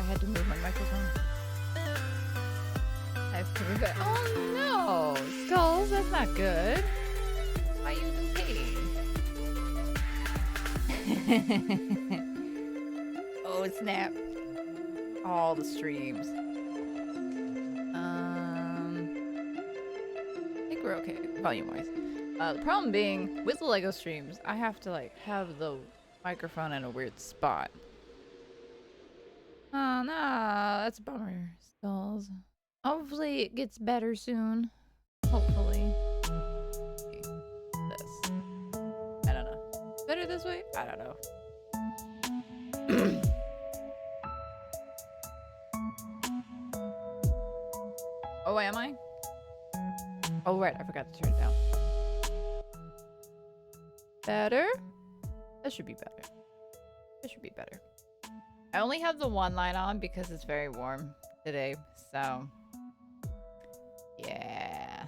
had to move my microphone. I have to move it. Oh no! Skulls, that's not good. Why you okay? Oh snap. All the streams. I think we're okay, volume-wise. The problem being, with the LEGO streams, I have to like have the microphone in a weird spot. Oh no, that's a bummer. Skulls. Hopefully it gets better soon. Hopefully. This. I don't know. Better this way? I don't know. Oh, am I? Oh, right. I forgot to turn it down. Better? That should be better. That should be better. I only have the one light on because it's very warm today, so... Yeah.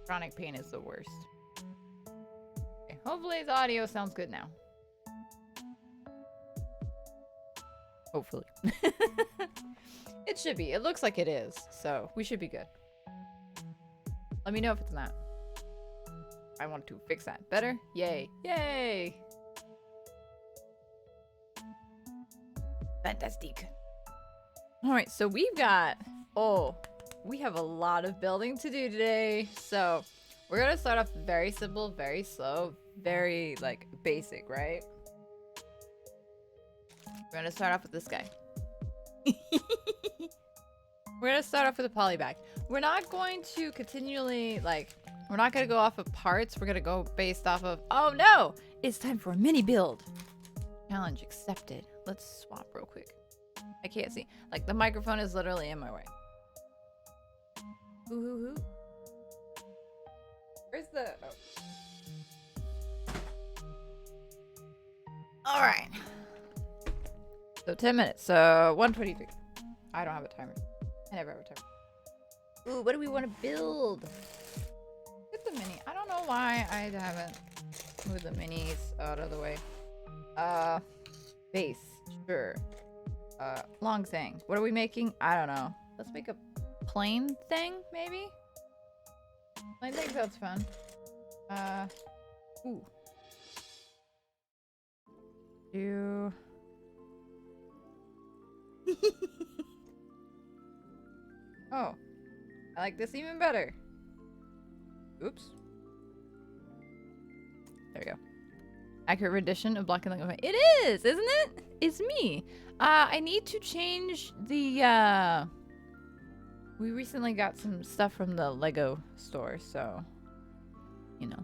Chronic pain is the worst. Okay, hopefully the audio sounds good now. Hopefully. It should be. It looks like it is, so we should be good. Let me know if it's not. I want to fix that. Better? Yay. Yay! Fantastic. Alright, so we've got... Oh, we have a lot of building to do today. So, we're gonna start off very simple, very slow, very, like, basic, right? We're gonna start off with this guy. We're gonna start off with a poly bag. We're not going to continually, like... We're not gonna go off of parts. We're gonna go based off of... Oh, no! It's time for a mini build. Challenge accepted. Let's swap real quick. I can't see. Like, the microphone is literally in my way. Ooh. Where's the... Oh. Alright. So, 10 minutes. So, 1:23. I don't have a timer. I never have a timer. Ooh, what do we want to build? Get the mini. I don't know why I haven't moved the minis out of the way. Base. Sure. Long thing. What are we making? I don't know. Let's make a plain thing, maybe? Plain thing sounds fun. Ooh. Do... Oh. I like this even better. Oops. There we go. Accurate rendition of Black and White. It is, isn't it? It's me. I need to change the, we recently got some stuff from the Lego store, so, you know.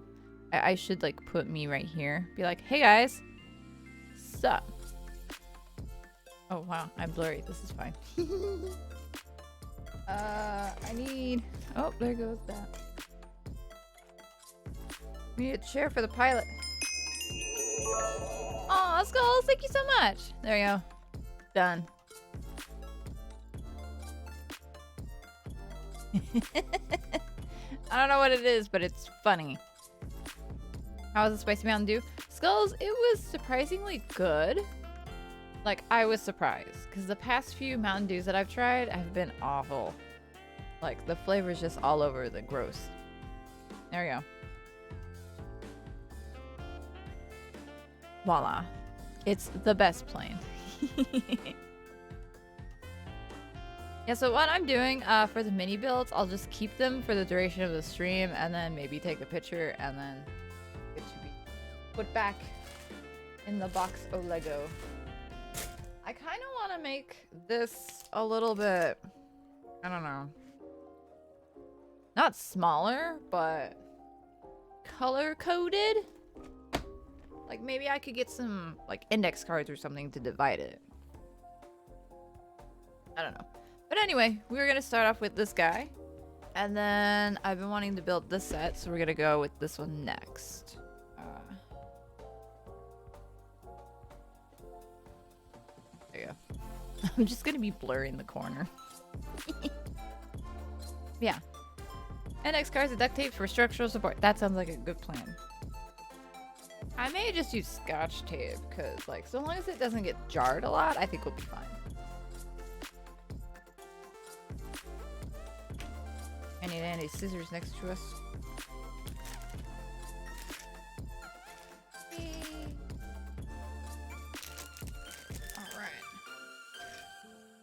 I should, like, put me right here. Be like, hey, guys. Sup? Oh, wow. I'm blurry. This is fine. I need... Oh, there goes that. We need a chair for the pilot. Aw, Skulls, thank you so much. There you go. Done. I don't know what it is, but it's funny. How was the Spicy Mountain Dew? Skulls, it was surprisingly good. Like, I was surprised. Because the past few Mountain Dews that I've tried have been awful. Like, the flavor's just all over the gross. There we go. Voila. It's the best plain. Yeah, so what I'm doing for the mini builds, I'll just keep them for the duration of the stream and then maybe take a picture and then it should be put back in the box of Lego. I kind of want to make this a little bit, I don't know, not smaller, but color-coded. Like, maybe I could get some, like, index cards or something to divide it. I don't know. But anyway, we're going to start off with this guy. And then I've been wanting to build this set, so we're going to go with this one next. There you go. I'm just going to be blurring the corner. Yeah. Index cards and duct tape for structural support. That sounds like a good plan. I may just use scotch tape because, like, so long as it doesn't get jarred a lot, I think we'll be fine. Any scissors next to us. Alright.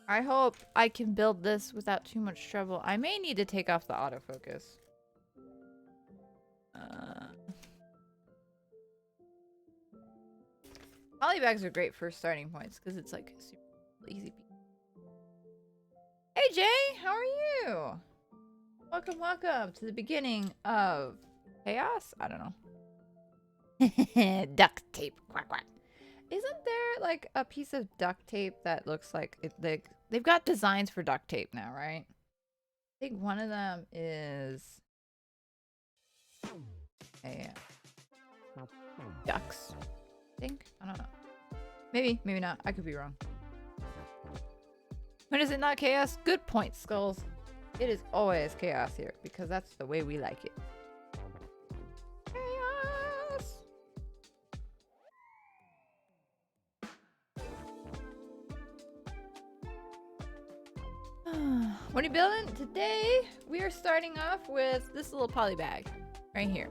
I hope I can build this without too much trouble. I may need to take off the autofocus. Polybags are great for starting points because it's like super easy. Hey Jay, how are you? Welcome to the beginning of chaos. I don't know. Duct tape. Quack quack. Isn't there like a piece of duct tape that looks like it? They've got designs for duct tape now, right? I think one of them is a ducks. I think. I don't know. Maybe not. I could be wrong. When is it not chaos? Good point, Skulls. It is always chaos here because that's the way we like it. Chaos! What are you building? Today, we are starting off with this little poly bag right here.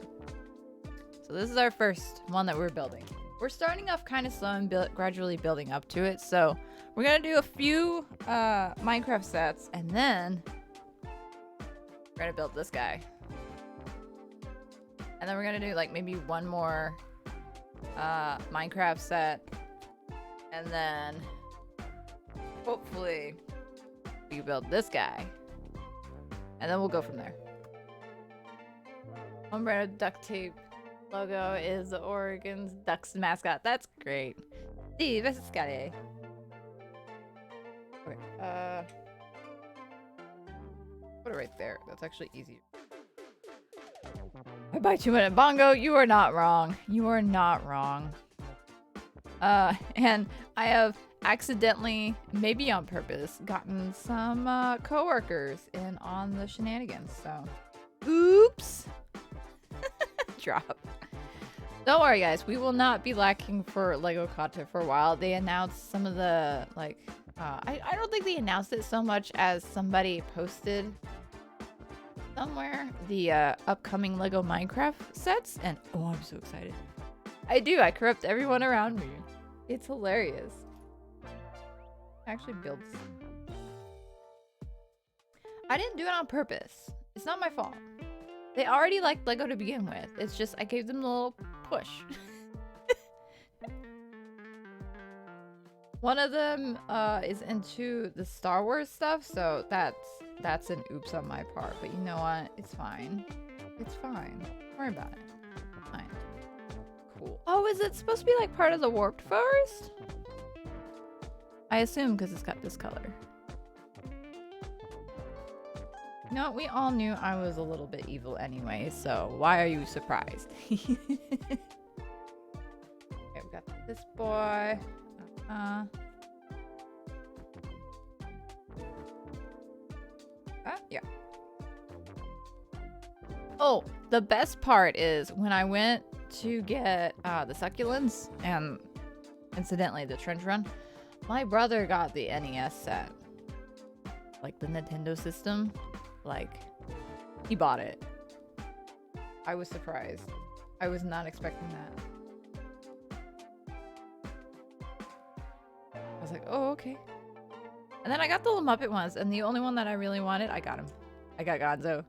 So this is our first one that we're building. We're starting off kind of slow and gradually building up to it. So we're going to do a few Minecraft sets and then we're going to build this guy. And then we're going to do like maybe one more Minecraft set. And then hopefully we can build this guy. And then we'll go from there. One brand of duct tape logo is the Oregon's Ducks mascot. That's great. Sì, questo scale. Okay, put it right there. That's actually easier. I buy 2 minute bongo. You are not wrong. You are not wrong. And I have accidentally, maybe on purpose, gotten some coworkers in on the shenanigans. So, oops. Drop. Don't worry, guys. We will not be lacking for Lego content for a while. They announced some of the, like, I don't think they announced it so much as somebody posted somewhere the upcoming Lego Minecraft sets. And, oh, I'm so excited. I do. I corrupt everyone around me. It's hilarious. Actually builds. I didn't do it on purpose. It's not my fault. They already liked Lego to begin with. It's just I gave them a little push. One of them is into the Star Wars stuff, so that's an oops on my part. But you know what? It's fine. It's fine. Don't worry about it. It's fine. Cool. Oh, is it supposed to be like part of the warped forest? I assume because it's got this color. No, we all knew I was a little bit evil anyway, so why are you surprised? Okay, we got this boy. Yeah. Oh, the best part is when I went to get the succulents and incidentally the trench run, my brother got the NES set. Like the Nintendo system. Like, he bought it. I was surprised. I was not expecting that. I was like, oh, okay. And then I got the little Muppet ones, and the only one that I really wanted, I got him. I got Gonzo.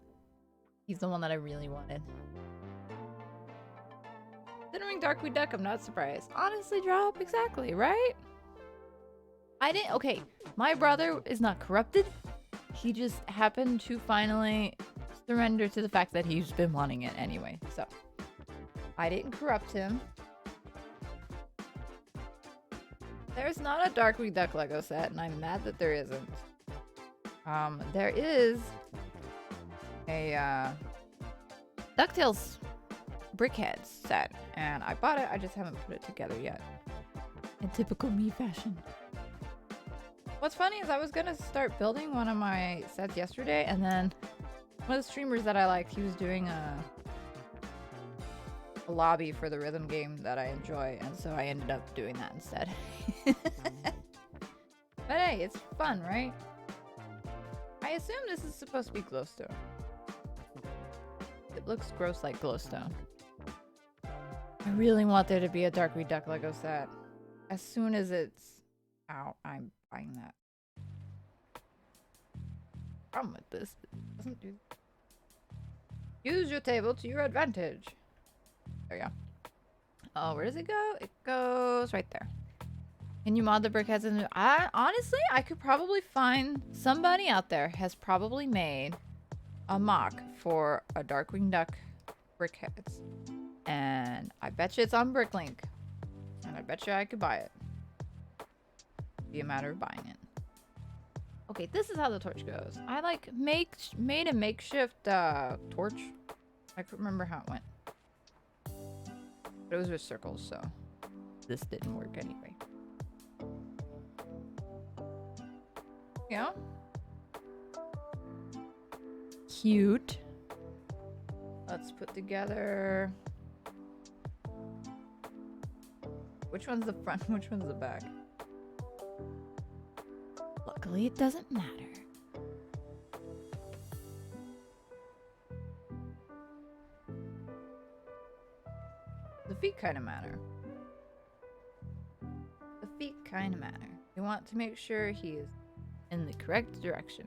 He's the one that I really wanted. Considering Darkwing Duck, I'm not surprised. Honestly, Drop, exactly, right? I didn't, okay, my brother is not corrupted. He just happened to finally surrender to the fact that he's been wanting it anyway. So, I didn't corrupt him. There's not a Darkwing Duck Lego set, and I'm mad that there isn't. There is a DuckTales Brickheads set, and I bought it. I just haven't put it together yet. In typical me fashion. What's funny is I was gonna start building one of my sets yesterday, and then one of the streamers that I liked, he was doing a lobby for the rhythm game that I enjoy, and so I ended up doing that instead. But hey, it's fun, right? I assume this is supposed to be glowstone. It looks gross like glowstone. I really want there to be a Darkwing Duck Lego set. As soon as it's out, I'm buying that. Problem with this, it doesn't do. Use your table to your advantage. There you go. Oh, where does it go? It goes right there. Can you mod the brickheads? Honestly, I could probably find somebody out there has probably made a mock for a Darkwing Duck brickheads. And I bet you it's on Bricklink. And I bet you I could buy it. Be a matter of buying it. Okay, this is how the torch goes. I like made a makeshift torch. I couldn't remember how it went. But it was with circles, so this didn't work anyway. Yeah. Cute. Let's put together. Which one's the front? Which one's the back? Luckily, it doesn't matter. The feet kind of matter. The feet kind of matter. You want to make sure he is in the correct direction.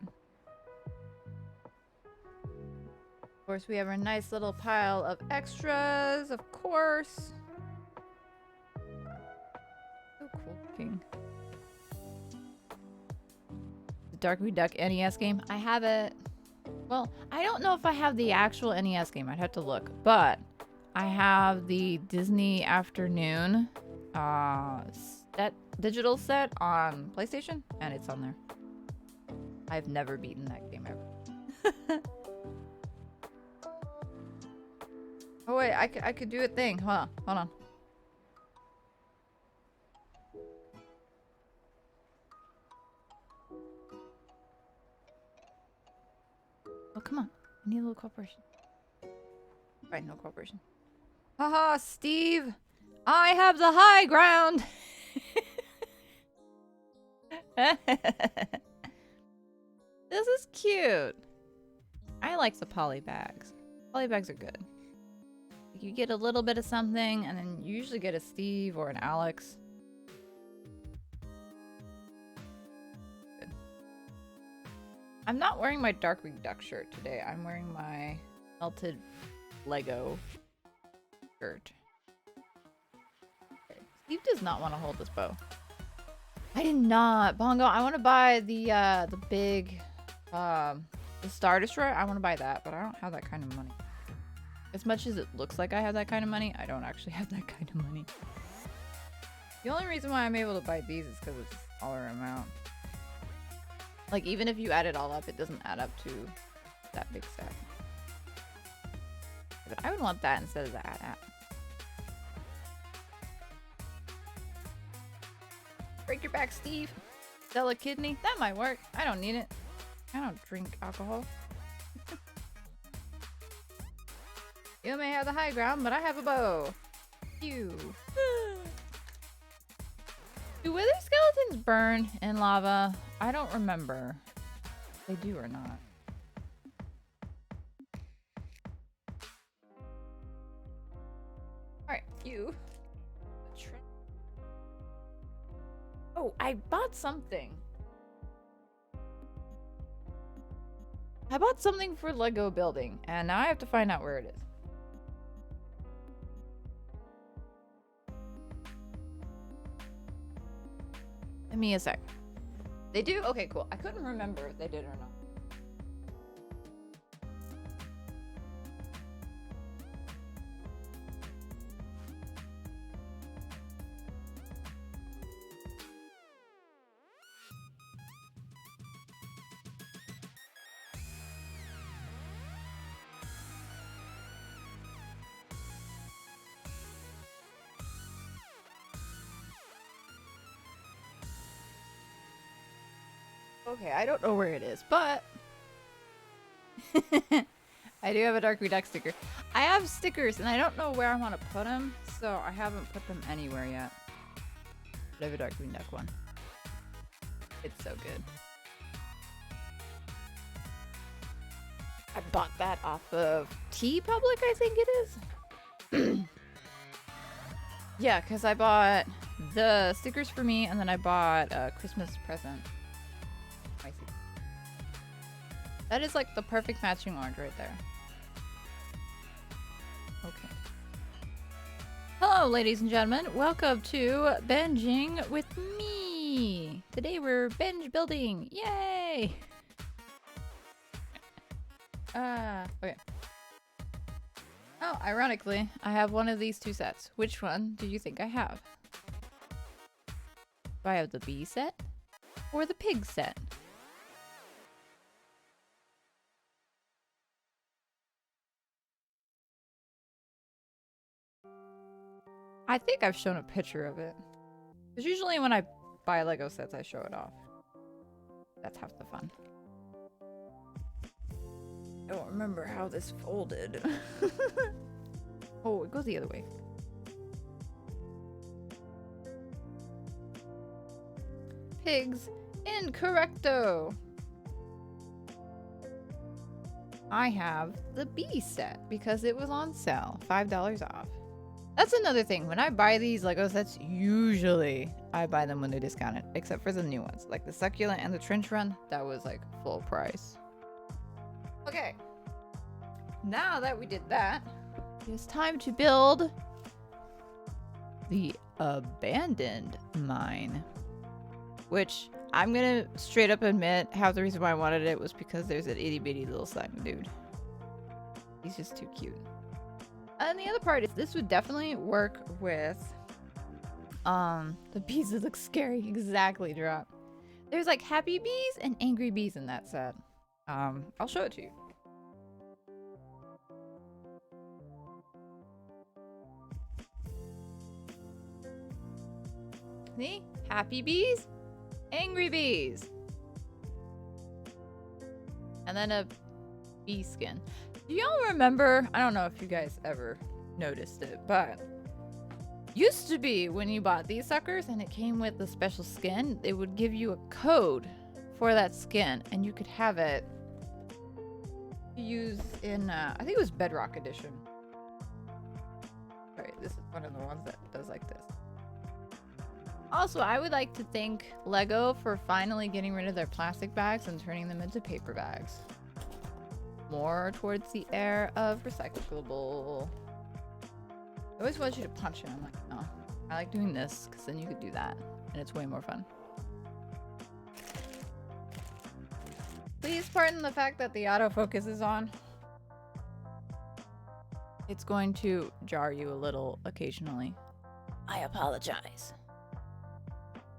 Of course, we have our nice little pile of extras, of course. So cool looking. The Darkwing Duck NES game. I have it. Well, I don't know if I have the actual NES game. I'd have to look. But I have the Disney Afternoon digital set on PlayStation, and it's on there. I've never beaten that game ever. Oh wait, I could do a thing. Hold on. Oh, come on. I need a little cooperation. Right, no cooperation. Haha, Steve! I have the high ground! This is cute. I like the poly bags. Poly bags are good. You get a little bit of something, and then you usually get a Steve or an Alex. Good. I'm not wearing my Darkwing Duck shirt today. I'm wearing my melted Lego shirt. Okay. Steve does not want to hold this bow. I did not. Bongo, I want to buy the big, the Star Destroyer. I want to buy that, but I don't have that kind of money. As much as it looks like I have that kind of money, I don't actually have that kind of money. The only reason why I'm able to buy these is because it's a smaller amount. Like, even if you add it all up, it doesn't add up to that big set. But I would want that instead of that. Break your back, Steve. Sell a kidney? That might work. I don't need it. I don't drink alcohol. You may have the high ground, but I have a bow. You. Do wither skeletons burn in lava? I don't remember if they do or not. Alright, you. Oh, I bought something. I bought something for Lego building, and now I have to find out where it is. Give me a sec. They do? Okay, cool. I couldn't remember if they did or not. Okay, I don't know where it is, but I do have a Darkwing Duck sticker. I have stickers and I don't know where I want to put them, so I haven't put them anywhere yet. I have a dark green duck one. It's so good. I bought that off of T-Public, I think it is. Yeah, because I bought the stickers for me, and then I bought a Christmas present. I see. That is like the perfect matching orange right there. Okay. Hello, ladies and gentlemen. Welcome to Binging with me. Today we're binge building. Yay! Okay. Oh, ironically, I have one of these two sets. Which one do you think I have? Do I have the bee set or the pig set? I think I've shown a picture of it. Because usually when I buy Lego sets, I show it off. That's half the fun. I don't remember how this folded. Oh, it goes the other way. Pigs incorrecto. I have the B set because it was on sale. $5 off. That's another thing. When I buy these Lego sets, usually I buy them when they're discounted. Except for the new ones. Like the succulent and the trench run. That was like full price. Okay. Now that we did that, it's time to build the abandoned mine. Which I'm gonna straight up admit half the reason why I wanted it was because there's an itty bitty little slime dude. He's just too cute. And the other part is this would definitely work with the bees that look scary. Exactly, drop. There's like happy bees and angry bees in that set. I'll show it to you. See? Happy bees, angry bees. And then a bee skin. Do y'all remember? I don't know if you guys ever noticed it, but used to be when you bought these suckers and it came with the special skin, it would give you a code for that skin and you could have it used in, I think it was Bedrock Edition. Alright, this is one of the ones that does like this. Also, I would like to thank Lego for finally getting rid of their plastic bags and turning them into paper bags. More towards the era of recyclable. I always want you to punch it. I'm like, no. I like doing this because then you could do that. And it's way more fun. Please pardon the fact that the autofocus is on. It's going to jar you a little occasionally. I apologize.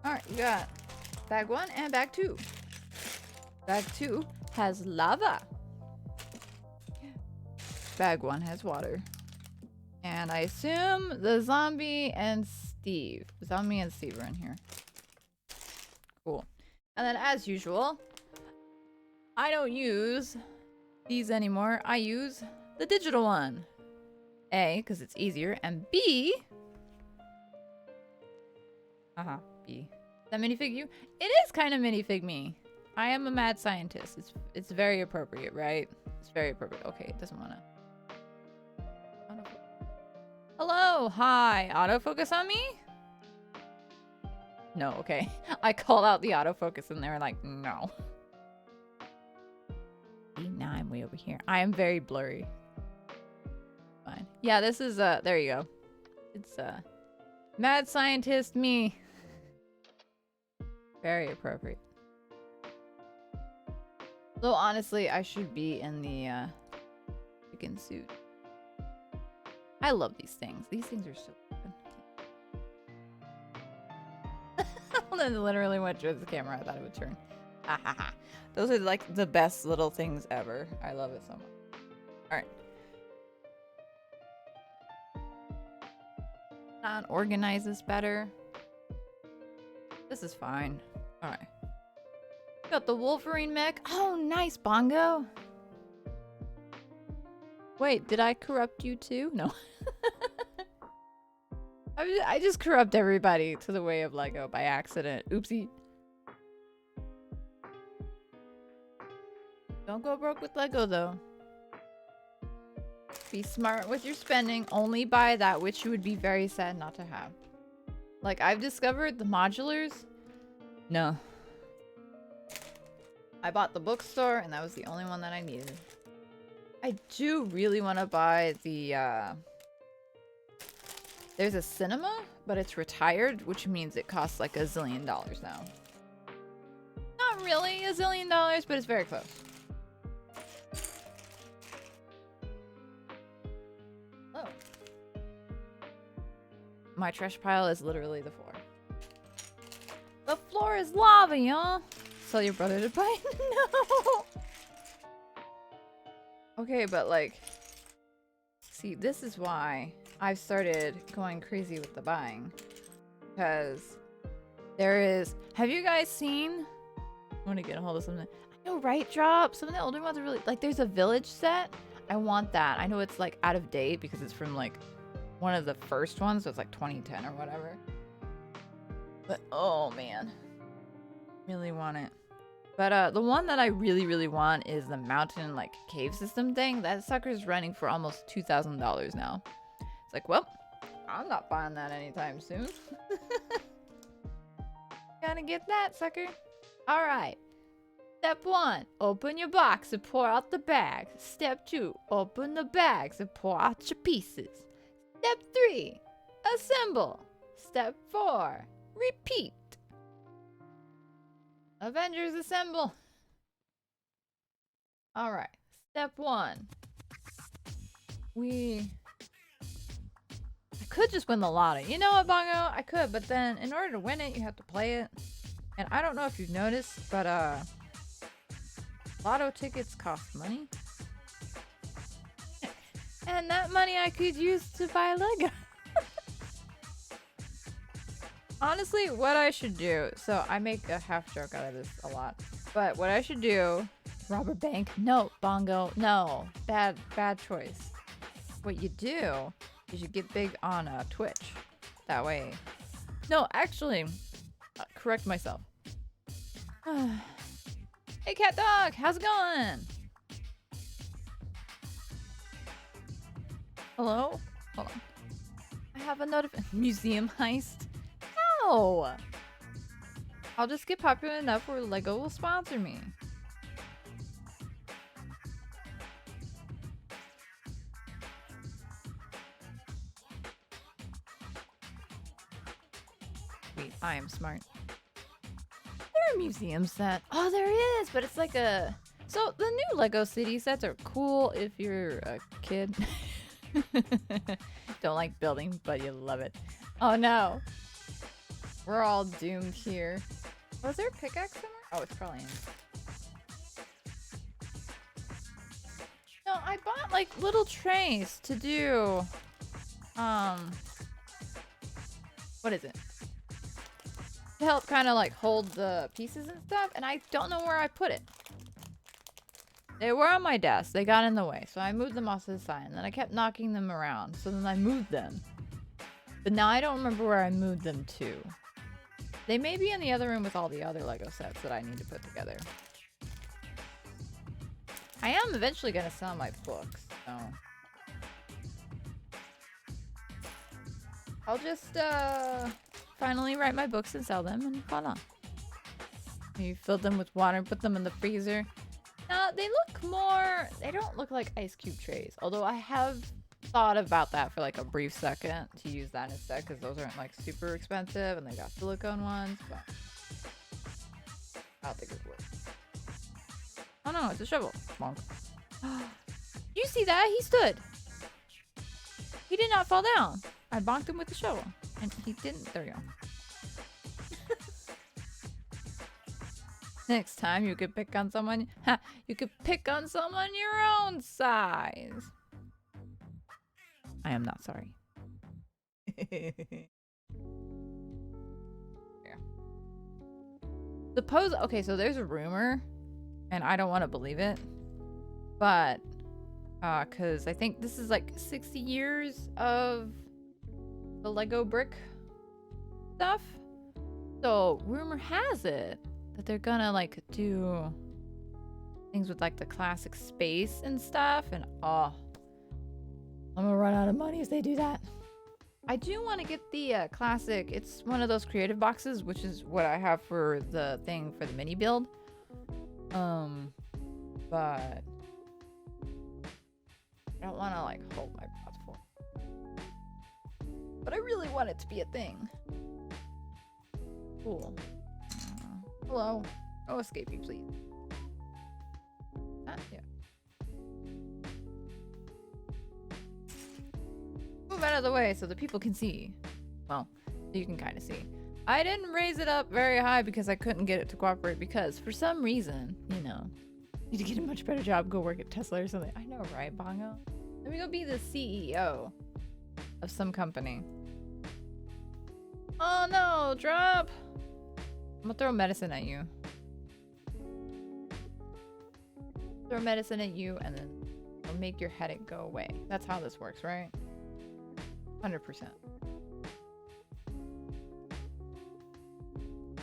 Alright, we got bag 1 and bag 2. Bag 2 has lava. Bag 1 has water. And I assume the zombie and Steve. Zombie and Steve are in here. Cool. And then as usual, I don't use these anymore. I use the digital one. A, because it's easier. And B... B. Is that minifig you? It is kind of minifig me. I am a mad scientist. It's very appropriate, right? It's very appropriate. Okay, it doesn't want to... Hello, hi. Autofocus on me? No, okay. I called out the autofocus and they were like, no. Now I'm way over here. I am very blurry. Fine. Yeah, this is, there you go. It's, mad scientist me. Very appropriate. Though honestly, I should be in the, chicken suit. I love these things. These things are so good. That literally went towards the camera. I thought it would turn. Those are like the best little things ever. I love it so much. Alright. Not organize this better. This is fine. Alright. Got the Wolverine mech. Oh, nice, Bongo. Wait, did I corrupt you too? No. I just corrupt everybody to the way of Lego by accident. Oopsie. Don't go broke with Lego though. Be smart with your spending. Only buy that which you would be very sad not to have. Like, I've discovered the modulars. No. I bought the bookstore and that was the only one that I needed. I do really want to buy the, there's a cinema, but it's retired, which means it costs like $1 zillion now. Not really $1 zillion, but it's very close. Oh. My trash pile is literally the floor. The floor is lava, y'all. Tell your brother to buy it? No! Okay, but like, see, this is why I've started going crazy with the buying. Because there is, have you guys seen, I want to get a hold of something. I know, right, Drop? Some of the older ones are really, like there's a village set. I want that. I know it's like out of date because it's from like one of the first ones, so it's like 2010 or whatever. But oh man, really want it. But the one that I really, really want is the mountain, like, cave system thing. That sucker's running for almost $2,000 now. It's like, well, I'm not buying that anytime soon. Gotta get that, sucker. All right. Step 1, open your box and pour out the bags. Step 2, open the bags and pour out your pieces. Step 3, assemble. Step 4, repeat. Avengers assemble. All right. Step 1. I could just win the lotto. You know what, Bongo? I could, but then in order to win it, you have to play it. And I don't know if you've noticed, but lotto tickets cost money. And that money I could use to buy Lego. Honestly, what I should do, so I make a half joke out of this a lot, but what I should do, rob a bank? No, Bongo, no, bad choice. What you do is you get big on Twitch. That way, no, actually, correct myself. Hey, cat dog, how's it going? Hello? Hold on. I have a notification. Museum heist. No! I'll just get popular enough where Lego will sponsor me. Wait, I am smart. There are museum set. Oh, there is, but it's like a... So, the new Lego City sets are cool if you're a kid. Don't like building, but you love it. Oh no. We're all doomed here. Was there a pickaxe somewhere? Oh, it's probably in. No, I bought like little trays to do, what is it? To help kind of like hold the pieces and stuff, and I don't know where I put it. They were on my desk. They got in the way, so I moved them off to the side, and then I kept knocking them around, so then I moved them. But now I don't remember where I moved them to. They may be in the other room with all the other Lego sets that I need to put together. I am eventually going to sell my books, so... I'll just, finally write my books and sell them, and voila. You fill them with water and put them in the freezer. Now, they look more... They don't look like ice cube trays, although I have thought about that for like a brief second to use that instead, because those aren't like super expensive and they got silicone ones, but I don't think it would. Oh no, it's a shovel. Bonk. You see that? He stood. He did not fall down. I bonked him with the shovel and he didn't. There we go. Next time you could pick on someone, you could pick on someone your own size. I am not sorry. Yeah. Suppose, okay, so there's a rumor, and I don't want to believe it, but Because I think this is like 60 years of the Lego brick stuff. So rumor has it that they're gonna like do things with like the classic space and stuff, and oh, I'm gonna run out of money if they do that. I do want to get the classic. It's one of those creative boxes, which is what I have for the thing for the mini build. But I don't want to like hold my breath for it. But I really want it to be a thing. Cool. Hello. Oh, escape me, please. Yeah. Move out of the way so the people can see. Well, you can kind of see. I didn't raise it up very high because I couldn't get it to cooperate because for some reason, you know, need to get a much better job, go work at Tesla or something. I know, right, Bongo? Let me go be the CEO of some company. Oh no, drop! I'm gonna throw medicine at you. Throw medicine at you and then it'll make your headache go away. That's how this works, right? 100%.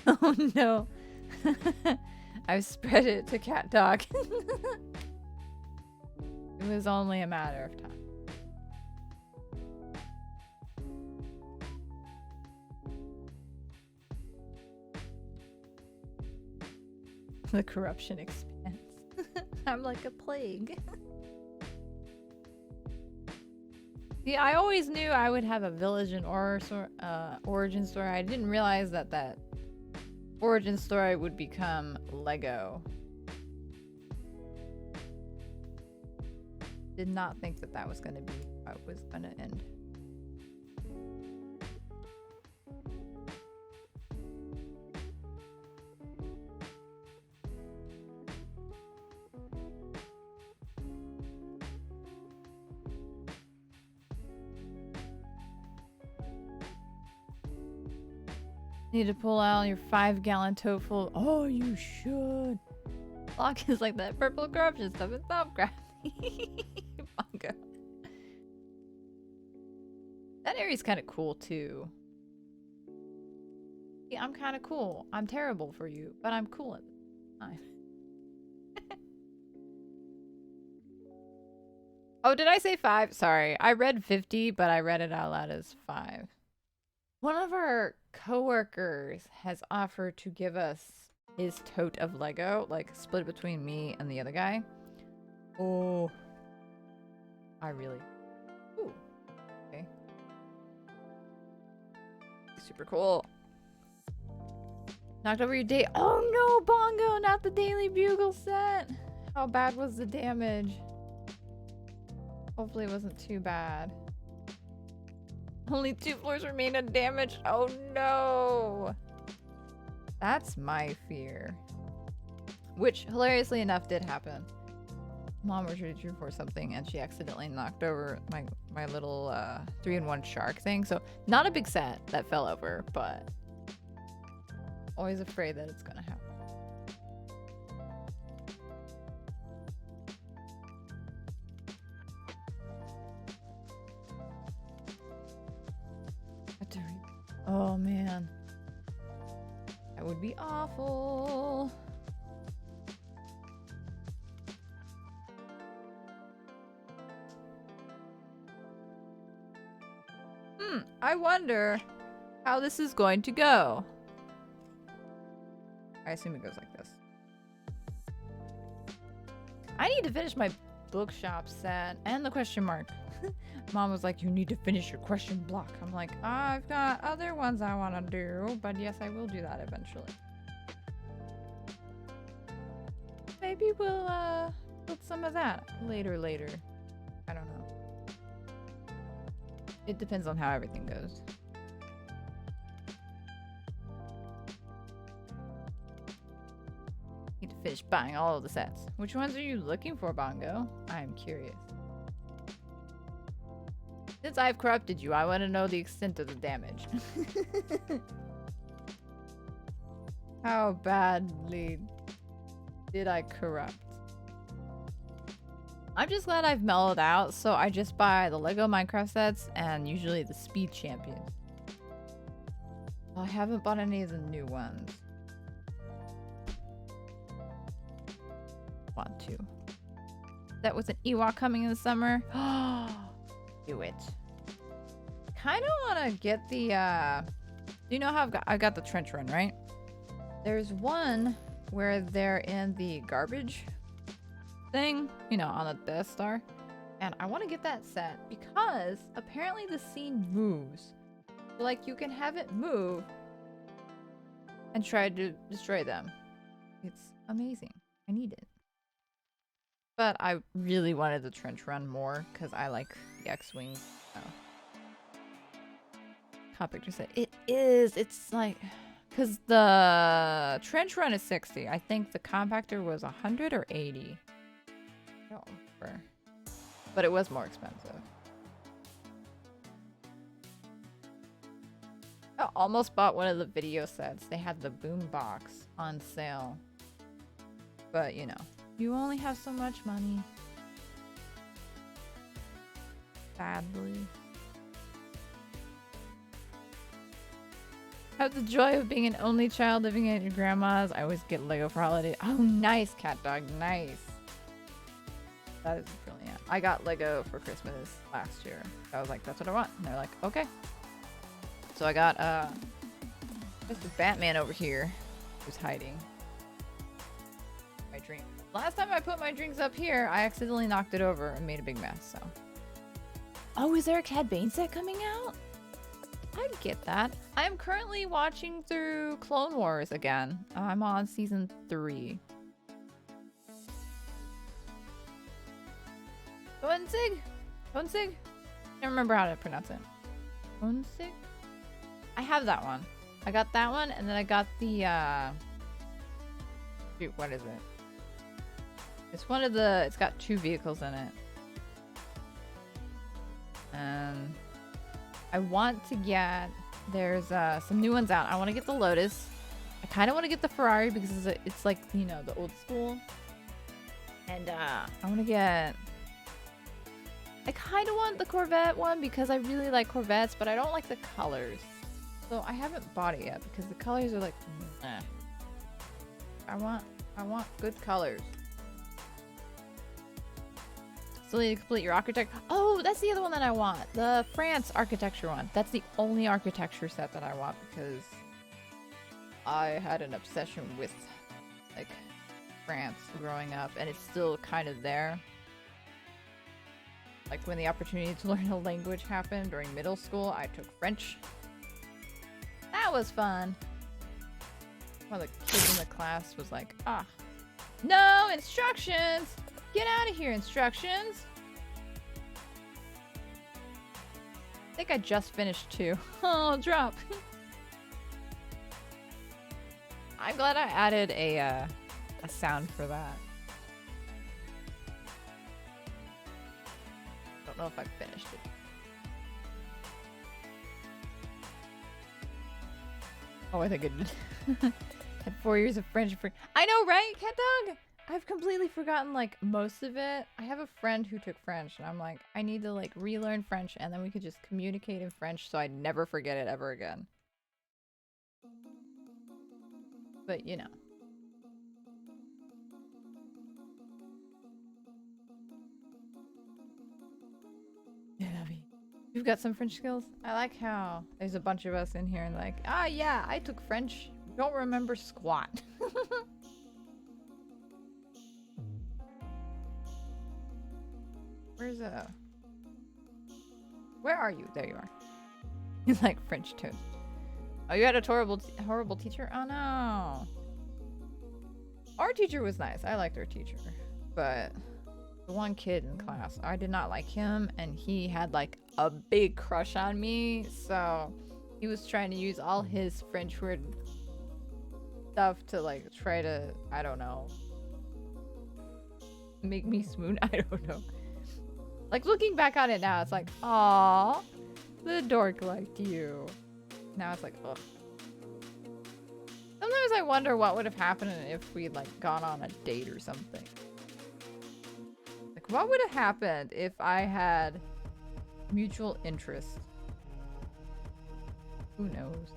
Oh no. I've spread it to cat dog. It was only a matter of time. The corruption expands. I'm like a plague. See, I always knew I would have a village and origin story. I didn't realize that that origin story would become Lego. Did not think that that was going to be how it was going to end. Need to pull out your 5-gallon tote full. Oh, you should. Block is like that purple corruption stuff. It's not crafty. Bongo. That area's kind of cool too. Yeah, I'm kind of cool. I'm terrible for you, but I'm cool at the time. Oh, did I say 5? Sorry. I read 50, but I read it out loud as 5. One of our coworkers has offered to give us his tote of Lego, like split between me and the other guy. Oh, I really. Ooh, okay. Super cool. Knocked over your day. Oh no, Bongo, not the Daily Bugle set. How bad was the damage? Hopefully it wasn't too bad. Only 2 floors remain undamaged. Oh no. That's my fear. Which, hilariously enough, did happen. Mom was reaching for something and she accidentally knocked over my little 3-in-1 shark thing. So, not a big set that fell over, but always afraid that it's gonna happen. Oh man, that would be awful. I wonder how this is going to go. I assume it goes like this. I need to finish my bookshop set and the question mark. Mom was like, you need to finish your question block. I'm like, I've got other ones I want to do, but yes, I will do that eventually. Maybe we'll build some of that later. I don't know. It depends on how everything goes. Need to finish buying all of the sets. Which ones are you looking for, Bongo? I'm curious. Since I've corrupted you, I want to know the extent of the damage. How badly did I corrupt? I'm just glad I've mellowed out, so I just buy the Lego Minecraft sets and usually the Speed Champion. I haven't bought any of the new ones. Want to. That was an Ewok coming in the summer. Do it. Kind of want to get the, you know how I got the trench run, right? There's one where they're in the garbage thing, you know, on the Death Star. And I want to get that set because apparently the scene moves. So, like, you can have it move and try to destroy them. It's amazing. I need it. But I really wanted the trench run more because I like the X-Wing. So. Compactor set. It is. It's like... Because the trench run is 60. I think the compactor was 100 or 80. I don't remember. But it was more expensive. I almost bought one of the video sets. They had the boom box on sale. But, you know, you only have so much money. Sadly. Have the joy of being an only child living at your grandma's. I always get Lego for holidays. Oh, nice, cat dog. Nice. That is brilliant. I got Lego for Christmas last year. I was like, that's what I want. And they're like, okay. So I got Mr. Batman over here who's hiding my drink. Last time I put my drinks up here, I accidentally knocked it over and made a big mess, so. Oh, is there a Cad Bane set coming out? I'd get that. I'm currently watching through Clone Wars again. I'm on season 3. Hoensig? Hoensig? I don't remember how to pronounce it. Hoensig? I have that one. I got that one, and then I got the, shoot, what is it? It's one of the, it's got 2 vehicles in it. And I want to get, there's some new ones out. I want to get the Lotus. I kind of want to get the Ferrari because it's like, you know, the old school. And I want to get, I kind of want the Corvette one because I really like Corvettes, but I don't like the colors. So I haven't bought it yet because the colors are like, eh. I want good colors. Still need to complete your architecture. Oh, that's the other one that I want. The France architecture one. That's the only architecture set that I want because I had an obsession with like France growing up and it's still kind of there. Like when the opportunity to learn a language happened during middle school, I took French. That was fun. One of the kids in the class was like, no instructions! Get out of here, instructions! I think I just finished 2. Oh, drop. I'm glad I added a sound for that. Don't know if I finished it. Oh, I think I did. Had 4 years of French. I know, right, cat dog? I've completely forgotten, like, most of it. I have a friend who took French, and I'm like, I need to, like, relearn French, and then we could just communicate in French so I'd never forget it ever again. But, you know. You've got some French skills? I like how there's a bunch of us in here and like, yeah, I took French. Don't remember squat. Where are you? There you are. You like French toast. Oh, you had a horrible teacher? Oh no. Our teacher was nice. I liked our teacher. But the one kid in class, I did not like him, and he had like a big crush on me, so he was trying to use all his French word stuff to like try to, I don't know, make me swoon. I don't know. Like looking back on it now, it's like, aw, the dork liked you. Now it's like, ugh. Sometimes I wonder what would have happened if we'd like gone on a date or something. Like, Like, what would have happened if I had mutual interest? Who knows?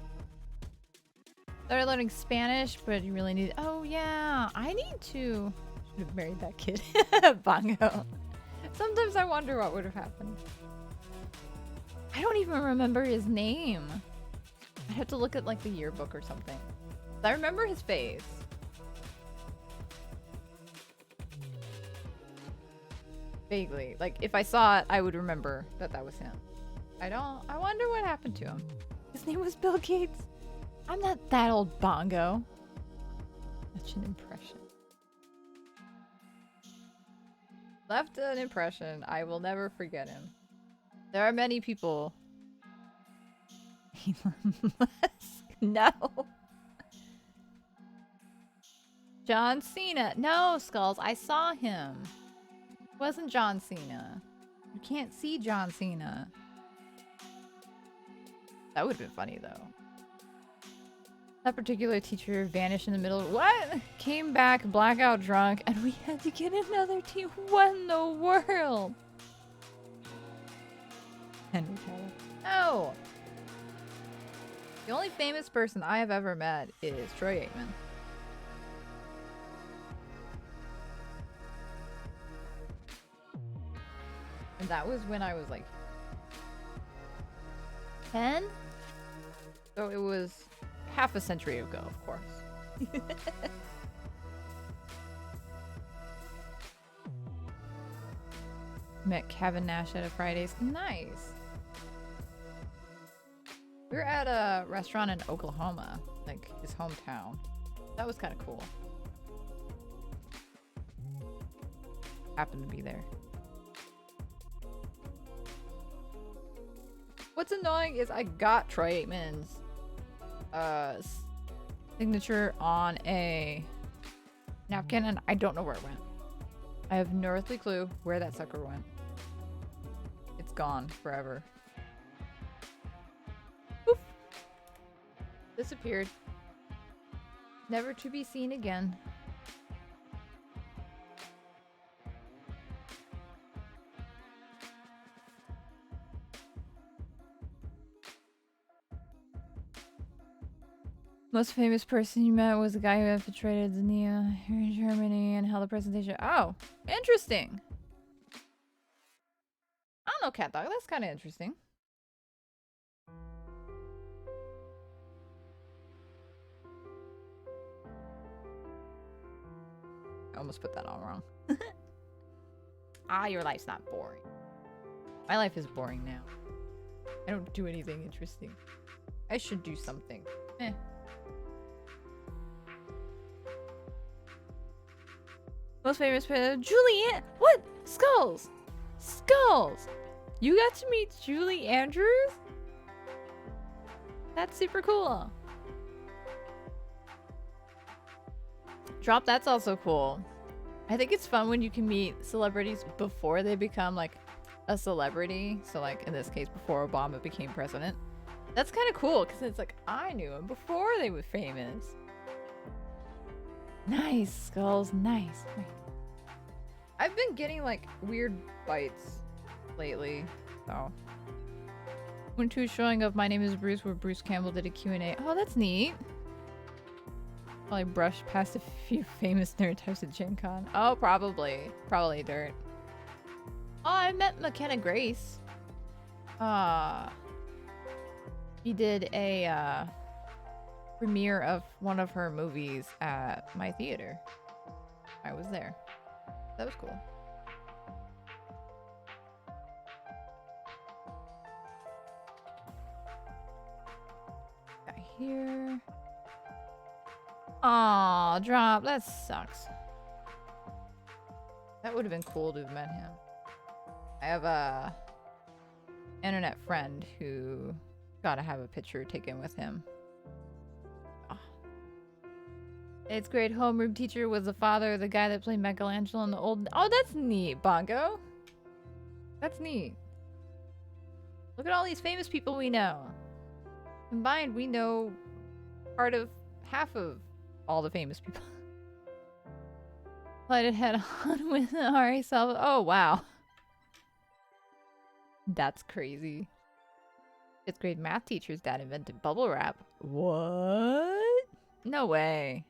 Started learning Spanish, but you really need... Oh, yeah. I need to... Should have married that kid. Bongo. Sometimes I wonder what would have happened. I don't even remember his name. I'd have to look at, like, the yearbook or something. I remember his face. Vaguely. Like, if I saw it, I would remember that that was him. I wonder what happened to him. His name was Bill Gates. I'm not that old, Bongo. Such an impression. Left an impression. I will never forget him. There are many people. Elon Musk. No. John Cena. No, Skulls. I saw him. It wasn't John Cena. You can't see John Cena. That would have been funny, though. That particular teacher vanished in the middle. What? Came back blackout drunk, and we had to get another team. What in the world? Henry Cavill. No. The only famous person I have ever met is Troy Aikman. And that was when I was like 10? So it was half a century ago, of course. Met Kevin Nash at a Fridays. Nice. We were at a restaurant in Oklahoma, like his hometown. That was kind of cool. Happened to be there. What's annoying is I got Troy Aikman's signature on a napkin and I don't know where it went. I have no earthly clue where that sucker went. It's gone forever. Poof. Disappeared. Never to be seen again. Most famous person you met was the guy who infiltrated Zania here in Germany and held a presentation. Oh, interesting. I don't know, Cat Dog. That's kind of interesting. I almost put that all wrong. Your life's not boring. My life is boring now. I don't do anything interesting. I should do something. Most famous person, Julie. What? Skulls. Skulls. You got to meet Julie Andrews? That's super cool. Drop, that's also cool. I think it's fun when you can meet celebrities before they become like a celebrity. So like in this case, before Obama became president. That's kind of cool because it's like I knew him before they were famous. Nice, Skulls. Nice. I've been getting like weird bites lately, so. Went to a showing of My Name is Bruce where Bruce Campbell did a Q&A. Oh, that's neat. Probably brushed past a few famous nerd types at Gen Con. Oh, probably. Probably dirt. Oh, I met McKenna Grace. He did a premiere of one of her movies at my theater. I was there. That was cool. Got here. Aw, Drop. That sucks. That would have been cool to have met him. I have a internet friend who got to have a picture taken with him. Eighth grade homeroom teacher was the father of the guy that played Michelangelo in the old... Oh, that's neat, Bongo. That's neat. Look at all these famous people we know. Combined, we know part of half of all the famous people. Collided head on with an RA salvo. Oh, wow. That's crazy. 5th grade math teacher's dad invented bubble wrap. What? No way.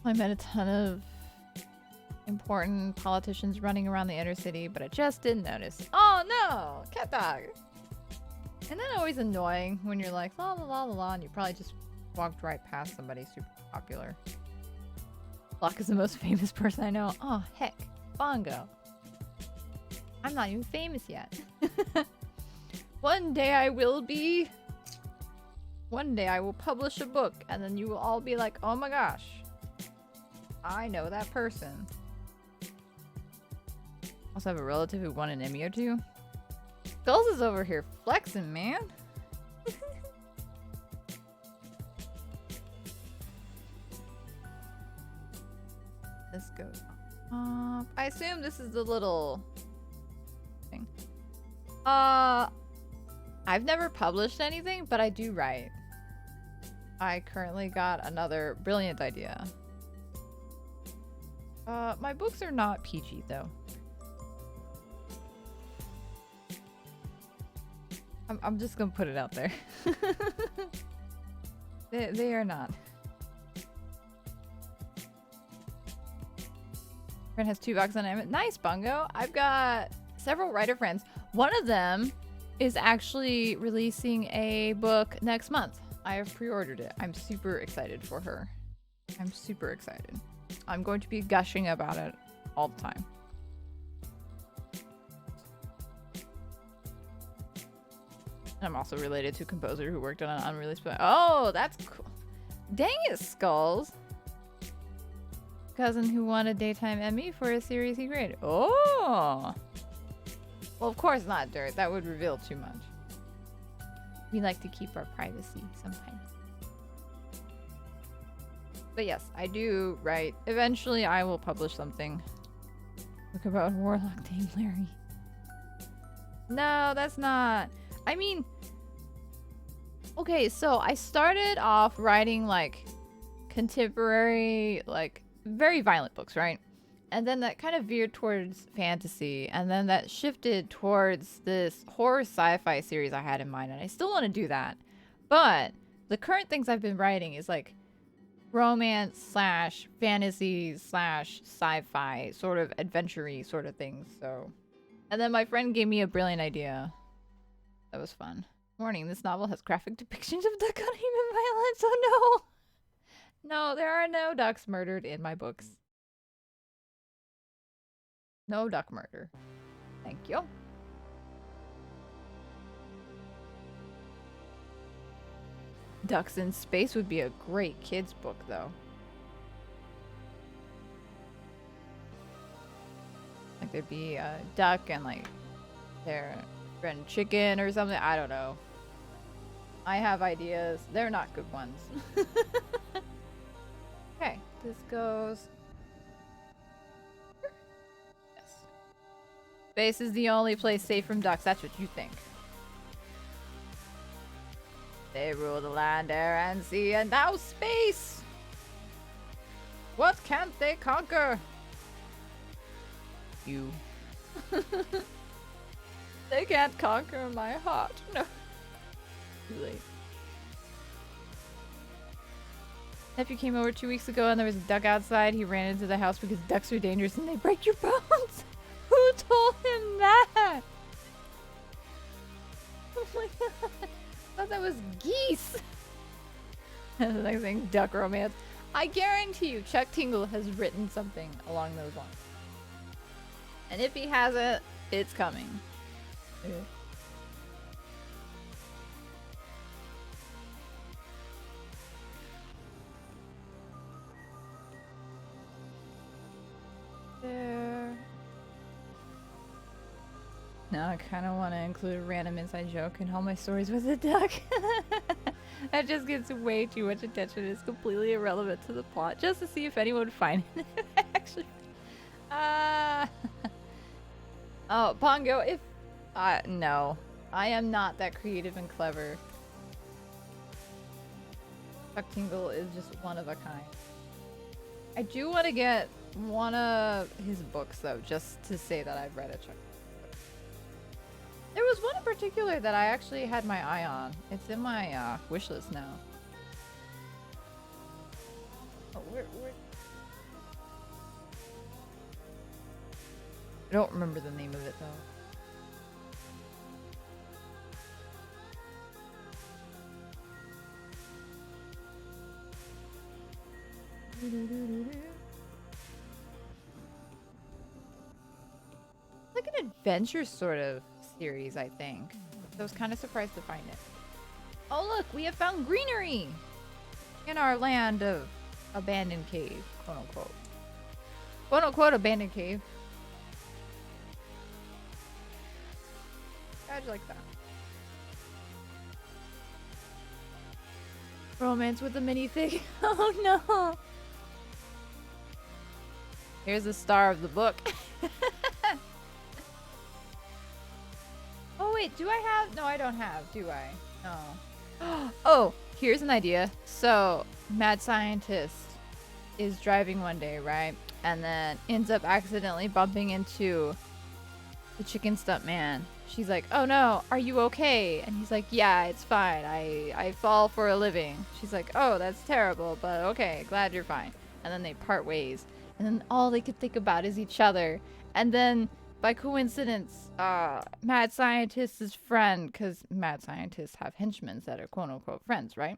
I met a ton of important politicians running around the inner city, but I just didn't notice. Oh no! Cat dog! Isn't that always annoying when you're like, la la la la la, and you probably just walked right past somebody super popular. Block is the most famous person I know. Oh, heck. Bongo. I'm not even famous yet. One day I will be. One day I will publish a book, and then you will all be like, oh my gosh. I know that person. Also have a relative who won an Emmy or two. Skulls is over here flexing, man. This goes up. I assume this is the little thing. I've never published anything, but I do write. I currently got another brilliant idea. My books are not PG though. I'm just gonna put it out there. They are not. Friend has 2 boxes on Amazon. Nice, Bungo. I've got several writer friends. One of them is actually releasing a book next month. I have pre-ordered it. I'm super excited for her. I'm super excited. I'm going to be gushing about it all the time. I'm also related to a composer who worked on an unreleased book. Oh, that's cool. Dang it, Skulls. Cousin who won a daytime Emmy for a series he created. Oh. Well, of course not, Dirt. That would reveal too much. We like to keep our privacy sometimes. But yes, I do write. Eventually, I will publish something. Book about Warlock named Larry. No, that's not. I mean, okay, so I started off writing like contemporary, like very violent books, right? And then that kind of veered towards fantasy, and then that shifted towards this horror sci-fi series I had in mind, and I still want to do that. But the current things I've been writing is like romance slash fantasy slash sci-fi sort of adventure-y sort of things. So, and then my friend gave me a brilliant idea. That was fun. Warning, this novel has graphic depictions of duck hunting and violence. Oh no! No, there are no ducks murdered in my books. No duck murder. Thank you. Ducks in Space would be a great kids book, though. Like there'd be a duck and like their friend chicken or something. I don't know. I have ideas. They're not good ones. Okay, this goes. Yes. Space is the only place safe from ducks. That's what you think. They rule the land, air, and sea, and now space! What can't they conquer? You. They can't conquer my heart. No. Too late. Nephew came over 2 weeks ago and there was a duck outside. He ran into the house because ducks are dangerous and they break your bones. Who told him that? Oh my god. I thought that was geese. The next thing, duck romance. I guarantee you Chuck Tingle has written something along those lines. And if he hasn't, it's coming. Yeah. There. Now I kind of want to include a random inside joke in all my stories with a duck. That just gets way too much attention. It's completely irrelevant to the plot. Just to see if anyone would find it. Actually. Oh, Pongo, if... no. I am not that creative and clever. Chuck Tingle is just one of a kind. I do want to get one of his books though, just to say that I've read a Chuck. There was one in particular that I actually had my eye on. It's in my wish list now. Oh, where? I don't remember the name of it though. It's like an adventure sort of series, I think. So I was kind of surprised to find it. Oh look, we have found greenery in our land of abandoned cave, quote unquote. Quote unquote abandoned cave. How'd you like that? Romance with a minifig. Oh no. Here's the star of the book. Oh wait, do I have? No, I don't have, do I? No. Oh, here's an idea. So, mad scientist is driving one day, right? And then ends up accidentally bumping into the chicken stump man. She's like, oh no, are you okay? And he's like, yeah, it's fine. I fall for a living. She's like, oh, that's terrible, but okay, glad you're fine. And then they part ways. And then all they could think about is each other. And then, by coincidence, mad scientist's friend, because mad scientists have henchmen that are quote-unquote friends, right?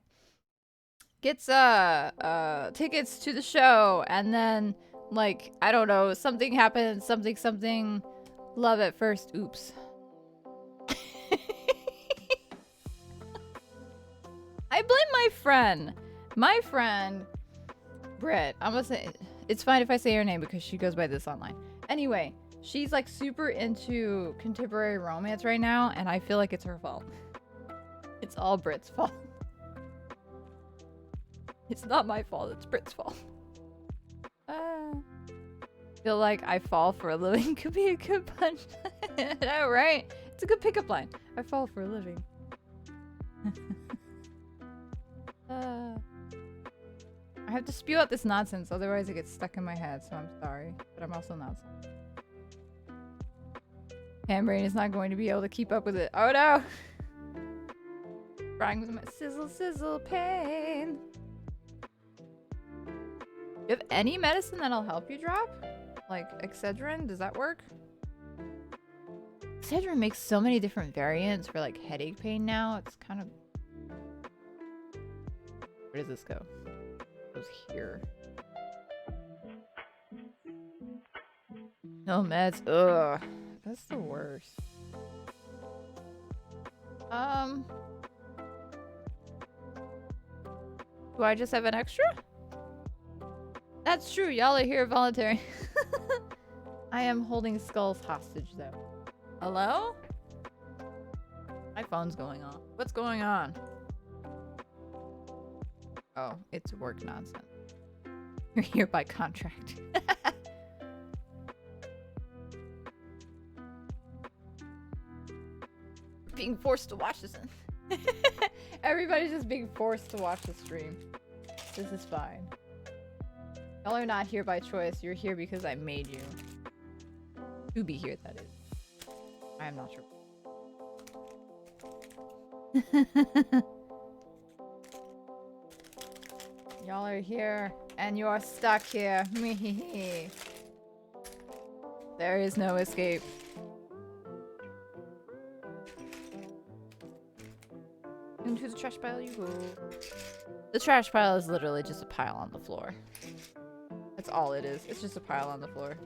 Gets tickets to the show, and then, like, I don't know, something happens, something, love at first, oops. I blame my friend. My friend, Britt. I'm gonna say, it's fine if I say her name because she goes by this online. Anyway, she's like super into contemporary romance right now, and I feel like it's her fault. It's all Britt's fault. It's not my fault, it's Britt's fault. Feel like I fall for a living could be a good punch. I know, right? It's a good pickup line. I fall for a living. I have to spew out this nonsense, otherwise it gets stuck in my head, so I'm sorry. But I'm also nonsense. Handbrain is not going to be able to keep up with it. Oh no! Crying with my sizzle pain. You have any medicine that'll help you drop? Like Excedrin? Does that work? Excedrin makes so many different variants for like headache pain now. It's kind of... Where does this go? It goes here. No meds. Ugh. That's the worst. Do I just have an extra? That's true. Y'all are here voluntary. I am holding skulls hostage though. Hello? My phone's going on. What's going on? Oh, it's work nonsense. You're here by contract. Being forced to watch this. Everybody's just being forced to watch the stream. This is fine. Y'all are not here by choice. You're here because I made you. To be here, that is. I am not sure. Y'all are here, and you are stuck here. There is no escape. Into the trash pile you go. The trash pile is literally just a pile on the floor. That's all it is. It's just a pile on the floor.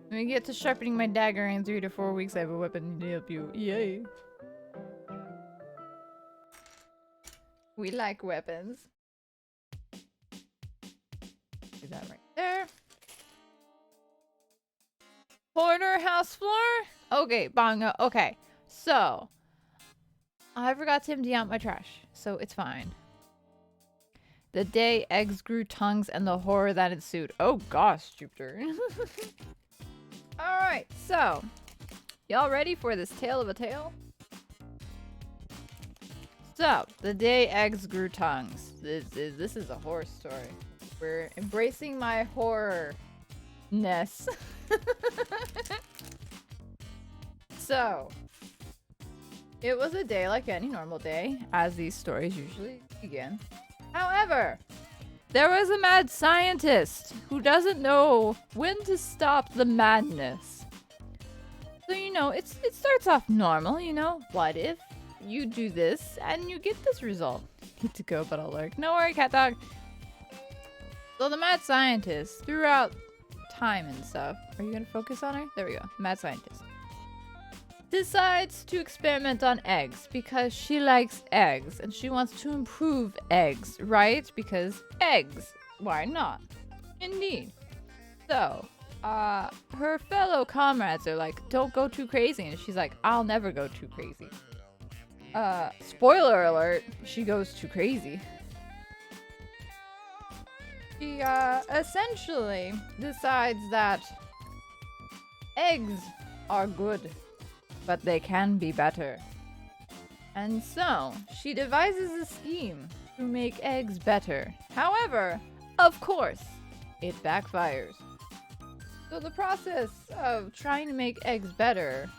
When we get to sharpening my dagger in 3 to 4 weeks, I have a weapon to help you. Yay. We like weapons. Do that right there. Corner house floor? Okay, bongo. Okay, so I forgot to empty out my trash, so it's fine. The day eggs grew tongues and the horror that ensued. Oh gosh, Jupiter. Alright, so y'all ready for this tale of a tale? So, the day eggs grew tongues. This is a horror story. We're embracing my horror-ness. So, it was a day like any normal day, as these stories usually begin. However, there was a mad scientist who doesn't know when to stop the madness. So, you know, it starts off normal, you know? What if you do this and you get this result? Need to go, but I'll lurk. No worry, cat dog. So the mad scientist, throughout time and stuff, are you gonna focus on her? There we go. Mad scientist decides to experiment on eggs because she likes eggs and she wants to improve eggs, right? Because eggs, why not? Indeed. So, her fellow comrades are like, don't go too crazy, and she's like, I'll never go too crazy. Spoiler alert, she goes too crazy. She, essentially decides that eggs are good, but they can be better. And so, she devises a scheme to make eggs better. However, of course, it backfires. So the process of trying to make eggs better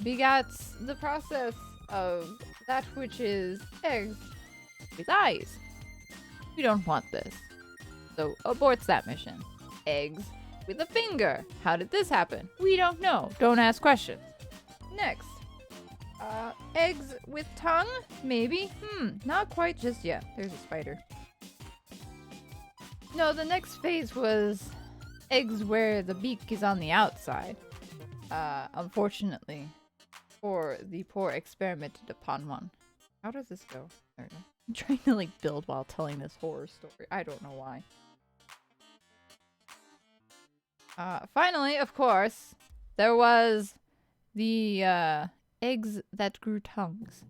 begats the process of that which is eggs with eyes. We don't want this. So aborts that mission. Eggs with a finger. How did this happen? We don't know. Don't ask questions. Next. Eggs with tongue? Maybe? Not quite just yet. There's a spider. No, the next phase was eggs where the beak is on the outside. Unfortunately, for the poor experimented upon one. How does this go? There we go. I'm trying to like build while telling this horror story. I don't know why. Finally, of course, there was the eggs that grew tongues.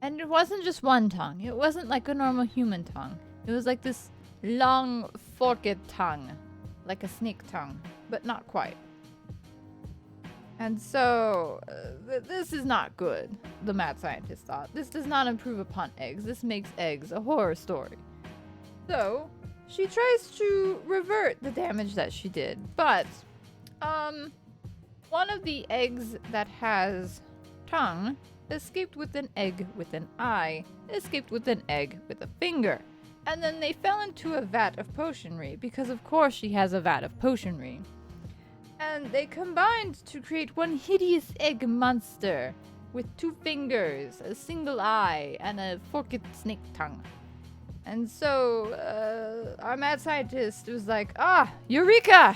And it wasn't just one tongue. It wasn't like a normal human tongue. It was like this long forked tongue. Like a snake tongue, but not quite. And so, this is not good, the mad scientist thought. This does not improve upon eggs. This makes eggs a horror story. So, she tries to revert the damage that she did. But, one of the eggs that has tongue escaped with an egg with an eye, escaped with an egg with a finger. And then they fell into a vat of potionry, because of course she has a vat of potionry. And they combined to create one hideous egg monster with 2 fingers, a single eye, and a forked snake tongue. And so, our mad scientist was like, Eureka!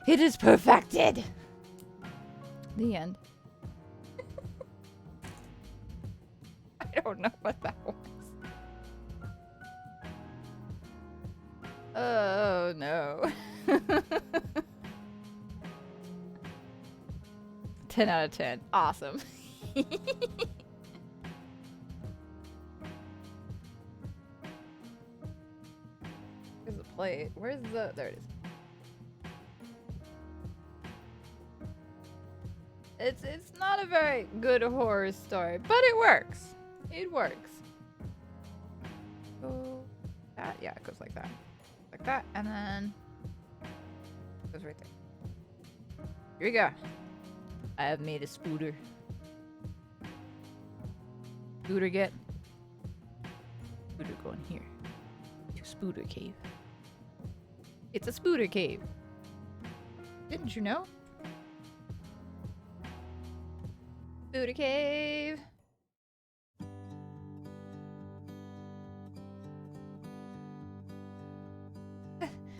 It is perfected! The end. I don't know what that was. Oh, no. 10 out of 10. Awesome. Where's the plate? Where's the... There it is. It's not a very good horror story, but it works. It works. Oh, that, yeah, it goes like that. Like that, and then it goes right there. Here we go. I have made a spooter. Spooter get. Spooter going here. To Spooter Cave. It's a Spooter Cave. Didn't you know? Spooter Cave.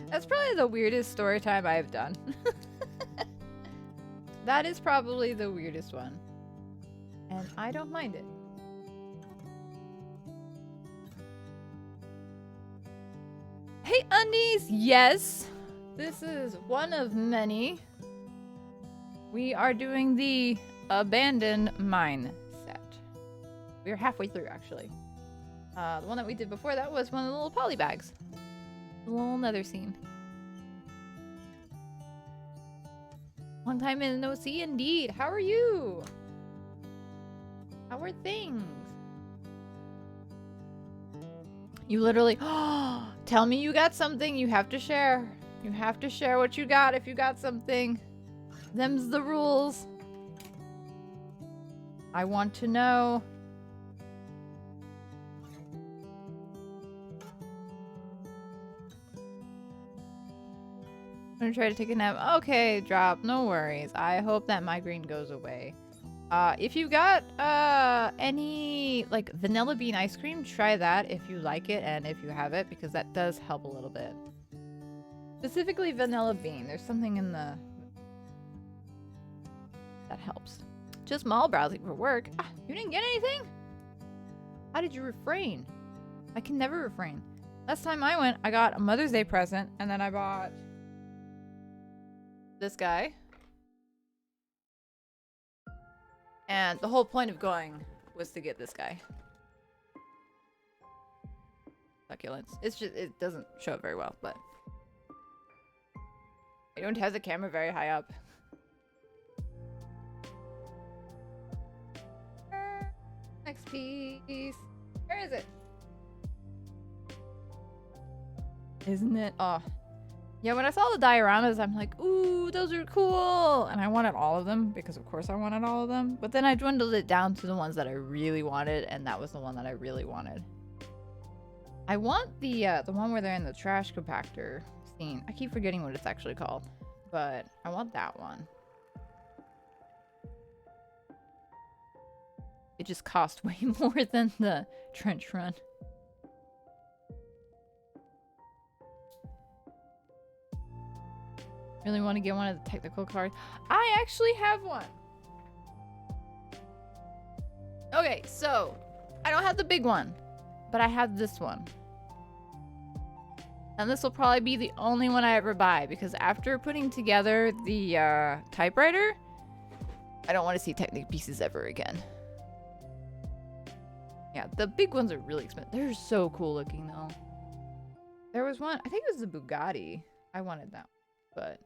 That's probably the weirdest story time I've done. That is probably the weirdest one. And I don't mind it. Hey, undies! Yes! This is one of many. We are doing the abandoned mine set. We're halfway through, actually. The one that we did before that was one of the little poly bags. A little nether scene. Long time in no see indeed. How are you? How are things? You literally, tell me you got something. You have to share. You have to share what you got if you got something. Them's the rules. I want to know. I'm gonna try to take a nap. Okay, drop. No worries. I hope that migraine goes away. If you got any like vanilla bean ice cream, try that if you like it and if you have it, because that does help a little bit. Specifically vanilla bean. There's something in the that helps. Just mall browsing for work. Ah, you didn't get anything? How did you refrain? I can never refrain. Last time I went, I got a Mother's Day present, and then I bought this guy. And the whole point of going was to get this guy. Succulents. It's just, it doesn't show it very well, but I don't have the camera very high up. Next piece. Where is it? Isn't it? Oh. Yeah, when I saw the dioramas, I'm like, ooh, those are cool. And I wanted all of them because, of course, I wanted all of them. But then I dwindled it down to the ones that I really wanted, and that was the one that I really wanted. I want the one where they're in the trash compactor scene. I keep forgetting what it's actually called, but I want that one. It just cost way more than the trench run. Really want to get one of the technical cards. I actually have one. Okay, so I don't have the big one, but I have this one. And this will probably be the only one I ever buy, because after putting together the typewriter, I don't want to see Technic pieces ever again. Yeah, the big ones are really expensive. They're so cool looking though. There was one, I think it was the Bugatti. I wanted that one, but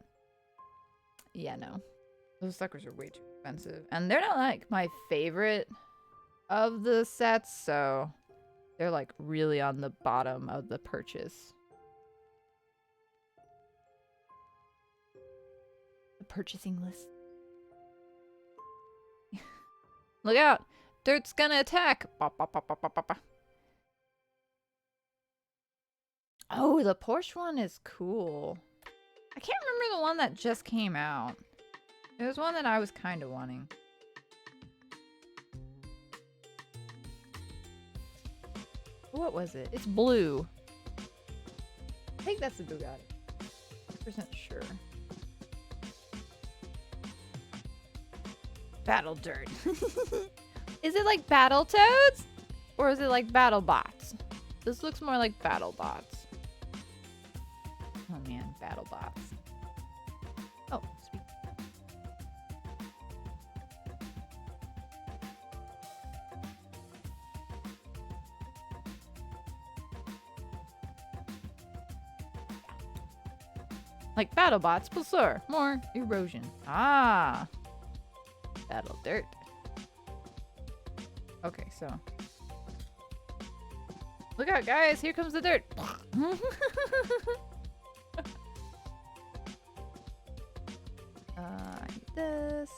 yeah, no. Those suckers are way too expensive. And they're not like my favorite of the sets, so they're like really on the bottom of the purchase. The purchasing list. Look out! Dirt's gonna attack! Bop, bop, bop, bop, bop, bop. Oh, the Porsche one is cool. I can't remember the one that just came out. It was one that I was kind of wanting. What was it? It's blue. I think that's the Bugatti. 100% sure. Battle Dirt. Is it like Battletoads? Or is it like BattleBots? This looks more like BattleBots. Oh man, BattleBots. Oh, sweet. Like BattleBots, but slower. More erosion. Ah. Battle Dirt. Okay, so. Look out, guys! Here comes the dirt! I need this.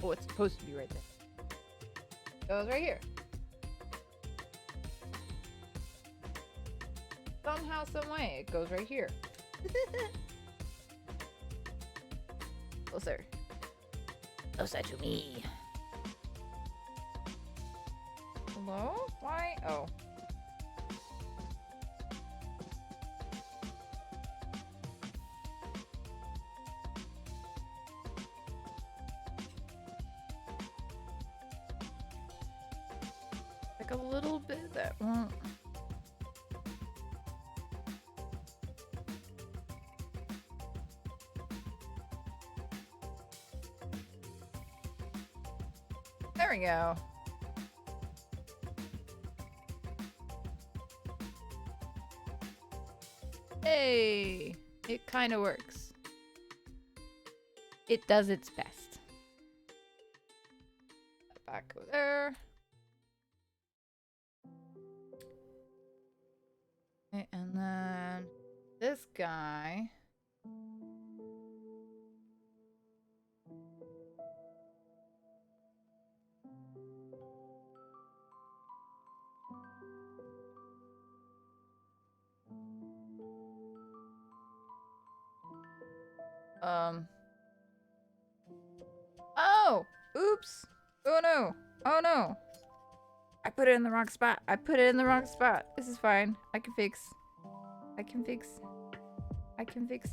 Oh, it's supposed to be right there. Goes right here. Somehow, some way, it goes right here. Closer. Closer to me. Hello? Why? Oh. Like a little bit that won't. There we go. Hey, it kind of works. It does its best. black go there. Okay, and then this guy. Oh! Oops! Oh no! Oh no! I put it in the wrong spot. I put it in the wrong spot. This is fine. I can fix. I can fix. I can fix.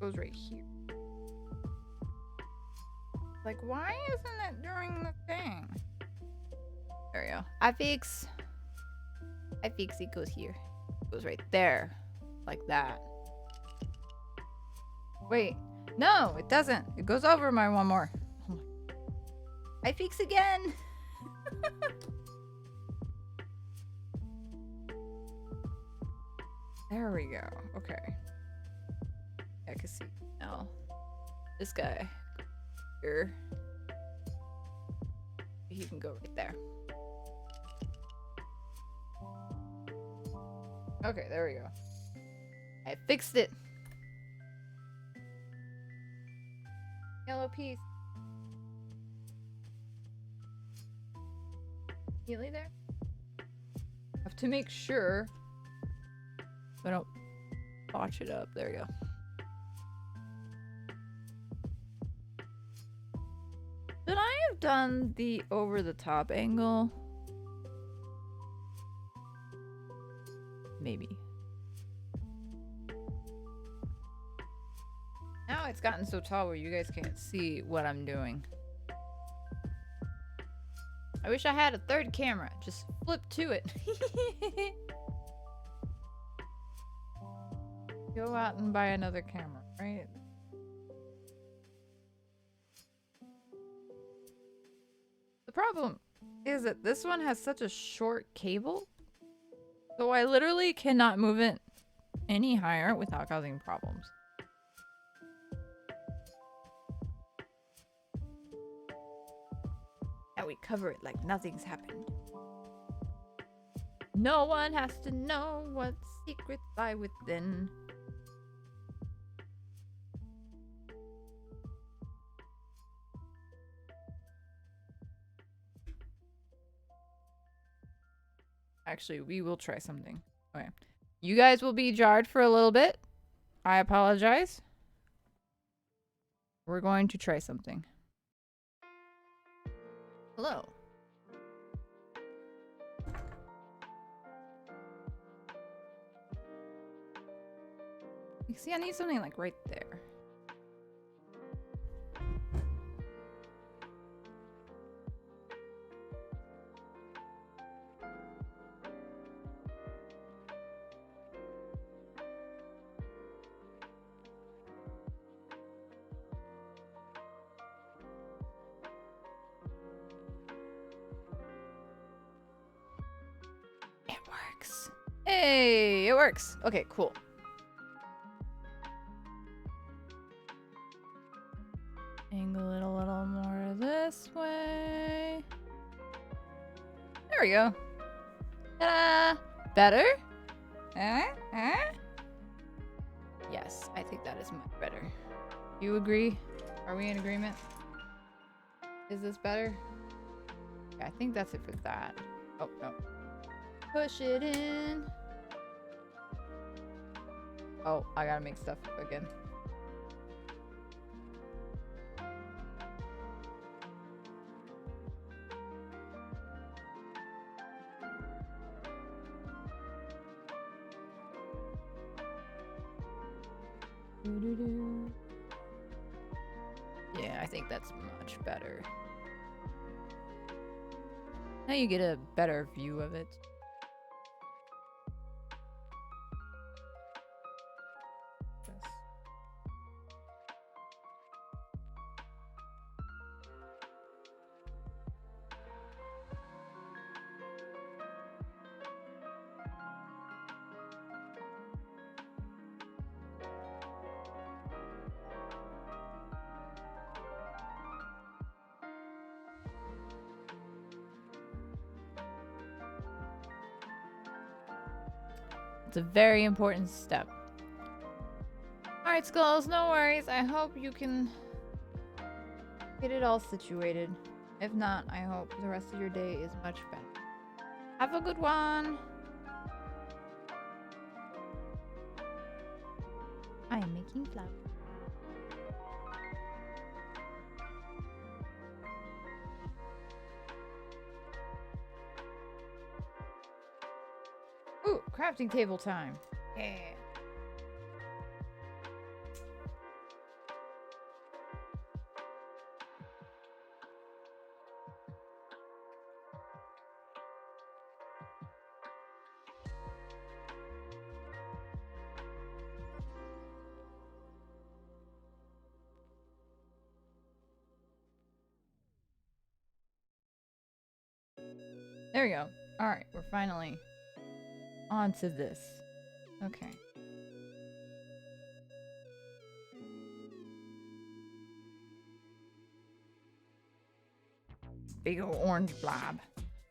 Goes right here. Like, why isn't it doing the thing? There we go. I fix. It goes here. It goes right there. Like that. Wait. No, it doesn't. It goes over my one more. Oh my. I fix again. There we go. Okay. I can see now. This guy here. He can go right there. Okay, there we go. I fixed it. Yellow piece. Nearly there. Have to make sure I don't botch it up. There we go. Should I have done the over the top angle? Maybe. Now it's gotten so tall where you guys can't see what I'm doing. I wish I had a third camera. Just flip to it. Go out and buy another camera, right? The problem is that this one has such a short cable. So I literally cannot move it any higher without causing problems. Now we cover it like nothing's happened. No one has to know what secrets lie within. Actually, we will try something. Okay. You guys will be jarred for a little bit. I apologize. We're going to try something. Hello. You see, I need something like right there. It works. Hey, it works. Okay, cool. Angle it a little more this way. There we go. Ta-da! Better? Yes, I think that is much better. You agree? Are we in agreement? Is this better? Yeah, I think that's it for that. Oh, no. Push it in. Oh, I gotta make stuff again. Yeah, I think that's much better. Now you get a better view of it. It's a very important step. Alright, Skulls, no worries. I hope you can get it all situated. If not, I hope the rest of your day is much better. Have a good one. I am making flowers. Ooh, crafting table time. Yeah. There we go. Alright, we're finally on to this. Okay. Big ol' orange blob.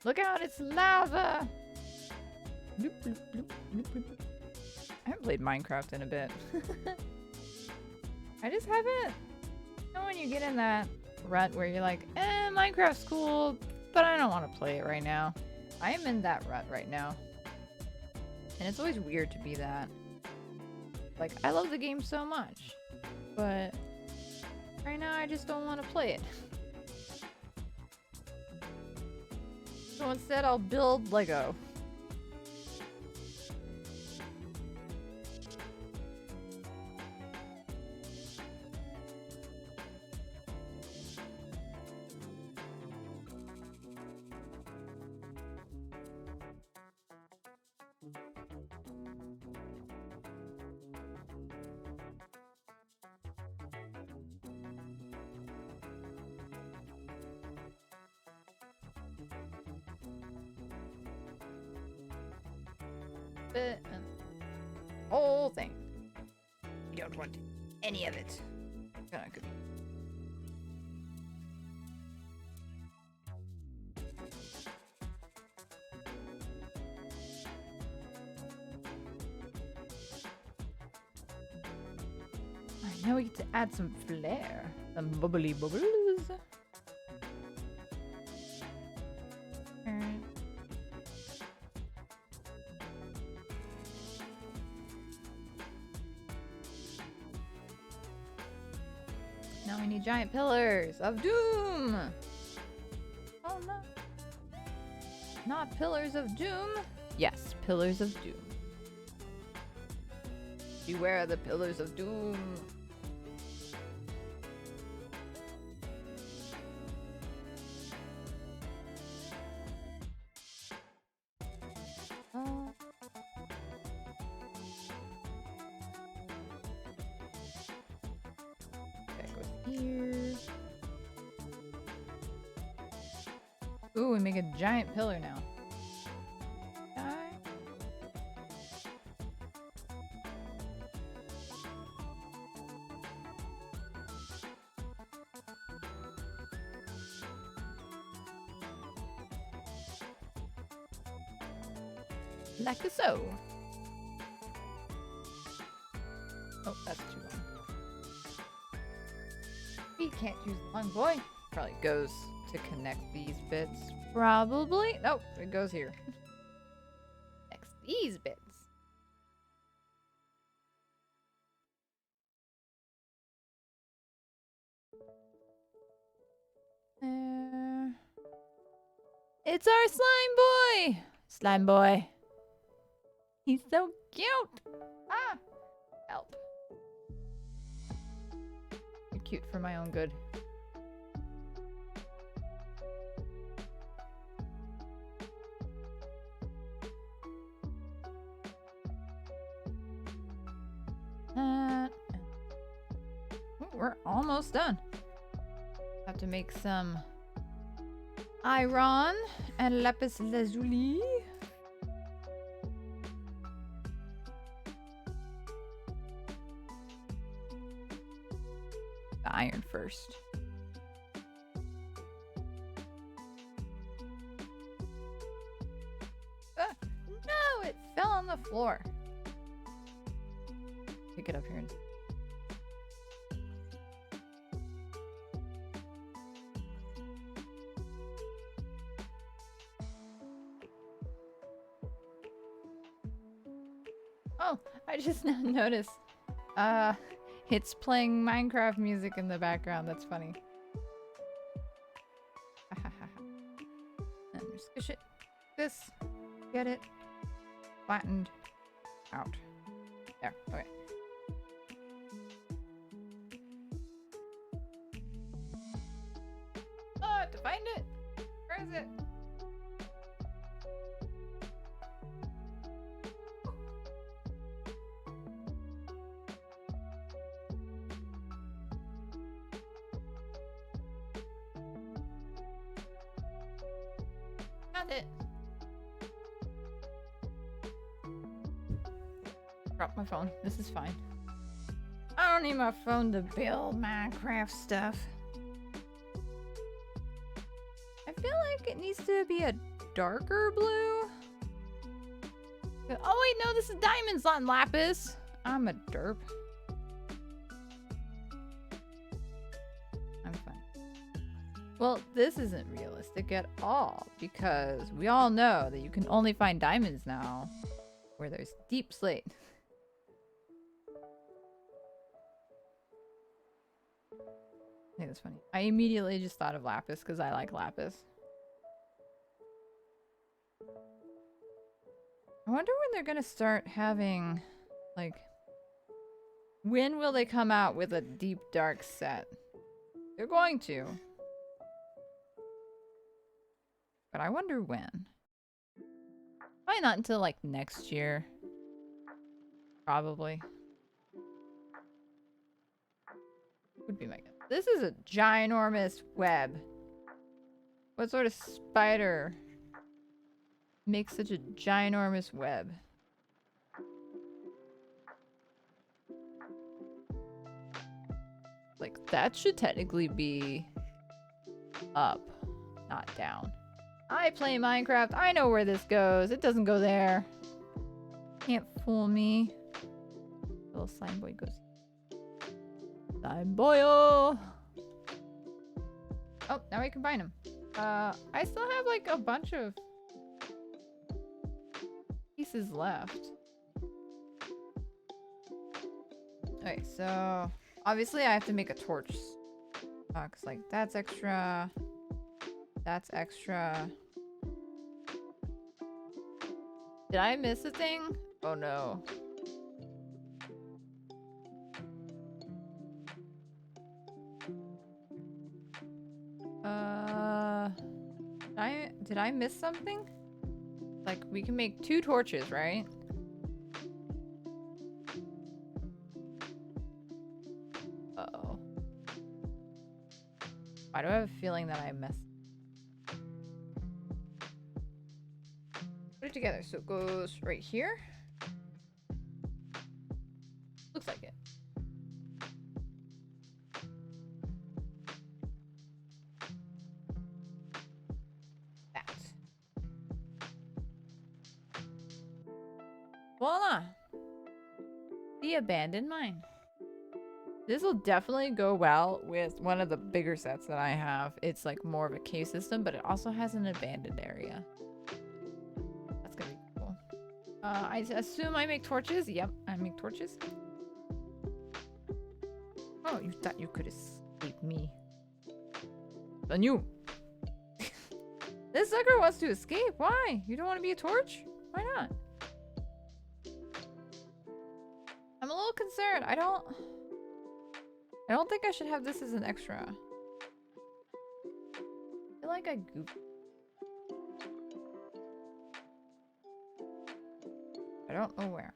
Look out, it's lava! Bloop, bloop, bloop, bloop, bloop. I haven't played Minecraft in a bit. I just haven't. You know when you get in that rut where you're like, Minecraft's cool, but I don't want to play it right now. I am in that rut right now. And it's always weird to be that. Like, I love the game so much, but right now I just don't want to play it. So instead I'll build Lego. Whole thing. You don't want any of it. Good. Alright, now we get to add some flair. Some bubbly bubbles. Now we need giant pillars of doom. Oh no. Not pillars of doom. Yes, pillars of doom. Beware the pillars of doom. Ooh, we make a giant pillar now. Like so. Oh, that's too long. We can't use the long boy. Probably goes to connect these bits. Probably. Nope, it goes here. Next these bits. It's our slime boy! Slime boy. He's so cute! Ah! Help. You're cute for my own good. We're almost done. Have to make some iron and lapis lazuli. The iron first. No, it fell on the floor. pick it up here. Oh, I just now noticed. It's playing Minecraft music in the background. That's funny. And squish it. This. Get it. Flattened. Out. There. Okay. Oh, I have to find it. Where is it? Found it. Drop my phone. This is fine. I don't need my phone to build Minecraft stuff. I feel like it needs to be a darker blue. Oh wait, no, this is diamonds, not lapis. I'm a derp. I'm fine. Well, this isn't realistic at all because we all know that you can only find diamonds now where there's deep slate. I think that's funny. I immediately just thought of lapis because I like lapis. I wonder when they're gonna start having, like, when will they come out with a deep dark set? They're going to. But I wonder when. Probably not until, like, next year. Probably. Would be my guess. This is a ginormous web. What sort of spider makes such a ginormous web? Like, that should technically be up, not down. I play Minecraft. I know where this goes. It doesn't go there. Can't fool me. Little slime boy goes. Slime boyo. Oh, now we combine them. I still have like a bunch of pieces left. Okay, so obviously I have to make a torch. Cause like that's extra. That's extra. Did I miss a thing? Oh no. Did I miss something? Like, we can make 2 torches, right? Uh-oh. Why do I have a feeling that I messed? Put it together so it goes right here. Looks like it. Voila! The abandoned mine. This will definitely go well with one of the bigger sets that I have. It's like more of a cave system, but it also has an abandoned area. That's gonna be cool. I assume I make torches? Yep, I make torches. Oh, you thought you could escape me. Then you. This sucker wants to escape. Why? You don't want to be a torch? Why not? I'm a little concerned. I don't think I should have this as an extra. I feel like I goofed. I don't know where.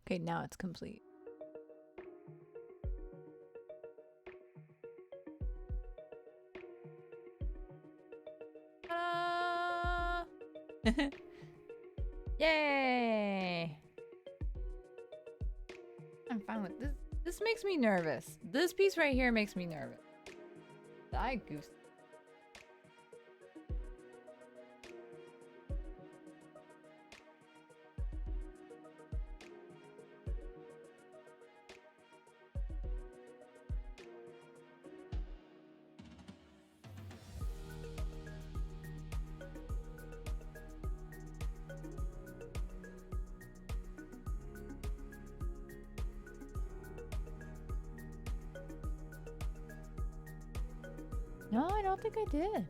Okay, now it's complete. Yay! I'm fine with this. This makes me nervous. This piece right here makes me nervous. I goofed. No, I don't think I did.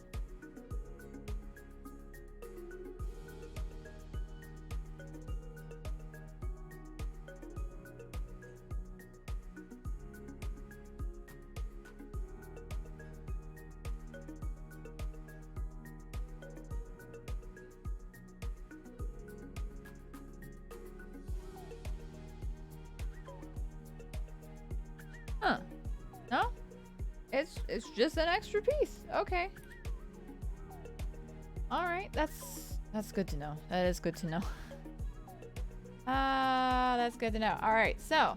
Huh. No? It's just an extra piece. Okay. Alright, that's good to know. That is good to know. That's good to know. Alright, so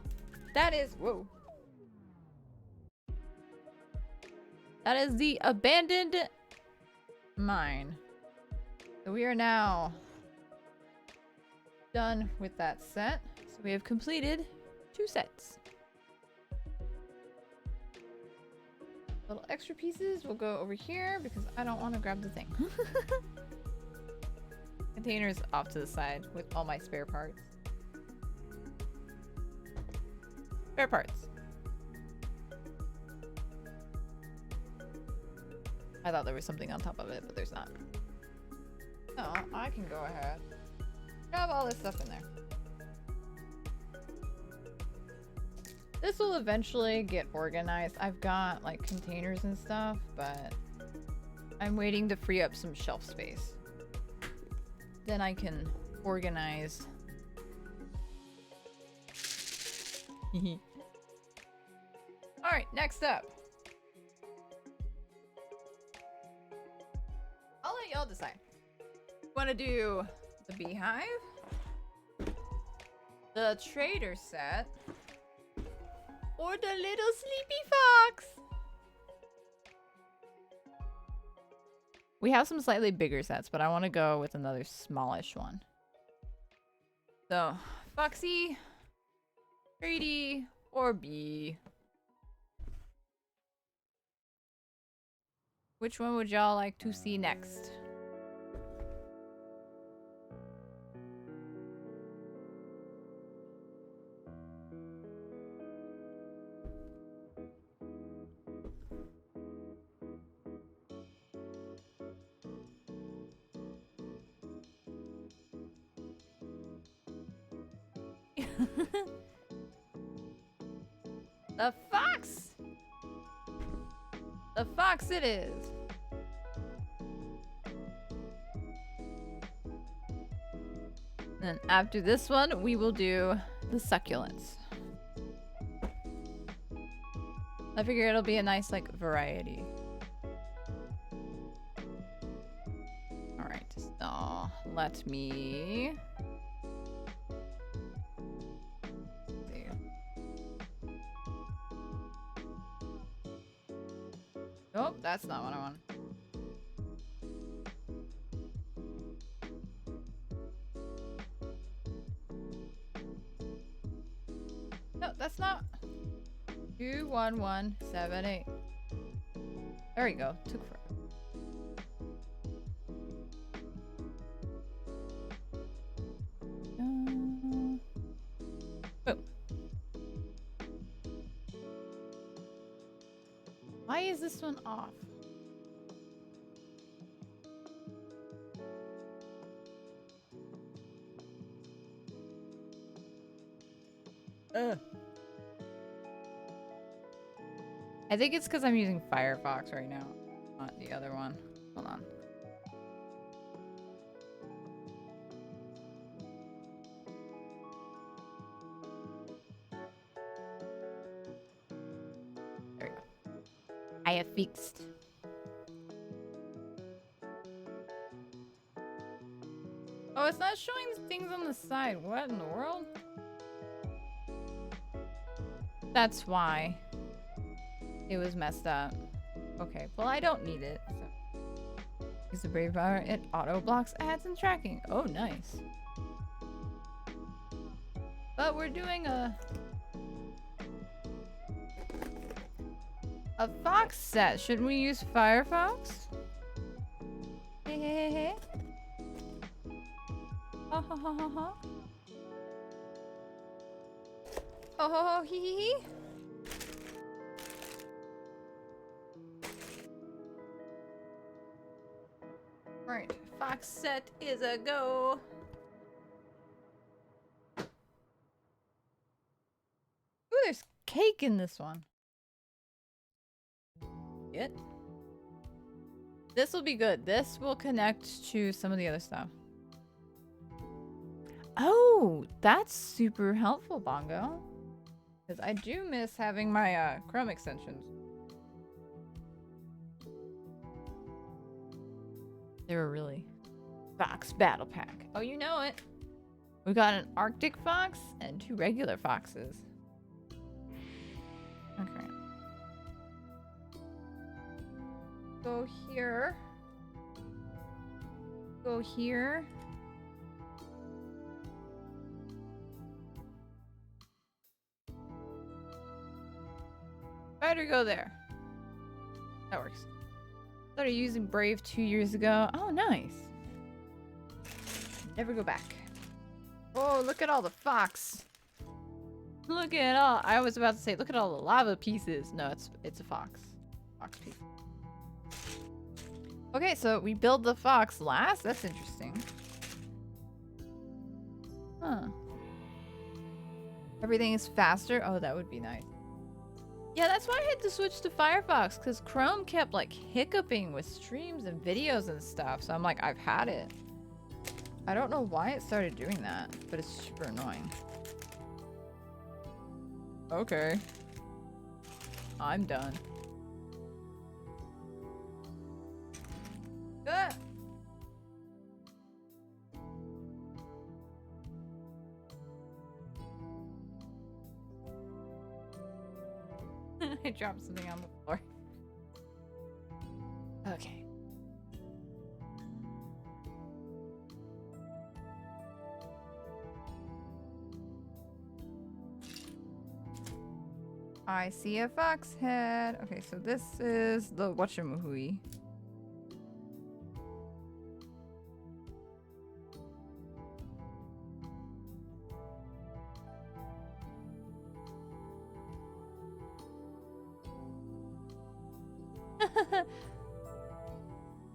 that is whoa. That is the abandoned mine. So we are now done with that set. So we have completed 2 sets. Little extra pieces will go over here because I don't want to grab the thing. Containers off to the side with all my spare parts. Spare parts. I thought there was something on top of it, but there's not. So I can go ahead, shove all this stuff in there. This will eventually get organized. I've got like containers and stuff, but I'm waiting to free up some shelf space. Then I can organize. Alright, next up. I'll let y'all decide. Want to do the beehive, the trader set, or the little sleepy fox? We have some slightly bigger sets, but I want to go with another smallish one. So, Foxy, Trady, or Bee. Which one would y'all like to see next? The fox! The fox it is! And after this one, we will do the succulents. I figure it'll be a nice, like, variety. Alright, so let me... Oh, that's not what I want. No, that's not. 21178. There we go. Took forever. Boom. Why is this one off? I think it's because I'm using Firefox right now, not the other one. Hold on. There we go. I have fixed. Oh, it's not showing things on the side. What in the world? That's why it was messed up. Okay, well I don't need it. So. Use the Brave Power. It auto blocks ads and tracking. Oh, nice. But we're doing a fox set. Shouldn't we use Firefox? Hey, hey, hey, hey. Ha ha ha ha ha. Ho ho ho hee hee hee. Alright, fox set is a go. Ooh, there's cake in this one. It. This will be good. This will connect to some of the other stuff. Oh, that's super helpful, Bongo. Because I do miss having my Chrome extensions. They were really... Fox Battle Pack. Oh, you know it. We got an Arctic fox and 2 regular foxes. Okay. Go here. Go here. Better go there. That works. Started using Brave 2 years ago. Oh, nice. Never go back. Oh, look at all the fox. Look at all. I was about to say, look at all the lava pieces. No, it's a fox. Fox piece. Okay, so we build the fox last. That's interesting. Huh. Everything is faster. Oh, that would be nice. Yeah, that's why I had to switch to Firefox, because Chrome kept like hiccuping with streams and videos and stuff. So I'm like, I've had it. I don't know why it started doing that, but it's super annoying. Okay. I'm done. Ah! I dropped something on the floor. Okay. I see a fox head. Okay, so this is the whatchamahooey.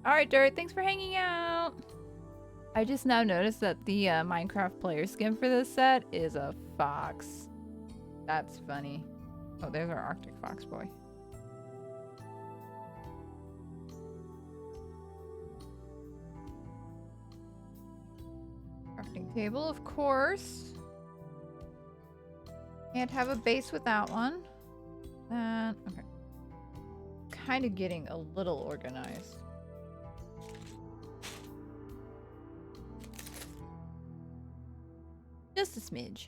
Alright, Dirt, thanks for hanging out. I just now noticed that the Minecraft player skin for this set is a fox. That's funny. Oh, there's our Arctic fox boy. Crafting table, of course. Can't have a base without one. Okay. Kind of getting a little organized. Just a smidge.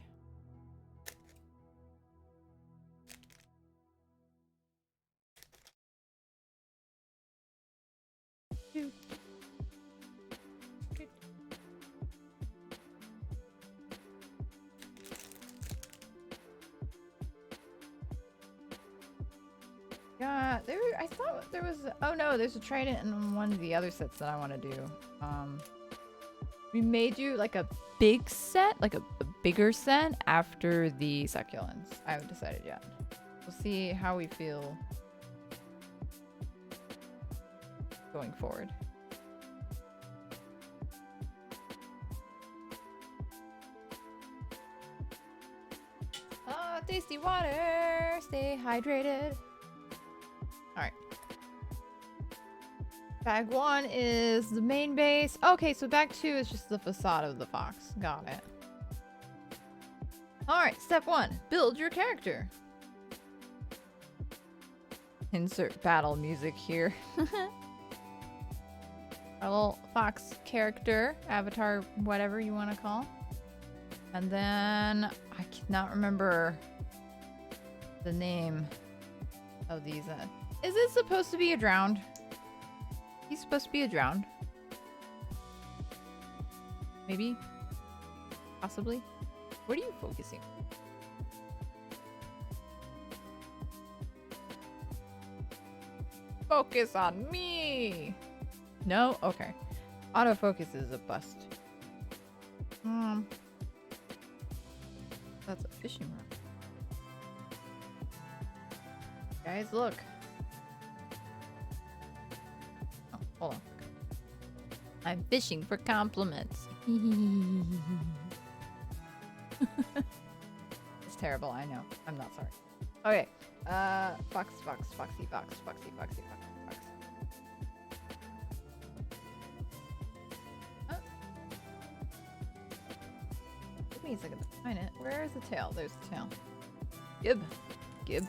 Yeah, I thought there was. Oh no, there's a trident in one of the other sets that I want to do. We may do like a big set, like a bigger set after the succulents. I haven't decided yet. We'll see how we feel going forward. Oh, tasty water. Stay hydrated. Alright. Bag 1 is the main base. Okay, so bag 2 is just the facade of the fox. Got it. Alright, step 1. Build your character. Insert battle music here. Our little fox character, avatar, whatever you want to call. And then I cannot remember the name of these. Is this supposed to be a drowned? He's supposed to be a drowned. Maybe? Possibly? What are you focusing on? Focus on me! No? Okay. Autofocus is a bust. That's a fishing rod. Guys, look. Oh, hold I'm fishing for compliments. It's terrible, I know. I'm not sorry. Okay. Fox, fox, foxy, fox, foxy, foxy, fox, fox. Oh. Give me a second to find it. Where is the tail? There's the tail. Gib. Gib.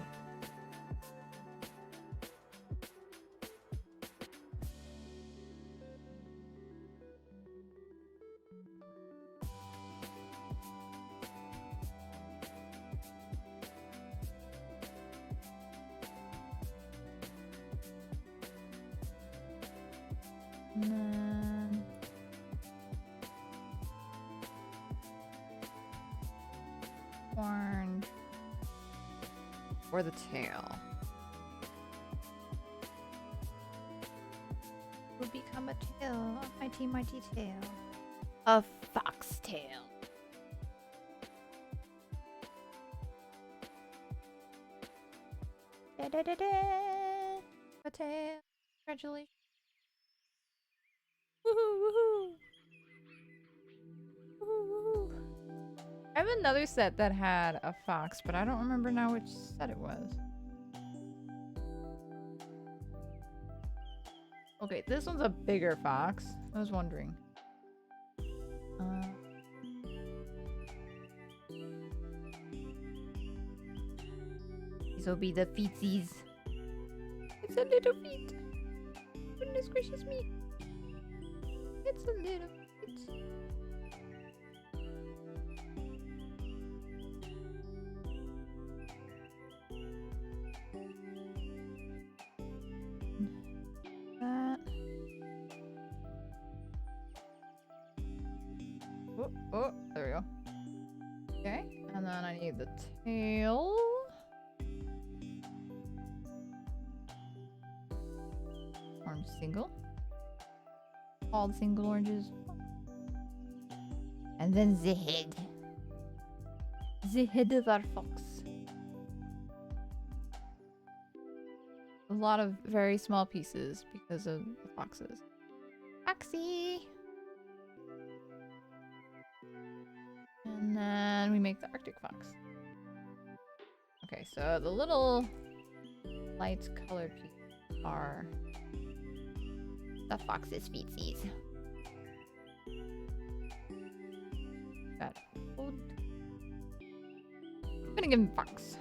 Horn or the tail will become a tail, a mighty, mighty tail, a foxtail. Da da da da, a tail. Congratulations! Woohoo! Woohoo! Woohoo! I have another set that had a fox, but I don't remember now which set it was. Okay, this one's a bigger fox. I was wondering. These will be the feetsies. It's a little feet. Goodness gracious me. It's a little feet. Oh, there we go. Okay, and then I need the tail. Orange single. All the single oranges. And then the head. The head of our fox. A lot of very small pieces because of the foxes. Foxy! And then we make the Arctic fox. Okay, so the little light colored pieces are the fox's feetsies. Got food. I'm gonna give him fox.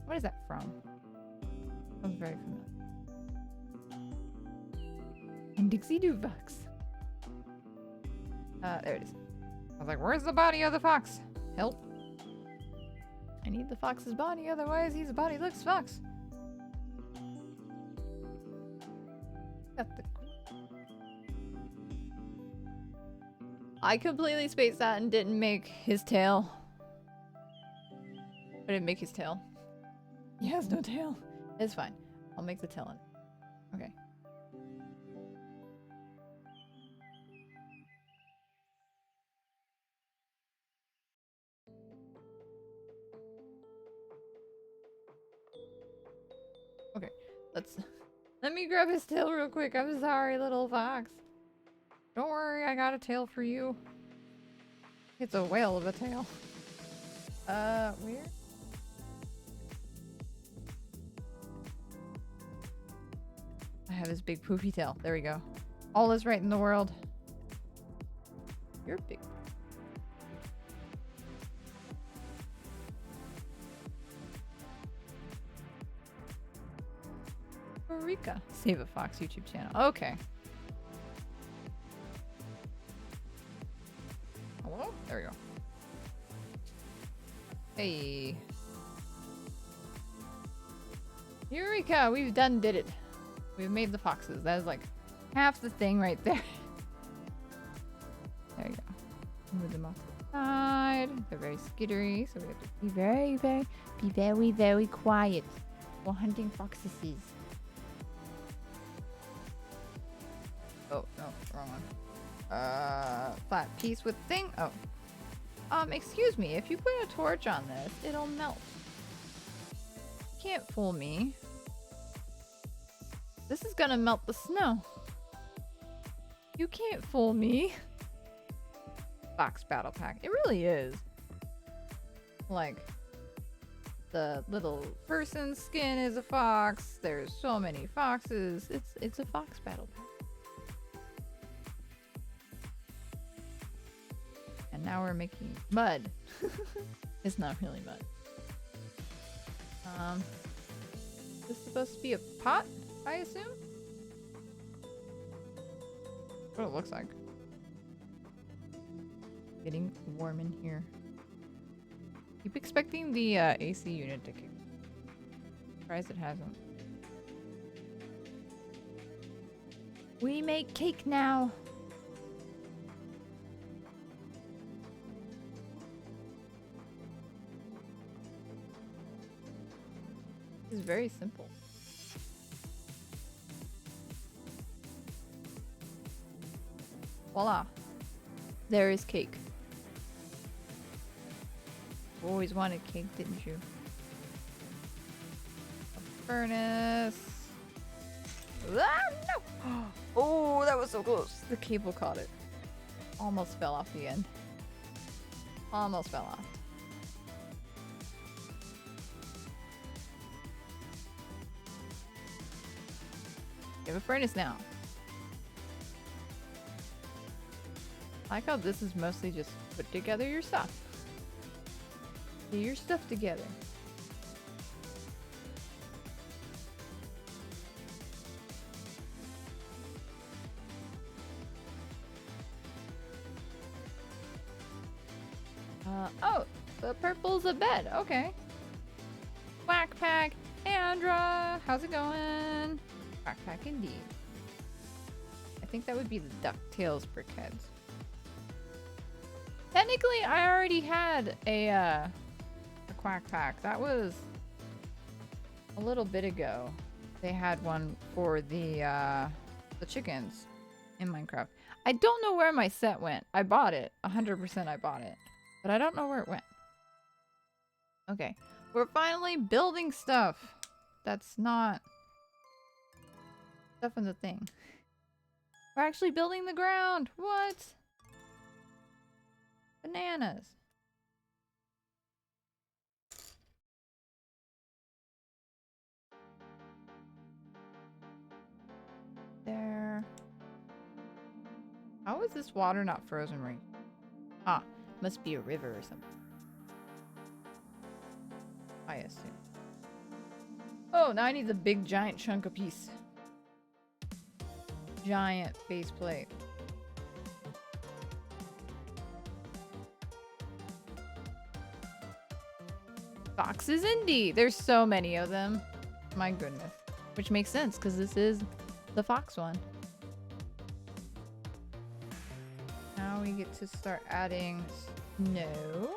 What is that from? Sounds very familiar. And Dixie Doo fox. There it is. I was like, where's the body of the fox? Help. I need the fox's body, otherwise his body looks fox. Got the... I completely spaced that and didn't make his tail. I didn't make his tail. He has no tail. It's fine. I'll make the tail in. Okay. Okay, let me grab his tail real quick. I'm sorry, little fox. Don't worry, I got a tail for you. It's a whale of a tail. Where? I have his big poofy tail. There we go. All is right in the world. You're big. Rika. Save a Fox YouTube channel. Okay. Hello? There we go. Hey. Eureka! We've did it. We've made the foxes. That is like half the thing right there. There you go. Move them off to the side. They're very skittery, so we have to be very quiet while hunting foxes. Oh, no, wrong one. Flat piece with thing. Oh. Excuse me, if you put a torch on this, it'll melt. You can't fool me. This is gonna melt the snow. You can't fool me. Fox battle pack. It really is. Like, the little person skin is a fox. There's so many foxes. It's a fox battle pack. And now we're making mud. It's not really mud. This is supposed to be a pot, I assume? What it looks like. Getting warm in here. Keep expecting the AC unit to kick. Surprised it hasn't. We make cake now. This is very simple. Voila. There is cake. Always wanted cake, didn't you? A furnace. Ah, no! Oh, that was so close. The cable caught it. Almost fell off the end. Almost fell off. You have a furnace now. I like how this is mostly just put together your stuff. Get your stuff together. Oh, the purple's a bed. Okay. Quack pack, Andra, how's it going? Quack pack indeed. I think that would be the DuckTales brickheads. Technically, I already had a quack pack. That was a little bit ago. They had one for the chickens in Minecraft. I don't know where my set went. I bought it. 100% I bought it. But I don't know where it went. Okay. We're finally building stuff. That's not stuff in the thing. We're actually building the ground. What? Bananas. There. How is this water not frozen right? Ah, must be a river or something. I assume. Oh, now I need the big giant chunk of piece. Giant base plate. Foxes indeed. There's so many of them. My goodness. Which makes sense because this is the fox one. Now we get to start adding snow.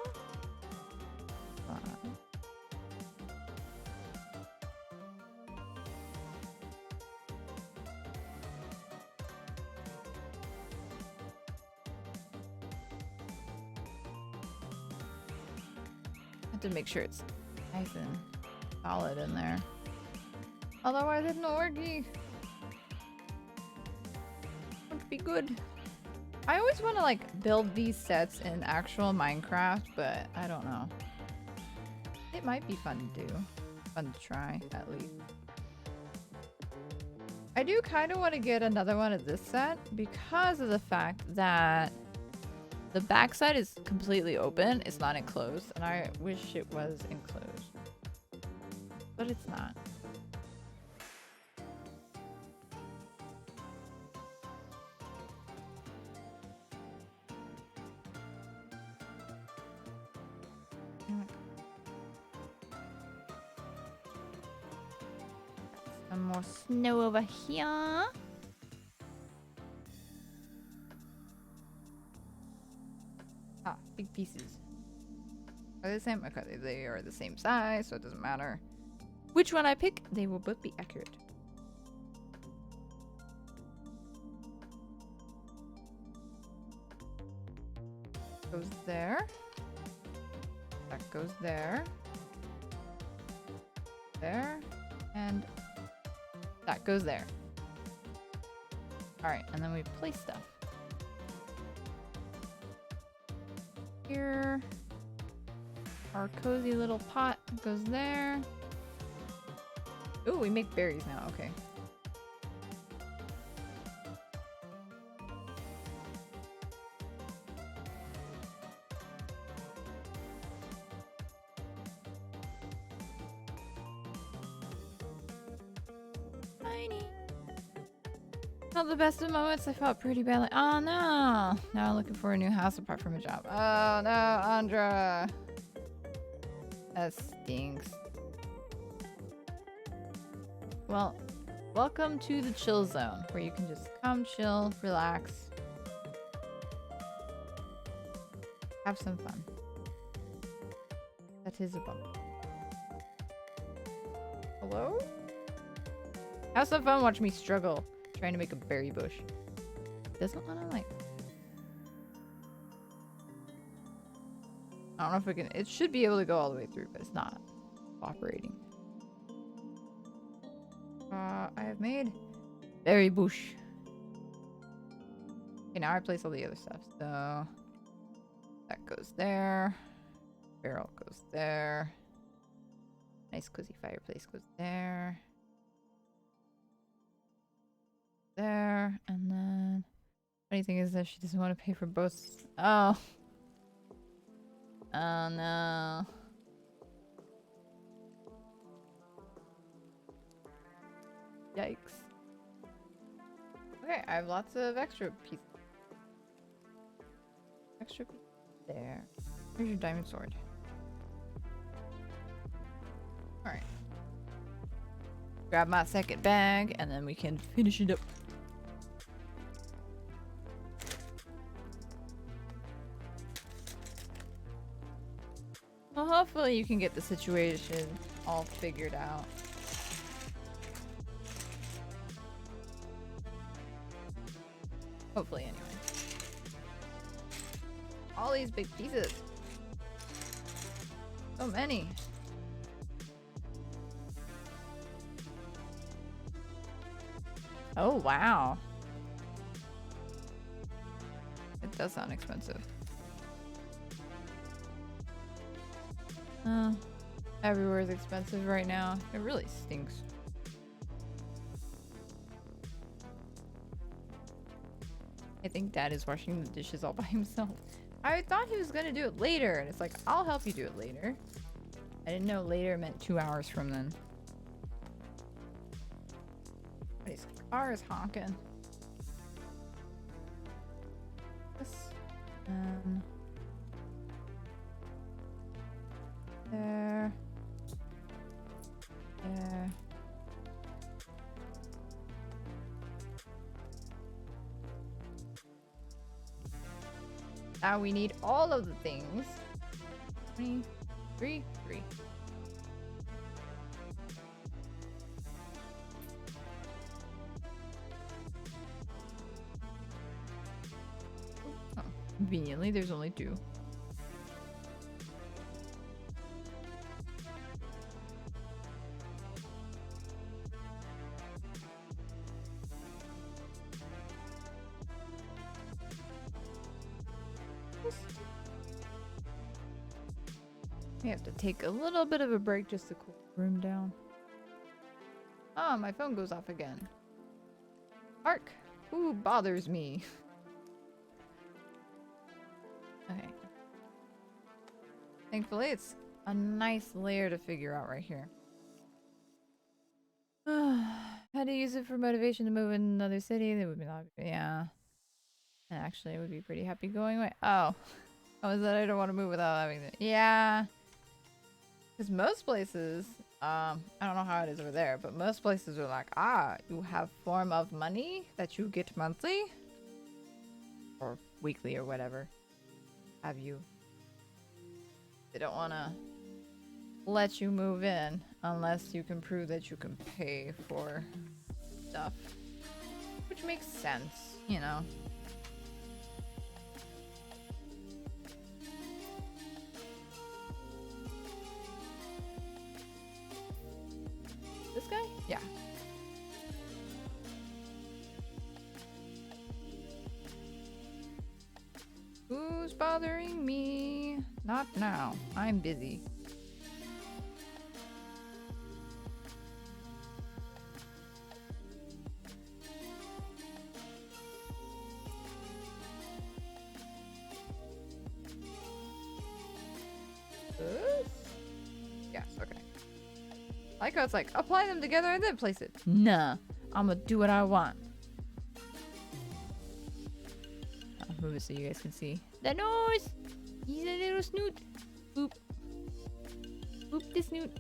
To make sure it's nice and solid in there. Otherwise it's not working. Won't be good. I always want to like build these sets in actual Minecraft, but I don't know. It might be fun to do. Fun to try, at least. I do kind of want to get another one of this set because of the fact that the backside is completely open. It's not enclosed, and I wish it was enclosed. But it's not. Some more snow over here. Big pieces. Are they the same? Okay, they are the same size, so it doesn't matter which one I pick. They will both be accurate. Goes there. That goes there. There. And that goes there. Alright, and then we place stuff. Here. Our cozy little pot goes there. Ooh, we make berries now. Okay. Tiny. Not the best of moments. I felt pretty badly. Oh no! Now I'm looking for a new house apart from a job. Oh no, Andra. That stinks. Well, welcome to the chill zone, where you can just come, chill, relax, have some fun. That is a bump. Hello? Have some fun, watch me struggle, trying to make a berry bush. Doesn't want to like... I don't know if we can... It should be able to go all the way through, but it's not operating. I have made berry bush. Okay, now I place all the other stuff. So that goes there. Barrel goes there. Nice cozy fireplace goes there. There. And then funny thing is that she doesn't want to pay for both. Oh. Oh no. Yikes. Okay, I have lots of extra pieces. Extra pieces there. Here's your diamond sword. Alright. Grab my second bag and then we can finish it up. Well, hopefully you can get the situation all figured out. Hopefully, anyway. All these big pieces. So many. Oh, wow. It does sound expensive. Everywhere is expensive right now. It really stinks. I think Dad is washing the dishes all by himself. I thought he was gonna do it later, and it's like, I'll help you do it later. I didn't know later meant 2 hours from then. His car is honking. This. There. There. Now we need all of the things. 23, 3. Oh, conveniently, there's only 2. We have to take a little bit of a break just to cool the room down. Ah, my phone goes off again. Ark, who bothers me? Okay. Thankfully, it's a nice layer to figure out right here. How to use it for motivation to move in another city? They would be not. Yeah. And actually, I would be pretty happy going away. Oh. Oh, is that I don't want to move without having it? Yeah. Because most places, I don't know how it is over there, but most places are like, you have form of money that you get monthly or weekly or whatever. Have you? They don't want to let you move in unless you can prove that you can pay for stuff, which makes sense, you know. This guy? Yeah. Who's bothering me? Not now. I'm busy. Yes, okay. I like how it's like, apply them together and then place it. Nah, I'm gonna do what I want. I'll move it so you guys can see. The nose! He's a little snoot. Boop. Boop the snoot.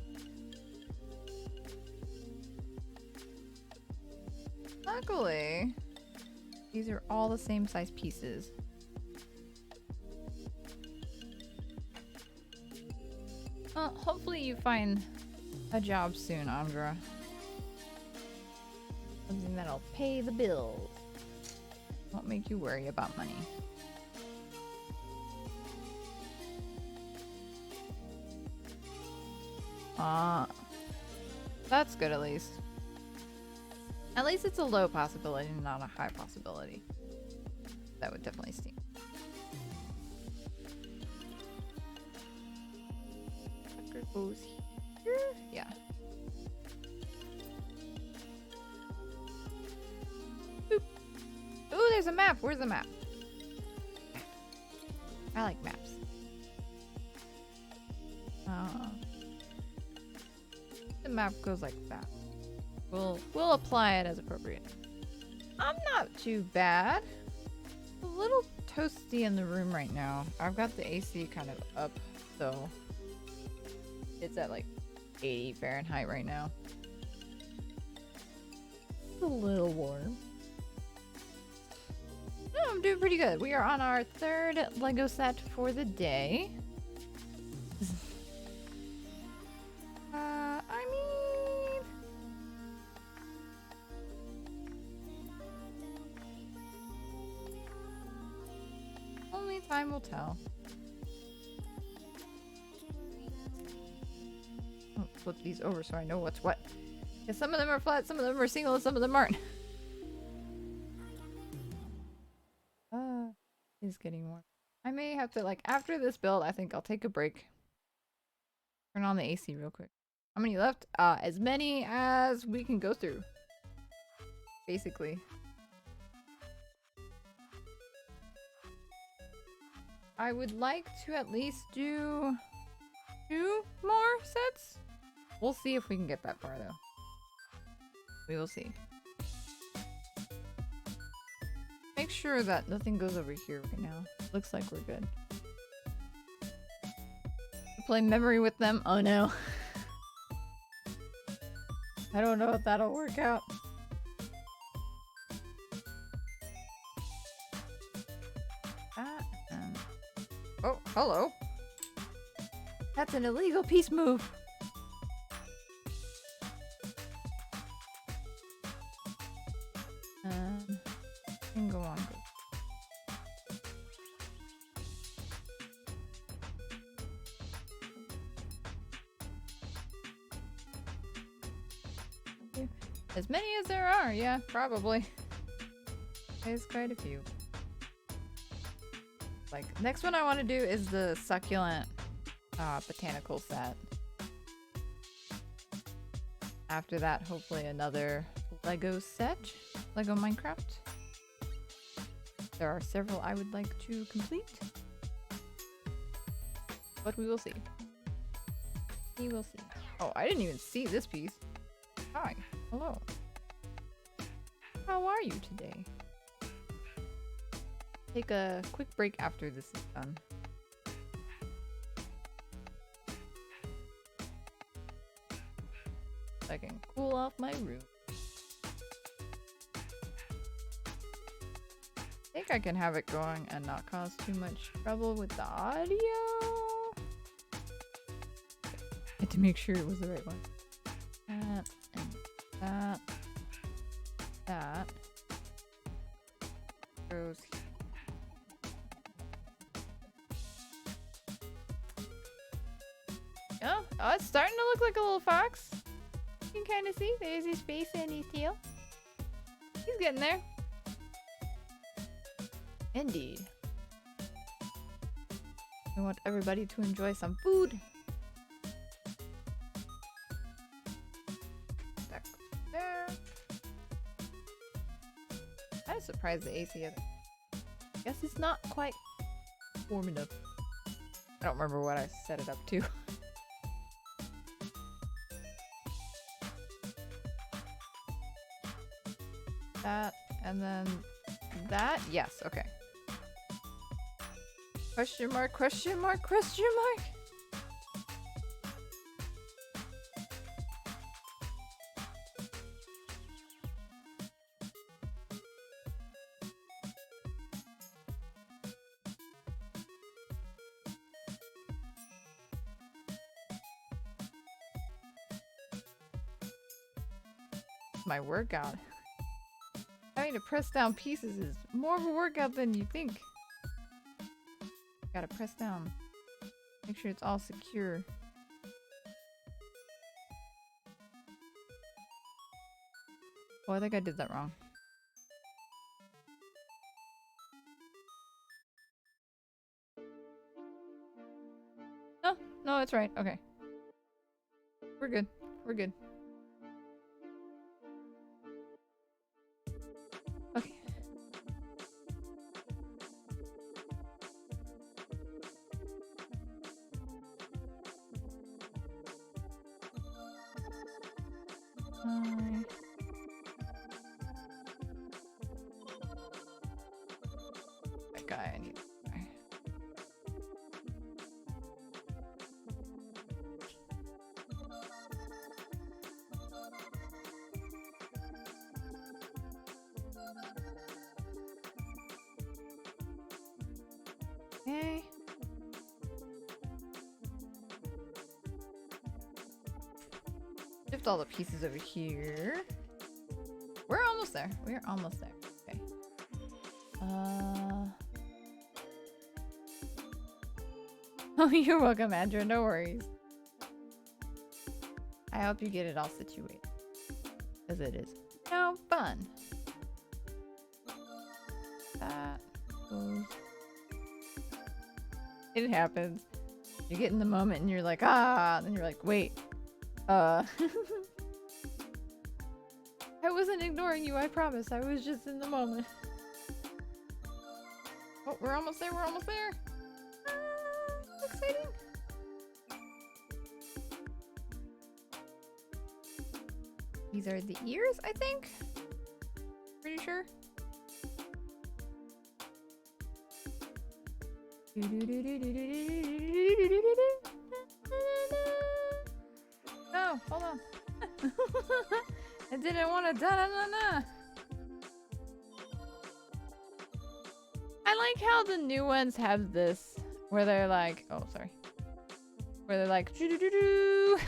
Luckily, these are all the same size pieces. Hopefully you find a job soon, Andra. Something that'll pay the bills. Won't make you worry about money. That's good at least. At least it's a low possibility, not a high possibility. That would definitely sting. Sucker goes here? Yeah. Boop. Ooh, there's a map. Where's the map? I like maps. The map goes like that. We'll apply it as appropriate. I'm not too bad. A little toasty in the room right now. I've got the AC kind of up, so it's at like 80 Fahrenheit right now. It's a little warm. No, I'm doing pretty good. We are on our third Lego set for the day. I mean, only time will tell. I'll flip these over so I know what's what. Because some of them are flat, some of them are single, and some of them aren't. It's getting warm. I may have to, like, after this build, I think I'll take a break. Turn on the AC real quick. How many left? As many as we can go through. Basically. I would like to at least do 2 more sets. We'll see if we can get that far, though. We will see. Make sure that nothing goes over here right now. Looks like we're good. Play memory with them? Oh no. I don't know if that'll work out. Oh, hello. That's an illegal peace move. And go on. As many as there are, yeah, probably. There's quite a few. Like, next one I want to do is the succulent botanical set. After that, hopefully another Lego set. Lego Minecraft. There are several I would like to complete. But we will see. We will see. Oh, I didn't even see this piece. Hi. Hello. How are you today? Take a quick break after this is done. So I can cool off my room. I think I can have it going and not cause too much trouble with the audio. I had to make sure it was the right one. That and that. That goes here. Oh, it's starting to look like a little fox. You can kind of see there's his face and his tail. He's getting there. Indeed. We want everybody to enjoy some food. Back there. I'm surprised the AC is. Guess it's not quite warm enough. I don't remember what I set it up to. That, and then that. Yes, okay. Question mark, question mark, question mark. My workout. Having to press down pieces is more of a workout than you think. Gotta press down. Make sure it's all secure. Oh, I think I did that wrong. No, no, it's right. Okay. We're good. We're good. Okay. That guy I need. Okay. Shift all the pieces over here. We're almost there. We're almost there. Okay. Oh, you're welcome, Andrew. No worries. I hope you get it all situated. Because it is no fun. That goes. It happens. You get in the moment and you're like, ah, and then you're like, wait. I wasn't ignoring you, I promise. I was just in the moment. Oh, we're almost there, we're almost there. Exciting. These are the ears, I think. Pretty sure. No, hold on. I didn't want to da-da-da-da. I like how the new ones have this, where they're like, oh, sorry. Where they're like, doo-doo-doo-doo.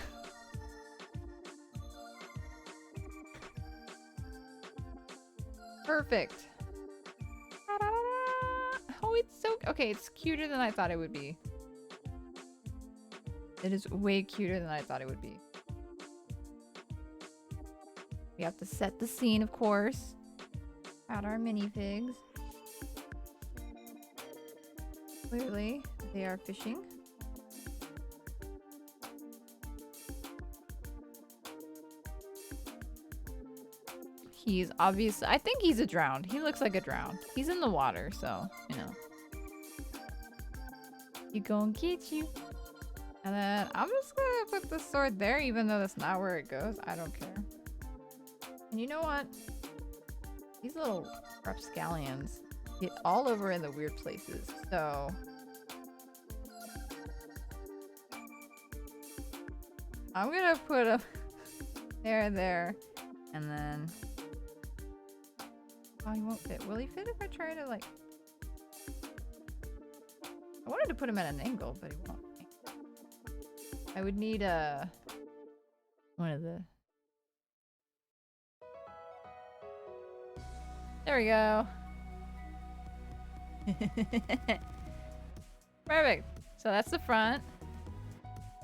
Perfect. Oh, it's so... Okay, it's cuter than I thought it would be. It is way cuter than I thought it would be. We have to set the scene, of course. Add our minifigs. Clearly, they are fishing. He's obviously... I think he's a drowned. He looks like a drowned. He's in the water, so, you know. He gonna get you. And then I'm just gonna put the sword there, even though that's not where it goes. I don't care. And you know what? These little rapscallions get all over in the weird places, so... I'm gonna put him there, and then... Oh, he won't fit. Will he fit if I try to, like... I wanted to put him at an angle, but he won't. I would need one of the... There we go. Perfect. So that's the front.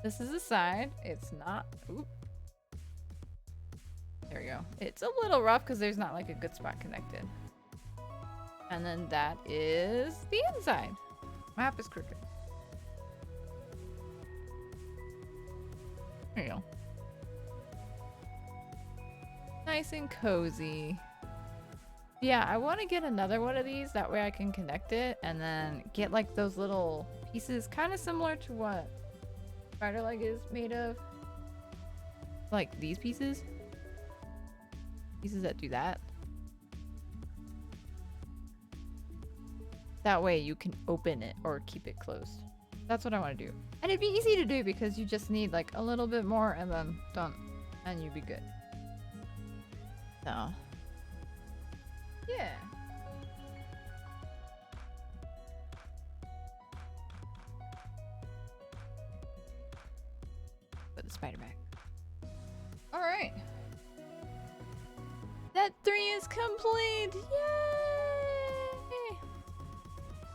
This is the side. It's not... Oop. There we go. It's a little rough because there's not like a good spot connected. And then that is the inside. Map is crooked. There you go. Nice and cozy. Yeah, I want to get another one of these. That way I can connect it and then get like those little pieces kind of similar to what spider leg is made of. Like these pieces. Pieces that do that. That way you can open it or keep it closed. That's what I want to do. And it'd be easy to do because you just need like a little bit more and then done. And you'd be good. So. Yeah. Put the spider back. Alright. That 3 is complete! Yay!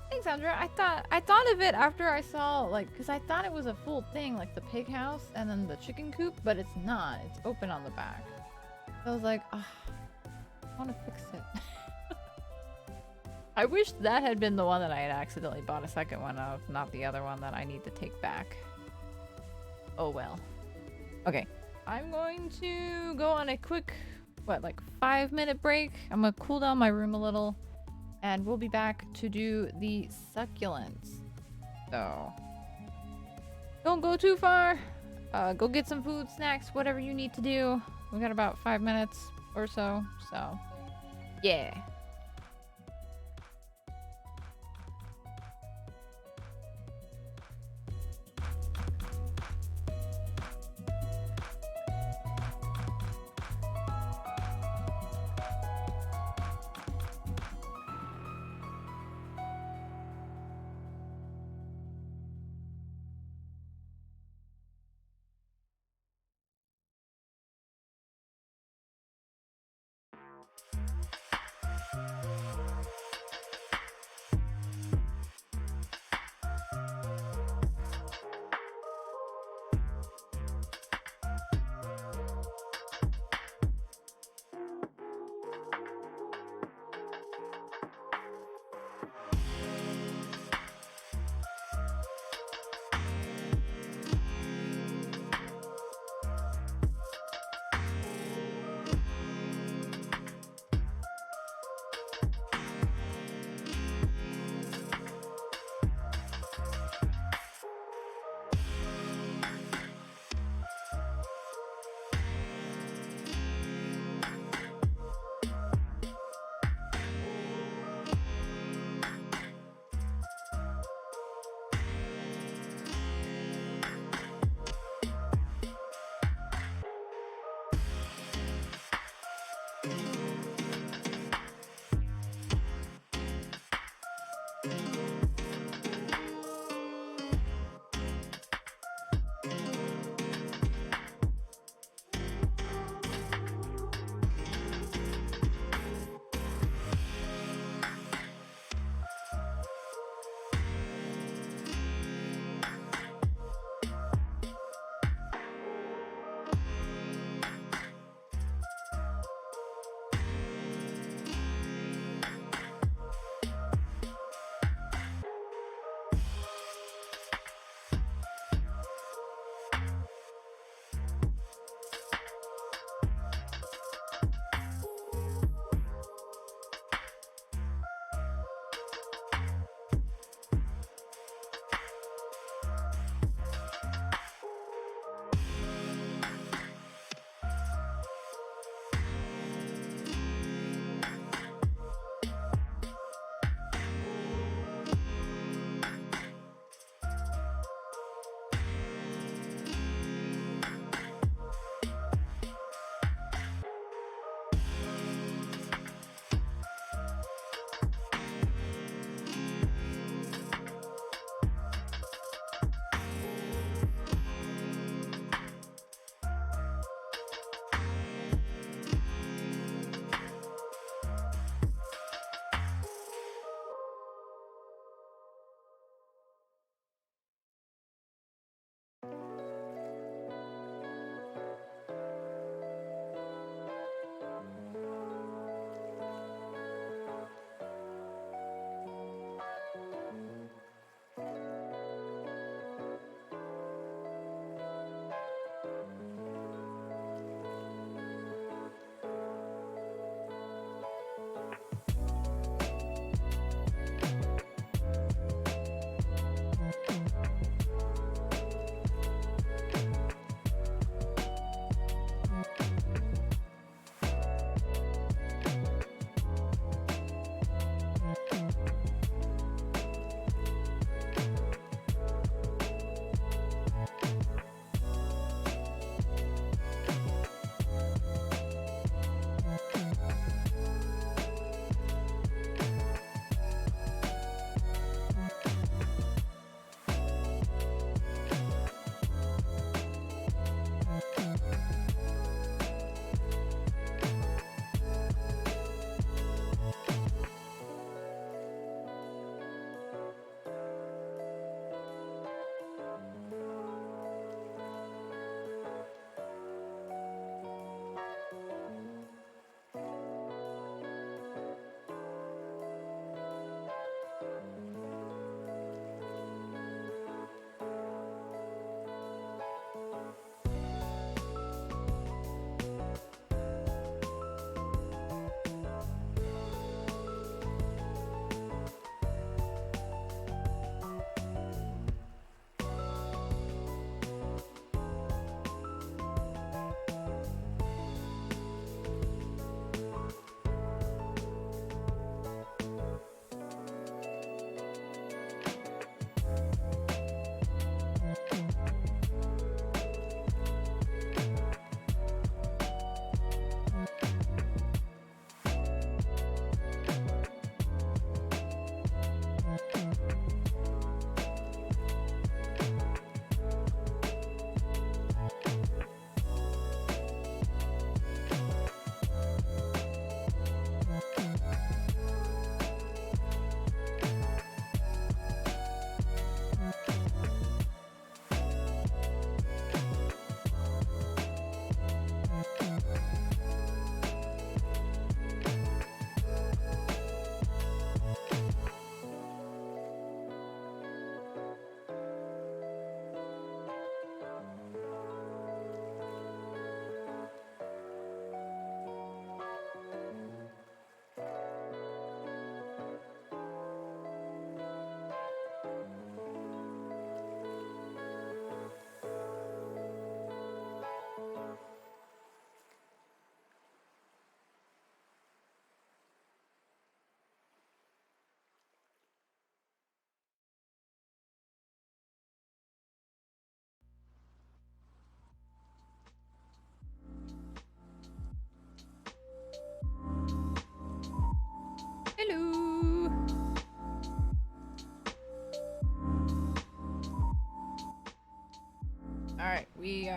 Thanks, Andrea. I thought of it after I saw, like, because I thought it was a full thing, like the pig house and then the chicken coop, but it's not. It's open on the back. So I was like, oh, I want to fix it. I wish that had been the one that I had accidentally bought a second one of, not the other one that I need to take back. Oh well. Okay. I'm going to go on a quick, what, like 5-minute break. I'm gonna cool down my room a little. And we'll be back to do the succulents. So, don't go too far. Go get some food, snacks, whatever you need to do. We got about 5 minutes or so. So, yeah.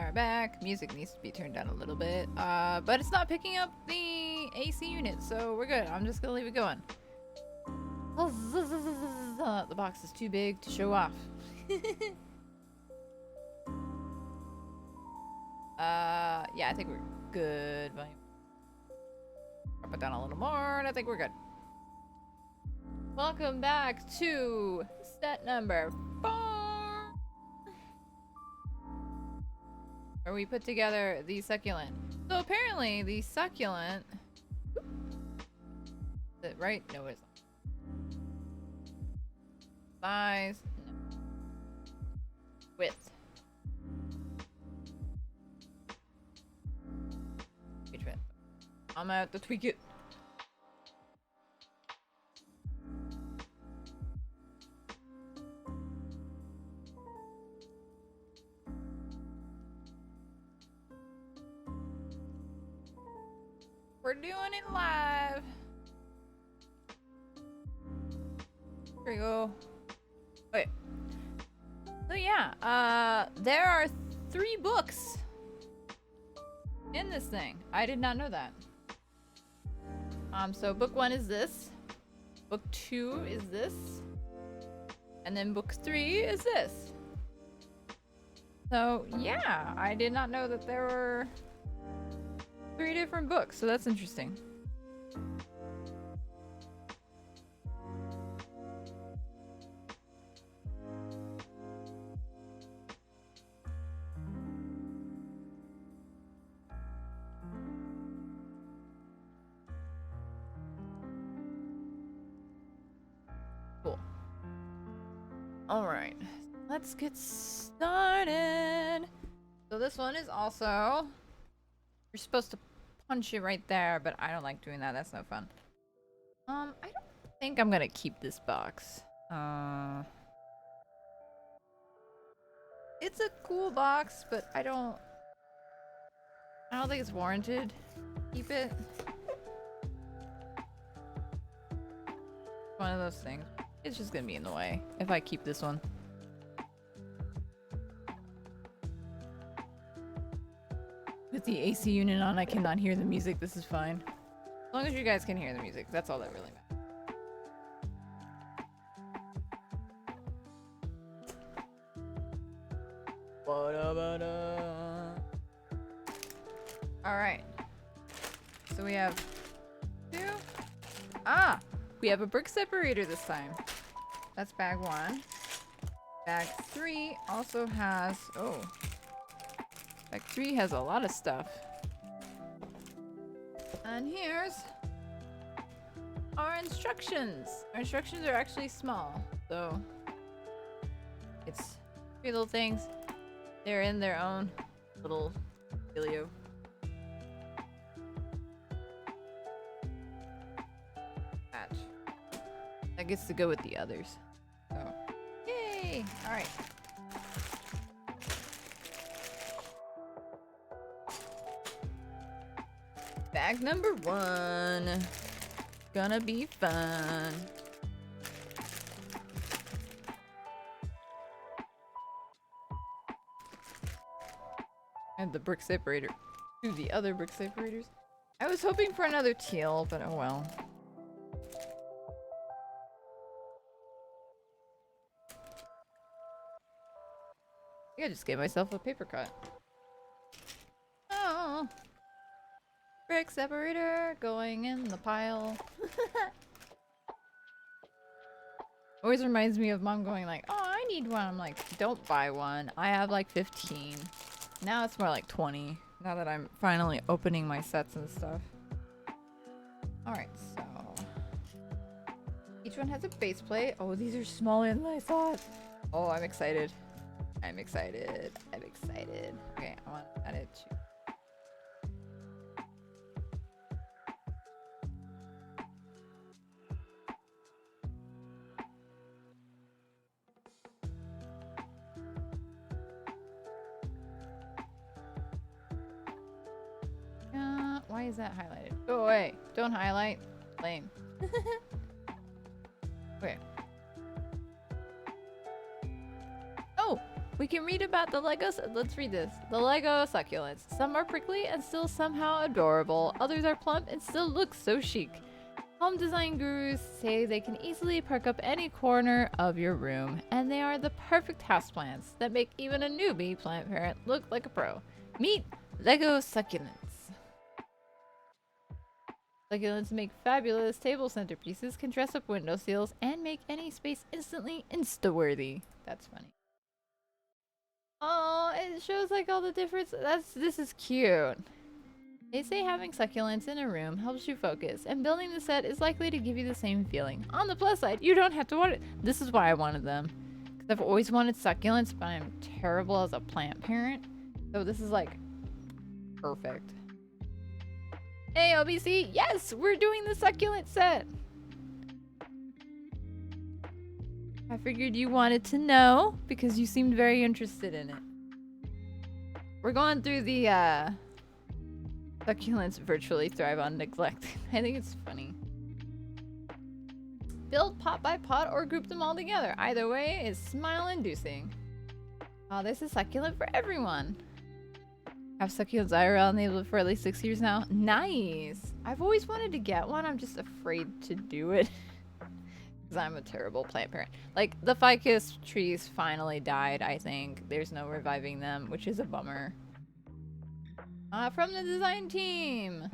are back. Music needs to be turned down a little bit. But it's not picking up the AC unit, so we're good. I'm just gonna leave it going. The box is too big to show off. Yeah, I think we're good. Volume. Drop it down a little more, and I think we're good. Welcome back to set number 4, where we put together the succulent. So apparently the succulent, is it right? No, it's not. Size, no. Width. I'm gonna have to tweak it. We're doing it live. Here we go. Okay. So yeah, there are 3 books in this thing. I did not know that. So book 1 is this. Book 2 is this. And then book 3 is this. So yeah, I did not know that there were 3 different books, so that's interesting. Cool. All right, let's get started. So this one is also, you're supposed to punch it right there, but I don't like doing that. That's no fun. I don't think I'm gonna keep this box. It's a cool box, but I don't think it's warranted. Keep it. One of those things. It's just gonna be in the way if I keep this one. With the AC unit on, I cannot hear the music. This is fine. As long as you guys can hear the music, that's all that really matters. Alright. So we have 2. We have a brick separator this time. That's bag 1. Bag 3 also has... Oh. Bag 3 has a lot of stuff. And here's our instructions. Our instructions are actually small, so it's 3 little things. They're in their own little filio. Patch. That gets to go with the others. So, yay! All right. Bag number 1. Gonna be fun. And the brick separator. To the other brick separators. I was hoping for another teal, but oh well. I think I just gave myself a paper cut. Oh. Brick separator going in the pile. Always reminds me of mom going like, oh, I need one. I'm like, don't buy one. I have like 15. Now it's more like 20. Now that I'm finally opening my sets and stuff. Alright, so. Each one has a base plate. Oh, these are smaller than I thought. Oh, I'm excited. I'm excited. I'm excited. Okay, I want to add it to. Why is that highlighted? Go away. Don't highlight. Lame. Okay. Oh! We can read about the Legos. Let's read this. The Lego succulents. Some are prickly and still somehow adorable. Others are plump and still look so chic. Home design gurus say they can easily perk up any corner of your room, and they are the perfect houseplants that make even a newbie plant parent look like a pro. Meet Lego succulents. Succulents make fabulous table centerpieces, can dress up window sills, and make any space instantly insta-worthy. That's funny. Oh, it shows like all the difference. This is cute. They say having succulents in a room helps you focus, and building the set is likely to give you the same feeling. On the plus side, you don't have to want it. This is why I wanted them. Because I've always wanted succulents, but I'm terrible as a plant parent. So this is like perfect. Hey, OBC, yes, we're doing the succulent set. I figured you wanted to know because you seemed very interested in it. We're going through the succulents virtually thrive on neglect. I think it's funny. Build pot by pot or group them all together. Either way is smile inducing. Oh, this is succulent for everyone. Have succulents IRL enabled for at least 6 years now. Nice. I've always wanted to get one. I'm just afraid to do it. Because I'm a terrible plant parent. Like, the ficus trees finally died, I think. There's no reviving them, which is a bummer. From the design team.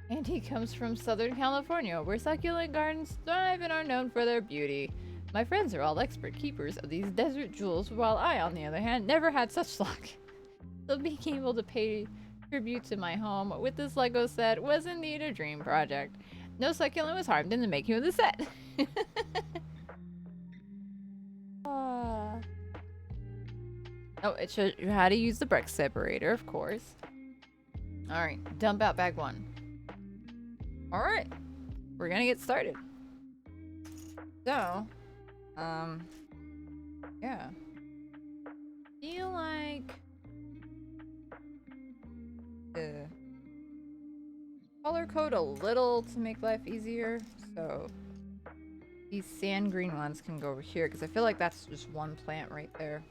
And he comes from Southern California, where succulent gardens thrive and are known for their beauty. My friends are all expert keepers of these desert jewels, while I, on the other hand, never had such luck. So being able to pay tribute to my home with this Lego set was indeed a dream project. No succulent was harmed in the making of the set. Oh, it shows you how to use the brick separator, of course. Alright, dump out bag 1. Alright, we're gonna get started. So, yeah. Feel like color code a little to make life easier. So these sand green ones can go over here because I feel like that's just one plant right there.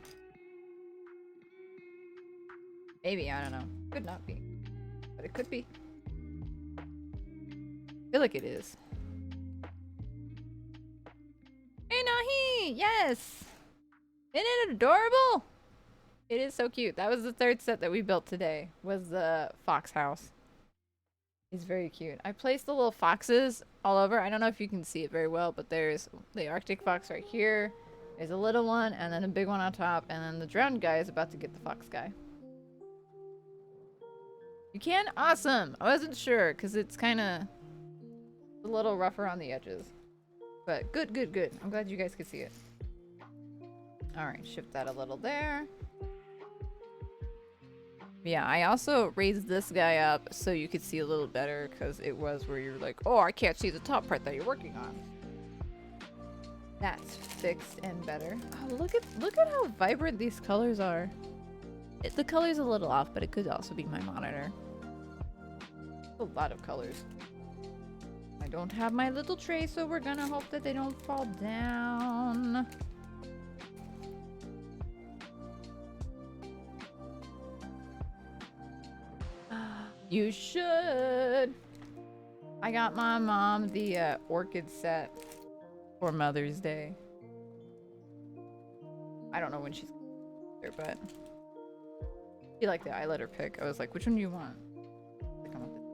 Maybe, I don't know. Could not be. But it could be. I feel like it is. Hey Nahi! Yes! Isn't it adorable? It is so cute. That was the third set that we built today. Was the fox house. It's very cute. I placed the little foxes all over. I don't know if you can see it very well, but there's the Arctic fox right here. There's a little one, and then a big one on top, and then the drowned guy is about to get the fox guy. You can? Awesome! I wasn't sure, because it's kind of a little rougher on the edges. But good, good, good. I'm glad you guys could see it. Alright, shift that a little there. Yeah, I also raised this guy up so you could see a little better, because it was where you're like, oh, I can't see the top part that you're working on. That's fixed and better. Oh, look at how vibrant these colors are. The color's a little off, but it could also be my monitor. A lot of colors. I don't have my little tray, so we're gonna hope that they don't fall down. You should. I got my mom the orchid set for Mother's Day. I don't know when she's there, but she liked it. I let her pick. I was like, which one do you want? Like, I want this.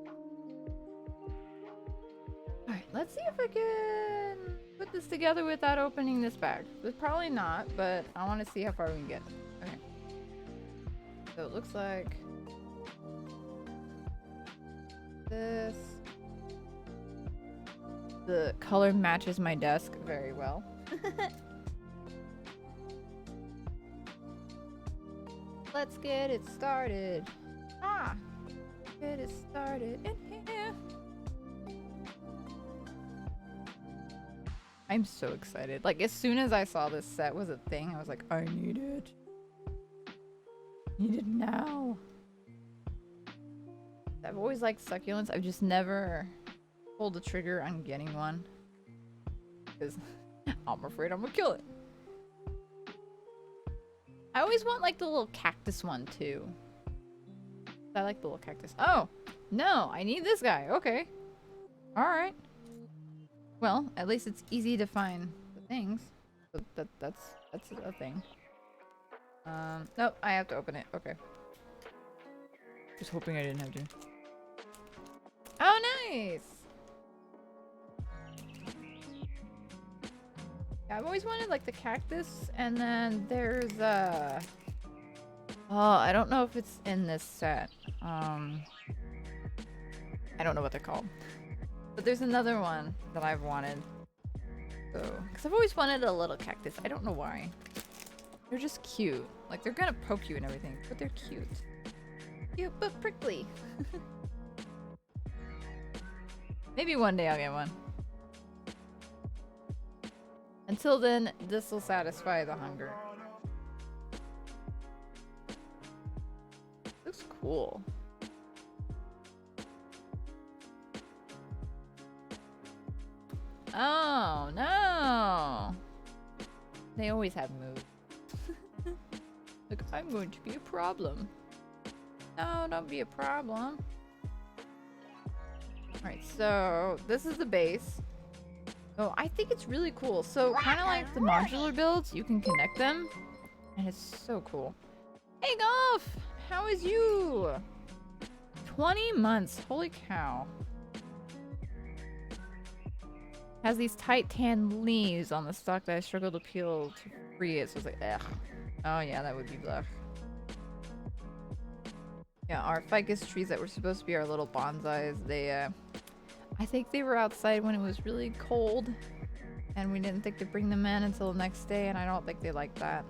Alright, let's see if I can put this together without opening this bag. But probably not, but I want to see how far we can get. Okay. So it looks like this. The color matches my desk very well. Let's get it started. Get it started in here. I'm so excited. Like, as soon as I saw this set was a thing, I was like, I need it. Need it now. I've always liked succulents. I've just never pulled the trigger on getting one. Because I'm afraid I'm gonna kill it. I always want like the little cactus one too. I like the little cactus. Oh, no, I need this guy. Okay. Alright. Well, at least it's easy to find the things. So that's a thing. Nope, I have to open it. Okay. Just hoping I didn't have to. Oh, nice! Yeah, I've always wanted like the cactus, and then there's oh, I don't know if it's in this set. I don't know what they're called. But there's another one that I've wanted. So, because I've always wanted a little cactus. I don't know why. They're just cute. Like, they're gonna poke you and everything, but they're cute. Cute but prickly. Maybe one day I'll get one. Until then, this will satisfy the hunger. Looks cool. Oh, no! They always have moves. Like, I'm going to be a problem. No, don't be a problem. Alright, so this is the base. Oh, I think it's really cool. So, kind of like the modular builds, you can connect them. And it's so cool. Hey, Golf! How is you? 20 months. Holy cow. Has these tight tan leaves on the stalk that I struggle to peel to free it. So it's like, ugh. Oh yeah, that would be bluff. Yeah, our ficus trees that were supposed to be our little bonsais, they, I think they were outside when it was really cold. And we didn't think to bring them in until the next day, and I don't think they liked that.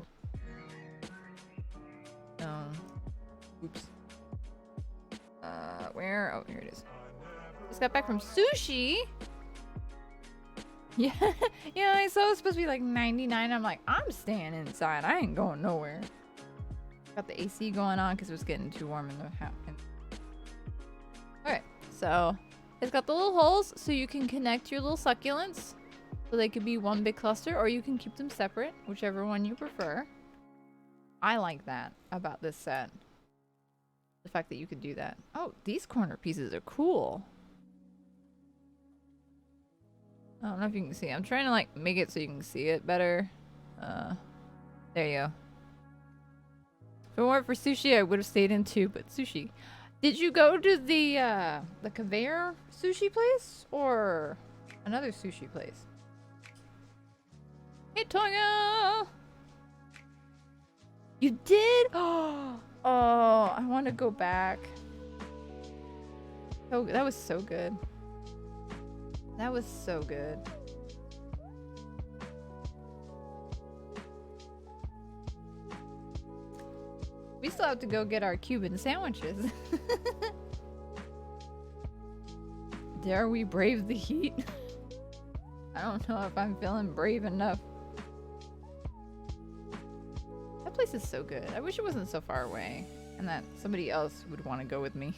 Oops. Where? Oh, here it is. Just got back from sushi! Yeah, yeah, I saw it was supposed to be like 99. I'm like, I'm staying inside. I ain't going nowhere. Got the AC going on because it was getting too warm in the house. Okay, so it's got the little holes so you can connect your little succulents. So they could be one big cluster, or you can keep them separate, whichever one you prefer. I like that about this set. The fact that you could do that. Oh, these corner pieces are cool. I don't know if you can see. I'm trying to like make it so you can see it better. There you go. If it weren't for sushi, I would have stayed in too, but sushi. Did you go to the conveyor sushi place or another sushi place? Hey, Tonga! You did? Oh, I want to go back. Oh, that was so good. That was so good. We still have to go get our Cuban sandwiches. Dare we brave the heat? I don't know if I'm feeling brave enough. That place is so good. I wish it wasn't so far away and that somebody else would want to go with me.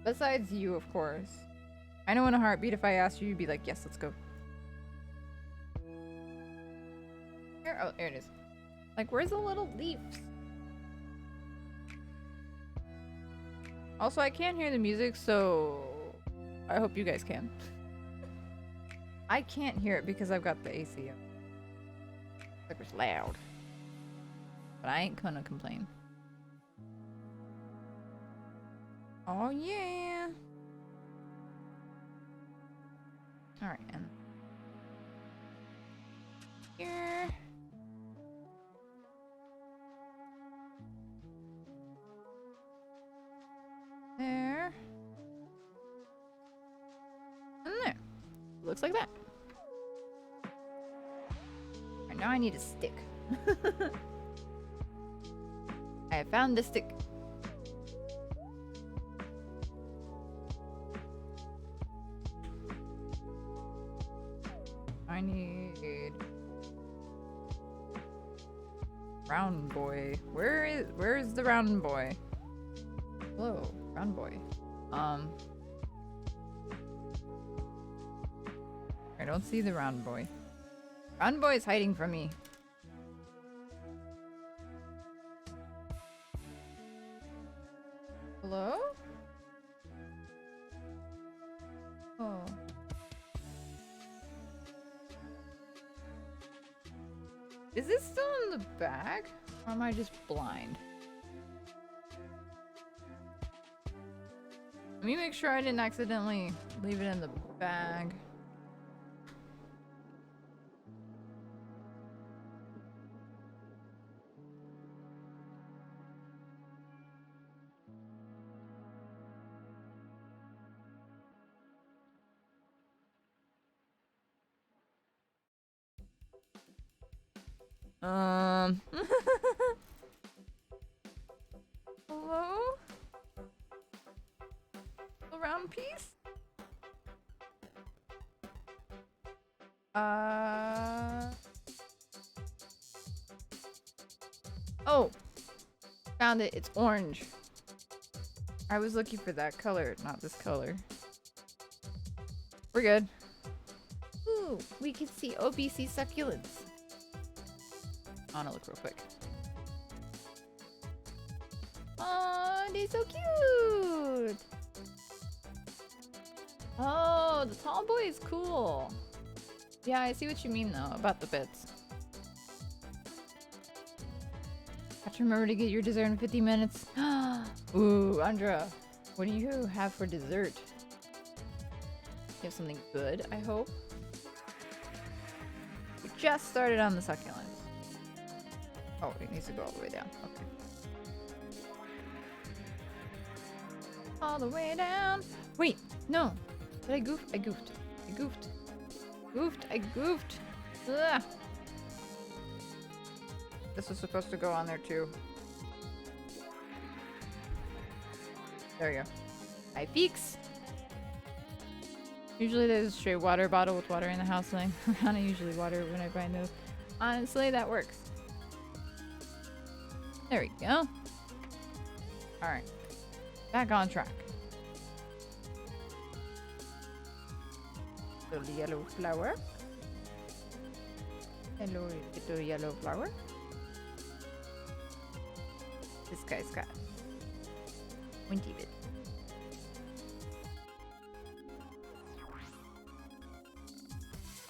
Besides you, of course. I know in a heartbeat if I asked you, you'd be like, yes, let's go. Here, oh, there it is. Like, where's the little leaves? Also, I can't hear the music, so I hope you guys can. I can't hear it because I've got the AC up. Like, it's loud. But I ain't gonna complain. Oh, yeah. Alright, and here. There. And there. Looks like that. Alright, now I need a stick. I have found the stick. I need round boy. Where is the round boy? Hello, round boy. I don't see the round boy. Round boy is hiding from me. Is this still in the bag? Or am I just blind? Let me make sure I didn't accidentally leave it in the bag. Hello? A round piece? Oh! Found it. It's orange. I was looking for that color, not this color. We're good. Ooh, we can see OBC succulents. I wanna look real quick. Oh, they're so cute! Oh, the tall boy is cool. Yeah, I see what you mean though, about the bits. Have to remember to get your dessert in 50 minutes. Ooh, Andra, what do you have for dessert? You have something good, I hope? We just started on the succulents. Oh, it needs to go all the way down. Okay. All the way down. Wait, no. Did I goof? I goofed. I goofed. I goofed. Ugh. This is supposed to go on there too. There we go. I peeks. Usually there's a straight water bottle with water in the house laying around. I usually water when I find those. Honestly, that works. There we go. Alright. Back on track. Little yellow flower. Hello, little yellow flower. This guy's got pointy bit.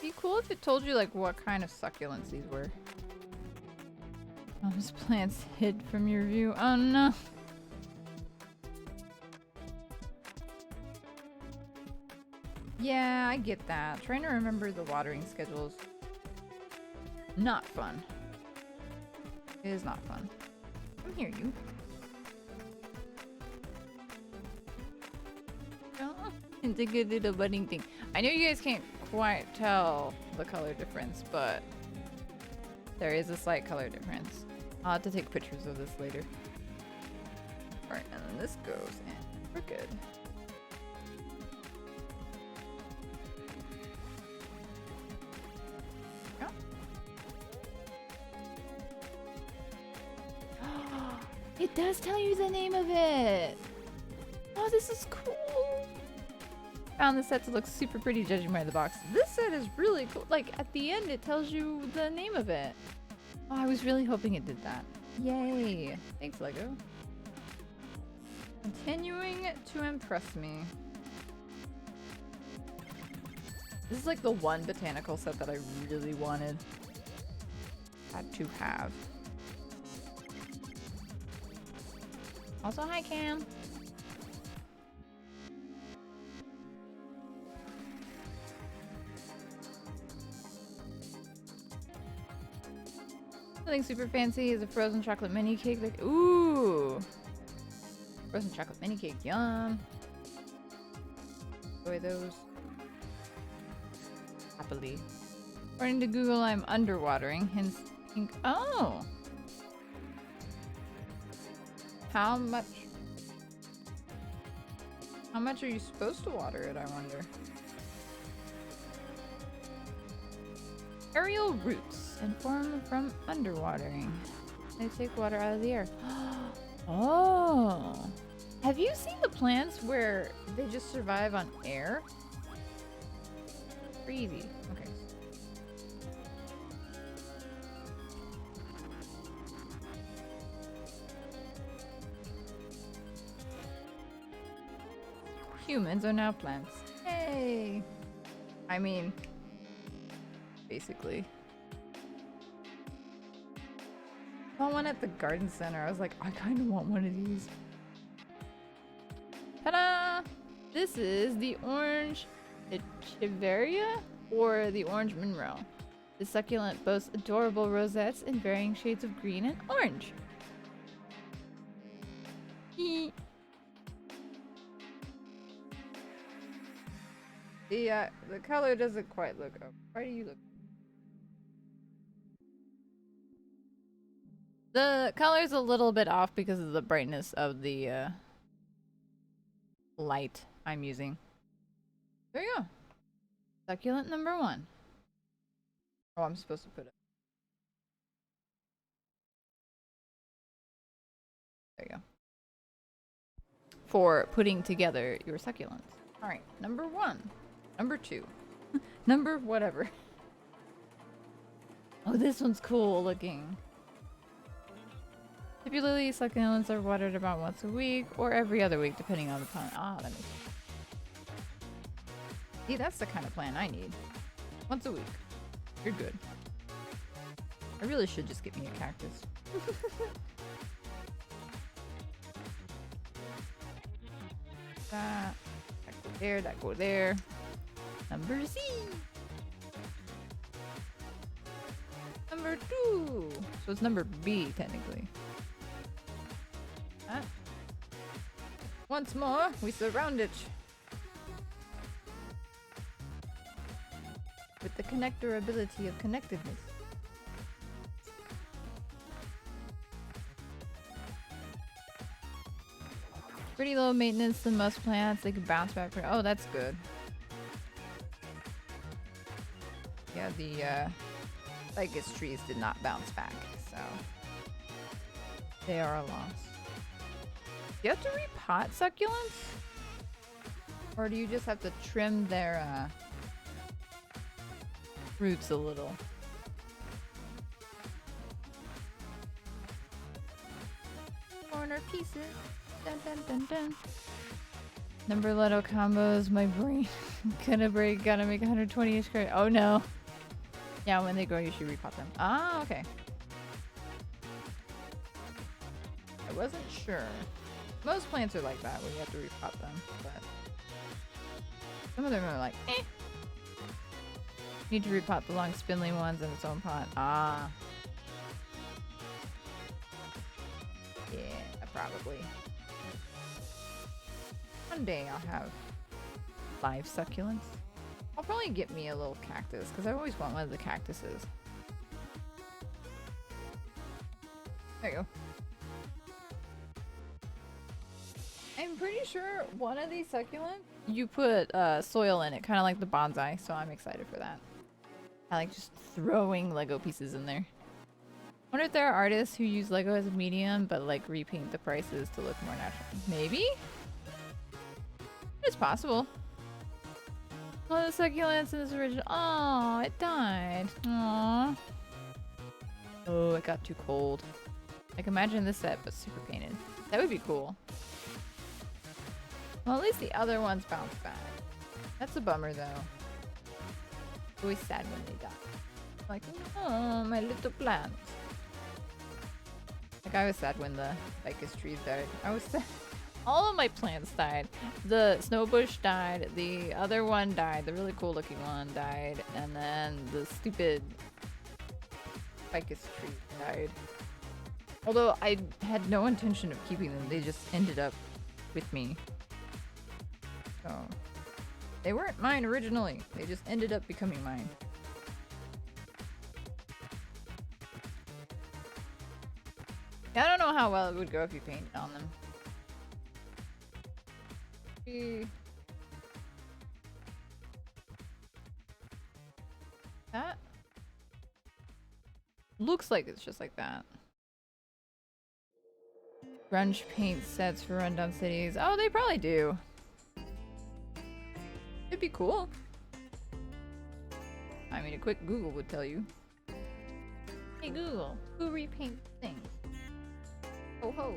Be cool if it told you like what kind of succulents these were. Oh, this plant's hid from your view. Oh no. Yeah, I get that. Trying to remember the watering schedules. Not fun. It is not fun. Come here, you. Oh, it's a good little budding thing. I know you guys can't quite tell the color difference, but there is a slight color difference. I'll have to take pictures of this later. Alright, and then this goes in. We're good. It does tell you the name of it! Oh, this is cool! Found this set to look super pretty judging by the box. This set is really cool. Like, at the end it tells you the name of it. Oh, I was really hoping it did that. Yay! Thanks, Lego. Continuing to impress me. This is like the one botanical set that I really wanted. Had to have. Also, hi Cam. Something super fancy is a frozen chocolate mini cake. Like, ooh, frozen chocolate mini cake, yum. Enjoy those happily. According to Google, I'm underwatering. Hence, pink. Oh. How much are you supposed to water it, I wonder? Aerial roots inform from underwatering. They take water out of the air. Oh! Have you seen the plants where they just survive on air? Crazy. Okay. Humans are now plants. Hey! I mean, basically. I saw one at the garden center. I was like, I kind of want one of these. Ta-da! This is the orange Echeveria or the orange Monroe. The succulent boasts adorable rosettes in varying shades of green and orange. The color doesn't quite look up. Why do you look? The color's a little bit off because of the brightness of the light I'm using. There you go. Succulent number 1. Oh, I'm supposed to put it. There you go. For putting together your succulents. Alright, number 1. Number 2. Number whatever. Oh, this one's cool looking. Typically, succulents are watered about once a week or every other week, depending on the plant. Ah, that makes sense. See, that's the kind of plant I need. Once a week. You're good. I really should just get me a cactus. That go there, that go there. Number C. Number 2. So it's number B, technically. Once more, we surround it with the connector ability of connectedness. Pretty low maintenance than most plants. They can bounce back. Oh, that's good. Yeah, the ficus trees did not bounce back, so they are a loss. Do you have to repot succulents? Or do you just have to trim their roots a little? Corner pieces. Dun, dun, dun, dun. Number letter combos. My brain gonna break. Gotta make 120 each card. Oh no. Yeah, when they grow, you should repot them. Ah, okay. I wasn't sure. Most plants are like that, where you have to repot them, but some of them are like, eh. Need to repot the long spindly ones in its own pot. Ah. Yeah, probably. One day I'll have live succulents. I'll probably get me a little cactus, because I always want one of the cactuses. There you go. I'm pretty sure one of these succulents, you put soil in it, kind of like the bonsai, so I'm excited for that. I like just throwing Lego pieces in there. I wonder if there are artists who use Lego as a medium, but like repaint the prices to look more natural. Maybe? It's possible. One of the succulents in this original. Oh, it died. Aww. Oh, it got too cold. Like, imagine this set, but super painted. That would be cool. Well, at least the other ones bounce back. That's a bummer, though. Always sad when they die. Like, oh, my little plant. Like, I was sad when the ficus trees died. I was sad. All of my plants died. The snow bush died. The other one died. The really cool looking one died. And then the stupid ficus tree died. Although I had no intention of keeping them. They just ended up with me. So they weren't mine originally. They just ended up becoming mine. I don't know how well it would go if you painted on them. That looks like it's just like that. Grunge paint sets for rundown cities. Oh, they probably do. It'd be cool. I mean, a quick Google would tell you. Hey Google, who repaints things? Ho ho.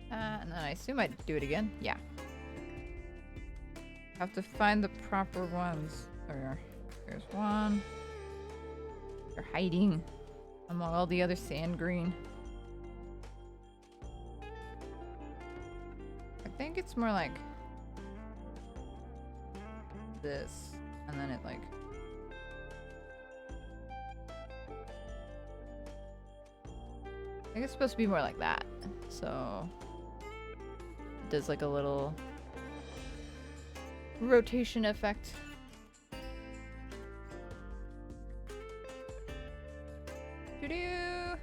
And then I assume I'd do it again. Yeah. Have to find the proper ones. There's one. They're hiding among all the other sand green. I think it's more like this, and then it like... I think it's supposed to be more like that. So it does like a little rotation effect. Doo-doo.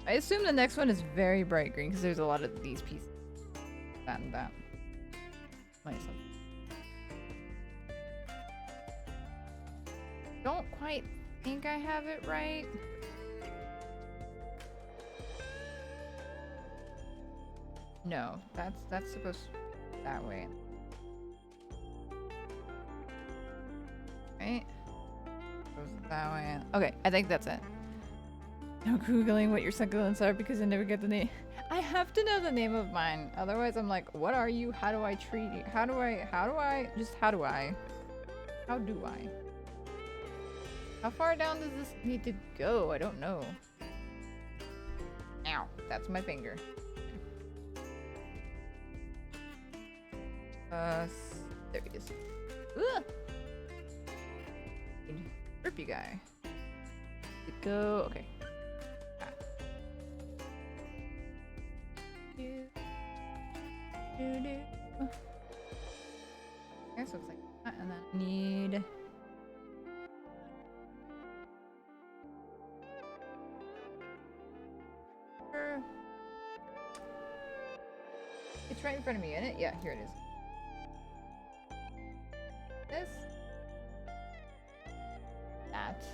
I assume the next one is very bright green because there's a lot of these pieces. That and that. Myself. Don't quite think I have it right. No, that's supposed to be that way. Right? Goes that way. Okay, I think that's it. No Googling what your succulents are because I never get the name. I have to know the name of mine. Otherwise I'm like, what are you? How do I treat you? How do I? How do I? How far down does this need to go? I don't know. Ow, that's my finger. There he is. Ugh! Grippy guy. Go. Okay. Ah. I guess it looks like that, and then I need. It's right in front of me, isn't it? Yeah, here it is. This. That.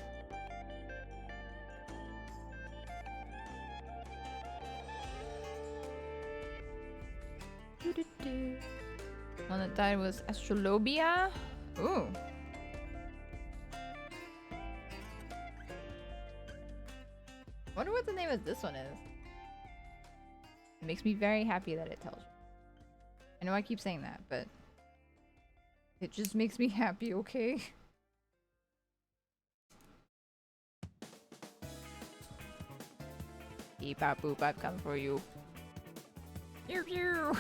One that died was Astrolobia. Ooh. Wonder what the name of this one is. It makes me very happy that it tells you. I know I keep saying that, but it just makes me happy, okay? Beep bop boop, I've come for you. Pew pew.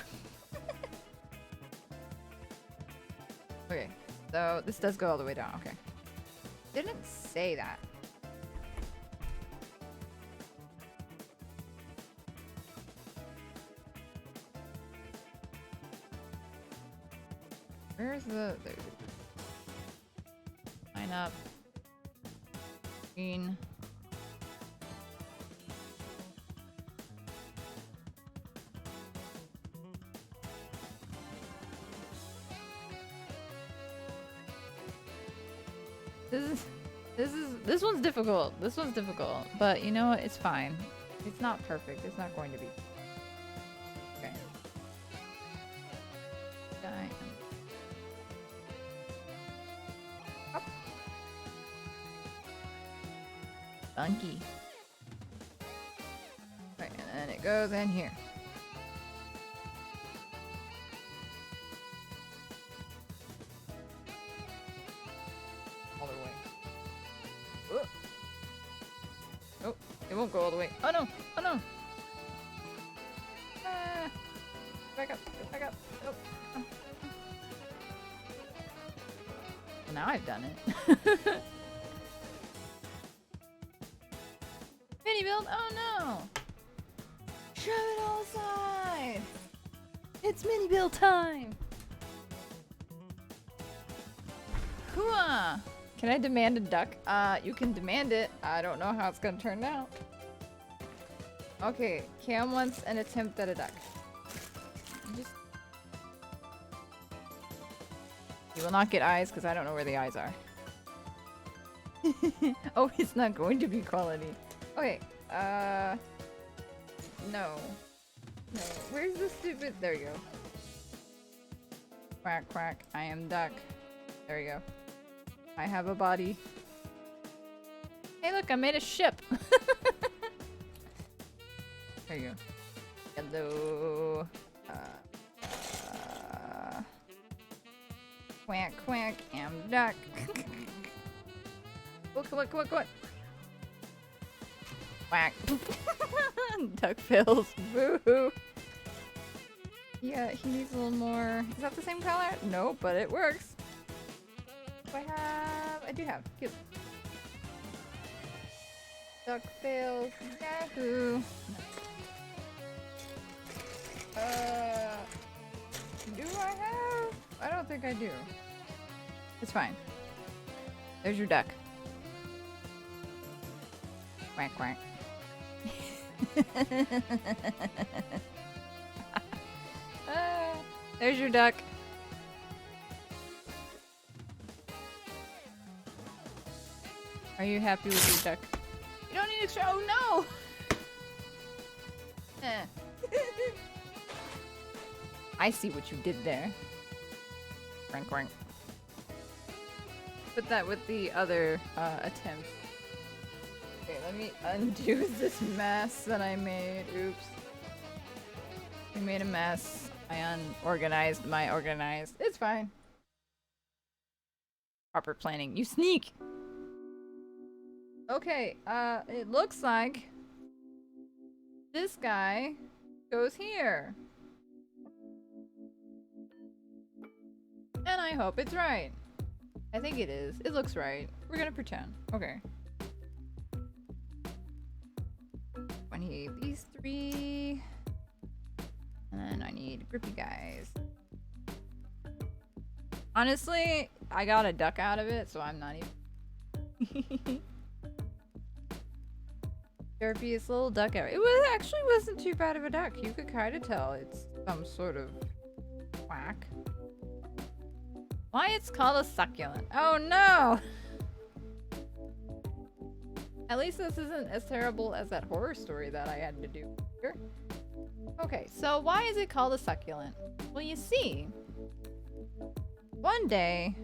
Okay, so this does go all the way down, okay. Didn't say that. Where's the... There. Line up. Green. This one's difficult. This one's difficult. But you know what? It's fine. It's not perfect. It's not going to be. Okay. Die. Up. Funky. Right, and then it goes in here. Won't go all the way. Oh no! Oh no! Ah! Back up! Back up! Oh. Oh. Well, now I've done it. Mini build! Oh no! Shove it all aside! It's mini build time! Hooah! Can I demand a duck? You can demand it. I don't know how it's gonna turn out. Okay, Cam wants an attempt at a duck. You will not get eyes because I don't know where the eyes are. Oh, it's not going to be quality. Okay, no. No. Where's the stupid... There you go. Quack, quack. I am duck. There you go. I have a body. Hey look, I made a ship! There you go. Hello. Quack quack, I'm duck. Come on. Whack. Duck fails. Boo. Yeah, he needs a little more. Is that the same color? No, but it works. I do have. Cute. Duck fails. Yahoo. Do I have? I don't think I do. It's fine. There's your duck. Quack, quack. There's your duck. Are you happy with your duck? You don't need extra. Oh no! I see what you did there. Quank, quank. Put that with the other attempt. Okay, let me undo this mess that I made. Oops. We made a mess. I unorganized my organized. It's fine. Proper planning. You sneak! Okay, it looks like this guy goes here. And I hope it's right. I think it is. It looks right. We're gonna pretend. Okay. I need these three. And then I need grippy guys. Honestly, I got a duck out of it, so I'm not even... Derpiest little duck ever. It actually wasn't too bad of a duck. You could kind of tell it's some sort of quack. Why it's called a succulent? Oh no! At least this isn't as terrible as that horror story that I had to do here. Okay, so why is it called a succulent? Well, you see, one day,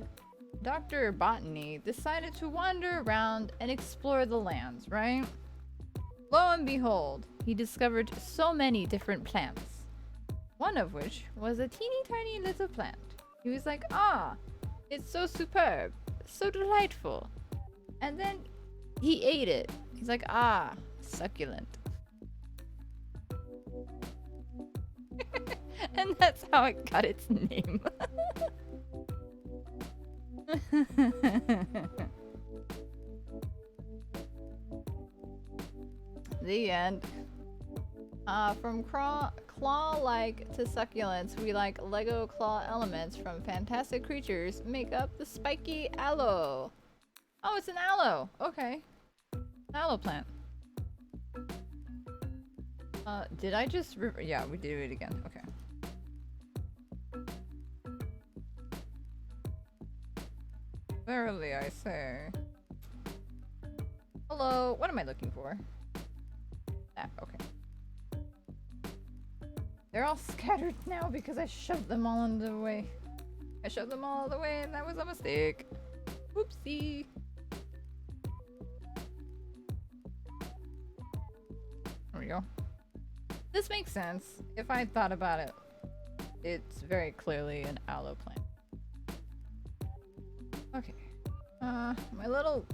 Dr. Botany decided to wander around and explore the lands, right? Lo and behold, he discovered so many different plants. One of which was a teeny tiny little plant. He was like, ah, it's so superb, so delightful. And then he ate it. He's like, ah, succulent. And that's how it got its name. The end. From claw-like to succulents, we like Lego claw elements from fantastic creatures make up the spiky aloe. Oh, it's an aloe. Okay. Aloe plant. Did I just... Yeah, we did it again. Okay. Verily, I say. Hello. What am I looking for? Ah, okay. They're all scattered now because I shoved them all in the way. I shoved them all the way and that was a mistake. Oopsie. There we go. This makes sense. If I thought about it, it's very clearly an aloe plant. Okay. My little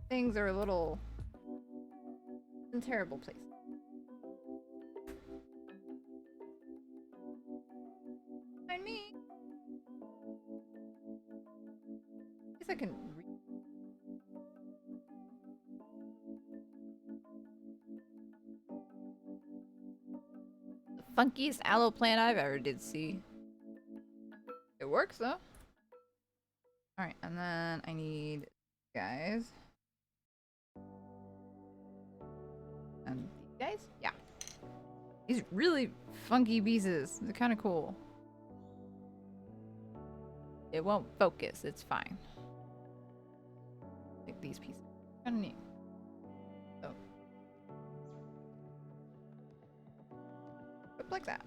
things are a little in terrible place. Find me. I guess I can read. The funkiest aloe plant I've ever did see. It works though. Alright, and then I need guys. And these guys? Yeah. These really funky pieces. They're kind of cool. It won't focus. It's fine. Like these pieces. Kind of neat. So. Up like that.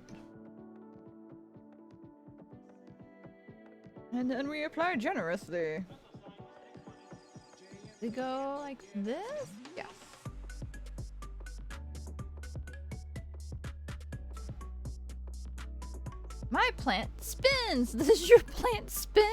And then we apply generously. They go like this? Yes. My plant spins! Does your plant spin?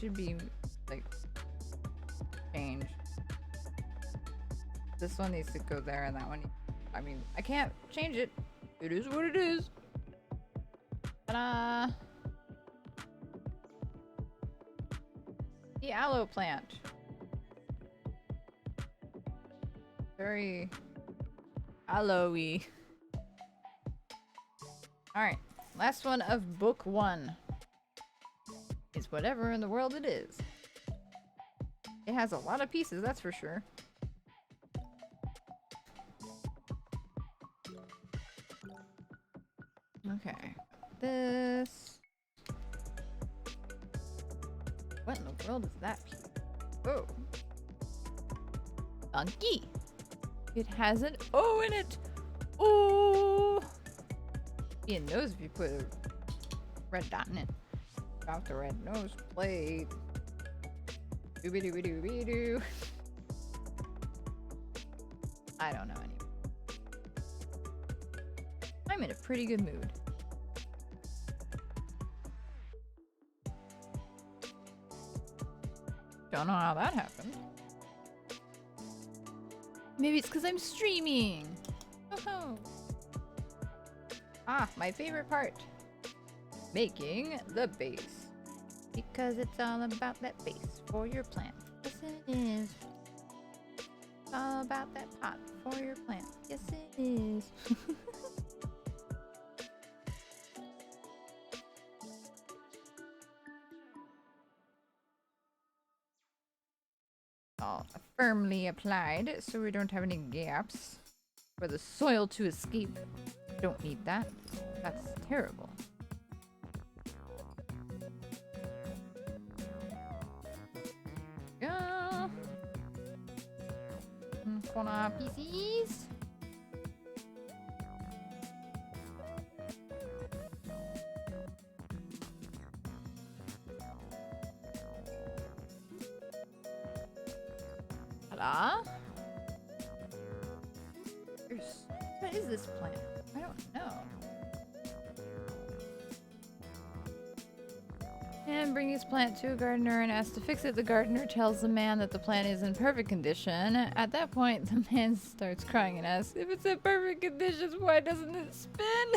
to be, like, changed. This one needs to go there and that one... I mean, I can't change it. It is what it is. Ta-da! The aloe plant. Very aloe-y. Alright, last one of book 1. Is whatever in the world it is. It has a lot of pieces, that's for sure. Okay, this. What in the world is that piece? Oh. Donkey. It has an O in it. Oh. Be a nose if you put a red dot in it. Drop the red nose plate. Dooby dooby dooby doo. I don't know anymore. I'm in a pretty good mood. Don't know how that happened. Maybe it's because I'm streaming. Oh. Ah, my favorite part. Making the base. Because it's all about that base for your plant. Yes, it is. It's all about that pot for your plant. Yes, it is. All firmly applied so we don't have any gaps for the soil to escape. Don't need that. That's terrible. Go. Corner pieces. Ta-da. What is this plant? I don't know. And bring his plant to a gardener and asks to fix it. The gardener tells the man that the plant is in perfect condition. At that point, the man starts crying and asks, if it's in perfect condition, why doesn't it spin?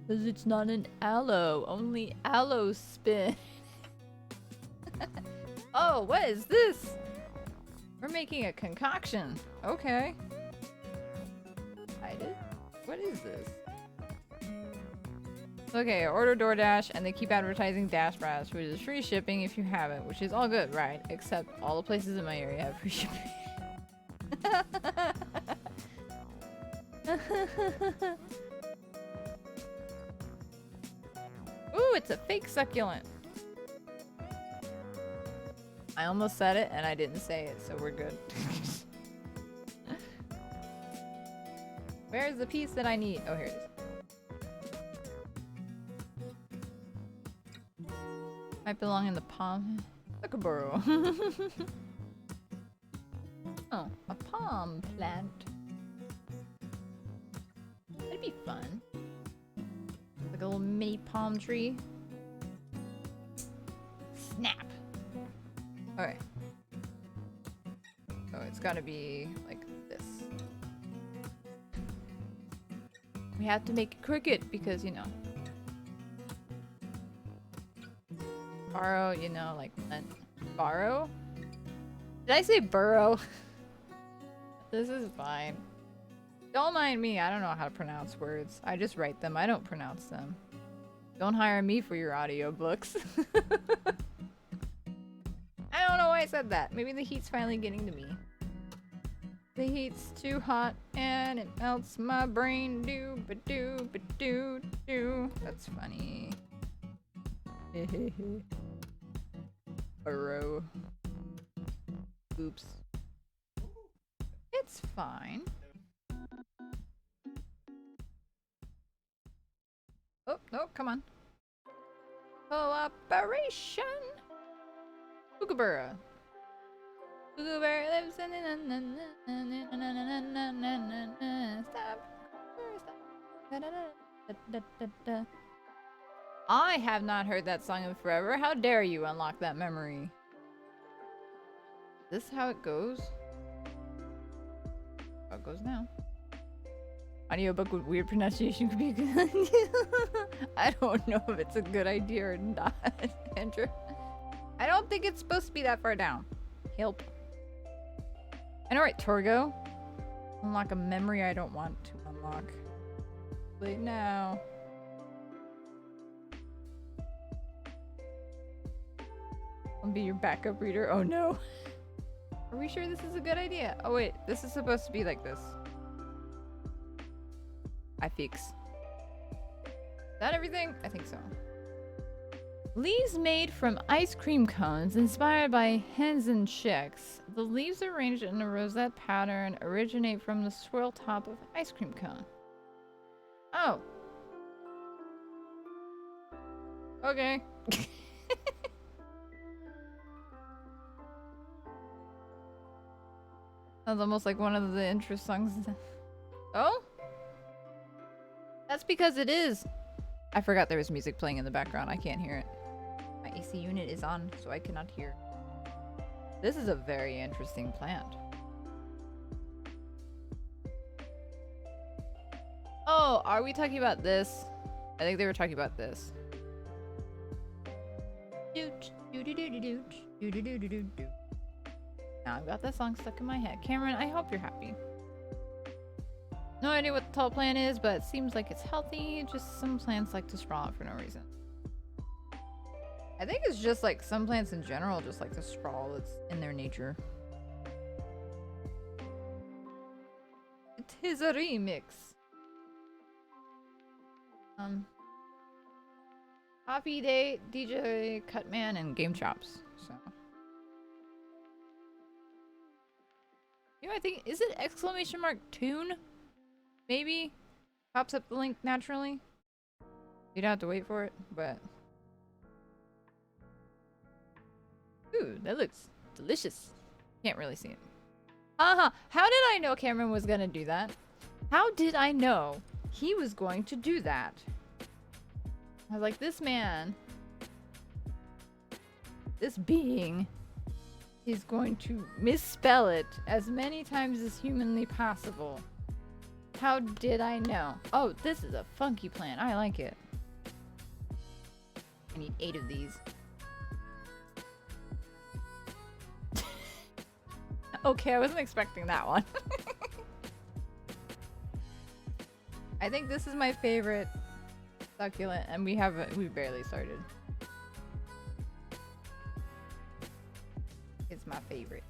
Because it's not an aloe, only aloe spin. Oh, what is this? We're making a concoction. Okay. Hide it? What is this? Okay, order DoorDash and they keep advertising Dash Brass, which is free shipping if you have it, which is all good, right? Except all the places in my area have free shipping. Ooh, it's a fake succulent. I almost said it and I didn't say it, so we're good. Where's the piece that I need? Oh, here it is. Might belong in the palm. Kookaburra. Oh, a palm plant. That'd be fun. Like a little mini palm tree. Snap. Okay. So it's gotta be like this. We have to make it crooked because, you know. Borrow, you know, like borrow? Did I say burrow? This is fine. Don't mind me. I don't know how to pronounce words. I just write them. I don't pronounce them. Don't hire me for your audiobooks. I don't know why I said that. Maybe the heat's finally getting to me. The heat's too hot and it melts my brain. Do-ba-do-ba-do-do. That's funny. Burrow. Oops. It's fine. Oh, no, come on. Cooperation. Kookaburra. Uber lives in stop. I have not heard that song in forever. How dare you unlock that memory? Is this how it goes? How it goes now. Audiobook with weird pronunciation could be a good idea. I don't know if it's a good idea or not, Andrew. I don't think it's supposed to be that far down. Help. I know, right, Torgo? Unlock a memory I don't want to unlock. Wait now. I'll be your backup reader. Oh no. Are we sure this is a good idea? Oh wait, this is supposed to be like this. I fix. Is that everything? I think so. Leaves made from ice cream cones inspired by hens and chicks. The leaves arranged in a rosette pattern originate from the swirl top of ice cream cone. Oh. Okay. Sounds almost like one of the intro songs. Oh? That's because it is. I forgot there was music playing in the background. I can't hear it. My AC unit is on, so I cannot hear. This is a very interesting plant. Oh, are we talking about this? I think they were talking about this. Now I've got that song stuck in my head. Cameron, I hope you're happy. No idea what the tall plant is, but it seems like it's healthy. Just some plants like to sprawl out for no reason. I think it's just like some plants in general just like to sprawl. It's in their nature. It is a remix. Coffee Date, DJ Cutman, and Game Chops. So. You know, I think, is it exclamation mark tune? Maybe? Pops up the link naturally. You'd have to wait for it, but... Ooh, that looks delicious. Can't really see it. How did I know Cameron was gonna do that? How did I know he was going to do that? I was like, this man, this being, is going to misspell it as many times as humanly possible. How did I know? Oh, this is a funky plant. I like it. I need 8 of these. Okay, I wasn't expecting that one. I think this is my favorite succulent, and we barely started. It's my favorite.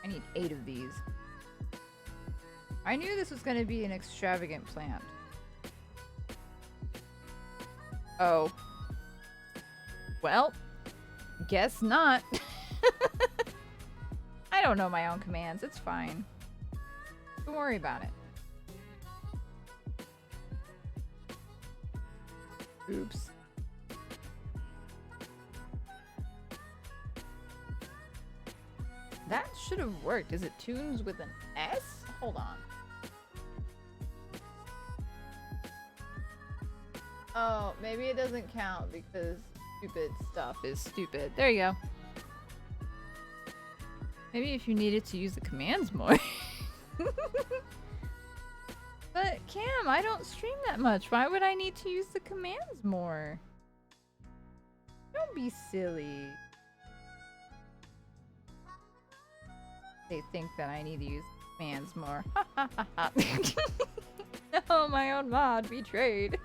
I need 8 of these. I knew this was going to be an extravagant plant. Oh. Well, guess not. I don't know my own commands. It's fine. Don't worry about it. Oops. That should have worked. Is it tunes with an S? Hold on. Oh, maybe it doesn't count because stupid stuff is stupid. There you go. Maybe if you needed to use the commands more. But Cam, I don't stream that much. Why would I need to use the commands more? Don't be silly. They think that I need to use commands more. No, my own mod betrayed.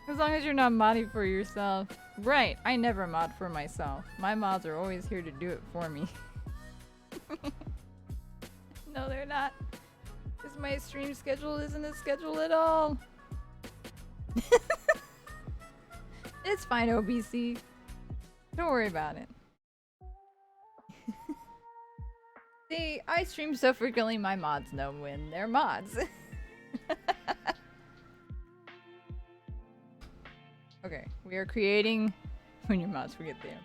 As long as you're not modding for yourself. Right, I never mod for myself. My mods are always here to do it for me. No, they're not. Because my stream schedule isn't a schedule at all. It's fine, OBC. Don't worry about it. See, I stream so frequently my mods know when they're mods. Okay. We are creating when your mouse forget them.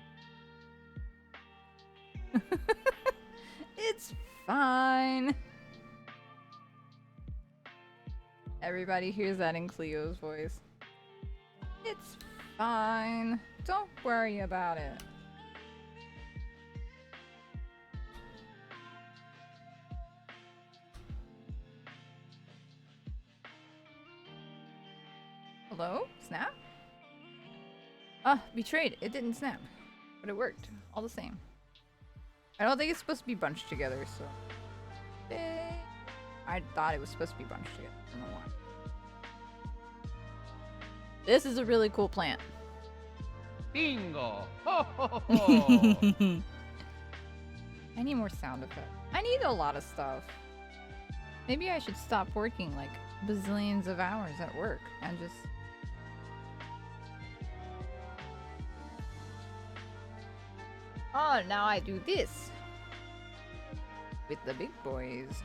It's fine. Everybody hears that in Cleo's voice. It's fine. Don't worry about it. Hello? Snap? Ah, betrayed. It didn't snap. But it worked. All the same. I don't think it's supposed to be bunched together, so... I thought it was supposed to be bunched together. I don't know why. This is a really cool plant. Bingo! Ho, ho, ho. I need more sound effects. I need a lot of stuff. Maybe I should stop working like bazillions of hours at work and just... Oh, now I do this. With the big boys.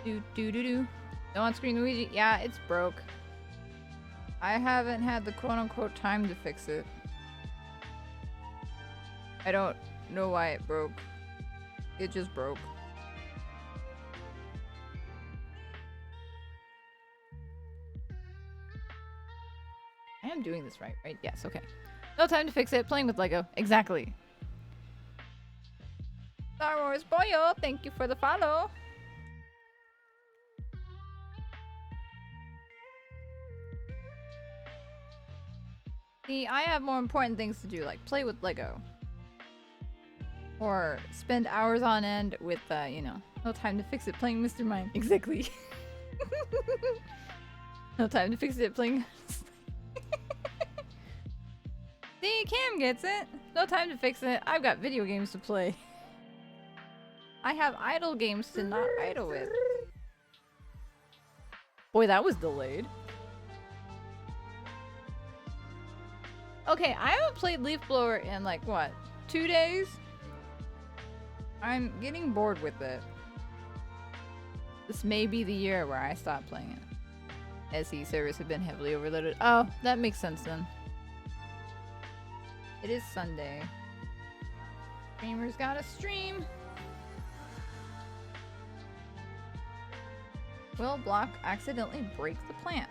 Do do do do. No on-screen Luigi. Yeah, it's broke. I haven't had the quote-unquote time to fix it. I don't know why it broke. It just broke. I am doing this right? Yes, okay. No time to fix it. Playing with Lego. Exactly. Star Wars Boyo, thank you for the follow. See, I have more important things to do, like play with Lego. Or spend hours on end with, you know, no time to fix it playing Mr. Mime. Exactly. No time to fix it playing... See, Cam gets it. No time to fix it. I've got video games to play. I have idle games to not idle with. Boy, that was delayed. Okay, I haven't played Leaf Blower in like, what, 2 days? I'm getting bored with it. This may be the year where I stop playing it. SE servers have been heavily overloaded. Oh, that makes sense then. It is Sunday. Streamer's gotta stream. Will block accidentally break the plant?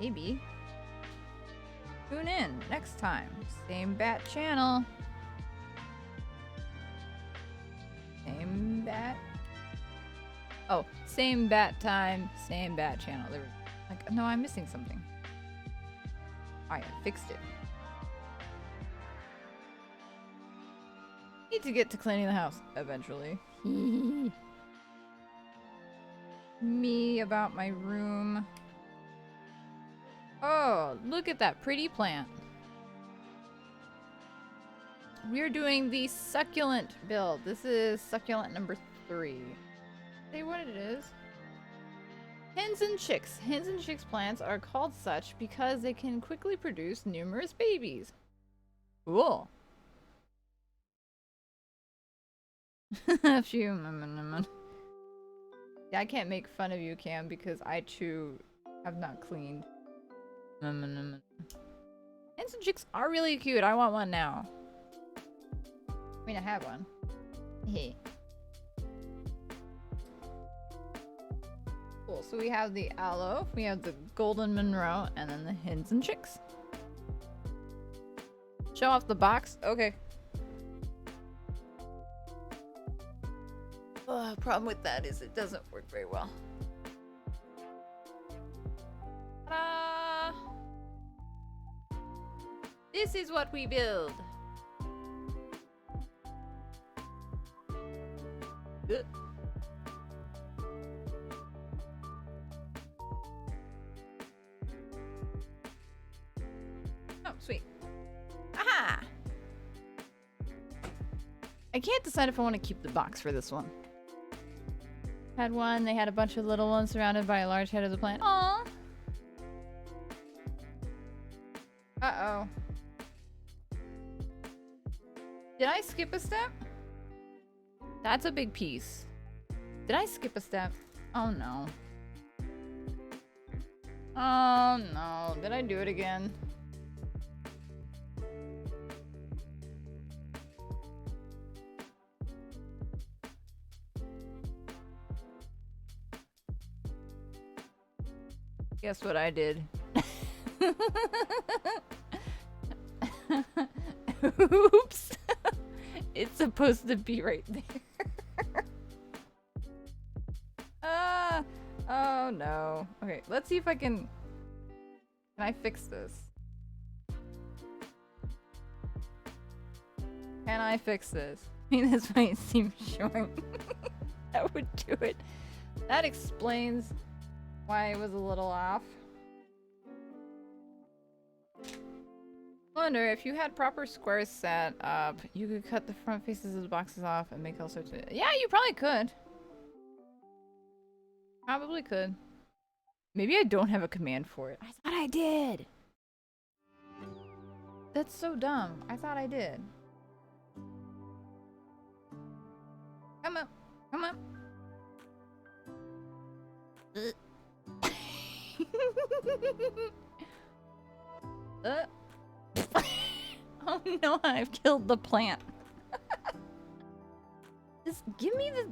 Maybe. Tune in next time. Same bat channel. Same bat. Oh, same bat time, same bat channel. There, like, no, I'm missing something. I fixed it. Need to get to cleaning the house eventually. Me about my room. Oh, look at that pretty plant. We're doing the succulent build. This is succulent number 3. Say what it is. Hens and chicks. Hens and chicks plants are called such because they can quickly produce numerous babies. Cool. Phew. Yeah, I can't make fun of you, Cam, because I too have not cleaned. Hens and chicks are really cute. I want one now. I mean, I have one. Hey. Cool. So we have the aloe, we have the golden Monroe, and then the hens and chicks. Show off the box. Okay. Problem with that is it doesn't work very well. Ta-da! This is what we build. Good. Oh, sweet. Aha! I can't decide if I want to keep the box for this one. Had one, they had a bunch of little ones surrounded by a large head of the plant. Aww! Uh-oh. Did I skip a step? That's a big piece. Did I skip a step? Oh no. Oh no, did I do it again? Guess what I did? Oops. It's supposed to be right there. Oh no. Okay, let's see if I can I fix this? Can I fix this? I mean, this might seem short. That would do it. That explains why it was a little off. I wonder if you had proper squares set up, you could cut the front faces of the boxes off and make all sorts of... Yeah, you probably could. Probably could. Maybe I don't have a command for it. I thought I did. That's so dumb. I thought I did. Come up. Come up. Oh no, I've killed the plant. Just give me the...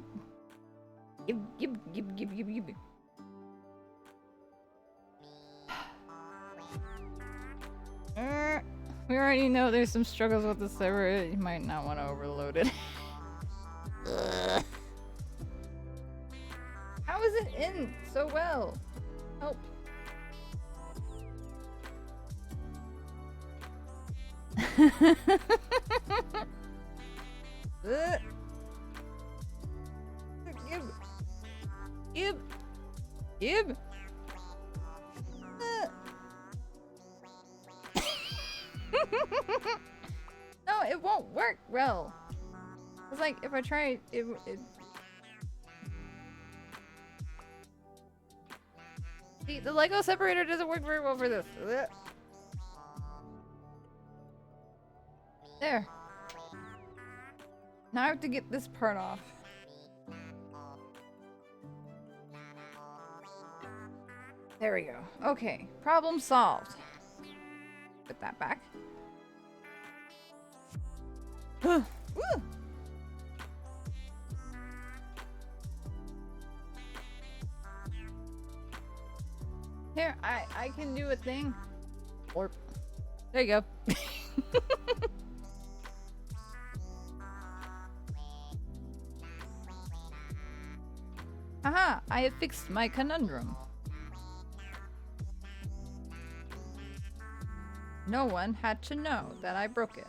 Give. We already know there's some struggles with the server. You might not want to overload it. How is it in so well? Help. Give. No, it won't work well. It's like if I try it. See, the Lego separator doesn't work very well for this. There. Now I have to get this part off. There we go. Okay, problem solved. Put that back. Woo! Here, I can do a thing. Or there you go. Haha, I have fixed my conundrum. No one had to know that I broke it.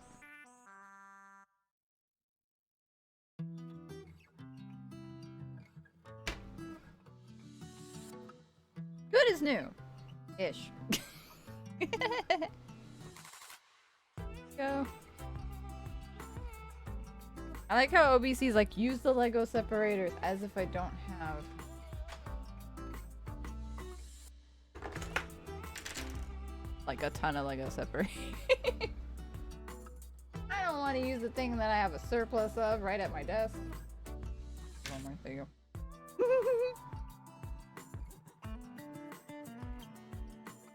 Good as new. Ish. Go. I like how OBC's like, use the Lego separators as if I don't have. Like a ton of Lego separators. I don't want to use the thing that I have a surplus of right at my desk. One more, there you go.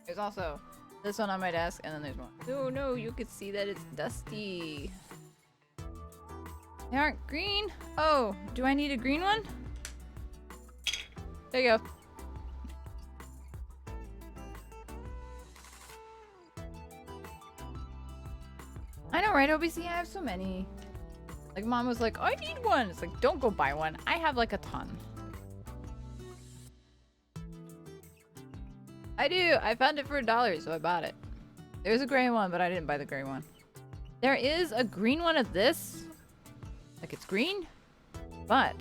There's also this one on my desk, and then there's one. Oh no, you could see that it's dusty. They aren't green? Oh, do I need a green one? There you go. I know, right, OBC? I have so many. Like, mom was like, I need one. It's like, don't go buy one. I have like a ton. I do. I found it for $1, so I bought it. There's a gray one, but I didn't buy the gray one. There is a green one of this. Like, it's green, but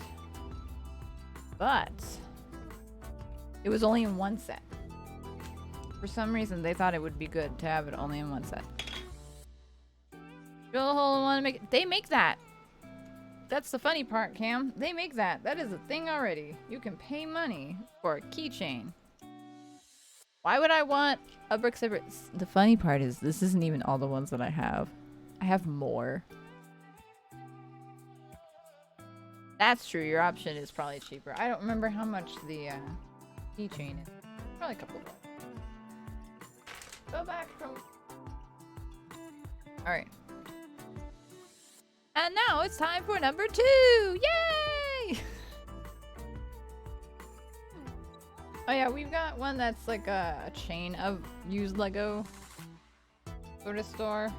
it was only in one set. For some reason, they thought it would be good to have it only in one set. Drill a hole in one and make it. They make that. That's the funny part, Cam. They make that. That is a thing already. You can pay money for a keychain. Why would I want a brick separate? The funny part is this isn't even all the ones that I have. I have more. That's true. Your option is probably cheaper. I don't remember how much the keychain is. Probably a couple bucks. Go back from... Alright. And now it's time for number 2! Yay! Oh yeah, we've got one that's like a chain of used Lego sort of store.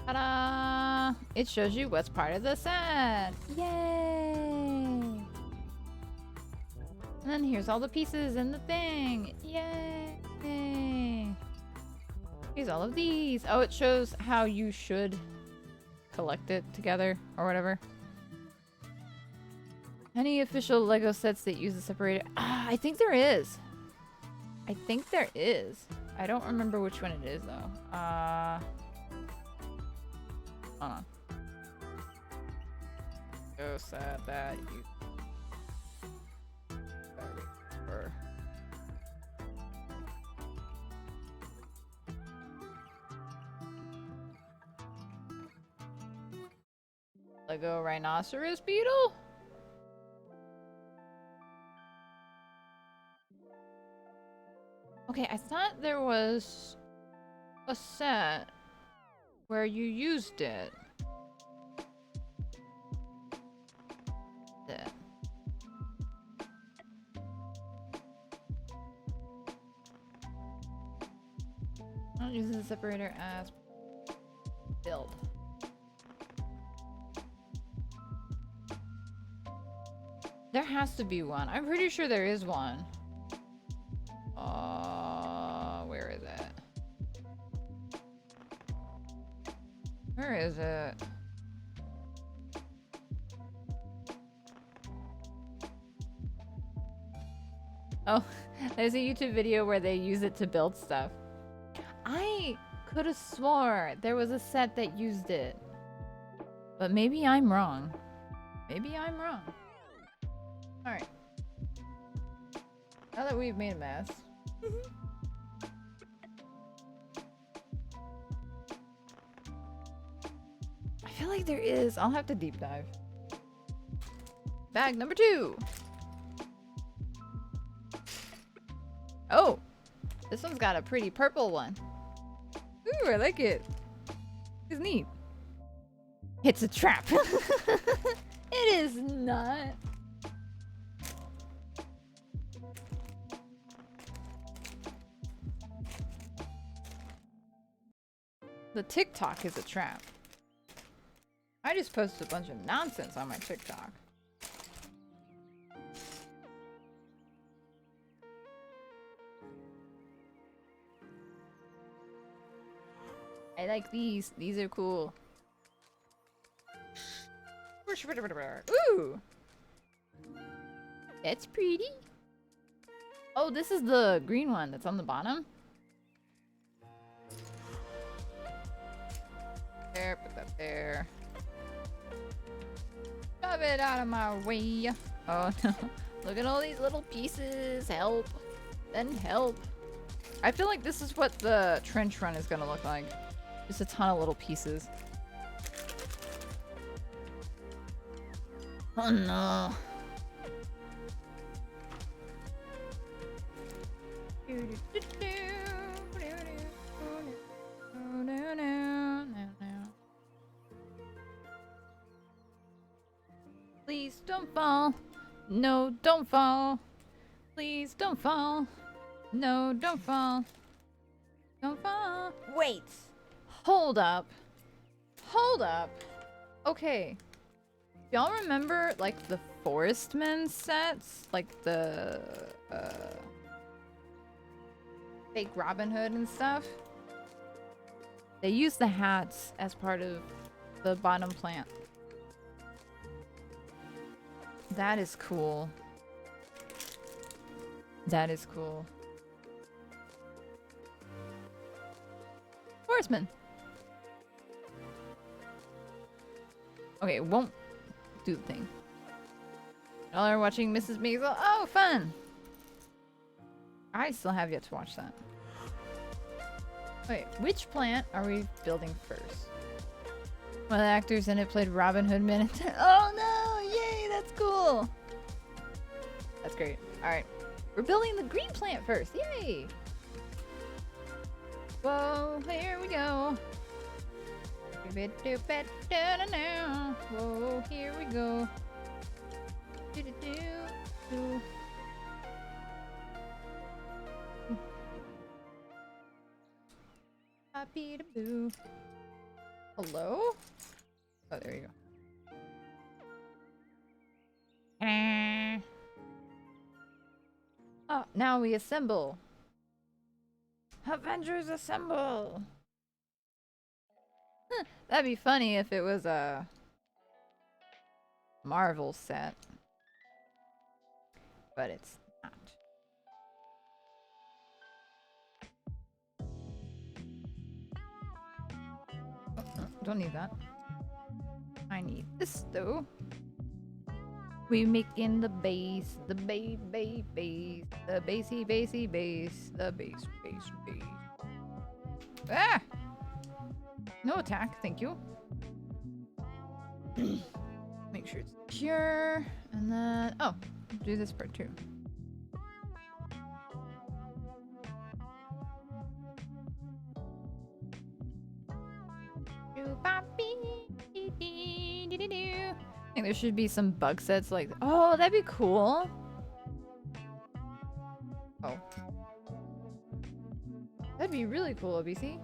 Ta-da! It shows you what's part of the set! Yay! And then here's all the pieces in the thing! Yay! Here's all of these! Oh, it shows how you should collect it together, or whatever. Any official Lego sets that use a separator? Ah, I think there is! I think there is. I don't remember which one it is, though. Hold on. Go set that you... Lego rhinoceros beetle? Okay, I thought there was a set where you used it. That. I'll use the separator as build. There has to be one. I'm pretty sure there is one. Where is it? Where is it? Oh, there's a YouTube video where they use it to build stuff. I could have swore there was a set that used it. But maybe I'm wrong. Maybe I'm wrong. Alright. Now that we've made a mess. I feel like there is. I'll have to deep dive. Bag number 2. Oh! This one's got a pretty purple one. Ooh, I like it. It's neat. It's a trap. It is not. The TikTok is a trap. I just posted a bunch of nonsense on my TikTok. I like these. These are cool. Ooh! That's pretty. Oh, this is the green one that's on the bottom. There, put that there. Shove it out of my way. Oh no. Look at all these little pieces. Help. Then help. I feel like this is what the trench run is gonna look like. Just a ton of little pieces. Oh no. Please don't fall. No, don't fall. Please don't fall. No, don't fall. Don't fall. Wait. Hold up. Hold up. Okay. Y'all remember, like, the Forestmen sets? Like, the, fake Robin Hood and stuff? They use the hats as part of the bottom plant. That is cool. That is cool. Forestman. Okay, it won't do the thing. Y'all are watching Mrs. Maisel. Oh, fun! I still have yet to watch that. Wait, which plant are we building first? One of the actors in it played Robin Hood minute. Oh no! Yay! That's cool! That's great. Alright. We're building the green plant first. Yay! Whoa, here we go. Whoa, here we go. Happy to boo. Hello? Oh, there you go. Oh, now we assemble. Avengers assemble! Huh, that'd be funny if it was a Marvel set. But it's not. Oh, don't need that. I need this though. We making the base, the base, the basey, base, the base. Ah! No attack, thank you. Make sure it's secure, and then do this part too. I think there should be some bug sets like, oh, that'd be cool. Oh. That'd be really cool, OBC.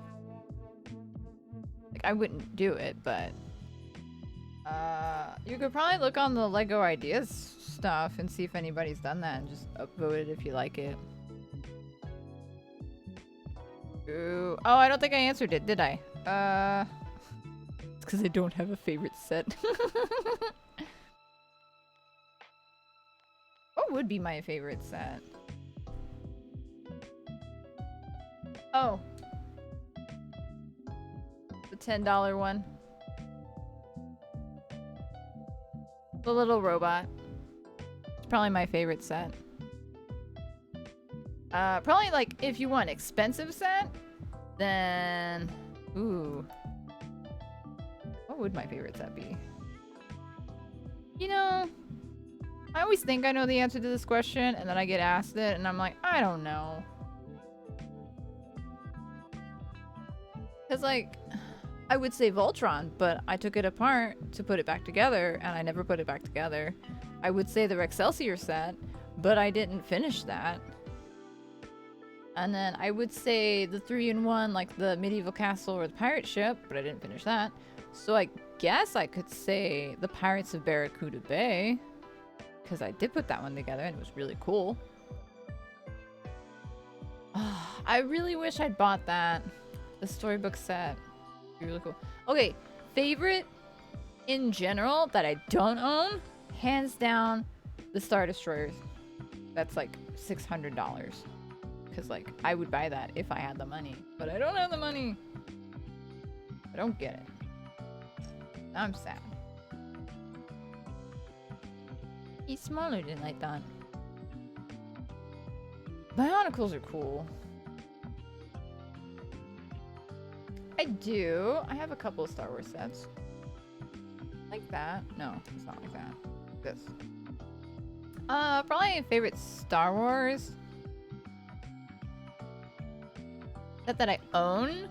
Like, I wouldn't do it, but you could probably look on the Lego Ideas stuff and see if anybody's done that and just upvote it if you like it. Ooh. Oh, I don't think I answered it, did I? It's because I don't have a favorite set. What would be my favorite set? Oh. The $10 one. The little robot. It's probably my favorite set. Probably like if you want expensive set, then ooh. What would my favorite set be? You know, I always think I know the answer to this question, and then I get asked it, and I'm like, I don't know. Because, like, I would say Voltron, but I took it apart to put it back together, and I never put it back together. I would say the Excelsior set, but I didn't finish that. And then I would say the 3-in-1, like the medieval castle or the pirate ship, but I didn't finish that. So I guess I could say the Pirates of Barracuda Bay, because I did put that one together and it was really cool. Oh, I really wish I'd bought that. The storybook set. It'd be really cool. Okay, favorite in general that I don't own, hands down, the Star Destroyers. That's like $600. Because, like, I would buy that if I had the money. But I don't have the money. I don't get it. I'm sad. He's smaller than I thought. Bionicles are cool. I do. I have a couple of Star Wars sets. Like that. No, it's not like that. This. Probably a favorite Star Wars set that I own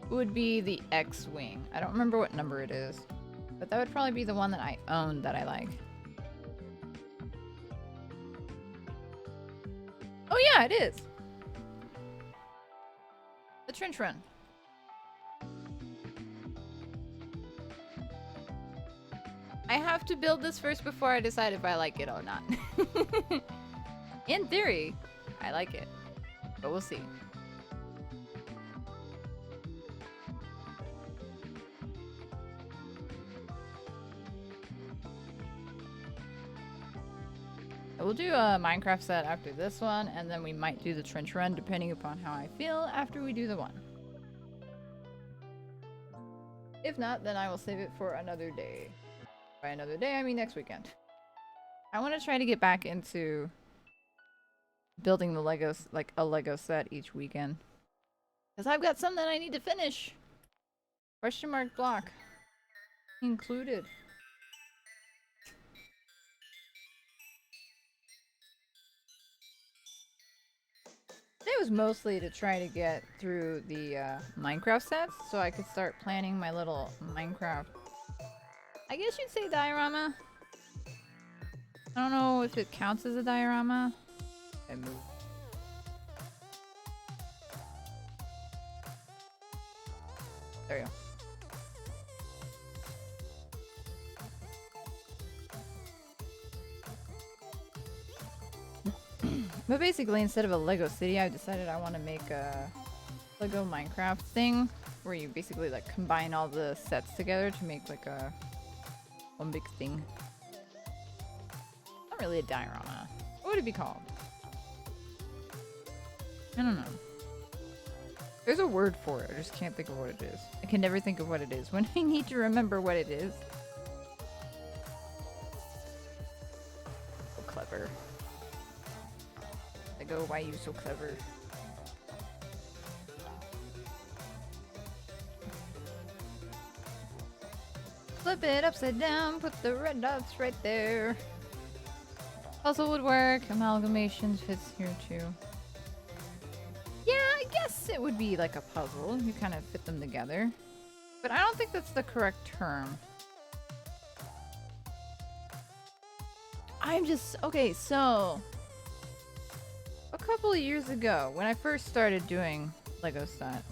would be the X-Wing. I don't remember what number it is, but that would probably be the one that I own that I like. Oh yeah, it is. The Trench Run. I have to build this first before I decide if I like it or not. In theory, I like it, but we'll see. We'll do a Minecraft set after this one, and then we might do the Trench Run depending upon how I feel after we do the one. If not, then I will save it for another day. By another day, I mean next weekend. I want to try to get back into building the Legos, like a Lego set each weekend. Because I've got some that I need to finish. Question mark block. Included. It was mostly to try to get through the Minecraft sets so I could start planning my little Minecraft. I guess you'd say diorama. I don't know if it counts as a diorama. I moved. There you go. But basically, instead of a Lego city, I decided I want to make a Lego Minecraft thing where you basically like combine all the sets together to make like a one big thing. Not really a diorama. What would it be called? I don't know. There's a word for it. I just can't think of what it is. I can never think of what it is when I need to remember what it is. So clever. Lego, why are you so clever? Flip it upside down, put the red dots right there. Puzzle would work, amalgamations fits here too. Yeah, I guess it would be like a puzzle. You kind of fit them together. But I don't think that's the correct term. I'm just... Okay, so... A couple of years ago, when I first started doing Lego set,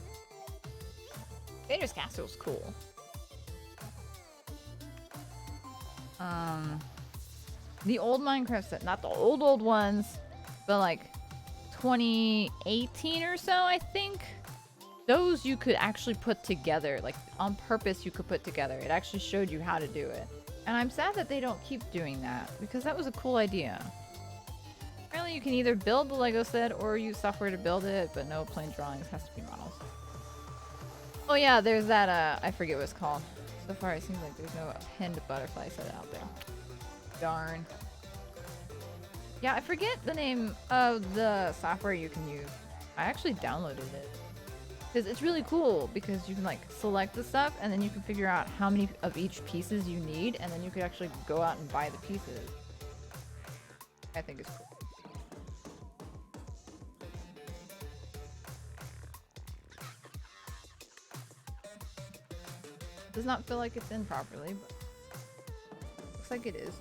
Vader's Castle was cool. The old Minecraft set, not the old ones, but like 2018 or so, I think. Those you could actually put together, like on purpose you could put together. It actually showed you how to do it. And I'm sad that they don't keep doing that, because that was a cool idea. Apparently you can either build the Lego set or use software to build it, but no plain drawings, has to be models. Oh yeah, there's that, I forget what it's called. So far it seems like there's no pinned butterfly set out there. Darn. Yeah, I forget the name of the software you can use. I actually downloaded it. Because it's really cool, because you can like select the stuff and then you can figure out how many of each pieces you need, and then you could actually go out and buy the pieces. I think it's cool. Does not feel like it's in properly, but looks like it is.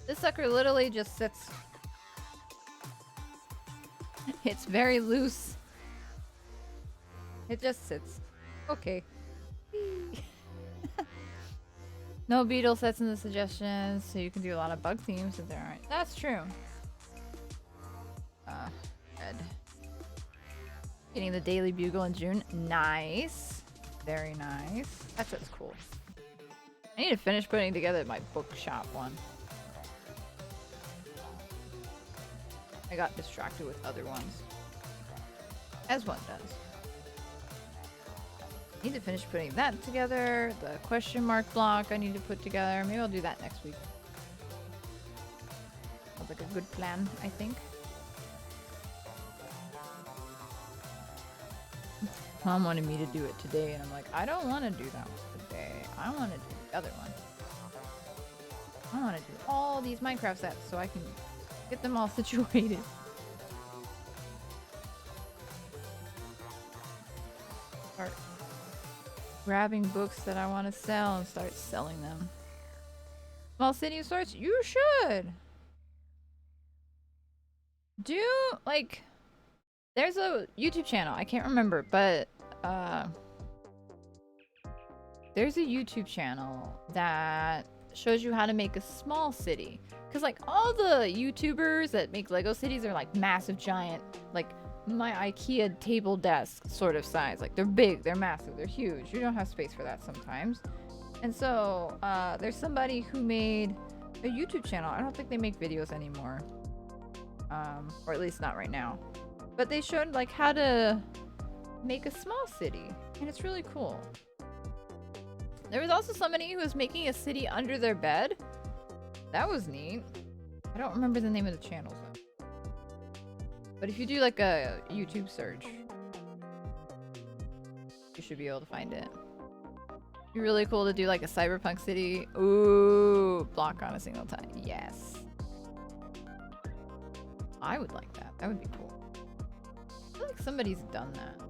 This sucker literally just sits. It's very loose. It just sits. Okay. No beetle sets in the suggestions, so you can do a lot of bug themes if there aren't. That's true. Red. Getting the Daily Bugle in June. Nice. Very nice. That's cool. I need to finish putting together my bookshop one. I got distracted with other ones. As one does. I need to finish putting that together. The question mark block I need to put together. Maybe I'll do that next week. Sounds like a good plan, I think. Mom wanted me to do it today, and I'm like, I don't want to do that one today. I want to do the other one. I want to do all these Minecraft sets so I can get them all situated. Start grabbing books that I want to sell and start selling them. Small city sorts? You should! Do, like... There's a YouTube channel, I can't remember, but there's a YouTube channel that shows you how to make a small city. Because like all the YouTubers that make Lego cities are like massive, giant, like my IKEA table desk sort of size. Like they're big, they're massive, they're huge. You don't have space for that sometimes. And so there's somebody who made a YouTube channel. I don't think they make videos anymore. Or at least not right now. But they showed like how to make a small city, and it's really cool. There was also somebody who was making a city under their bed. That was neat. I don't remember the name of the channel though. But if you do like a YouTube search, you should be able to find it. It'd be really cool to do like a cyberpunk city. Ooh, block on a single time. Yes. I would like that. That would be cool. I feel like somebody's done that.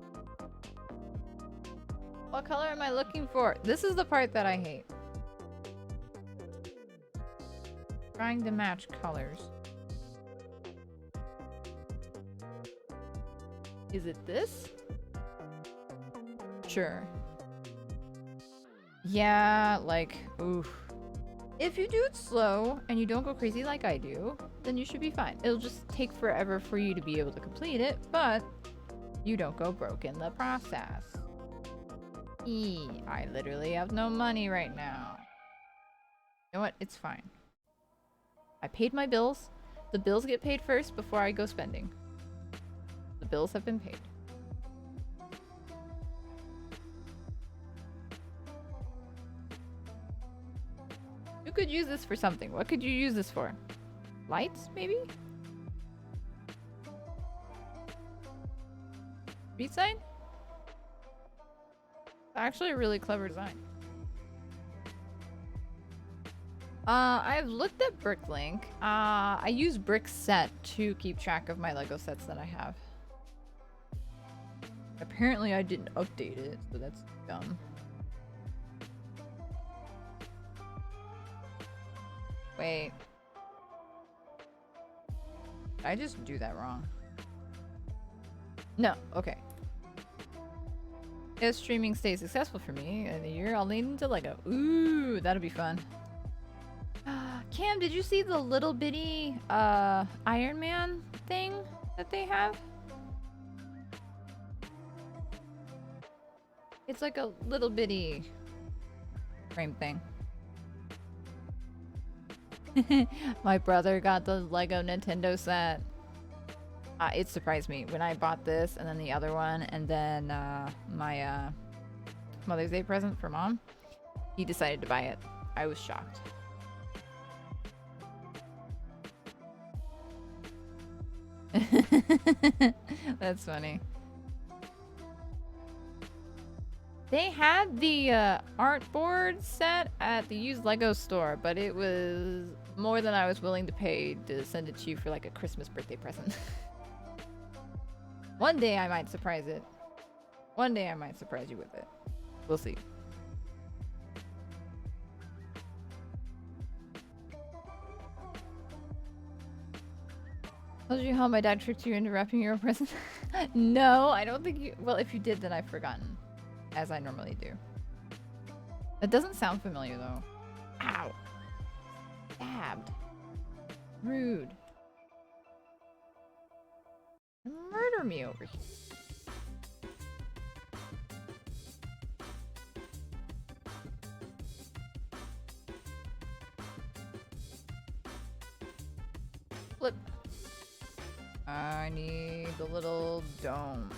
What color am I looking for? This is the part that I hate. Trying to match colors. Is it this? Sure. Yeah, like, oof. If you do it slow and you don't go crazy like I do, then you should be fine. It'll just take forever for you to be able to complete it, but you don't go broke in the process. I literally have no money right now. You know what? It's fine. I paid my bills. The bills get paid first before I go spending. The bills have been paid. You could use this for something. What could you use this for? Lights, maybe? Street sign? Actually a really clever design. I've looked at Bricklink. I use Brickset to keep track of my Lego sets that I have. Apparently I didn't update it, so that's dumb. Wait. Did I just do that wrong? No, okay. If streaming stays successful for me in a year, I'll lean into Lego. Ooh, that'll be fun. Cam, did you see the little bitty Iron Man thing that they have? It's like a little bitty frame thing. My brother got the Lego Nintendo set. It surprised me when I bought this and then the other one and then my Mother's Day present for Mom. He decided to buy it. I was shocked. That's funny. They had the art board set at the used Lego store, but it was more than I was willing to pay to send it to you for like a Christmas birthday present. One day I might surprise it. One day I might surprise you with it. We'll see. Told you how my dad tricked you into wrapping your own present? No, I don't think you... Well, if you did, then I've forgotten. As I normally do. That doesn't sound familiar, though. Ow! Stabbed. Rude. Murder me over here. Flip. I need the little dome.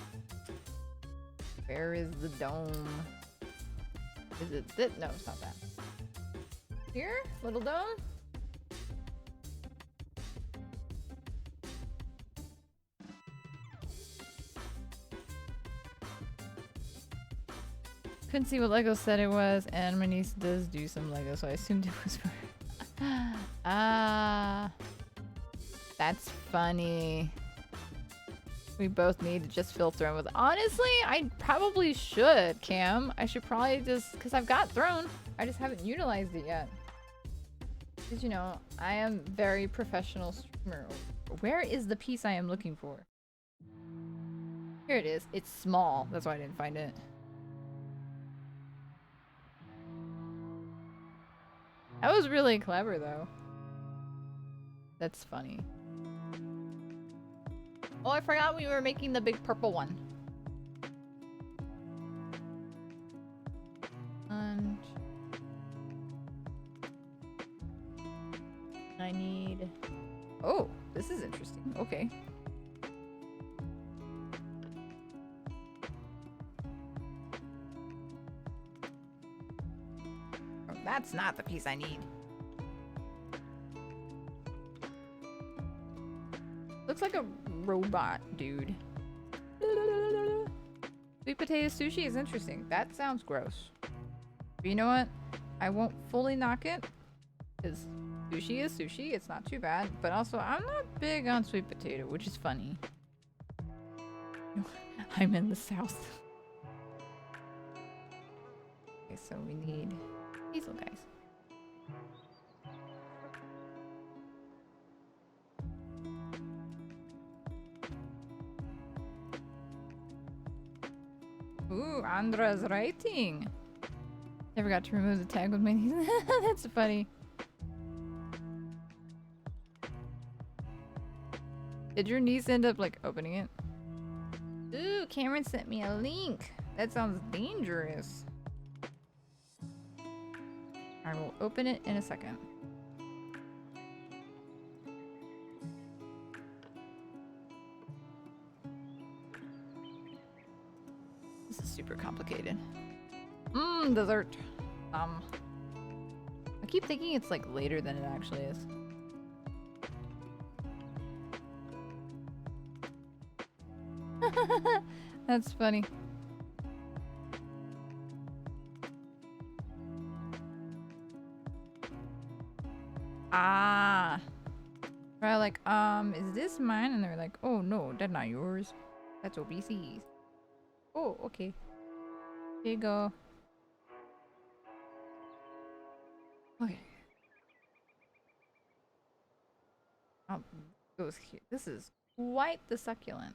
Where is the dome? Is it this? No, it's not that. Here? Little dome? Couldn't see what Lego set it was, and my niece does do some Lego, so I assumed it was for her. That's funny. We both need to just fill Throne with... Honestly, I probably should, Cam. I should probably just... Because I've got Throne. I just haven't utilized it yet. Because, you know, I am very professional streamer. Where is the piece I am looking for? Here it is. It's small. That's why I didn't find it. That was really clever, though. That's funny. Oh, I forgot we were making the big purple one. And I need... Oh, this is interesting. Okay. Oh, that's not the piece I need. Looks like a robot dude. Sweet potato sushi is interesting. That sounds gross. But you know what? I won't fully knock it. Because Sushi is sushi. It's not too bad. But also, I'm not big on sweet potato, which is funny. I'm in the south. Okay, so we need basil, guys. Ooh, Andra's writing. I forgot to remove the tag with my niece. That's funny. Did your niece end up like opening it? Ooh, Cameron sent me a link. That sounds dangerous. I will open it in a second. This is super complicated. Dessert. I keep thinking it's like later than it actually is. That's funny. Ah. We're like, is this mine? And they're like, oh no, that's not yours. That's OBC's. Oh, okay. Here you go. Okay. Goes here. This is quite the succulent.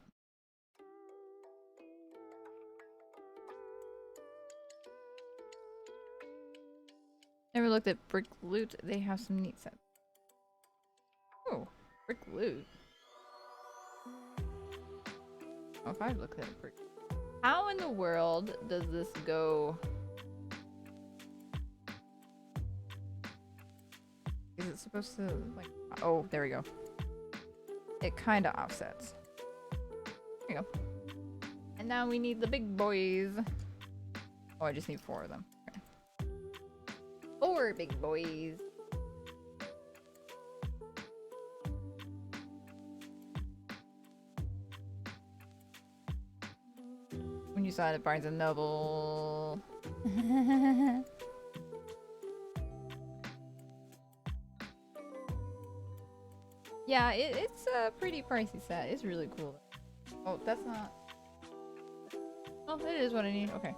Never looked at Brick Loot. They have some neat sets. Oh, Brick Loot. Oh, if I look at Brick. How in the world does this go? Is it supposed to like? Oh, there we go. It kind of offsets. There you go. And now we need the big boys. Oh, I just need 4 of them. Okay. 4 big boys. When you saw it at Barnes and Noble. Yeah, it's a pretty pricey set. It's really cool. Oh, that's not... Oh, it is what I need. Okay.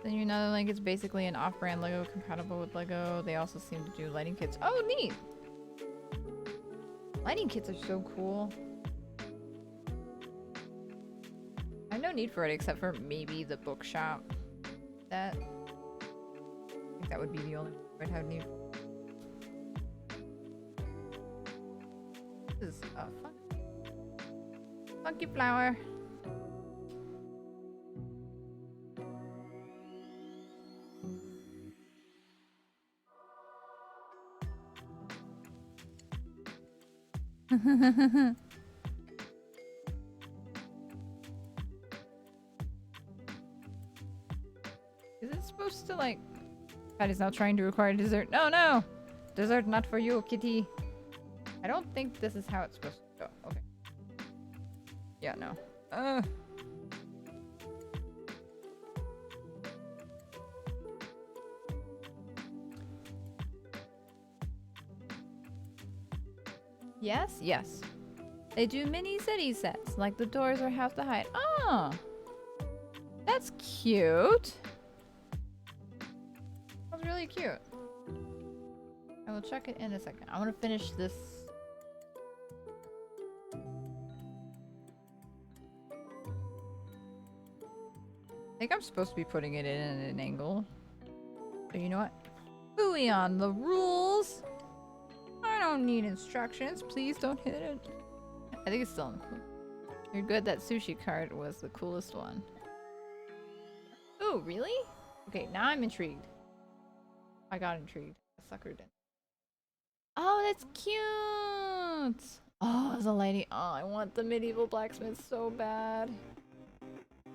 Then you know, like, it's basically an off-brand Lego compatible with Lego. They also seem to do lighting kits. Oh, neat! Lighting kits are so cool. I have no need for it except for maybe the bookshop. That... I think that would be the only one I'd have need. This is a funky flower. Is it supposed to like... Patty's now trying to require dessert. No, no! Dessert not for you, kitty. I don't think this is how it's supposed to go. Okay. Yeah, no. Yes, yes. They do mini city sets, like the doors are half the height. Oh! That's cute! That's really cute. I will check it in a second. I want to finish this. I think I'm supposed to be putting it in at an angle. But you know what? Phooey on the rules! I don't need instructions. Please don't hit it. I think it's still... You're good. That sushi cart was the coolest one. Oh, really? Okay, now I'm intrigued. I got intrigued. I suckered in. Oh, that's cute! Oh, there's a lady. Oh, I want the medieval blacksmith so bad.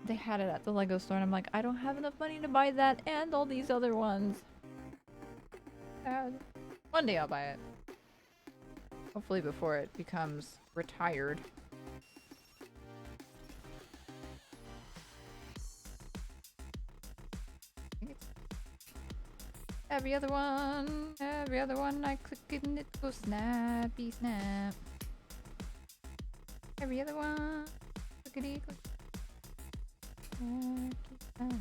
They had it at the Lego store and I'm like, I don't have enough money to buy that and all these other ones. Sad. One day I'll buy it. Hopefully before it becomes retired. Every other one I click and it goes snappy snap. Every other one, clickety click. Snappy snap.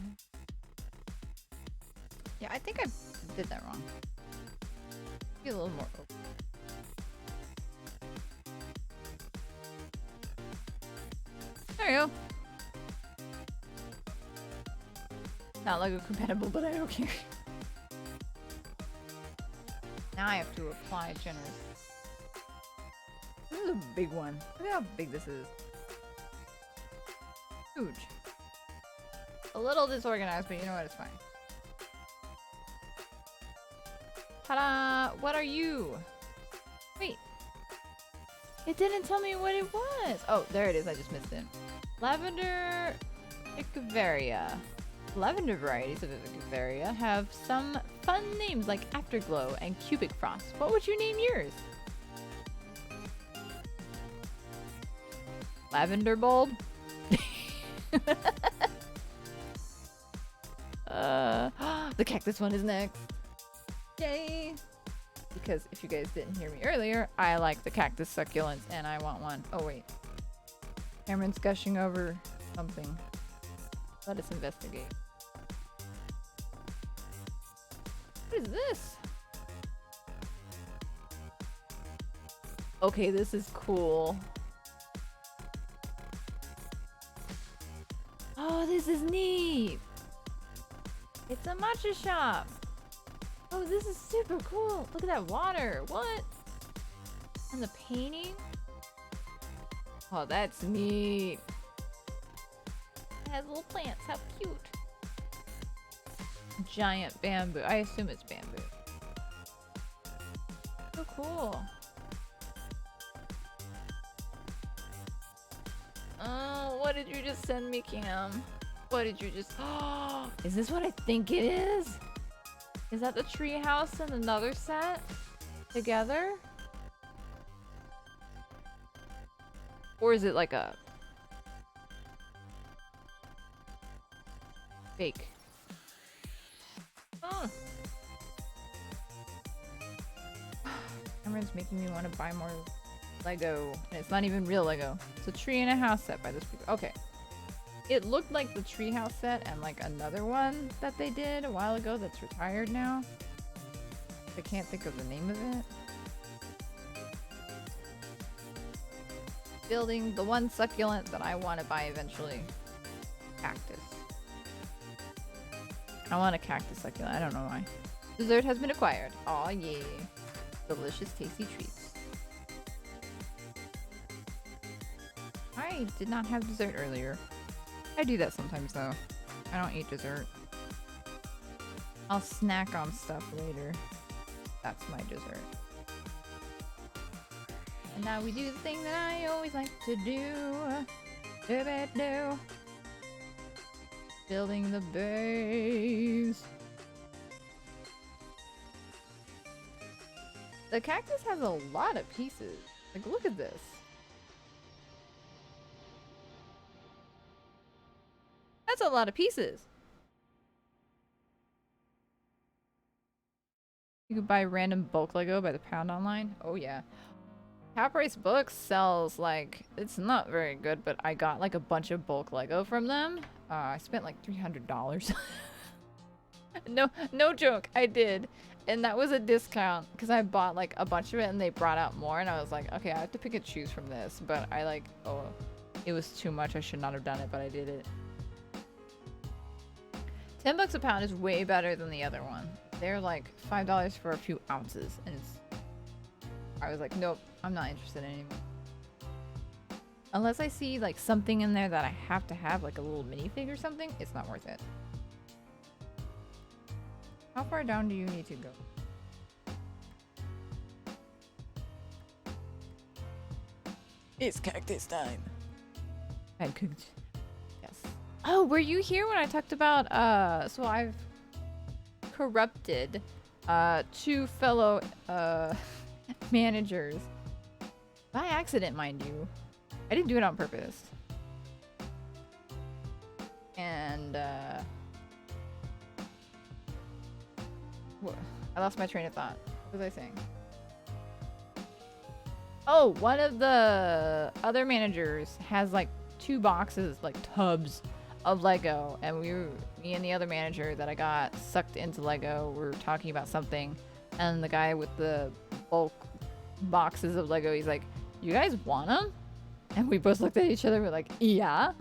Yeah, I think I did that wrong. Be a little more open. There you go. Not Lego compatible, but I don't care. Now I have to apply generous. This is a big one. Look at how big this is. Huge. A little disorganized, but you know what? It's fine. Ta-da! What are you? Wait. It didn't tell me what it was. Oh, there it is. I just missed it. Lavender Echeveria. Lavender varieties of Echeveria have some fun names like Afterglow and Cubic Frost. What would you name yours? Lavender bulb? The cactus one is next. Yay! Because if you guys didn't hear me earlier, I like the cactus succulents and I want one. Oh wait. Cameron's gushing over something. Let us investigate. What is this? Okay, this is cool. Oh, this is neat. It's a matcha shop. Oh, this is super cool. Look at that water. What? And the painting? Oh, that's neat. It has little plants. How cute. Giant bamboo. I assume it's bamboo. So cool. Oh, what did you just send me, Cam? What did you just... Oh, is this what I think it is? Is that the tree house and another set together? Or is it like a fake? Oh. Cameron's making me want to buy more Lego, and it's not even real Lego. It's a tree and a house set by this people. Okay. It looked like the treehouse set and like another one that they did a while ago that's retired now. I can't think of the name of it. Building the one succulent that I want to buy eventually. Cactus. I want a cactus succulent. I don't know why. Dessert has been acquired. Aw, yeah. Delicious, tasty treats. I did not have dessert earlier. I do that sometimes though. I don't eat dessert. I'll snack on stuff later. That's my dessert. And now we do the thing that I always like to do. Do. Building the base. The cactus has a lot of pieces. Like, look at this. That's a lot of pieces. You could buy random bulk Lego by the pound online. Oh yeah. Half-Price Books sells like, it's not very good, but I got like a bunch of bulk Lego from them. I spent like $300. No joke, I did. And that was a discount because I bought like a bunch of it and they brought out more and I was like, okay, I have to pick and choose from this. But I like, oh, it was too much. I should not have done it, but I did it. $10 a pound is way better than the other one. They're like $5 for a few ounces, and I was like, nope, I'm not interested anymore. Unless I see like something in there that I have to have, like a little minifig or something, it's not worth it. How far down do you need to go? It's cactus time. I cooked. Yes. Oh, were you here when I talked about, so I've corrupted, 2 fellow, managers. By accident, mind you. I didn't do it on purpose. And, I lost my train of thought. What was I saying? Oh, one of the other managers has like 2 boxes, like tubs of Lego, and me and the other manager that I got sucked into Lego were talking about something, and the guy with the bulk boxes of Lego, he's like, "You guys want them?" And we both looked at each other, we're like, "Yeah."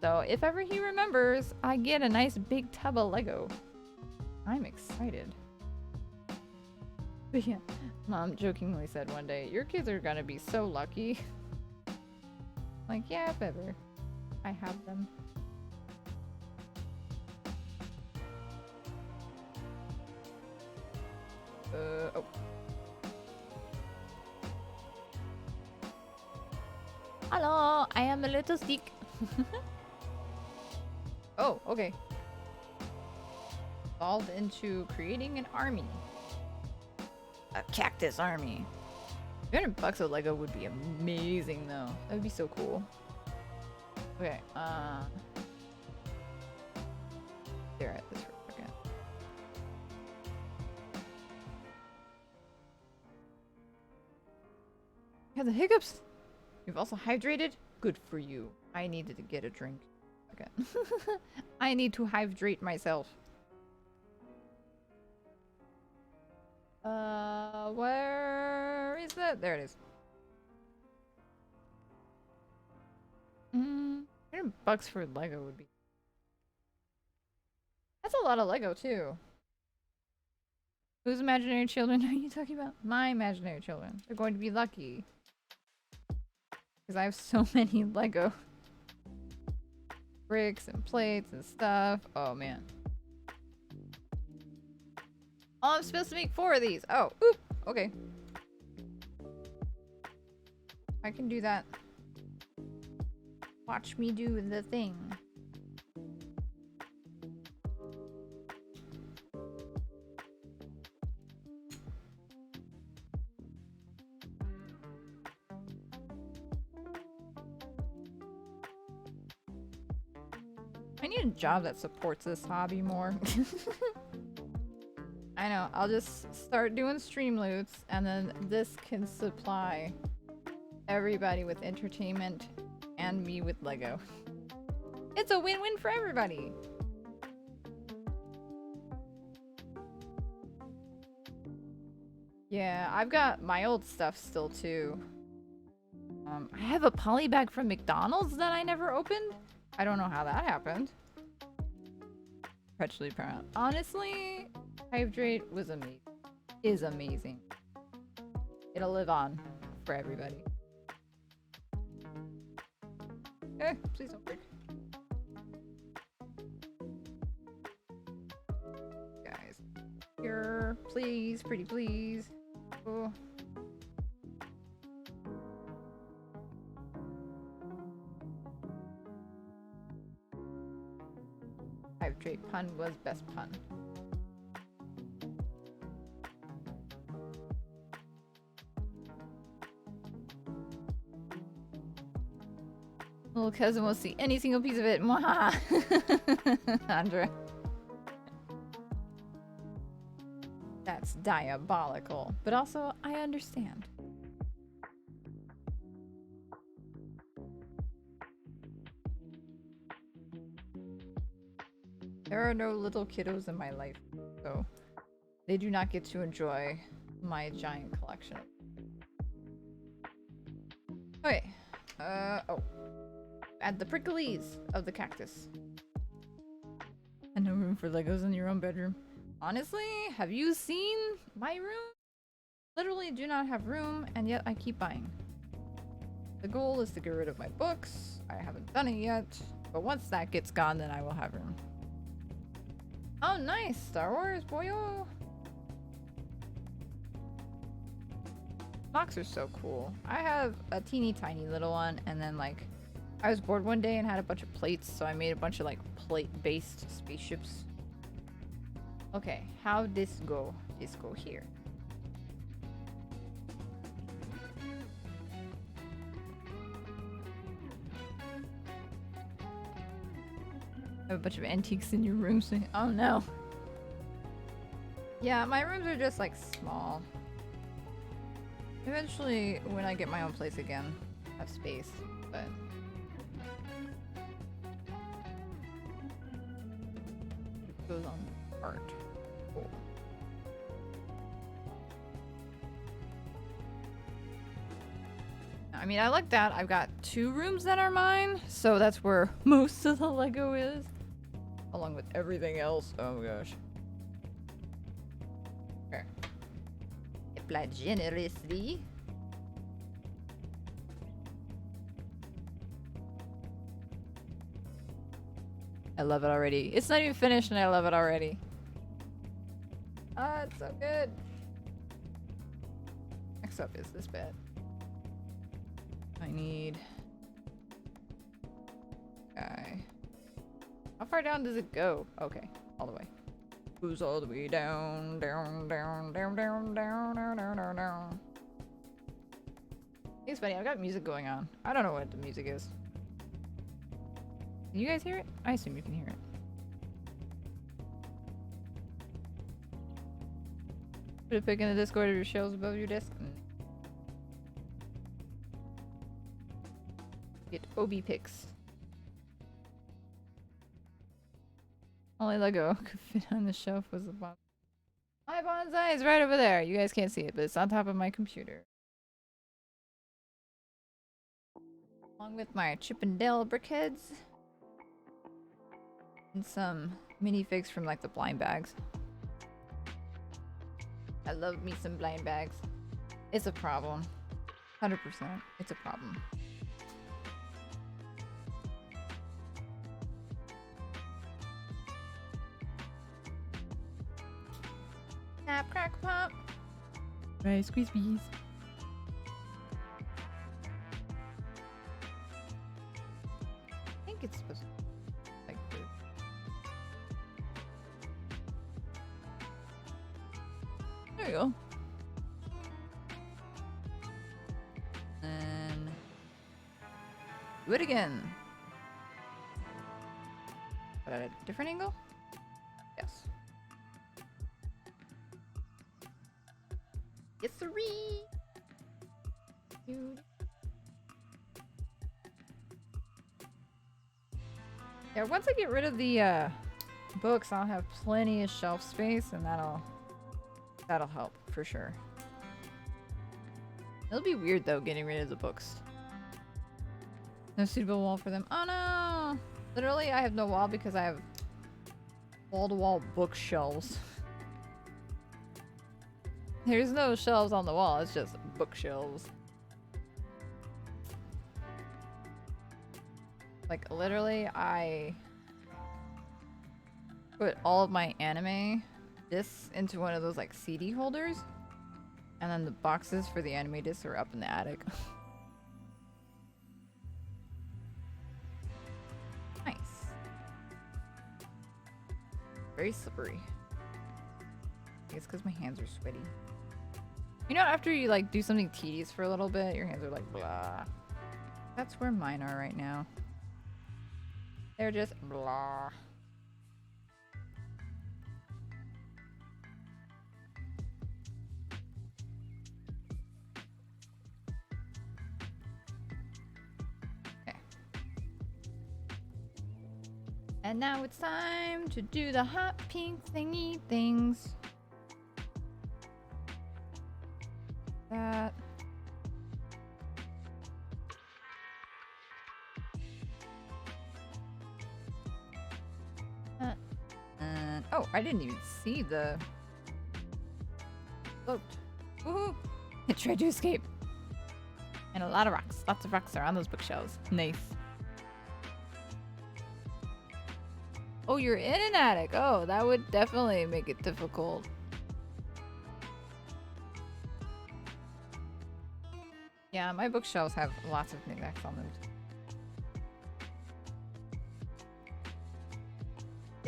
So if ever he remembers, I get a nice big tub of Lego. I'm excited. But yeah, Mom jokingly said one day, "Your kids are gonna be so lucky." Like, yeah, if ever I have them. Oh. Hello, I am a little sick. Oh, okay. Evolved into creating an army. A cactus army. $300 of Lego would be amazing though. That would be so cool. Okay, stare at this for a second. You have the hiccups? You've also hydrated? Good for you. I needed to get a drink. Okay. I need to hydrate myself. Where is that? There it is. $100 for Lego would be. That's a lot of Lego too. Whose imaginary children are you talking about? My imaginary children. They're going to be lucky. Because I have so many Lego bricks and plates and stuff. Oh man. Oh, I'm supposed to make 4 of these. Oh, oop. Okay. I can do that. Watch me do the thing. I need a job that supports this hobby more. I know, I'll just start doing stream loots and then this can supply everybody with entertainment and me with Lego. It's a win-win for everybody. Yeah, I've got my old stuff still too. I have a poly bag from McDonald's that I never opened. I don't know how that happened. Perpetually proud. Honestly, Hydrate was amazing. Is amazing. It'll live on for everybody. Please don't break. Guys. Here, please, pretty please. Oh. Hydrate pun was best pun. Little cousin won't see any single piece of it. Mwaha! Andra. That's diabolical. But also, I understand. There are no little kiddos in my life, so they do not get to enjoy my giant collection. Okay. Oh. Add the pricklies of the cactus. And no room for Legos in your own bedroom. Honestly, have you seen my room? Literally do not have room, and yet I keep buying. The goal is to get rid of my books. I haven't done it yet, but once that gets gone, then I will have room. Oh, nice! Star Wars, boyo! Box are so cool. I have a teeny tiny little one, and then like I was bored one day and had a bunch of plates, so I made a bunch of like plate-based spaceships. Okay, how this go? This go here. I have a bunch of antiques in your room, so oh no. Yeah, my rooms are just like small. Eventually, when I get my own place again, I have space, but it goes on art. Cool. I mean, I like that. I've got 2 rooms that are mine, so that's where most of the Lego is, along with everything else. Oh my gosh. Okay. Apply generously. I love it already. It's not even finished and I love it already. Ah, it's so good. Next up is this bed. I need... guy. How far down does it go? Okay, all the way. Goes all the way down, down, down, down, down, down, down, down, down, down. It's funny, I've got music going on. I don't know what the music is. Can you guys hear it? I assume you can hear it. Put a pic in the Discord of your shelves above your desk. Get OB pics. Only Lego could fit on the shelf was the bonsai. My bonsai is right over there. You guys can't see it, but it's on top of my computer. Along with my Chip and Dale brickheads. And some minifigs from like the blind bags. I love me some blind bags. It's a problem. 100%. It's a problem. Snap, crack, pop. Rice Krispies. I think it's supposed to be like this. There you go. And do it again. But at a different angle? Yes. Yes, sirree. Dude. Yeah, once I get rid of the books, I'll have plenty of shelf space, and that'll help for sure. It'll be weird though, getting rid of the books. No suitable wall for them. Oh no! Literally, I have no wall because I have wall-to-wall bookshelves. There's no shelves on the wall, it's just bookshelves. Like, literally, I put all of my anime discs into one of those, like, CD holders. And then the boxes for the anime discs are up in the attic. Nice. Very slippery. I guess because my hands are sweaty. You know, after you, like, do something tedious for a little bit, your hands are like, blah. That's where mine are right now. They're just blah. Okay. And now it's time to do the hot pink thingy things. That. Oh, I didn't even see the float. Woohoo! I tried to escape. And a lot of rocks. Lots of rocks are on those bookshelves. Nice. Oh, you're in an attic. Oh, that would definitely make it difficult. Yeah, my bookshelves have lots of knickknacks on them.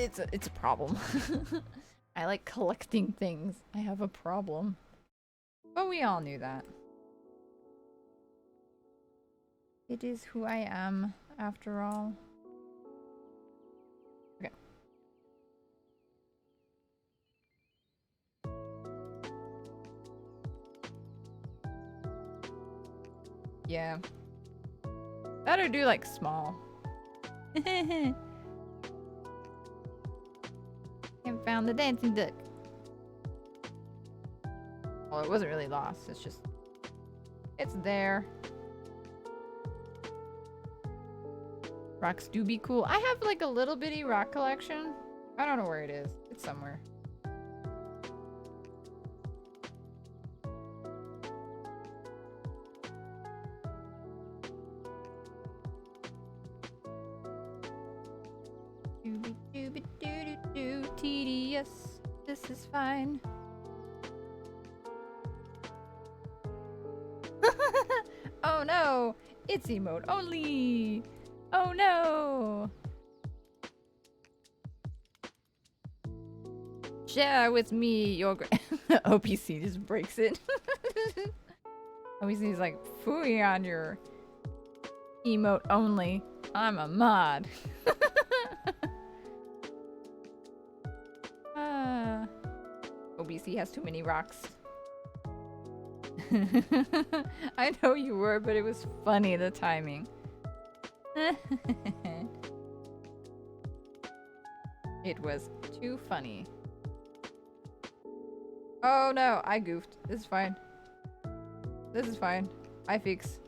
It's a problem. I like collecting things. I have a problem. But we all knew that. It is who I am, after all. Okay. Yeah. That or do like small. Haven't found the dancing duck. Well, it wasn't really lost. It's just... It's there. Rocks do be cool. I have like a little bitty rock collection. I don't know where it is. It's somewhere. Tedious. This is fine. Oh no! It's emote only! Oh no! Share with me your OPC just breaks it. OPC is like, phooey on your emote only. I'm a mod. OBC has too many rocks. I know you were, but it was funny, the timing. It was too funny. Oh no, I goofed. This is fine. This is fine. I fix.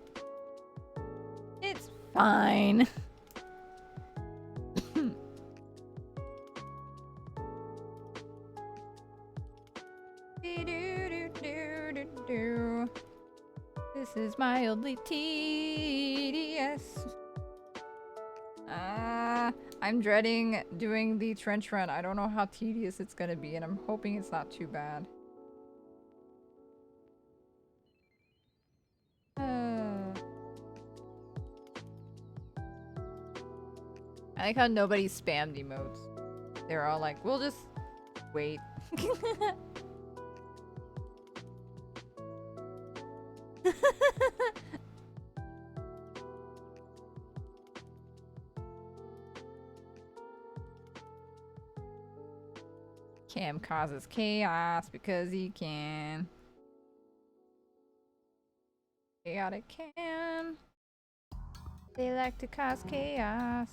It's fine. This is mildly tedious. I'm dreading doing the trench run. I don't know how tedious it's gonna be, and I'm hoping it's not too bad. I like how nobody spammed emotes. They're all like, we'll just wait. Cam causes chaos because he can. Chaotic Cam. They like to cause chaos.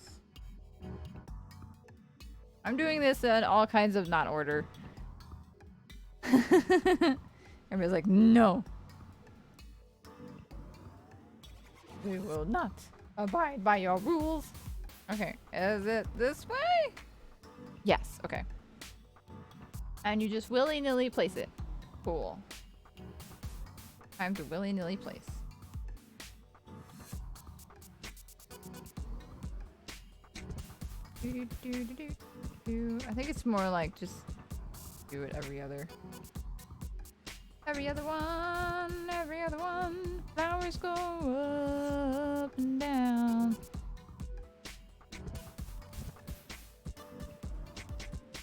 I'm doing this in all kinds of not order. Everybody's like, no. We will not abide by your rules. Okay, is it this way? Yes, okay. And you just willy-nilly place it. Cool. Time to willy-nilly place. I think it's more like just do it every other. Every other one, every other one. Flowers go up and down.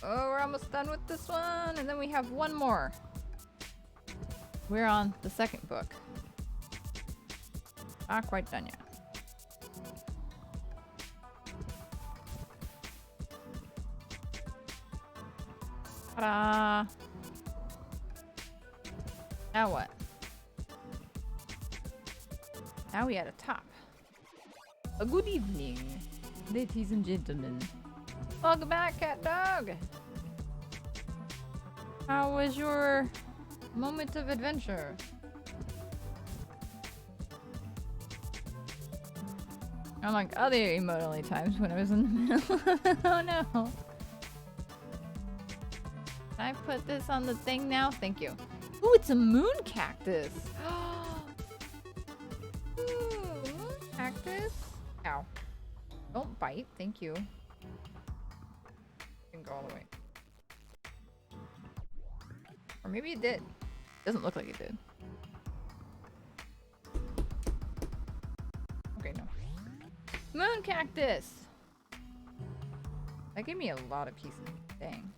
Oh, we're almost done with this one, and then we have one more. We're on the second book. Not quite done yet. Ta-da! Now what? Now we at a top. A good evening, ladies and gentlemen. Welcome back, cat dog. How was your moment of adventure? Unlike other emote-only times when I was in the middle. Oh no. Can I put this on the thing now? Thank you. Ooh, it's a moon cactus. Ooh, moon cactus. Ow. Don't bite. Thank you. Can go all the way. Or maybe it did. Doesn't look like it did. Okay, no. Moon cactus. That gave me a lot of pieces. Dang.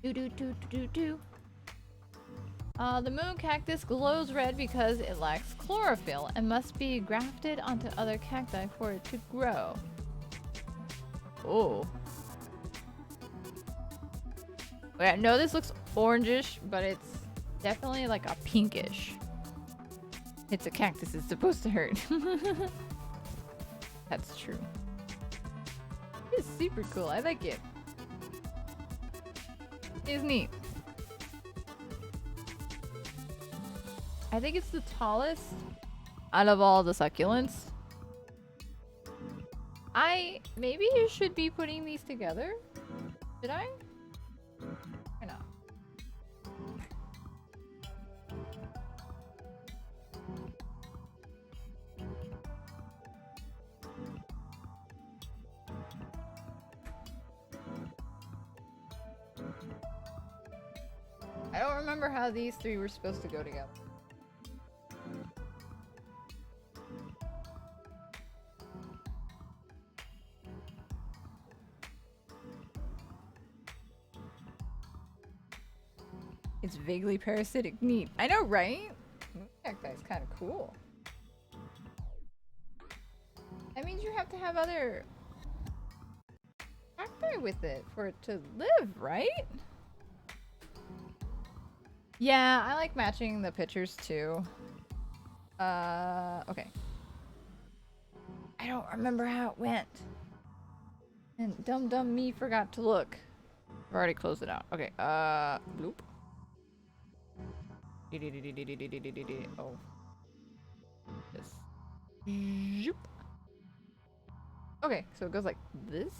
Do. The moon cactus glows red because it lacks chlorophyll and must be grafted onto other cacti for it to grow. Oh. Okay, I know this looks orangish, but it's Definitely like a pinkish. It's a cactus, it's supposed to hurt. That's true. It's super cool, I like it. It's neat. I think it's the tallest out of all the succulents. Maybe you should be putting these together. Should I? Or not? I don't remember how these three were supposed to go together. It's vaguely parasitic. Neat. I know, right? Cacti is kind of cool. That means you have to have other cacti with it for it to live, right? Yeah, I like matching the pictures too. Okay. I don't remember how it went. And dumb me forgot to look. I've already closed it out. Okay, bloop. Oh. This. Zoop. Okay, so it goes like this.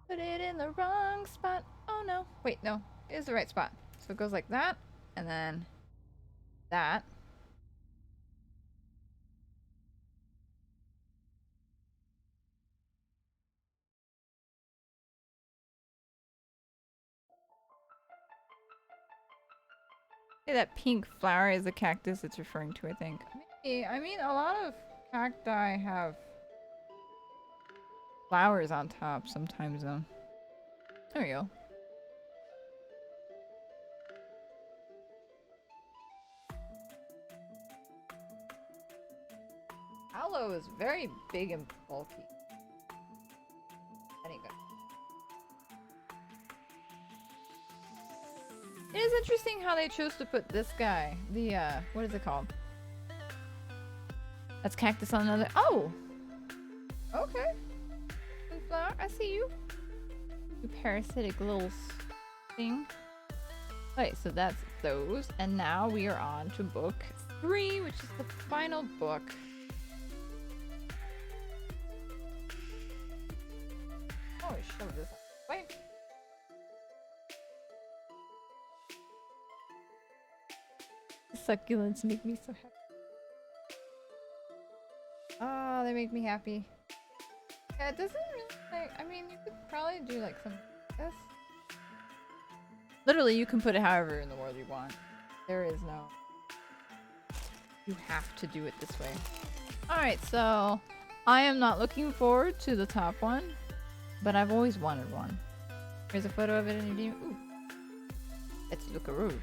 Put it in the wrong spot. Oh no. Wait, no. It is the right spot. So it goes like that, and then that. Hey, that pink flower is a cactus it's referring to, I think. Maybe. I mean, a lot of cacti have flowers on top sometimes, though. There we go. Aloe is very big and bulky. That ain't good. It is interesting how they chose to put this guy. The, what is it called? That's cactus on another. Oh! Okay. Flower, I see you. You parasitic little thing. Okay, so that's those. And now we are on to book 3, which is the final book. Oh, shove this away. The succulents make me so happy. Oh, they make me happy. Yeah, it doesn't really like, I mean, you could probably do like something like this. Literally, you can put it however in the world you want. There is no... You have to do it this way. Alright, so I am not looking forward to the top one, but I've always wanted one. Here's a photo of it in your DM. Ooh. Let's look-a-roo.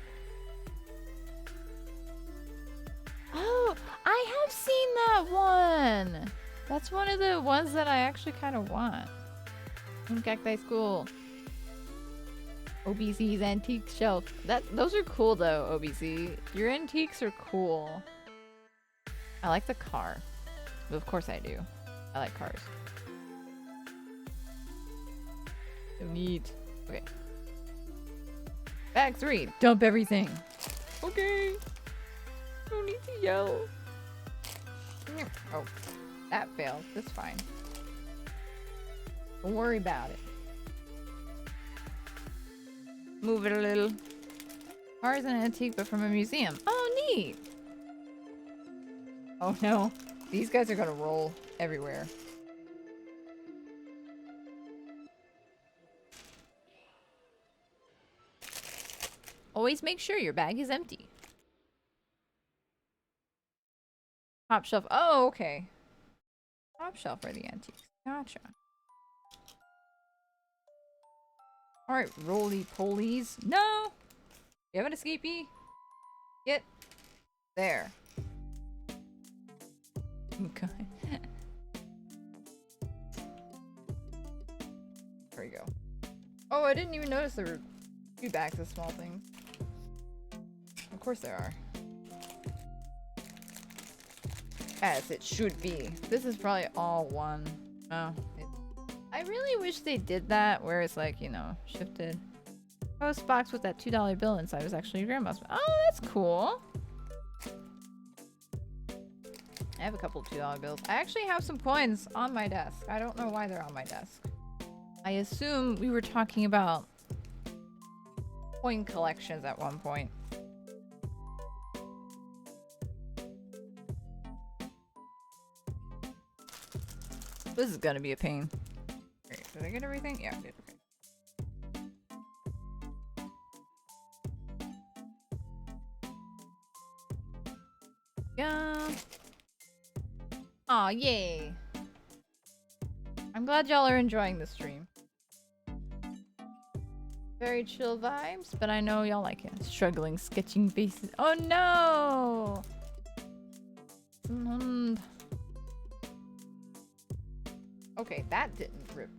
Oh, I have seen that one! That's one of the ones that I actually kind of want. Cacti School. OBC's antique shelf. Those are cool though, OBC. Your antiques are cool. I like the car. But of course I do. I like cars. So neat. Okay. Bag 3. Dump everything. Okay. Don't need to yell. Oh. That failed. That's fine. Don't worry about it. Move it a little. Car is an antique, but from a museum. Oh, neat! Oh no. These guys are gonna roll everywhere. Always make sure your bag is empty. Top shelf. Oh, okay. Top shelf for the antiques. Gotcha. Alright, roly-polies. No! You have an escapee? Get there. Okay. There we go. Oh, I didn't even notice there were 2 bags of small things. Of course there are. As it should be. This is probably all one. Oh. I really wish they did that where it's like, you know, shifted. Post box with that $2 bill inside was actually your grandma's. Oh, that's cool. I have a couple of $2 bills. I actually have some coins on my desk. I don't know why they're on my desk. I assume we were talking about coin collections at one point. This is gonna be a pain. Wait, did I get everything? Yeah, I did. Okay. Yeah. Aw, yay. I'm glad y'all are enjoying the stream. Very chill vibes, but I know y'all like it. Struggling, sketching faces. Oh no! Okay, that didn't rip.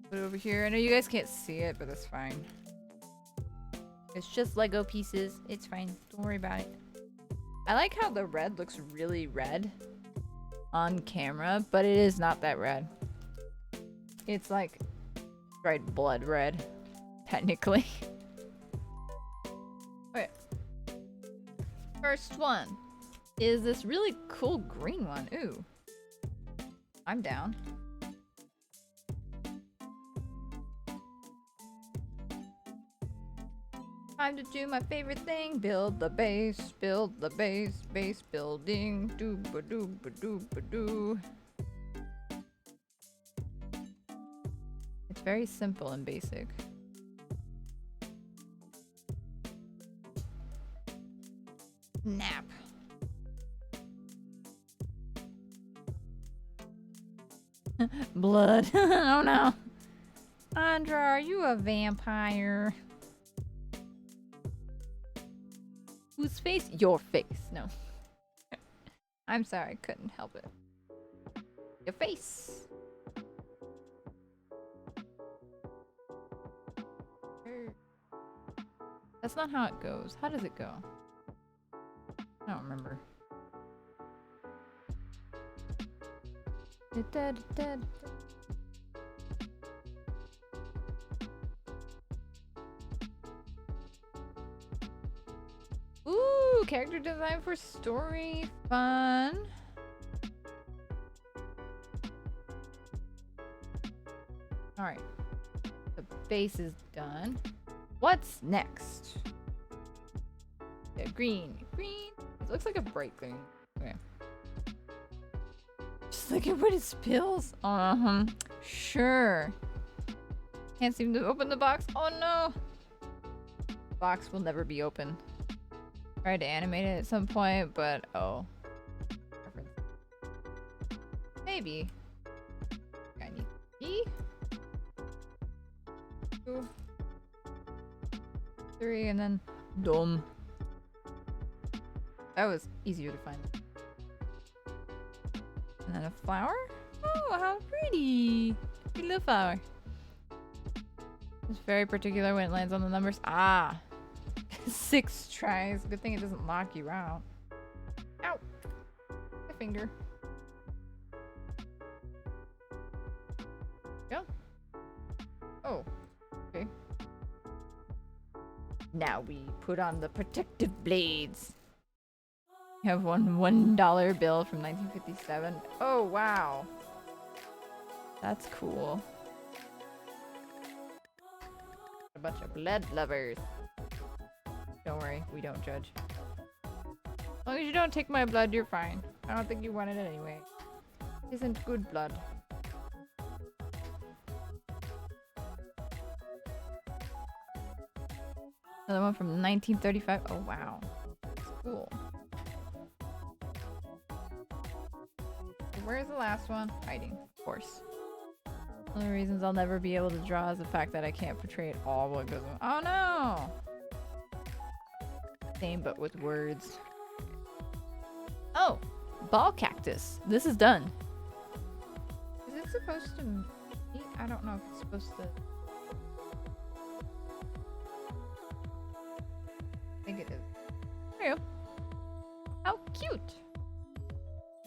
Put it over here. I know you guys can't see it, but that's fine. It's just Lego pieces. It's fine. Don't worry about it. I like how the red looks really red on camera, but it is not that red. It's like dried blood red, technically. Okay. First one is this really cool green one. Ooh. I'm down. Time to do my favorite thing. Build the base, base building. Doo-ba-doo-ba-doo-ba-doo. It's very simple and basic. Nap. Blood. Oh no. Andra, are you a vampire? Whose face? Your face. No. I'm sorry, I couldn't help it. Your face. That's not how it goes. How does it go? I don't remember. Ooh, character design for story. Fun. Alright. The base is done. What's next? Yeah, green. Green. It looks like a bright green. Okay. Just look at what it spills. Sure. Can't seem to open the box. Oh no. Box will never be open. Tried to animate it at some point, but oh. Maybe. I need key. 2, 3, and then dome. That was easier to find. And then a flower? Oh, how pretty! Pretty little flower. It's very particular when it lands on the numbers. Ah! 6 tries. Good thing it doesn't lock you out. Ow! My finger. Go. Oh. Okay. Now we put on the protective blades. We have one $1 bill from 1957. Oh, wow. That's cool. A bunch of blood lovers. Don't worry, we don't judge. As long as you don't take my blood, you're fine. I don't think you wanted it anyway. It isn't good blood. Another one from 1935. Oh, wow. That's cool. Where's the last one? Hiding, of course. One of the reasons I'll never be able to draw is the fact that I can't portray it all what goes on. Oh no! Same, but with words. Oh! Ball cactus. This is done. Is it supposed to eat? I don't know if it's supposed to... I think it is. There you go. How cute!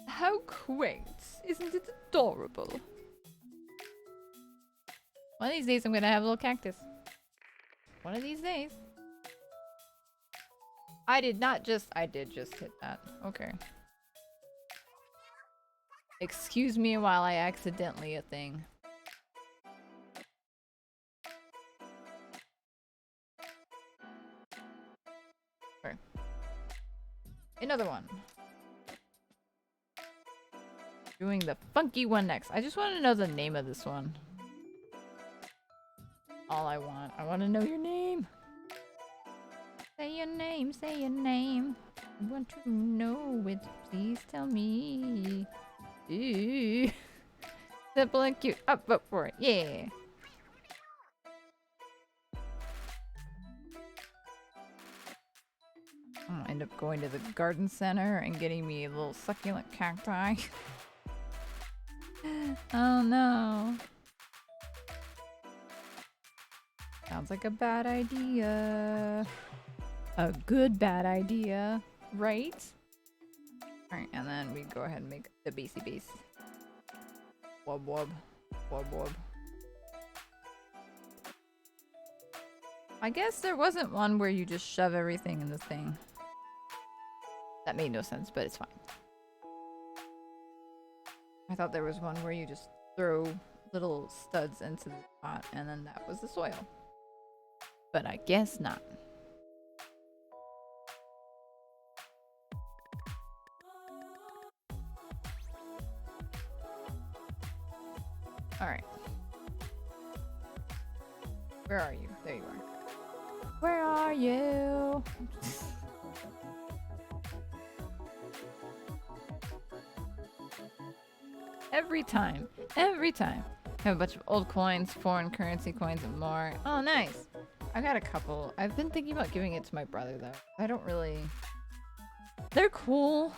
How quaint! Isn't it adorable? One of these days I'm gonna have a little cactus. One of these days. I did just hit that. Okay. Excuse me while I accidentally a thing. Okay. Another one. Doing the funky one next. I just want to know the name of this one. All I want. I want to know your name. Say your name, say your name. I want to know it. Please tell me. Ooh. Simple and cute. Up, vote for it. Yeah. I'll end up going to the garden center and getting me a little succulent cacti. Oh no. Sounds like a bad idea. A good bad idea, right? Alright, and then we go ahead and make the basey base. Wub wub. Wub wub. I guess there wasn't one where you just shove everything in the thing. That made no sense, but it's fine. I thought there was one where you just throw little studs into the pot and then that was the soil. But I guess not. Alright. Where are you? There you are. Where are you? Every time. Every time. Have a bunch of old coins, foreign currency coins, and more. Oh, nice. I got a couple. I've been thinking about giving it to my brother, though. I don't really... They're cool.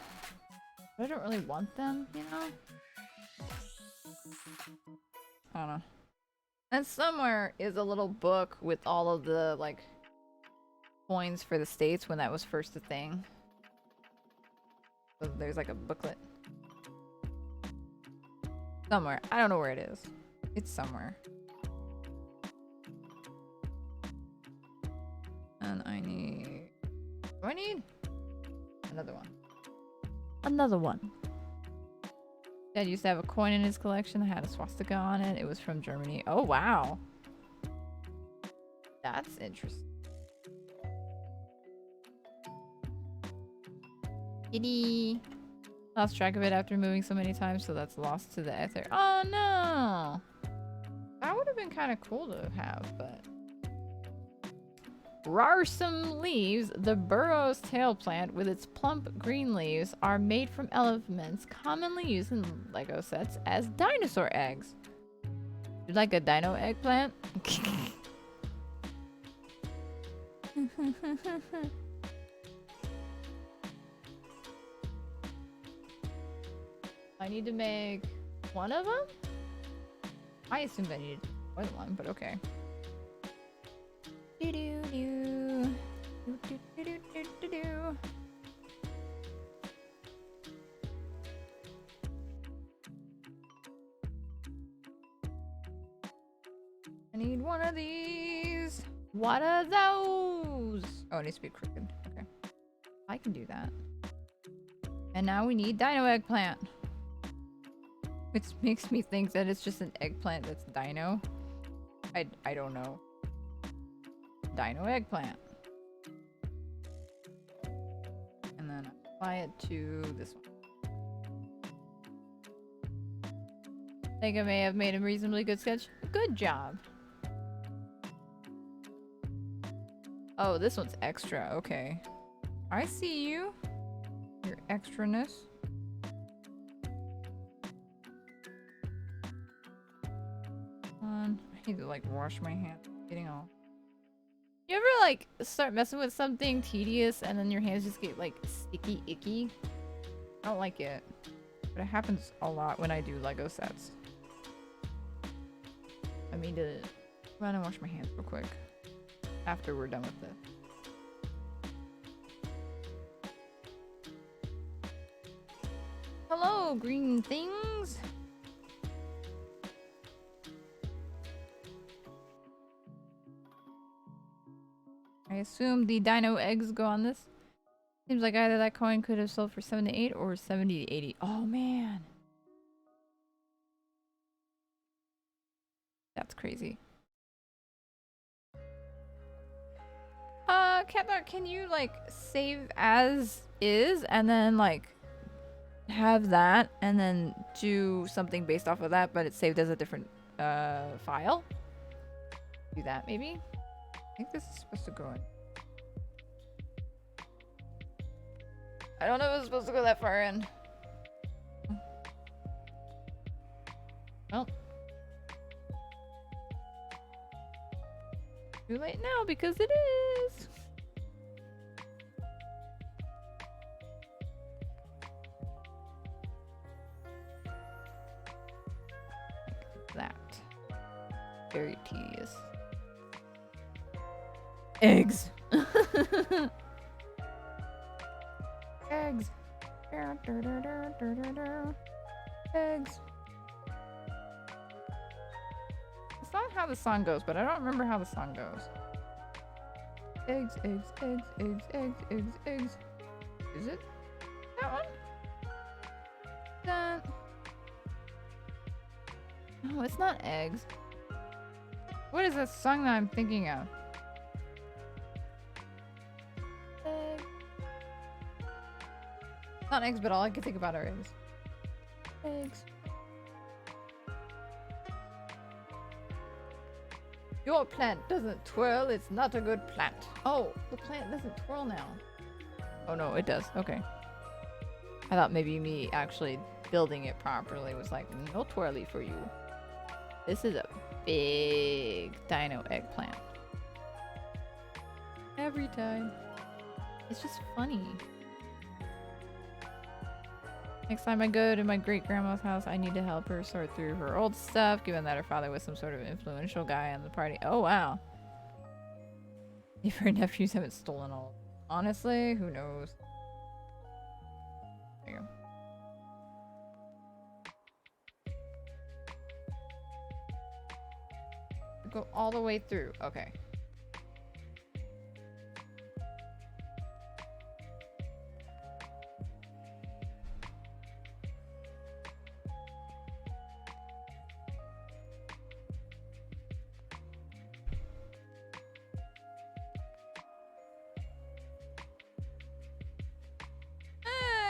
But I don't really want them, you know? I don't know. And somewhere is a little book with all of the, like, coins for the states when that was first a thing. So there's, like, a booklet. Somewhere. I don't know where it is. It's somewhere. And I need... What do I need? Another one. Another one. Dad used to have a coin in his collection that had a swastika on it. It was from Germany. Oh, wow. That's interesting. Kitty. Lost track of it after moving so many times, so that's lost to the ether. Oh, no. That would have been kind of cool to have, but... Rarsome leaves, the burrow's tail plant with its plump green leaves are made from elements commonly used in Lego sets as dinosaur eggs. You like a dino eggplant? I need to make one of them? I assumed I needed more than one, but okay. I need one of these. What are those? Oh, it needs to be crooked. Okay. I can do that. And now we need dino eggplant. Which makes me think that it's just an eggplant that's dino. I don't know. Dino eggplant. And then apply it to this one. Think I may have made a reasonably good sketch. Good job. Oh, this one's extra. Okay. I see you. Your extraness. I need to like wash my hands. Getting all. You ever like start messing with something tedious and then your hands just get like sticky, icky. I don't like it. But it happens a lot when I do Lego sets. I mean to run and wash my hands real quick after we're done with this. Hello, green things. I assume the dino eggs go on this. Seems like either that coin could have sold for 7 to 8 or 70 to 80. Oh man. That's crazy. Catnut, can you like save as is and then like have that and then do something based off of that, but it's saved as a different file? Do that maybe? I think this is supposed to go in. I don't know if it's supposed to go that far in. Well. Too late now because it is. Like that. Very tedious. Eggs. Eggs. Eggs. It's not how the song goes, but I don't remember how the song goes. Eggs, eggs, eggs, eggs, eggs, eggs, eggs. Is it that one? That. No, it's not eggs. What is that song that I'm thinking of? Egg. Not eggs, but all I can think about are eggs. Eggs. Your plant doesn't twirl, it's not a good plant. Oh, the plant doesn't twirl now. Oh no, it does. Okay. I thought maybe me actually building it properly was like, no twirly for you. This is a big dino eggplant. Every time. It's just funny. Next time I go to my great-grandma's house, I need to help her sort through her old stuff, given that her father was some sort of influential guy on the party. Oh, wow. If her nephews haven't stolen all. Honestly, who knows? There you go. Go all the way through. Okay.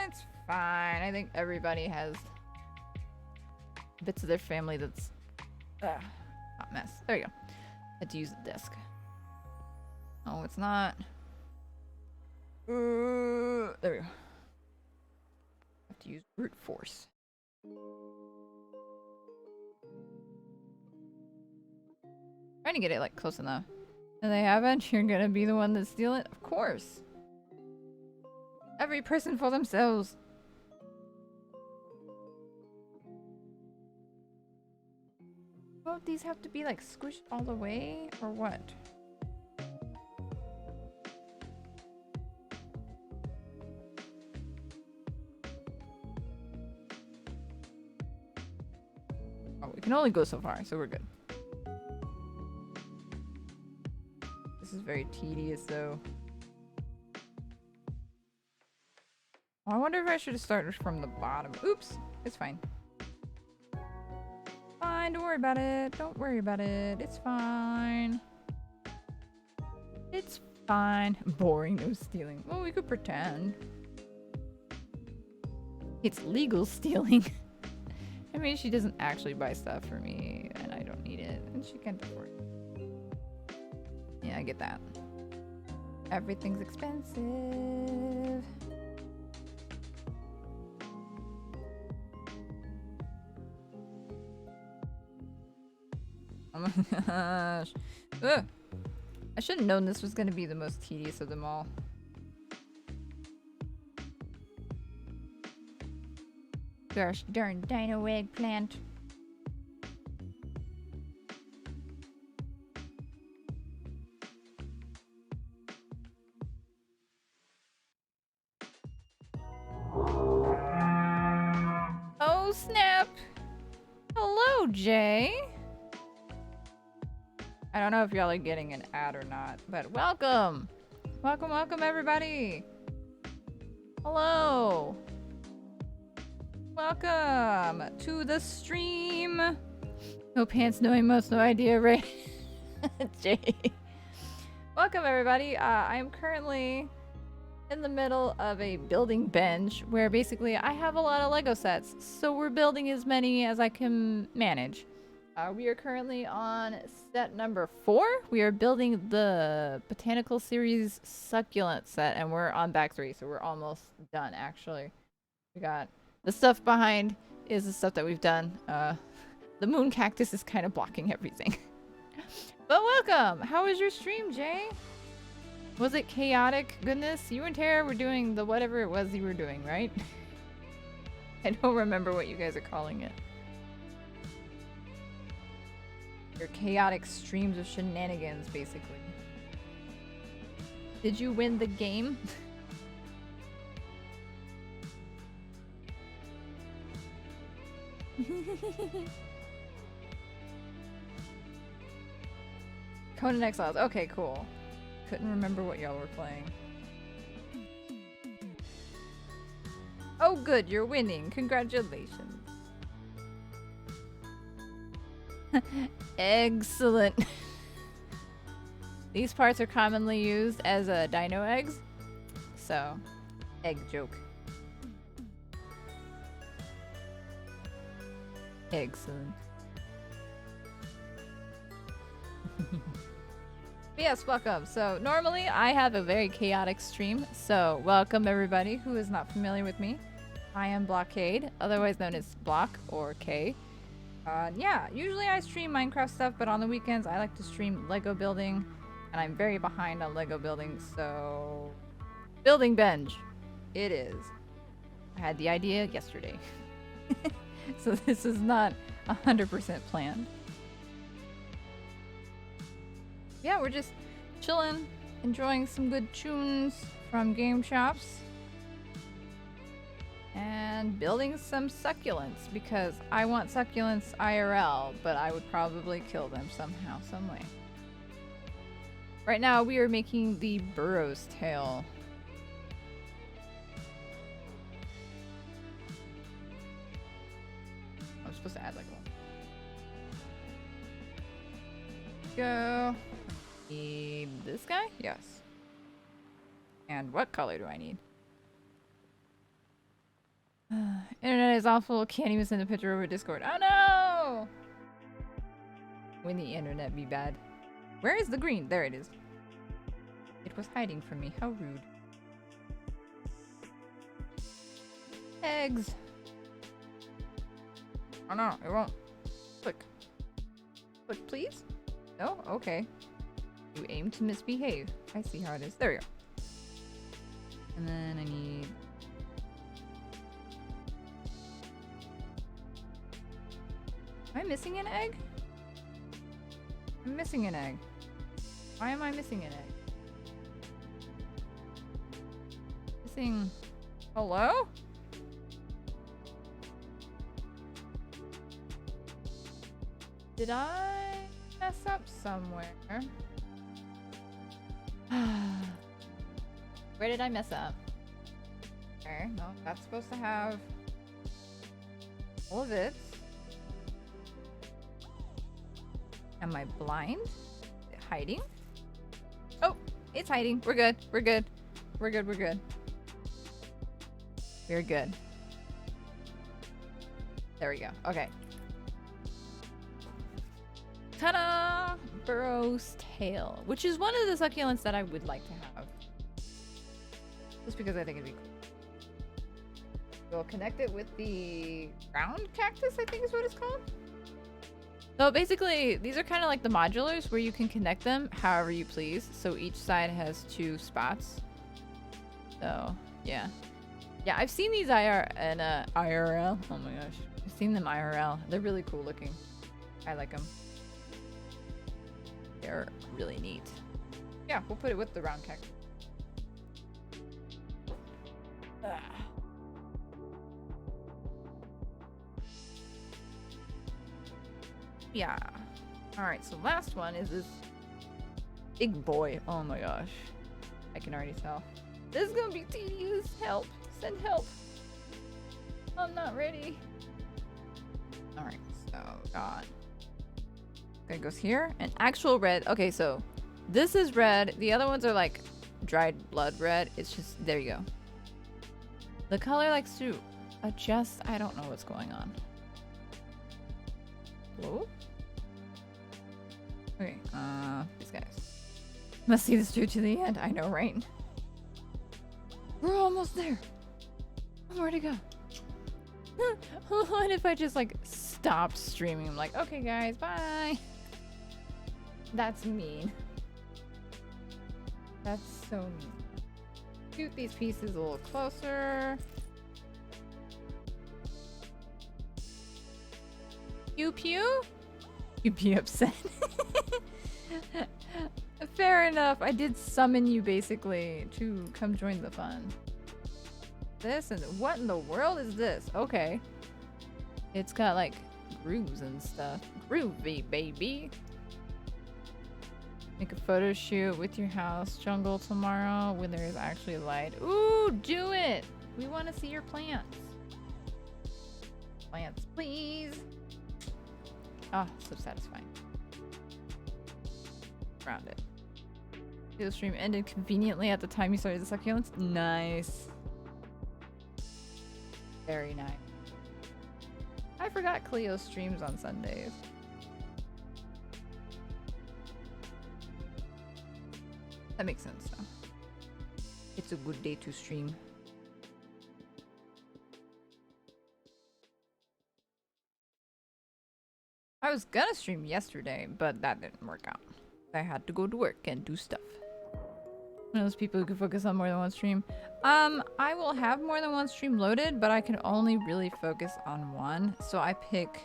It's fine. I think everybody has bits of their family that's hot mess. There you go. Had to use the desk. Oh, it's not. There we go. Have to use brute force. Trying to get it like close enough. And they haven't. You're gonna be the one to steal it, of course. Every person for themselves. Both these have to be like squished all the way, or what? Oh, we can only go so far, so we're good. This is very tedious, though. I wonder if I should have started from the bottom. Oops, it's fine. Fine, don't worry about it. Don't worry about it. It's fine. It's fine. Boring, no stealing. Well, we could pretend. It's legal stealing. I mean, she doesn't actually buy stuff for me, and I don't need it, and she can't afford it. Yeah, I get that. Everything's expensive. Oh my gosh. Ugh. I should have known this was going to be the most tedious of them all. Gosh darn dino eggplant. Oh snap! Hello, Jay! I don't know if y'all are getting an ad or not, but welcome! Welcome, welcome everybody! Hello! Welcome to the stream! No pants, no emotes, no idea, right? Jay. Welcome everybody. I am currently in the middle of a building binge where basically I have a lot of Lego sets, so we're building as many as I can manage. We are currently on set number 4. We are building the Botanical series succulent set, and we're on back 3, so we're almost done actually. We got the stuff behind is the stuff that we've done. The moon cactus is kind of blocking everything. But welcome! How was your stream, Jay? Was it chaotic goodness? You and Tara were doing the whatever it was you were doing, right? I don't remember what you guys are calling it. Your chaotic streams of shenanigans, basically. Did you win the game? Conan Exiles. Okay, cool. Couldn't remember what y'all were playing. Oh good, you're winning. Congratulations. Excellent. These parts are commonly used as dino eggs. So, egg joke. Excellent. Yes, welcome. So normally I have a very chaotic stream, so welcome everybody who is not familiar with me. I am Blockade, otherwise known as Block or K. Yeah, usually I stream Minecraft stuff, but on the weekends I like to stream Lego building, and I'm very behind on Lego building, so building binge. It is. I had the idea yesterday. So this is not 100% planned. Yeah, we're just chilling, enjoying some good tunes from game shops, and building some succulents because I want succulents IRL, but I would probably kill them somehow, some way. Right now we are making the burrow's tail. I'm supposed to add like one. Go. Need this guy? Yes. And what color do I need? Internet is awful. Can't even send a picture over Discord. Oh no! When the internet be bad. Where is the green? There it is. It was hiding from me. How rude. Eggs. Oh no, it won't. Click. Click, please? No? Okay. You aim to misbehave. I see how it is. There we go. And then I need... Am I missing an egg? I'm missing an egg. Why am I missing an egg? Missing... Hello? Did I mess up somewhere? Where did I mess up? Okay, no, that's supposed to have all of it. Am I blind? Is it hiding? Oh, it's hiding. We're good. We're good. We're good. We're good. We're good. There we go. Okay. Ta-da! Burrow's tail, which is one of the succulents that I would like to have. Just because I think it'd be cool. We'll connect it with the ground cactus, I think is what it's called. So basically, these are kind of like the modulars where you can connect them however you please. So each side has 2 spots. So, yeah. Yeah, I've seen these IRL. Oh my gosh. I've seen them IRL. They're really cool looking. I like them. They're really neat. Yeah, we'll put it with the round cactus. Yeah. Alright, so last one is this big boy. Oh my gosh. I can already tell. This is gonna be tedious. Help. Send help. I'm not ready. Alright, so God. Okay, goes here. And actual red. Okay, so this is red. The other ones are like dried blood red. It's just, there you go. The color likes to adjust. I don't know what's going on. Whoa. Okay, these guys. Must see this through to the end. I know, right? We're almost there. Where to go? What if I just like stopped streaming? I'm like, okay guys, bye. That's mean. That's so mean. Shoot these pieces a little closer. Pew pew? You'd be upset. Fair enough. I did summon you basically to come join the fun. This and what in the world is this? Okay. It's got like grooves and stuff. Groovy, baby. Make a photo shoot with your house jungle tomorrow when there is actually light. Ooh, do it! We want to see your plants. Plants, please. Oh, so satisfying. Found it. The stream ended conveniently at the time you started the succulents. Nice. Very nice. I forgot Cleo streams on Sundays. That makes sense though. It's a good day to stream. I was gonna stream yesterday, but that didn't work out. I had to go to work and do stuff. One of those people who can focus on more than one stream. I will have more than one stream loaded, but I can only really focus on one. So I pick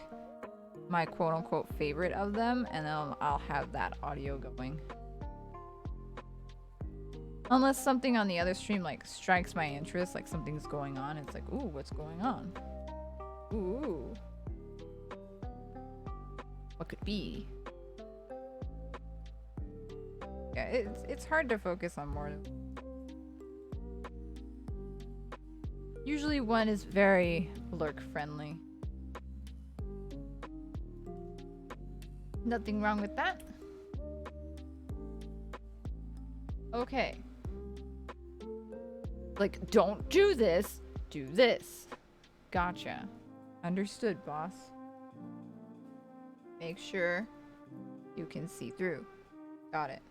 my quote-unquote favorite of them, and then I'll have that audio going. Unless something on the other stream like strikes my interest, like something's going on. It's like, ooh, what's going on? Ooh. What could be? Yeah, it's hard to focus on more. Usually one is very lurk friendly. Nothing wrong with that. Okay. Like, don't do this. Do this. Gotcha. Understood, boss. Make sure you can see through. Got it.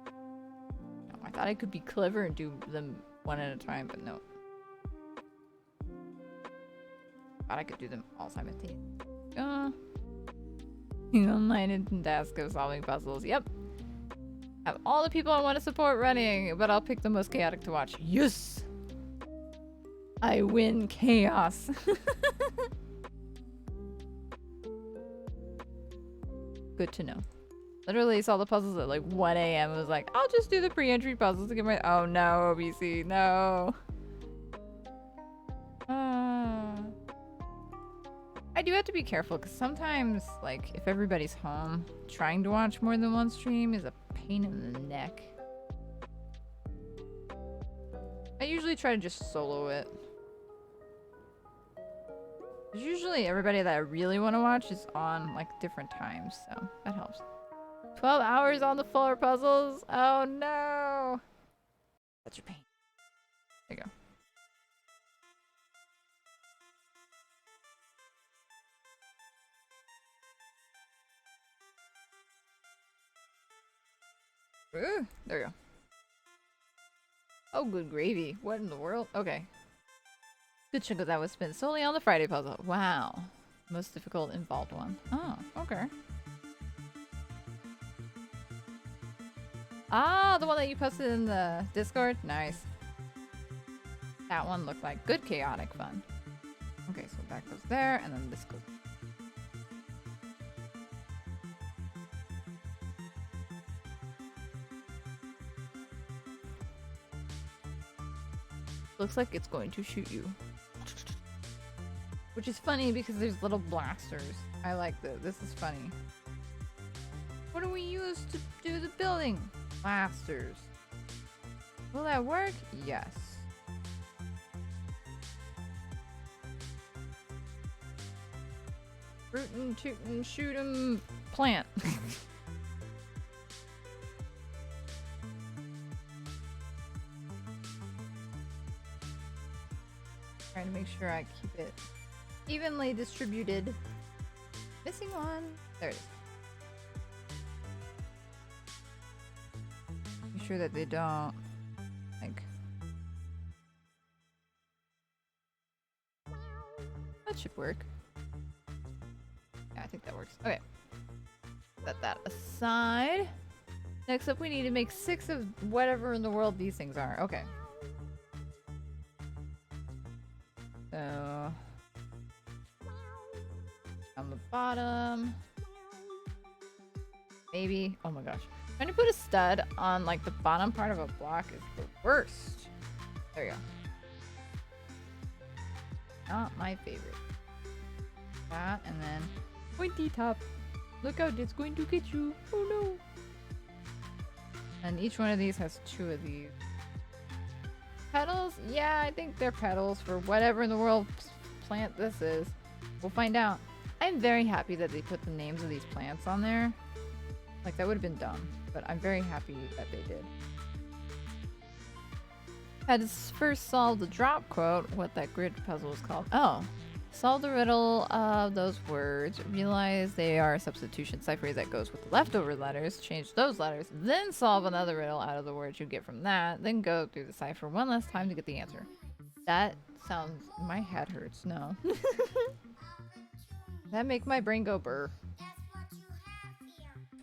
Oh, I thought I could be clever and do them one at a time, but no. Thought I could do them all simultaneously. Online and task of solving puzzles. Yep. Have all the people I want to support running, but I'll pick the most chaotic to watch. Yes! I win chaos. Good to know. Literally saw the puzzles at like 1 a.m. I was like, I'll just do the pre-entry puzzles to get my— oh no, OBC, no. I do have to be careful because sometimes, like, if everybody's home, trying to watch more than one stream is a pain in the neck. I usually try to just solo it. Because usually everybody that I really want to watch is on, like, different times, so that helps. 12 hours on the floor puzzles? Oh no! That's your pain. There you go. Ooh, there you go. Oh, good gravy. What in the world? Okay. Good chunk of that was spent solely on the Friday puzzle. Wow. Most difficult involved one. Oh, okay. Ah, the one that you posted in the Discord? Nice. That one looked like good chaotic fun. Okay, so that goes there, and then this goes. Looks like it's going to shoot you. Which is funny because there's little blasters. I like this. This is funny. What do we use to do the building? Blasters. Will that work? Yes. Rootin', tootin', shoot 'em, plant. Trying to make sure I keep it evenly distributed. Missing one. There it is. Make sure that they don't, like... That should work. Yeah, I think that works. Okay. Set that aside. Next up, we need to make 6 of whatever in the world these things are. Okay. So... on the bottom. Maybe. Oh my gosh. Trying to put a stud on like the bottom part of a block is the worst. There you go. Not my favorite. That and then pointy top. Look out, it's going to get you. Oh no. And each one of these has 2 of these. Petals? Yeah, I think they're petals for whatever in the world plant this is. We'll find out. I'm very happy that they put the names of these plants on there. Like, that would have been dumb, but I'm very happy that they did. Had to first solve the drop quote, what that grid puzzle is called. Oh, solve the riddle of those words. Realize they are a substitution cipher that goes with the leftover letters. Change those letters. Then solve another riddle out of the words you get from that. Then go through the cipher one last time to get the answer. That sounds... my head hurts. No. That make my brain go burr.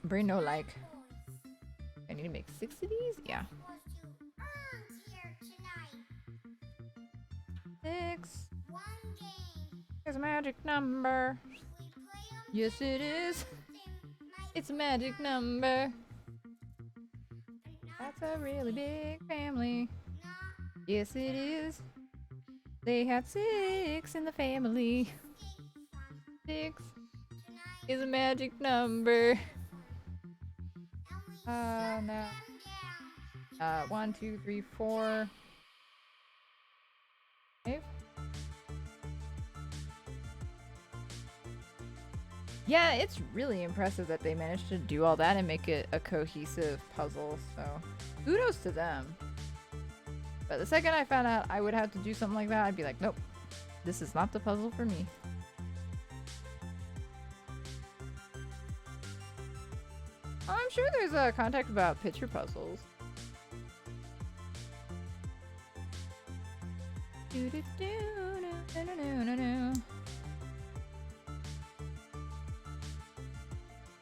Brain no like. I need to make 6 of these? Yeah. 6. It's a magic number. Yes, it is. It's a magic number. That's a really big family. Yes, it is. They had 6 in the family. 6 is a magic number. No. 1, 2, 3, 4. 5. Yeah, it's really impressive that they managed to do all that and make it a cohesive puzzle, so kudos to them. But the second I found out I would have to do something like that, I'd be like, nope, this is not the puzzle for me. I'm sure there's a contact about picture puzzles.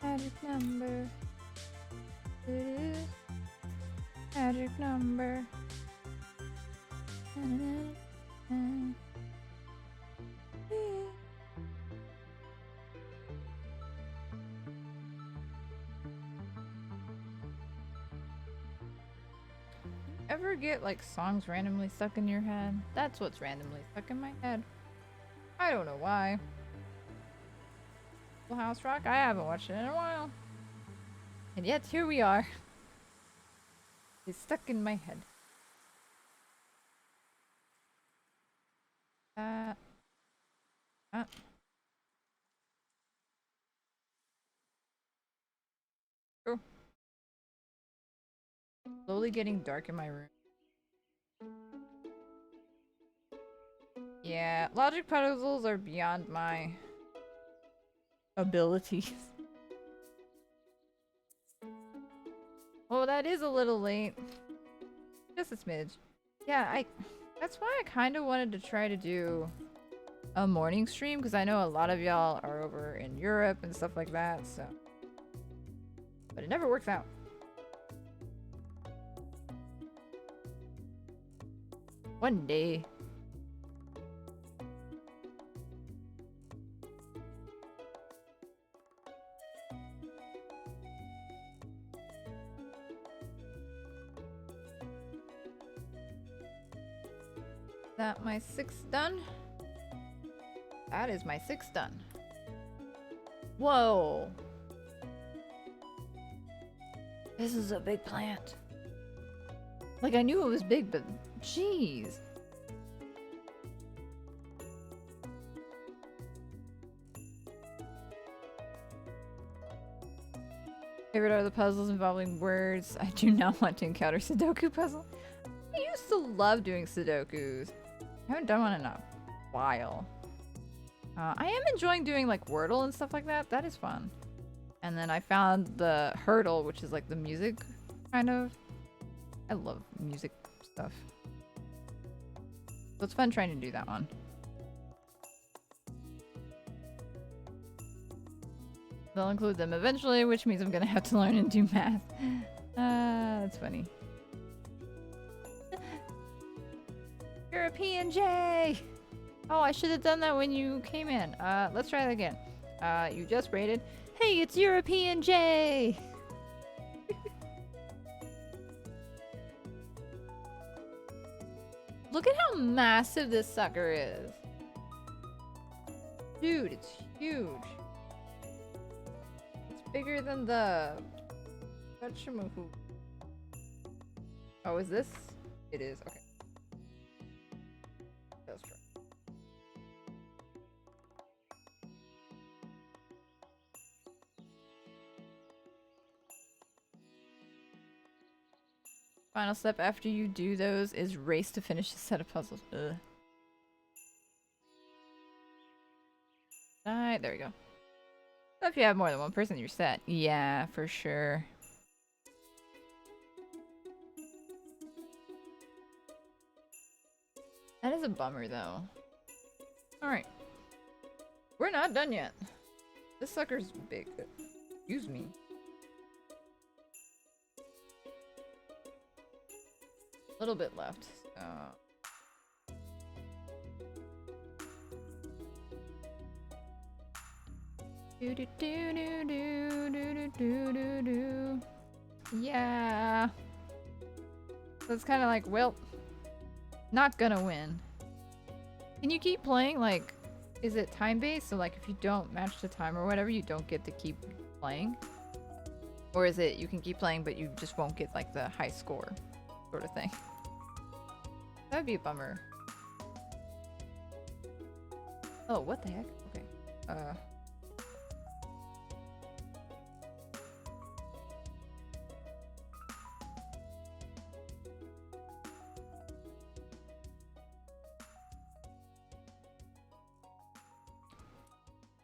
Magic number. It is magic number. Ever get like songs randomly stuck in your head? That's what's randomly stuck in my head. I don't know why. Full House Rock? I haven't watched it in a while. And yet here we are. It's stuck in my head. Oh. Slowly getting dark in my room. Yeah, logic puzzles are beyond my abilities. Oh, that is a little late. Just a smidge. Yeah, That's why I kind of wanted to try to do a morning stream, because I know a lot of y'all are over in Europe and stuff like that, so. But it never works out. One day. That my 6th done? That is my 6th done. Whoa. This is a big plant. Like, I knew it was big, but jeez. Favorite are the puzzles involving words. I do not want to encounter Sudoku puzzle. I used to love doing Sudokus. I haven't done one in a while. I am enjoying doing like Wordle and stuff like that. That is fun. And then I found the hurdle, which is like the music kind of. I love music stuff. So it's fun trying to do that one. They'll include them eventually, which means I'm gonna have to learn and do math. That's funny. European J! Oh, I should have done that when you came in. Let's try that again. You just rated. Hey, it's European J! Look at how massive this sucker is. Dude, it's huge. It's bigger than the... Oh, is this? It is, okay. Let's try. Final step after you do those is race to finish a set of puzzles. Ugh. Alright, there we go. So if you have more than one person, you're set. Yeah, for sure. That is a bummer, though. Alright. We're not done yet. This sucker's big. Excuse me. A little bit left. Do do do do do do do do do. Yeah. So it's kind of like, well, not gonna win. Can you keep playing? Like, is it time-based? So like, if you don't match the time or whatever, you don't get to keep playing? Or is it you can keep playing, but you just won't get like the high score sort of thing? That'd be a bummer. Oh, what the heck? Okay.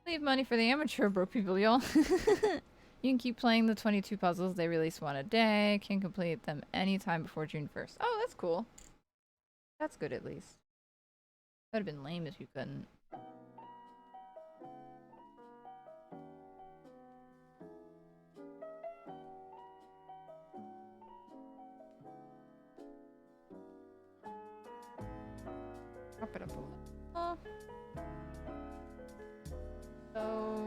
Leave money for the amateur broke people, y'all. You can keep playing the 22 puzzles. They release one a day. Can complete them anytime before June 1st. Oh, that's cool. That's good at least. That would have been lame if you couldn't. Drop it up a little. So...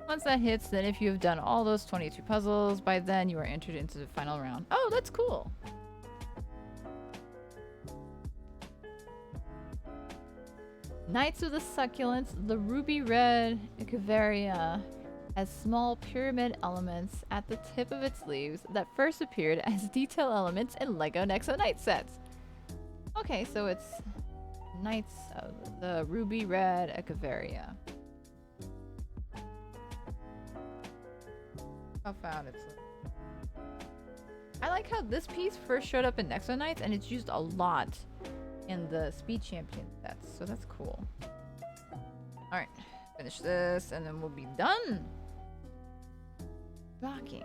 Once that hits, then if you have done all those 22 puzzles, by then you are entered into the final round. Oh, that's cool. Knights of the Succulents, the ruby red Echeveria has small pyramid elements at the tip of its leaves that first appeared as detail elements in LEGO Nexo Knight sets. Okay, so it's Knights of the ruby red Echeveria. I found it. I like how this piece first showed up in Nexo Knights and it's used a lot in the Speed Champion sets, so that's cool. Alright, finish this and then we'll be done. Blocking.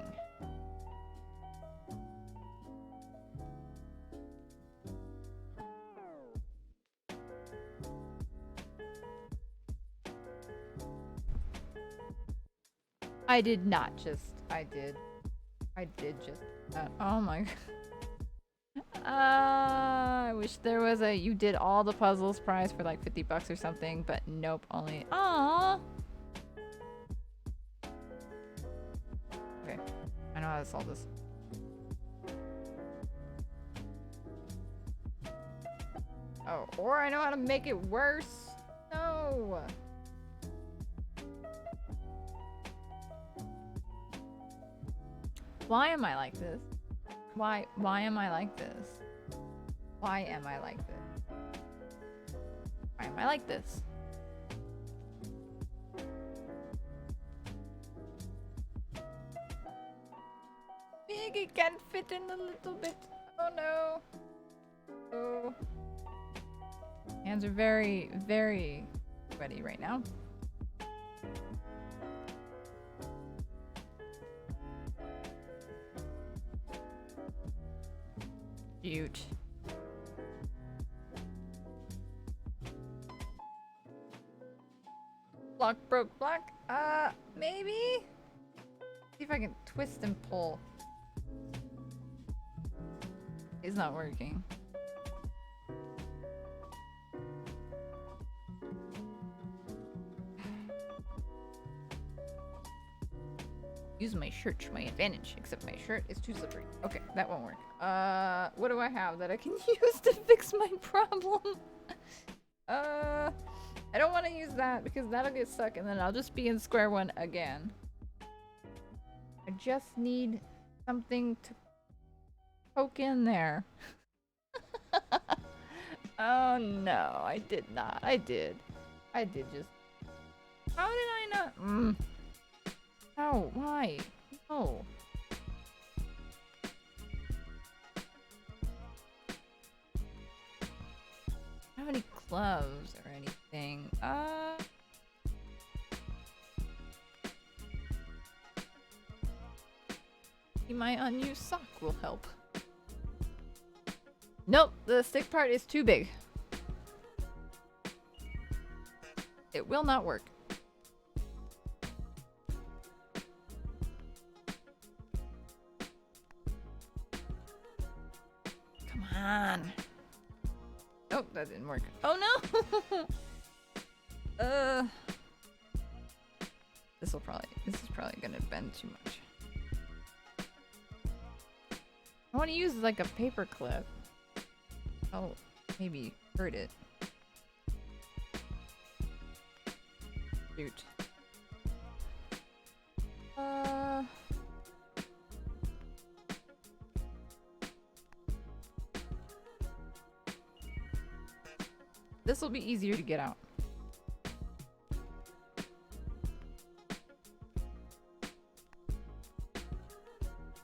I did not just. I did just. Oh my god. I wish there was a you did all the puzzles prize for like $50 or something, but nope, only. Aww. Okay, I know how to solve this. Oh, or I know how to make it worse. No. Why am I like this? Why am I like this? Why am I like this? Why am I like this? Big, it can't fit in a little bit. Oh no. Oh. Hands are very, very sweaty right now. Shoot. Block broke block. Maybe? See if I can twist and pull. It's not working. Use my shirt to my advantage, except my shirt is too slippery. Okay, that won't work. What do I have that I can use to fix my problem? I don't want to use that because that'll get stuck and then I'll just be in square one again. I just need something to poke in there. Oh no, I did not. I did just. How did I not? How? Why? No. I don't have any gloves or anything. My unused sock will help. Nope, the stick part is too big. It will not work. Come on. Oh, that didn't work. Oh no! This is probably gonna bend too much. I want to use like a paper clip. Oh, maybe hurt it. Shoot. This will be easier to get out.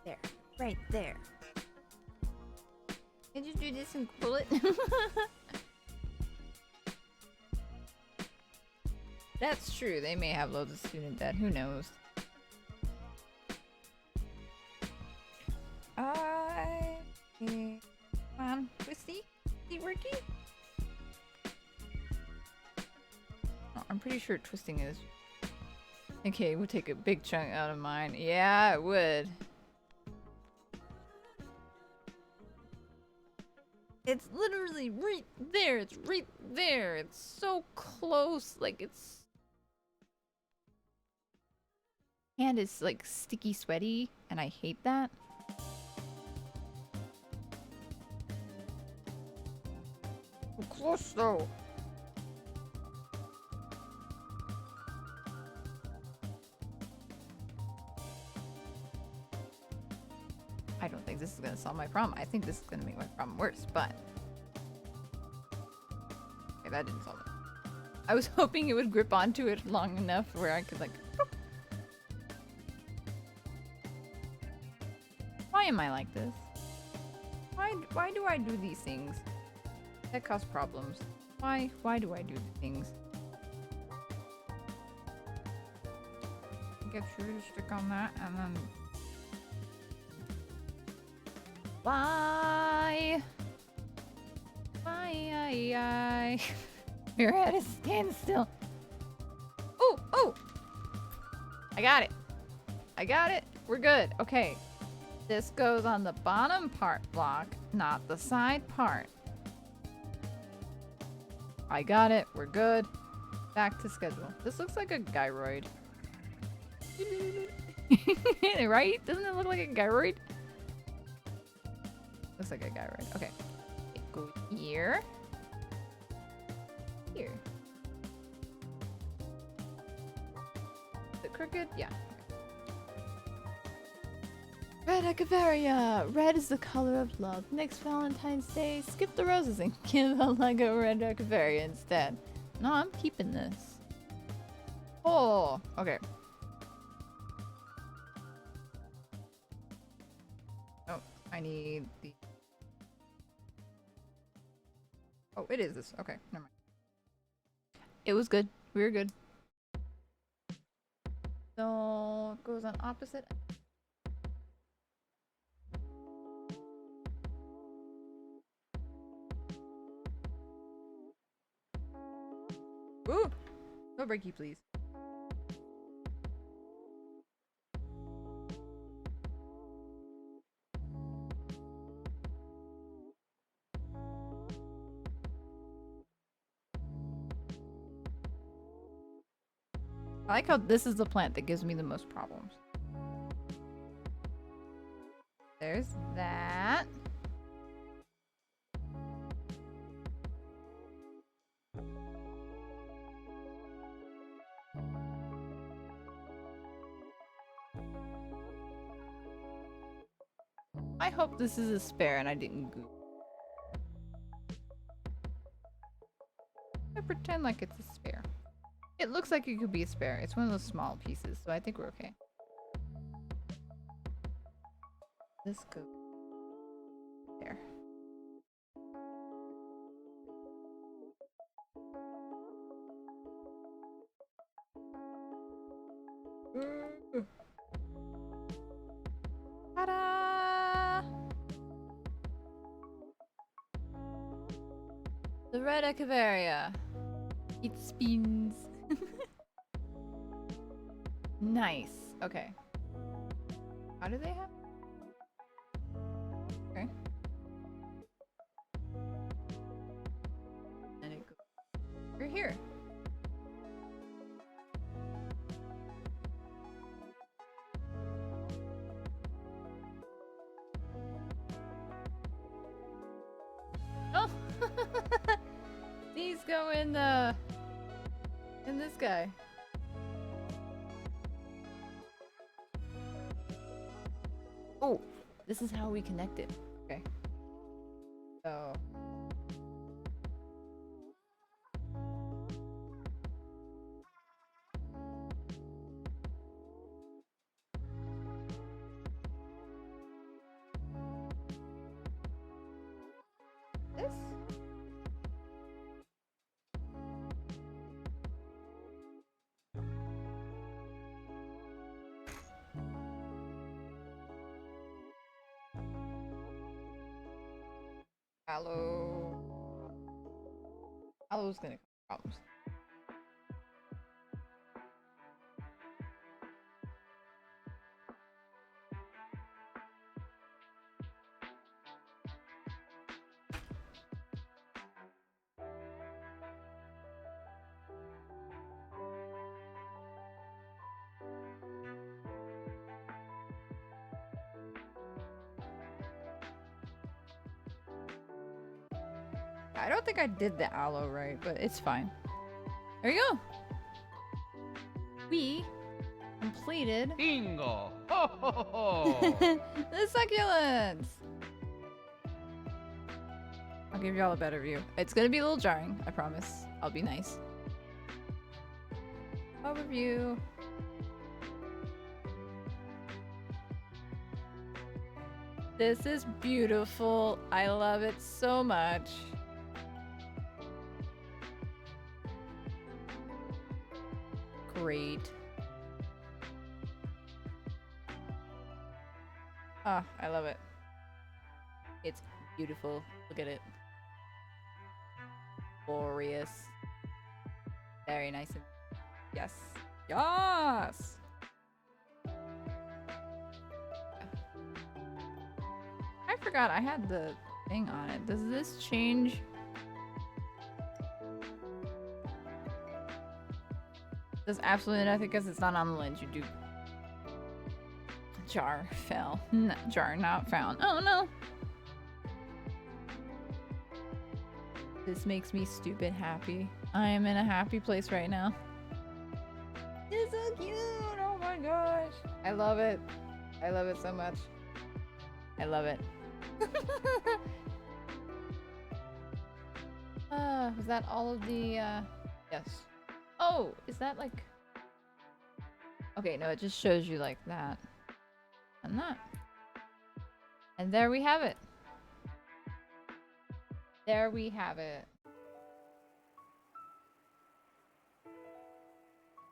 There, right there. Can you do this and pull it? That's true. They may have loads of student debt. Who knows? Come on, twisty? Is he working? Oh, I'm pretty sure twisting is. Okay, it would take a big chunk out of mine. Yeah, it would. It's literally right there. It's right there. It's so close. Like it's. Hand is like sticky, sweaty, and I hate that. So close though. I don't think this is gonna solve my problem. I think this is gonna make my problem worse, but okay, that didn't solve it. I was hoping it would grip onto it long enough where I could like. Why am I like this? Why do I do these things? That cause problems. Why do I do things? get you to stick on that and then... Why? Why? Your head is standing still. Oh, oh! I got it. I got it. We're good. Okay. This goes on the bottom part block, not the side part. I got it. We're good. Back to schedule. This looks like a gyroid. Right? Doesn't it look like a gyroid? Looks like a gyroid. Okay. Go here. Here. Is it crooked? Yeah. Red Echeveria! Red is the color of love. Next Valentine's Day, skip the roses and give a Lego Red Echeveria instead. No, I'm keeping this. Oh, okay. Oh, I need the... Oh, it is this. Okay, never mind. It was good. We were good. So, it goes on opposite. Ooh! No breaky, please. I like how this is the plant that gives me the most problems. There's that. I hope this is a spare and I didn't goop. I pretend like it's a spare. It looks like it could be a spare. It's one of those small pieces, so I think we're okay. This goes there. Ta-da! The red Echeveria. It spins. Nice. Okay. How do they have? Okay. And it goes. You're here. Oh. These go in this guy. Oh, this is how we connect it. Okay. So. This? Aloe. Aloe's gonna cause problems. I don't think I did the aloe right, but it's fine. There you go. We completed Bingo! Ho ho ho! the succulents. I'll give y'all a better view. It's gonna be a little jarring, I promise. I'll be nice. Overview. This is beautiful. I love it so much. Great. Oh, I love it. It's beautiful. Look at it. Glorious. Very nice. Yes. Yes! I forgot I had the thing on it. Does this change? Does absolutely nothing because it's not on the lens. You do. Jar fell. Jar not found. Oh no! This makes me stupid happy. I am in a happy place right now. It's so cute! Oh my gosh! I love it. I love it so much. I love it. Was that all of the, yes. Oh, is that like... Okay, no, it just shows you like that. And that. And there we have it. There we have it.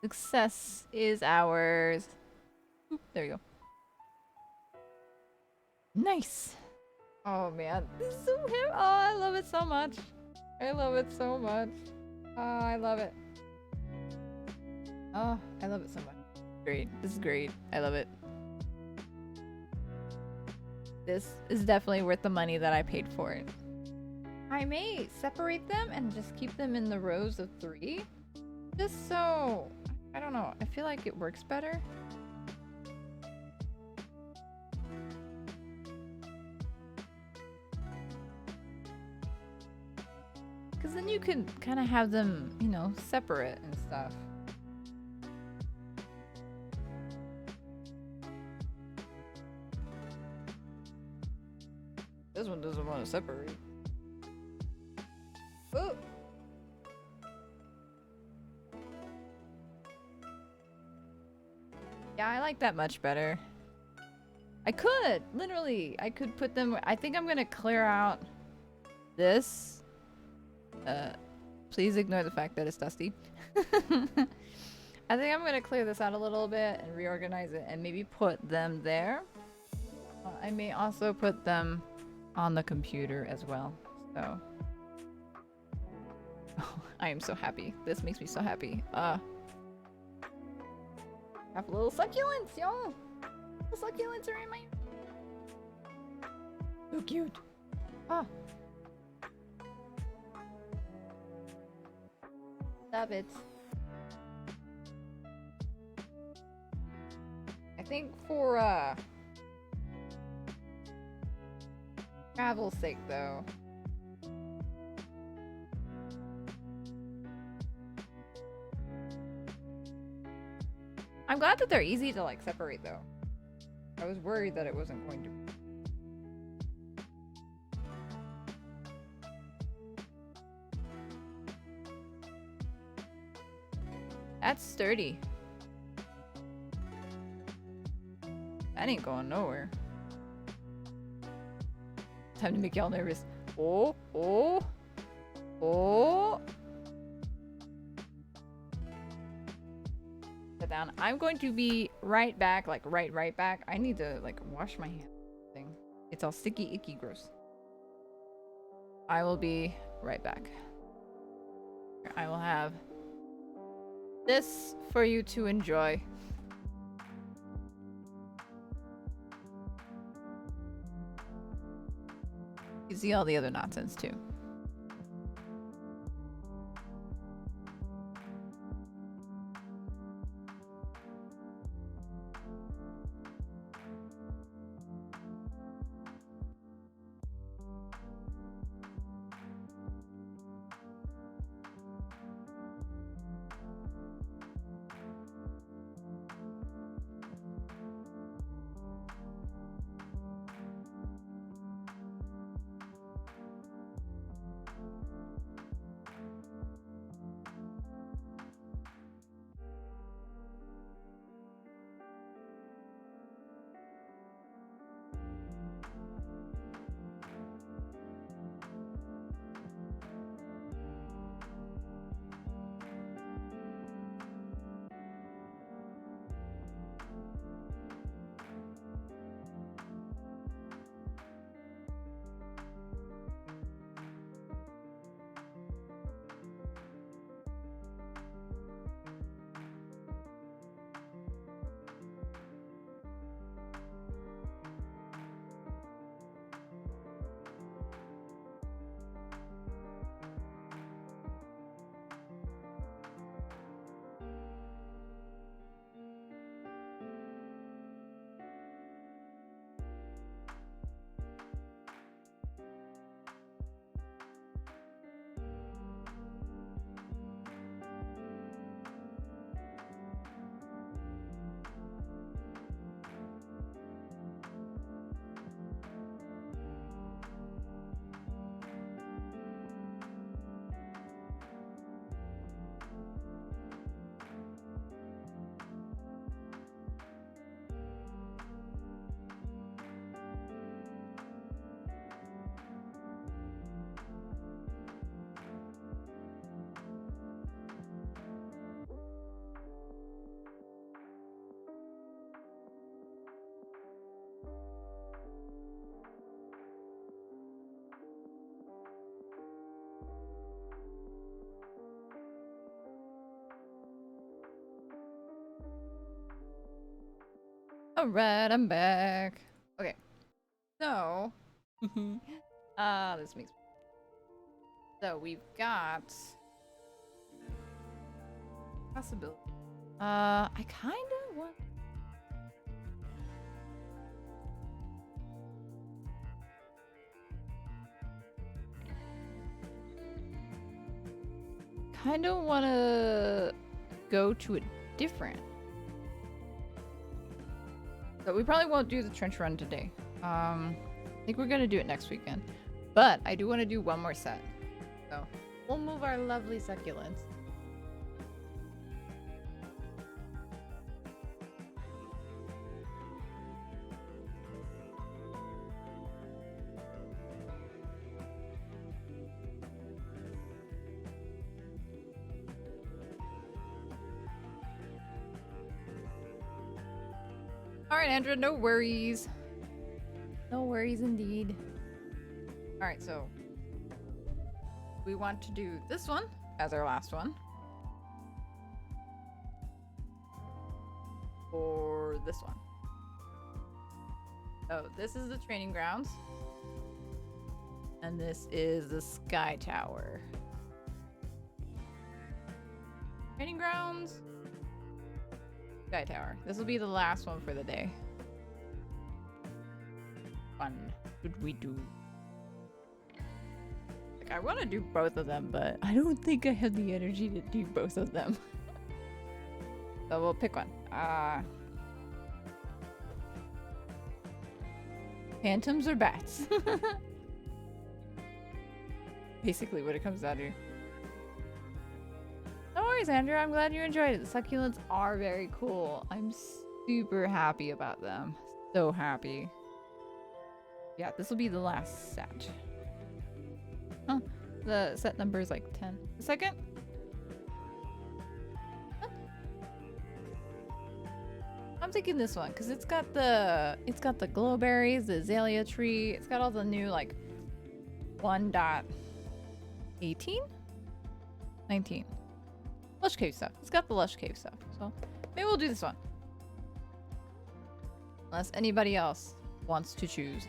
Success is ours. Oop, there you go. Nice. Oh man, this is so him. Oh, I love it so much. I love it so much. Oh, I love it. Oh, I love it so much. Great. This is great. I love it. This is definitely worth the money that I paid for it. I may separate them and just keep them in the rows of 3. Just so... I don't know. I feel like it works better. Because then you can kind of have them, you know, separate and stuff. This one doesn't want to separate. Oh! Yeah, I like that much better. I could! Literally! I could put them... I think I'm gonna clear out this. Please ignore the fact that it's dusty. I think I'm gonna clear this out a little bit and reorganize it and maybe put them there. I may also put them on the computer as well. So... Oh, I am so happy. This makes me so happy. Have little succulents, y'all! Little succulents are in my... So cute. Ah. Love it. I think for travel's sake though. I'm glad that they're easy to like separate though. I was worried that it wasn't going to be. That's sturdy. That ain't going nowhere. Time to make y'all nervous. Oh, oh, oh. Sit down. I'm going to be right back, like right back. I need to like wash my hands. Thing. It's all sticky, icky, gross. I will be right back. I will have this for you to enjoy. You see all the other nonsense too. Alright, I'm back. Okay. So this makes so we've got possibility. I kinda want wanna go to a different. So we probably won't do the trench run today. I think we're gonna do it next weekend. But I do want to do one more set. So we'll move our lovely succulents. Alright, Andrea, no worries. No worries indeed. Alright, so we want to do this one as our last one. Or this one. So this is the training grounds. And this is the sky tower. Training grounds. Sky tower. This will be the last one for the day. Fun. Should we do? Like, I want to do both of them, but I don't think I have the energy to do both of them. So we'll pick one. Phantoms or bats? Basically what it comes down to. No worries, Andrew. I'm glad you enjoyed it. The succulents are very cool. I'm super happy about them. So happy. Yeah, this will be the last set. Oh, the set number is like 10. The second? Huh? I'm taking this one because it's got the glowberries, the azalea tree. It's got all the new like 1.18? 19. Lush Cave stuff. It's got the Lush Cave stuff. So maybe we'll do this one. Unless anybody else wants to choose.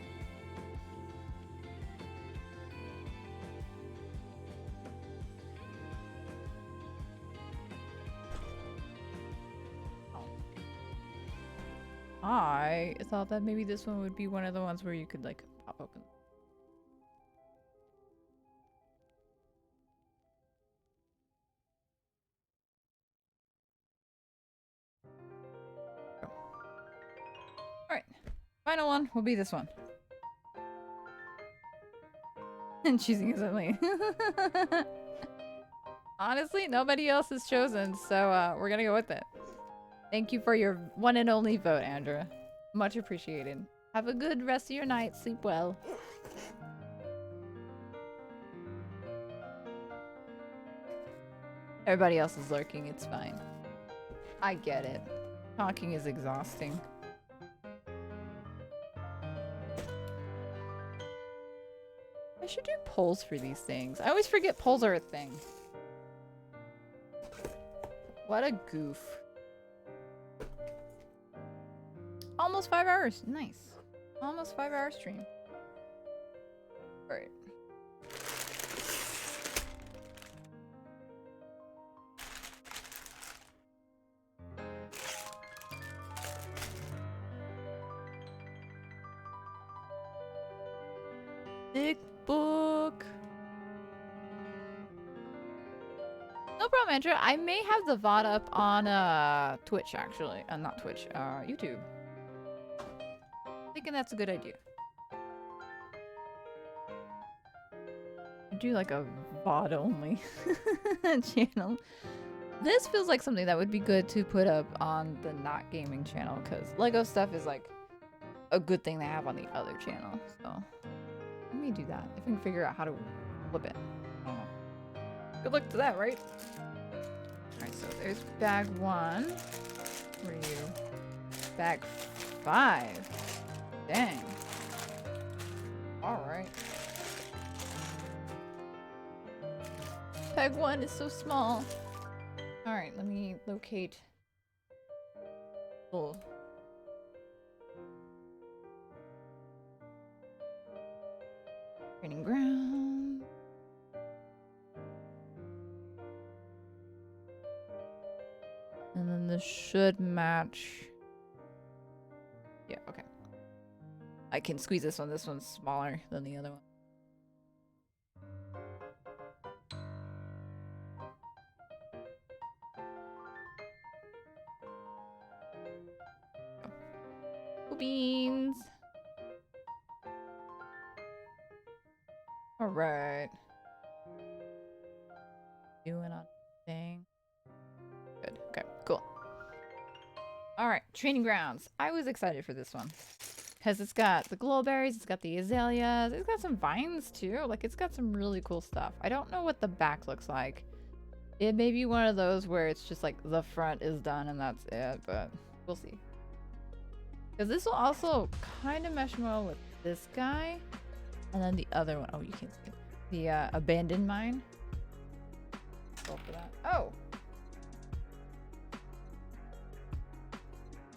I thought that maybe this one would be one of the ones where you could like pop open. Oh. Alright. Final one will be this one. And choosing is only. Honestly, nobody else is chosen, so we're gonna go with it. Thank you for your one and only vote, Andrea. Much appreciated. Have a good rest of your night. Sleep well. Everybody else is lurking. It's fine. I get it. Talking is exhausting. I should do polls for these things. I always forget polls are a thing. What a goof. Almost 5 hours. Nice. Almost 5 hour stream. Alright. Thick book. No problem, Andrea. I may have the VOD up on Twitch actually. Not Twitch, YouTube. Thinking that's a good idea. Do like a VOD only channel. This feels like something that would be good to put up on the not gaming channel because Lego stuff is like a good thing to have on the other channel. So let me do that if I can figure out how to flip it. I don't know. Good luck to that, right? Alright, so there's bag 1. Where are you? Bag 5. Dang. Alright. Bag 1 is so small. Alright, let me locate. Oh. Training ground. And then this should match. Yeah, okay. I can squeeze this one. This one's smaller than the other one. Beans. All right. Doing a thing. Good. Okay, cool. All right, training grounds. I was excited for this one because it's got the glowberries, it's got the azaleas, it's got some vines too. Like, it's got some really cool stuff. I don't know what the back looks like. It may be one of those where it's just like the front is done and that's it, but we'll see. Because this will also kind of mesh well with this guy. And then the other one. Oh, you can't see it. The abandoned mine. Go for that. Oh!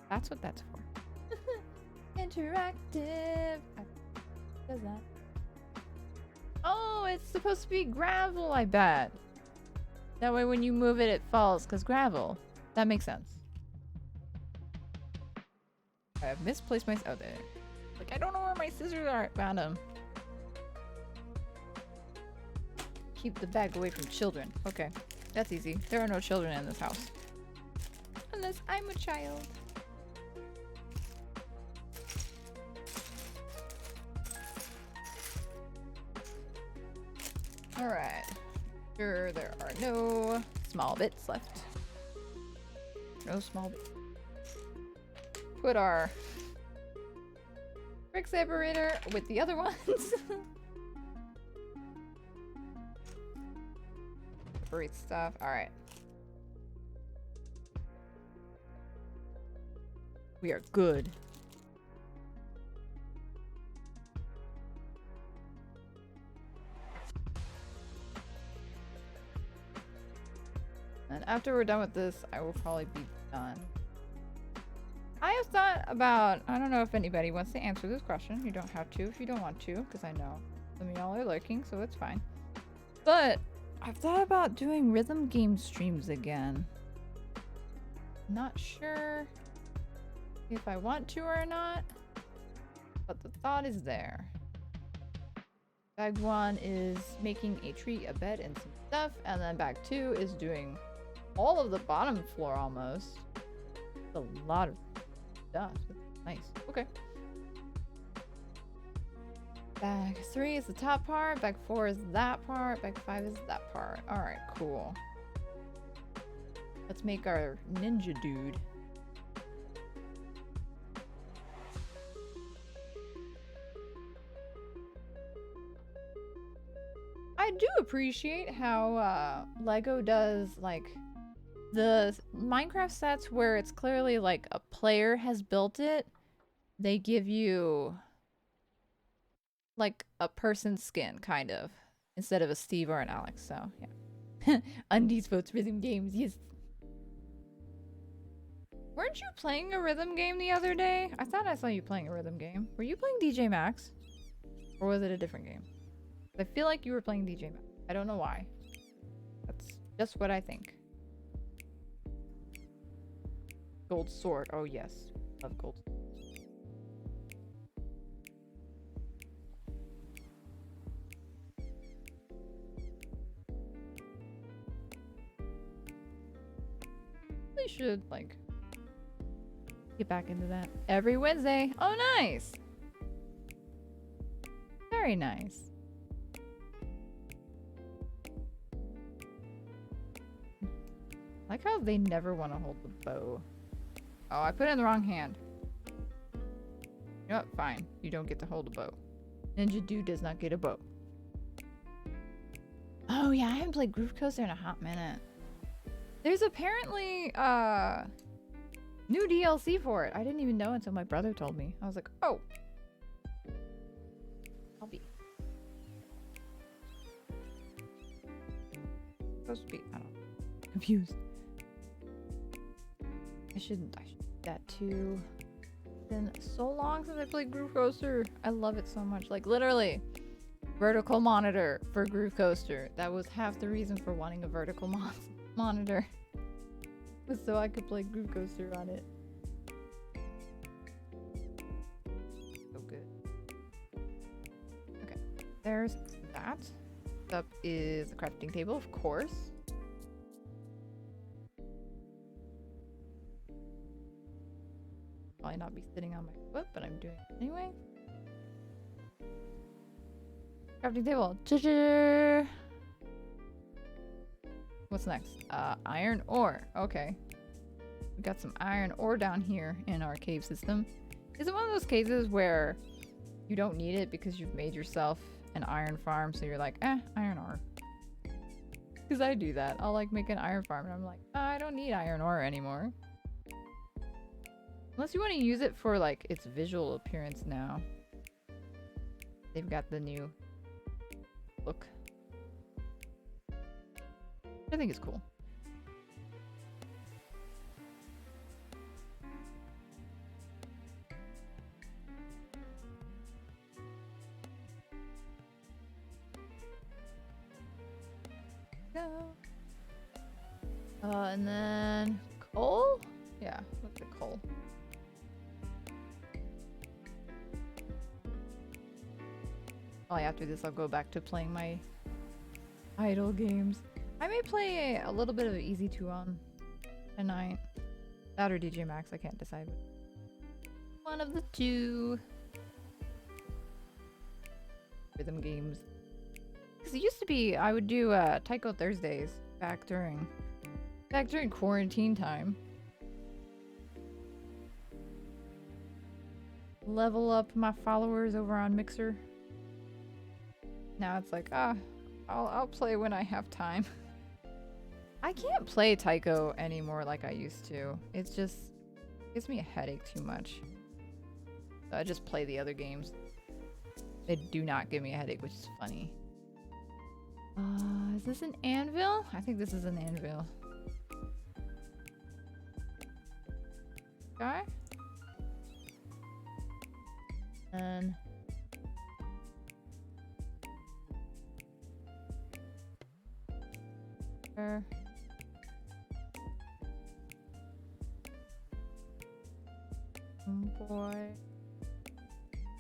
That's what that's for. Interactive. What does that? Oh, it's supposed to be gravel, I bet. That way when you move it, it falls. Because gravel. That makes sense. I have misplaced my... Oh, there. Like, I don't know where my scissors are. Found them. Keep the bag away from children. Okay. That's easy. There are no children in this house. Unless I'm a child. Alright. Sure, there are no small bits left. No small bits. Put our brick separator with the other ones. Separate stuff. Alright. We are good. And after we're done with this, I will probably be done. I have thought about, I don't know if anybody wants to answer this question. You don't have to if you don't want to, because I know some of y'all are lurking, so it's fine. But I've thought about doing rhythm game streams again. Not sure if I want to or not, but the thought is there. Bag 1 is making a tree, a bed, and some stuff, and then bag 2 is doing all of the bottom floor almost. It's a lot of stuff. Nice. Okay. Bag 3 is the top part. Bag 4 is that part. Bag 5 is that part. Alright, cool. Let's make our ninja dude. I do appreciate how Lego does, like, the Minecraft sets where it's clearly like a player has built it. They give you like a person's skin, kind of, instead of a Steve or an Alex. So yeah. Undies votes rhythm games. Yes. Weren't you playing a rhythm game the other day? I thought I saw you playing a rhythm game. Were you playing DJ Maxx? Or was it a different game? I feel like you were playing DJ Maxx. I don't know why. That's just what I think. Gold sword. Oh yes. Love gold. We should, like, get back into that every Wednesday. Oh, nice. Very nice. Like how they never want to hold the bow. Oh, I put it in the wrong hand. You know what? Fine. You don't get to hold a bow. Ninja Dude does not get a bow. Oh yeah, I haven't played Groove Coaster in a hot minute. There's apparently new DLC for it. I didn't even know until my brother told me. I was like, oh. I'll be. Supposed to be, I don't know. Confused. I shouldn't do that too. It's been so long since I played Groove Coaster. I love it so much. Like, literally, Vertical monitor for Groove Coaster. That was half the reason for wanting a vertical monitor. Was so I could play Groove Coaster on it. So good. Okay, there's that. Next up is the crafting table, of course. Probably not be sitting on my foot, but I'm doing it anyway. Crafting table. Cha-cha! What's next? Iron ore. Okay. We got some iron ore down here in our cave system. Is it one of those cases where you don't need it because you've made yourself an iron farm, so you're like, iron ore. Because I do that. I'll like make an iron farm and I'm like, I don't need iron ore anymore. Unless you want to use it for like its visual appearance now. They've got the new look. I think it's cool. Go. And then coal? Yeah, what's the coal? Probably after this I'll go back to playing my idle games. I may play a little bit of Easy 2 on tonight. That or DJ Max, I can't decide. One of the two. Rhythm games. Because it used to be I would do Taiko Thursdays back during quarantine time. Level up my followers over on Mixer. Now it's like, I'll play when I have time. I can't play Taiko anymore like I used to. It's just gives me a headache too much. So I just play the other games. They do not give me a headache, which is funny. Is this an anvil? I think this is an anvil. Guy? And oh boy.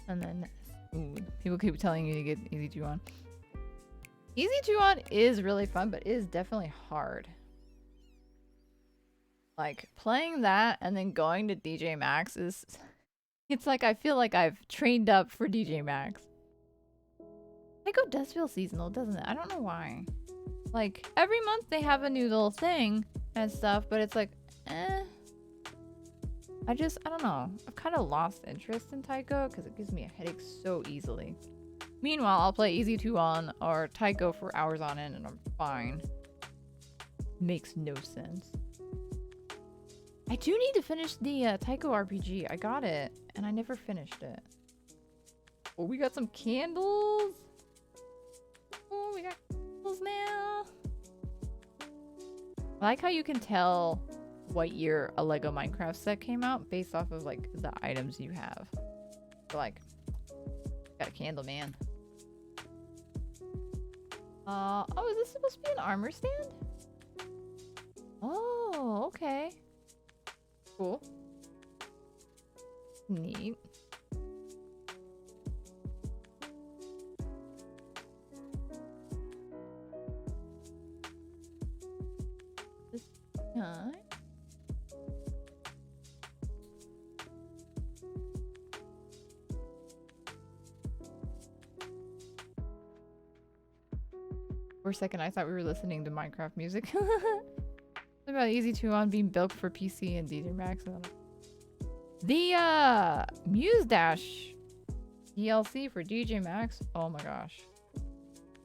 And then ooh, people keep telling you to get Easy 2 on. Easy 2 on is really fun, but it is definitely hard. Like playing that and then going to DJ Max is it's like I feel like I've trained up for DJ Max. Taiko does feel seasonal, doesn't it? I don't know why. Like every month they have a new little thing and stuff, but it's like, I don't know. I've kind of lost interest in Taiko because it gives me a headache so easily. Meanwhile, I'll play Easy 2 on or Taiko for hours on end and I'm fine. Makes no sense. I do need to finish the Taiko RPG. I got it and I never finished it. Oh, we got some candles. Oh, we got candles now. I like how you can tell what year a Lego Minecraft set came out based off of like the items you have. So, like, got a candle, man. Oh, is this supposed to be an armor stand? Oh, okay. Cool. Neat. This time. For a second, I thought we were listening to Minecraft music. About Easy 2 on being built for PC and DJ Max. The Muse Dash DLC for DJ Max. Oh my gosh.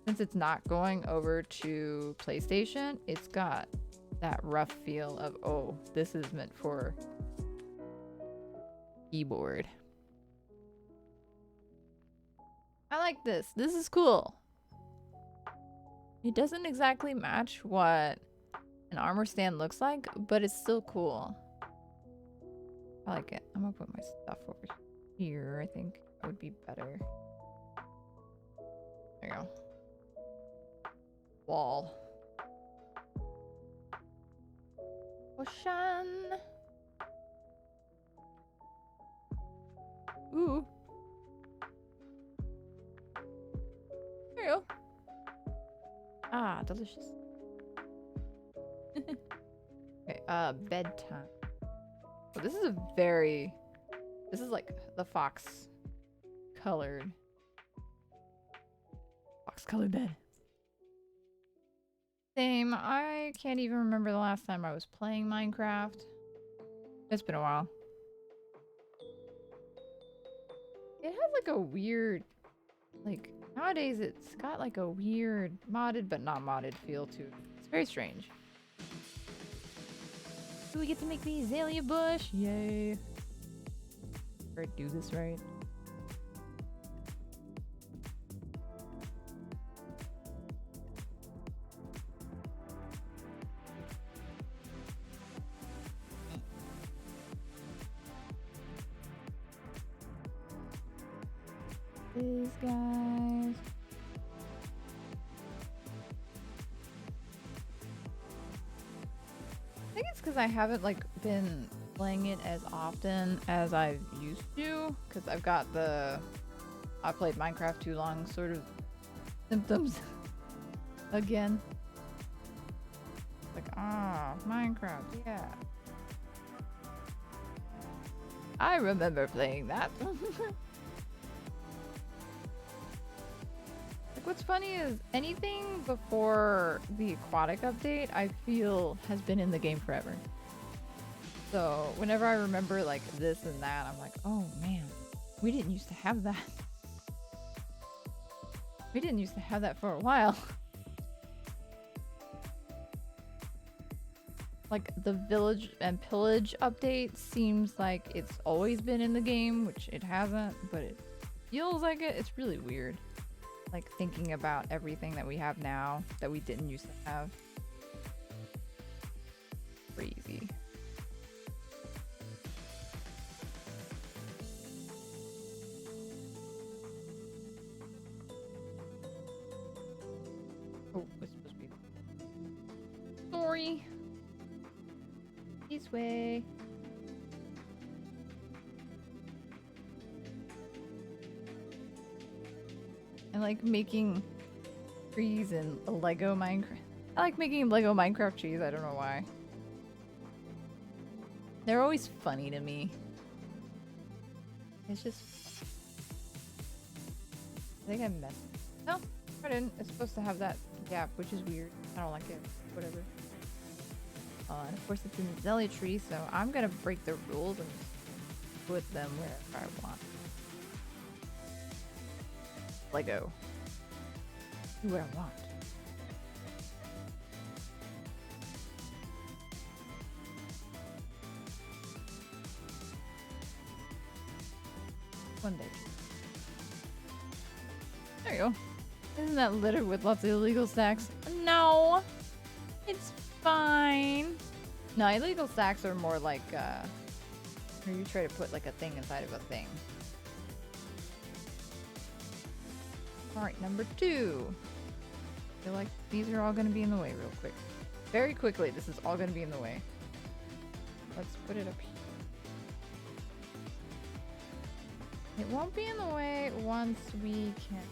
Since it's not going over to PlayStation, it's got that rough feel of, oh, this is meant for keyboard. I like this. This is cool. It doesn't exactly match what an armor stand looks like, but it's still cool. I like it. I'm gonna put my stuff over here. I think it would be better. There you go. Wall. Ocean. Ooh. There you go. Ah, delicious. Okay, bedtime. Oh, this is a very... This is like the fox colored bed. Same. I can't even remember the last time I was playing Minecraft. It's been a while. It has like a weird, like nowadays it's got like a weird modded but not modded feel to it. It's very strange. Do we get to make the azalea bush? Yay. Or do this right. These guys. I think it's because I haven't like been playing it as often as I used to, because I've got the I played Minecraft too long sort of symptoms again. Like, Minecraft, yeah. I remember playing that. What's funny is anything before the aquatic update, I feel has been in the game forever. So whenever I remember like this and that, I'm like, oh man, we didn't used to have that. We didn't used to have that for a while. Like the village and pillage update seems like it's always been in the game, which it hasn't, but it feels like it. It's really weird. Like thinking about everything that we have now that we didn't used to have. Crazy. Oh, it's supposed to be. Sorry. This way. I like making trees in a Lego Minecraft. I like making Lego Minecraft trees. I don't know why. They're always funny to me. It's just... I think I messed. No, I didn't. It's supposed to have that gap, which is weird. I don't like it. Whatever. And of course it's an azalea tree, so I'm gonna break the rules and just put them wherever I want. Lego. Do what I want. One day. There you go. Isn't that littered with lots of illegal stacks? No! It's fine. No, illegal stacks are more like, where you try to put like a thing inside of a thing. Alright, number 2. I feel like these are all going to be in the way real quick. Very quickly, this is all going to be in the way. Let's put it up here. It won't be in the way once we can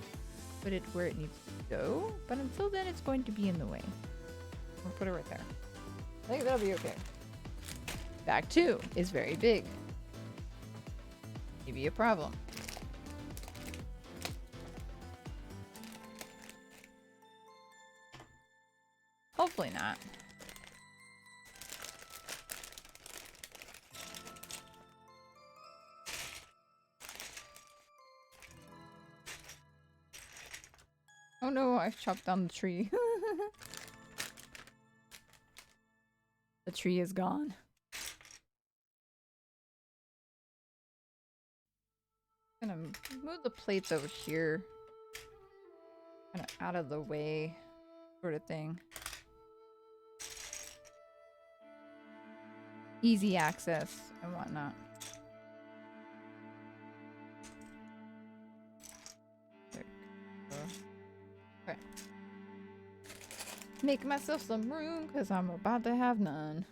put it where it needs to go, but until then it's going to be in the way. We'll put it right there. I think that'll be okay. Bag 2 is very big. Maybe a problem. Hopefully not. Oh no, I've chopped down the tree. The tree is gone. I'm gonna move the plates over here. Kind of out of the way, sort of thing. Easy access and whatnot. There we go. make myself some room because I'm about to have none.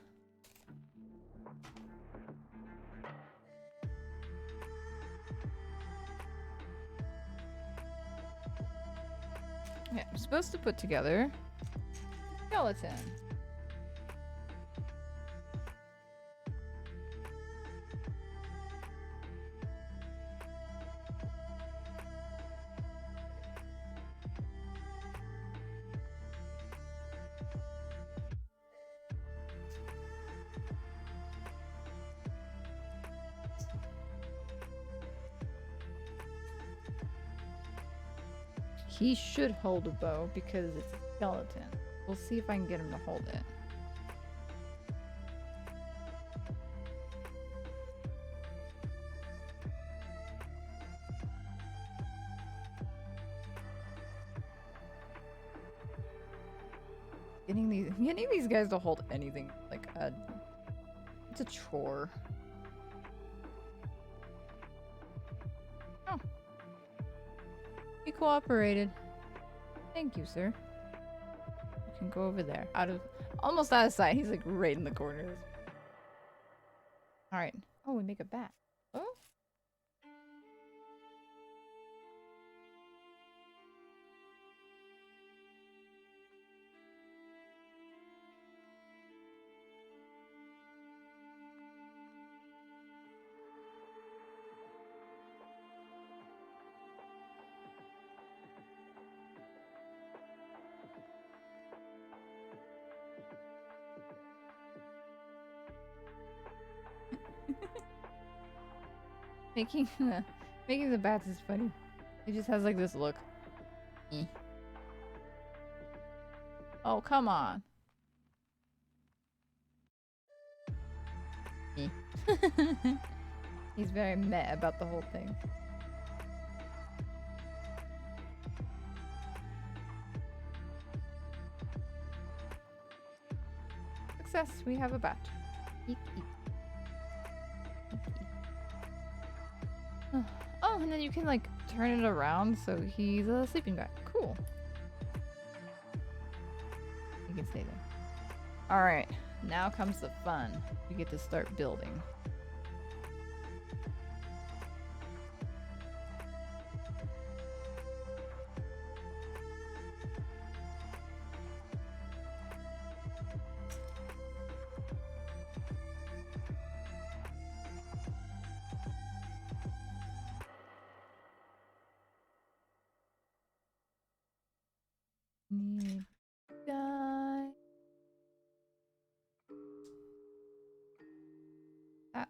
Yeah, I'm supposed to put together skeleton. He should hold a bow because it's a skeleton. We'll see if I can get him to hold it. Getting these guys to hold anything like it's a chore. Oh. He cooperated. Thank you, sir. You can go over there. Almost out of sight. He's like right in the corners. Alright. Oh, we make a bat. Oh? Making the bats is funny. He just has like this look. Oh, come on. He's very meh about the whole thing. Success, we have a bat. Eek, eek. Oh, and then you can like turn it around so he's a sleeping bag. Cool. You can stay there. Alright, now comes the fun. We get to start building. Need guy. That.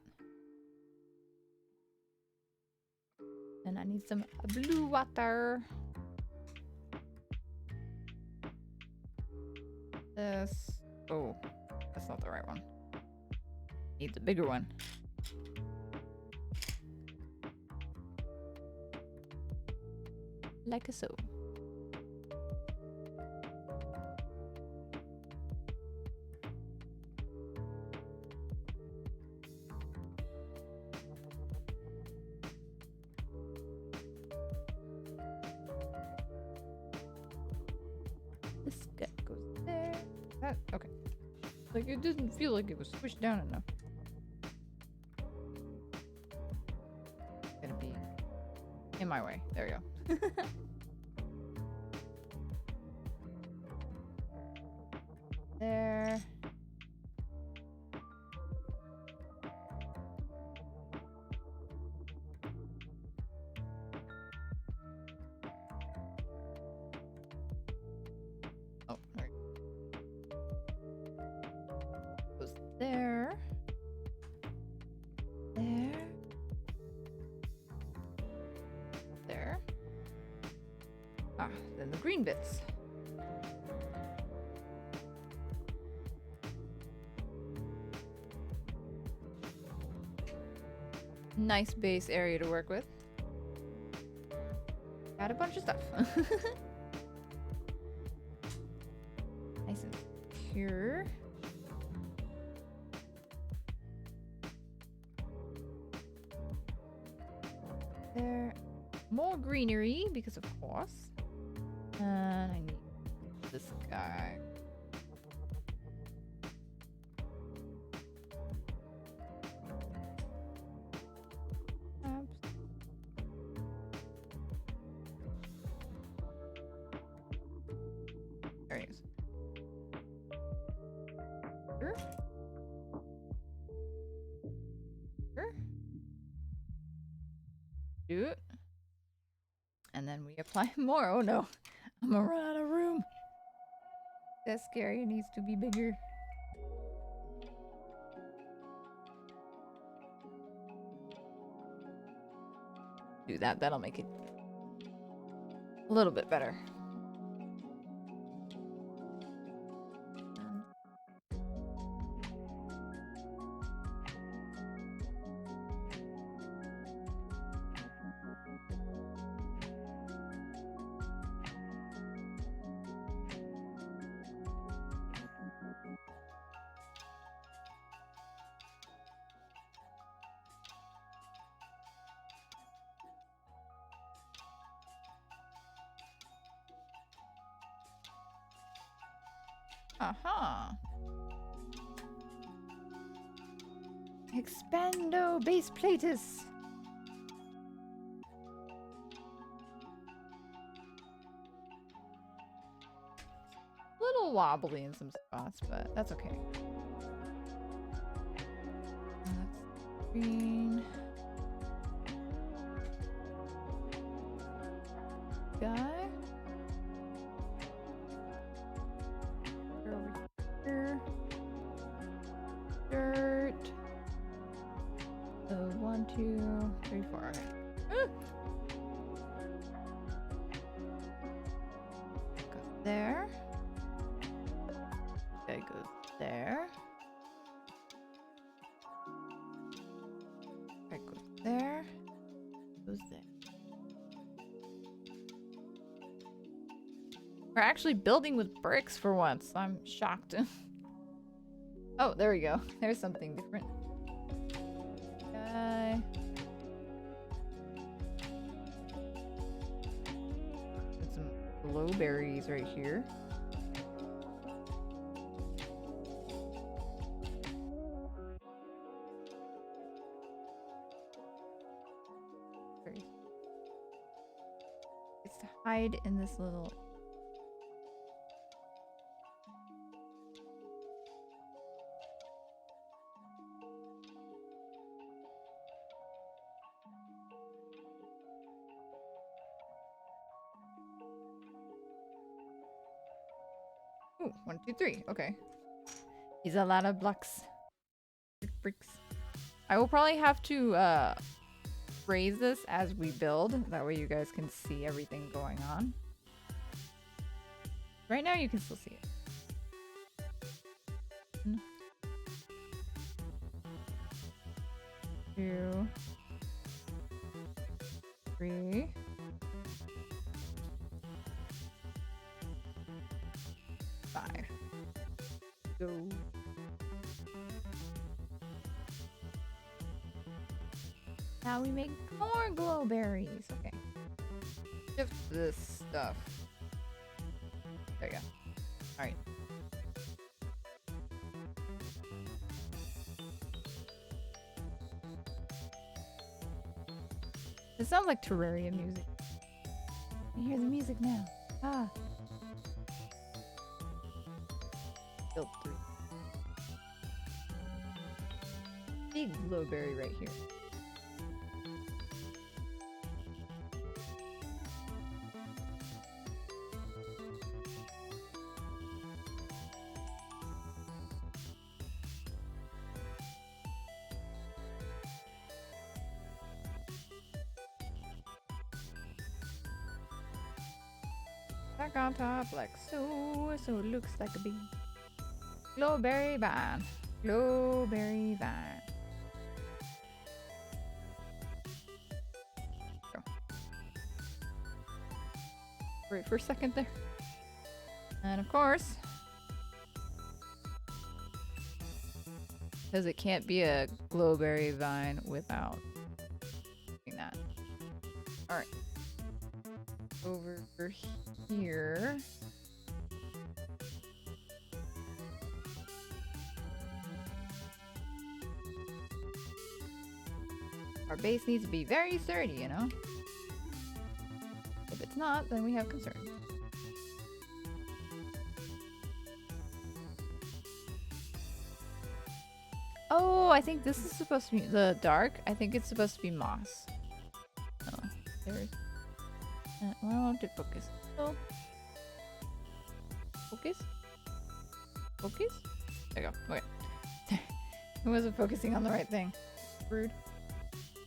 And I need some blue water. This. Oh, that's not the right one. Need the bigger one. Like so. This guy goes there. That okay. Like it didn't feel like it was pushed down enough. Gonna be in my way. There we go. There. Oh, there. Goes there. There. There. Ah, then the green bits. Nice base area to work with. Got a bunch of stuff. Nice and secure. There. More greenery, because of course. And I need this guy. Shoot. And then we apply more. Oh no. I'm gonna run out of room. That's scary. It needs to be bigger. Do that. That'll make it a little bit better. Aha. Expando base platus. Little wobbly in some spots, but that's okay. That's green. Guy. Over here. Dirt. So 1, 2, 3, 4. Okay. Go there. Okay, goes there. Okay, goes there. Goes there. We're actually building with bricks for once. I'm shocked. Oh, there we go. There's something different. Guy. Got some blueberries right here. It's to hide in this little. Ooh, 1, 2, 3. Okay. He's a lot of blocks. Bricks. I will probably have to raise this as we build. That way you guys can see everything going on. Right now you can still see it. 1, 2, 3. 5. Go. Now we make more glowberries. Okay. Shift this stuff. There you go. Alright. It sounds like Terraria music. I hear the music now. Ah. Build 3. Big glowberry right here. Back on top like so, so it looks like a big glowberry vine. Glowberry vine. Go. Wait for a second there. And of course, because it can't be a glowberry vine without doing that. Alright. Over here. Our base needs to be very sturdy, you know? If it's not, then we have concerns. Oh, I think this is supposed to be the dark. I think it's supposed to be moss. Oh. There's. Why won't it focus? Oh. Focus? Focus? There you go. Okay. It wasn't focusing on the right thing. Rude.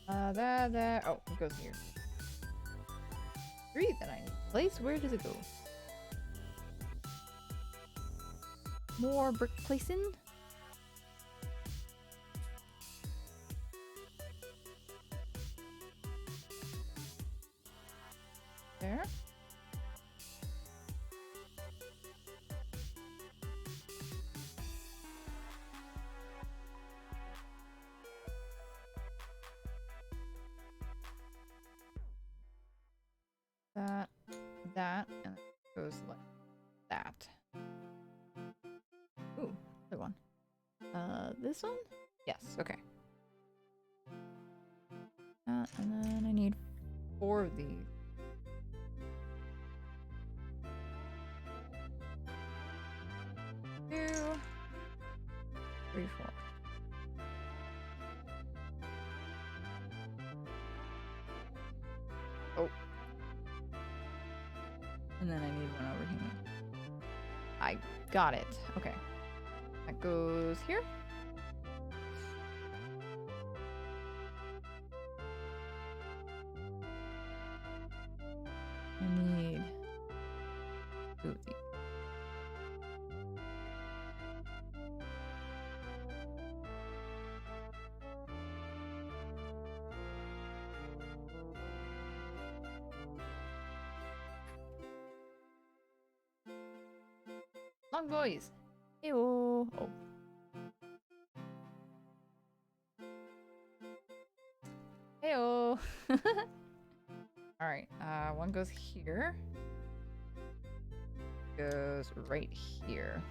There. Oh, it goes here. 3 that I need to place. Where does it go? More brick placing. There. That, and it goes like that. Ooh, other one. This one? Yes, okay. And then I need 4 of these. 2, 3, 4. Oh. And then I need one over here. I got it. Okay. That goes here. I need 2 of these. Long boys. Ew. Oh. Heyo. Alright, one goes here. Goes right here.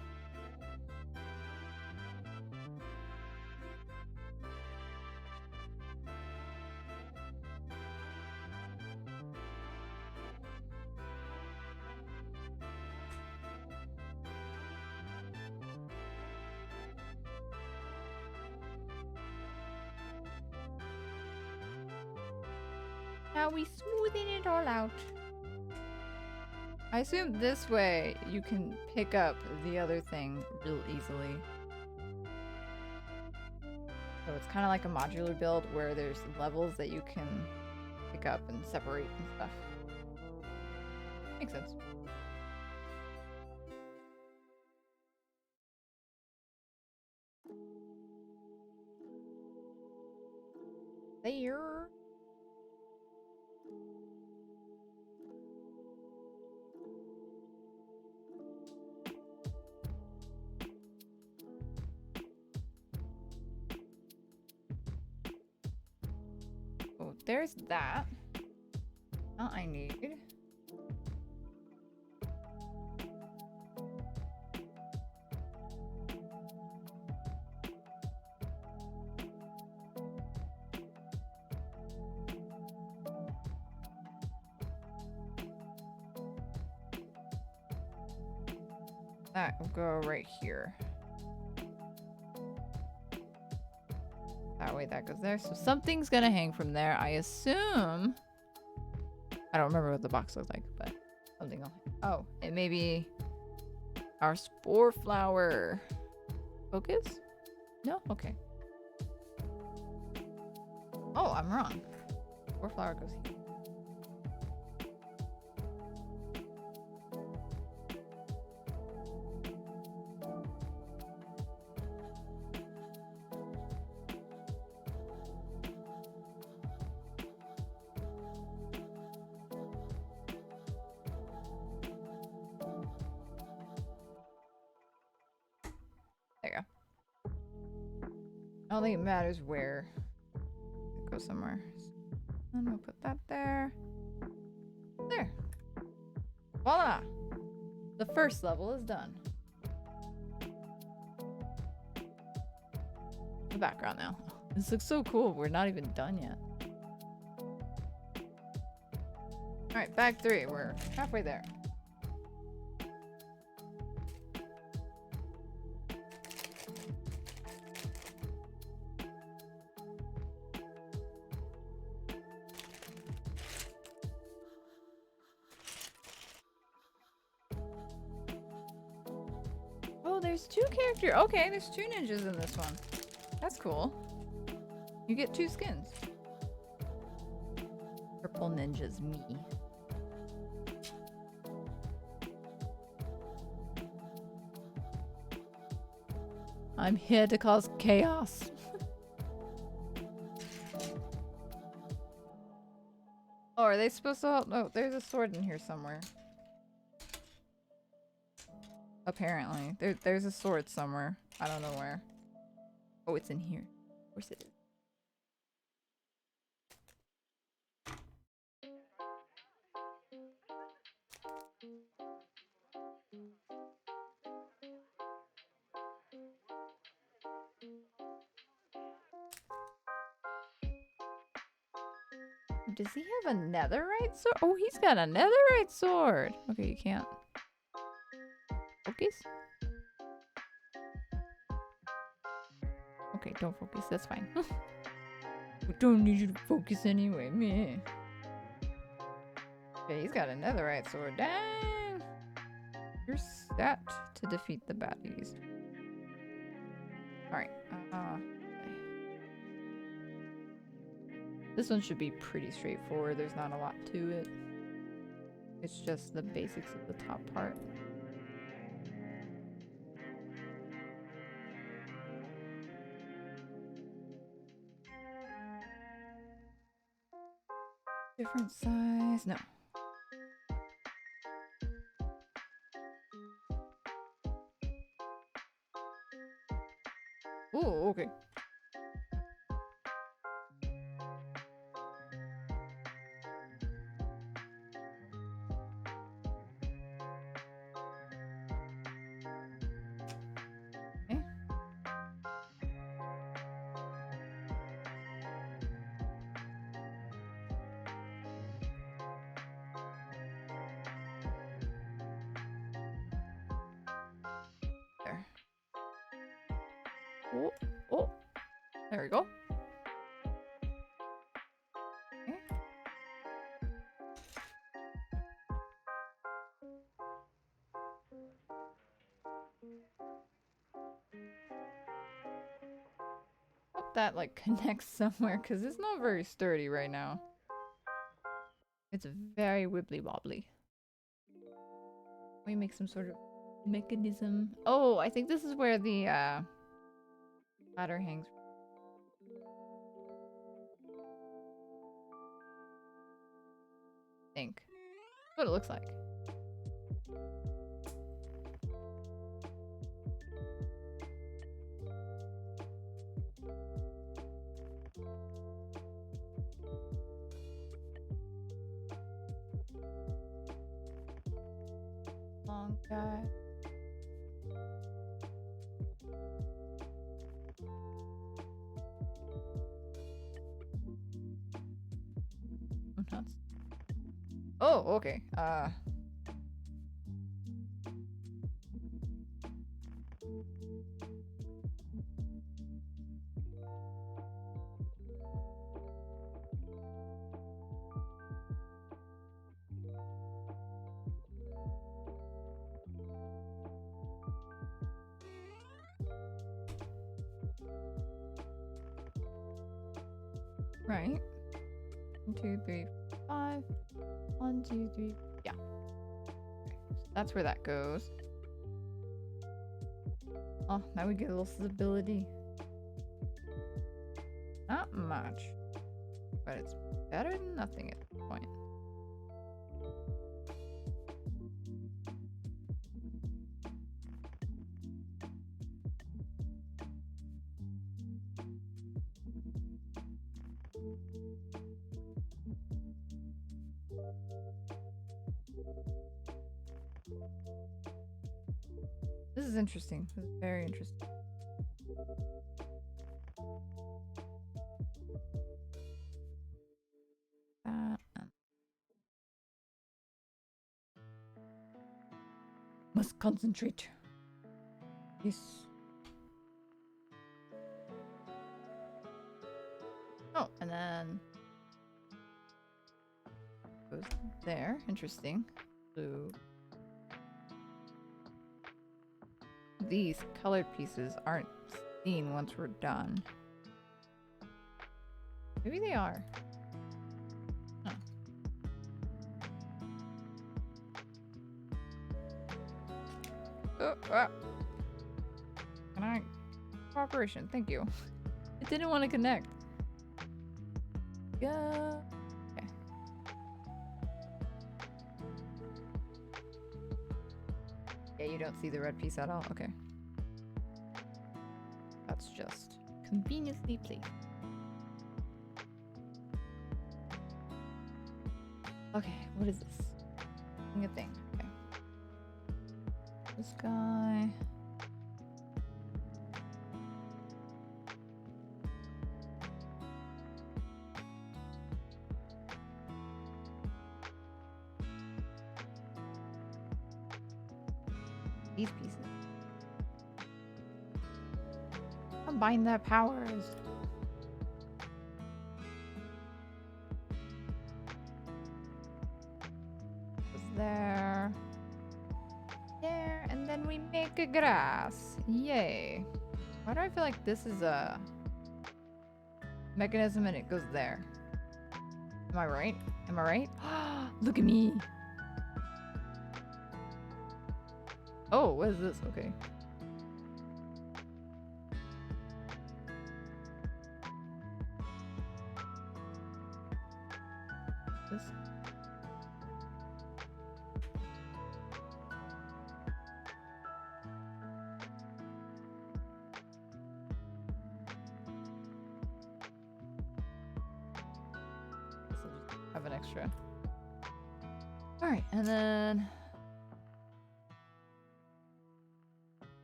Now we smoothing it all out. I assume this way you can pick up the other thing real easily. So it's kind of like a modular build where there's levels that you can pick up and separate and stuff. Makes sense. There. Oh, there's that. Now I need. That will go right here. That way that goes there. So something's gonna hang from there. I assume. I don't remember what the box looks like, but something will hang. Oh, it may be our spore flower. Focus? No? Okay. Oh, I'm wrong. Spore flower goes here. There you go. I don't think it matters where. It goes somewhere. And we'll put that there. There. Voila! The first level is done. The background now. This looks so cool. We're not even done yet. Alright, back 3. We're halfway there. there's two characters. Okay, there's two ninjas in this one. That's cool. You get two skins. Purple ninjas, me. I'm here to cause chaos. Oh, are they supposed to help? Oh, there's a sword in here somewhere. Apparently. There's a sword somewhere. I don't know where. Oh, it's in here. Of course it is. Does he have a netherite sword? Oh, he's got a netherite sword. Okay, you can't. Focus? Okay, don't focus. That's fine. We don't need you to focus anyway, meh. Okay, he's got a netherite sword. Dang! You're set to defeat the baddies. Alright. This one should be pretty straightforward. There's not a lot to it. It's just the basics of the top part. Different size. No. Ooh, okay. Okay. There. Oh, oh. There we go. Okay. Hope that like connects somewhere because it's not very sturdy right now. It's very wibbly wobbly. We make some sort of mechanism. Oh, I think this is where the ladder hangs. I think. That's what it looks like. Long guy. Oh, nuts. Oh, okay. Right. 1, 2, 3, 5. 1, 2, 3. Yeah. Okay. That's where that goes. Oh, now we get a little stability. Not much. But it's better than nothing at this point. This is interesting. This is very interesting. Must concentrate. Yes. Oh, and then goes there. Interesting. Blue. these colored pieces aren't seen once we're done. Maybe they are. Huh. Oh, ah. Can I? Cooperation, thank you. It didn't want to connect. Yeah. Okay. Yeah, you don't see the red piece at all? Okay. That's just conveniently placed. Okay, what is this? A thing. Okay. This guy. These pieces. Combine their powers. There. There, and then we make a grass. Yay. Why do I feel like this is a mechanism and it goes there? Am I right? Am I right? Look at me. Oh, what is this? Okay. This. Have an extra. All right, and then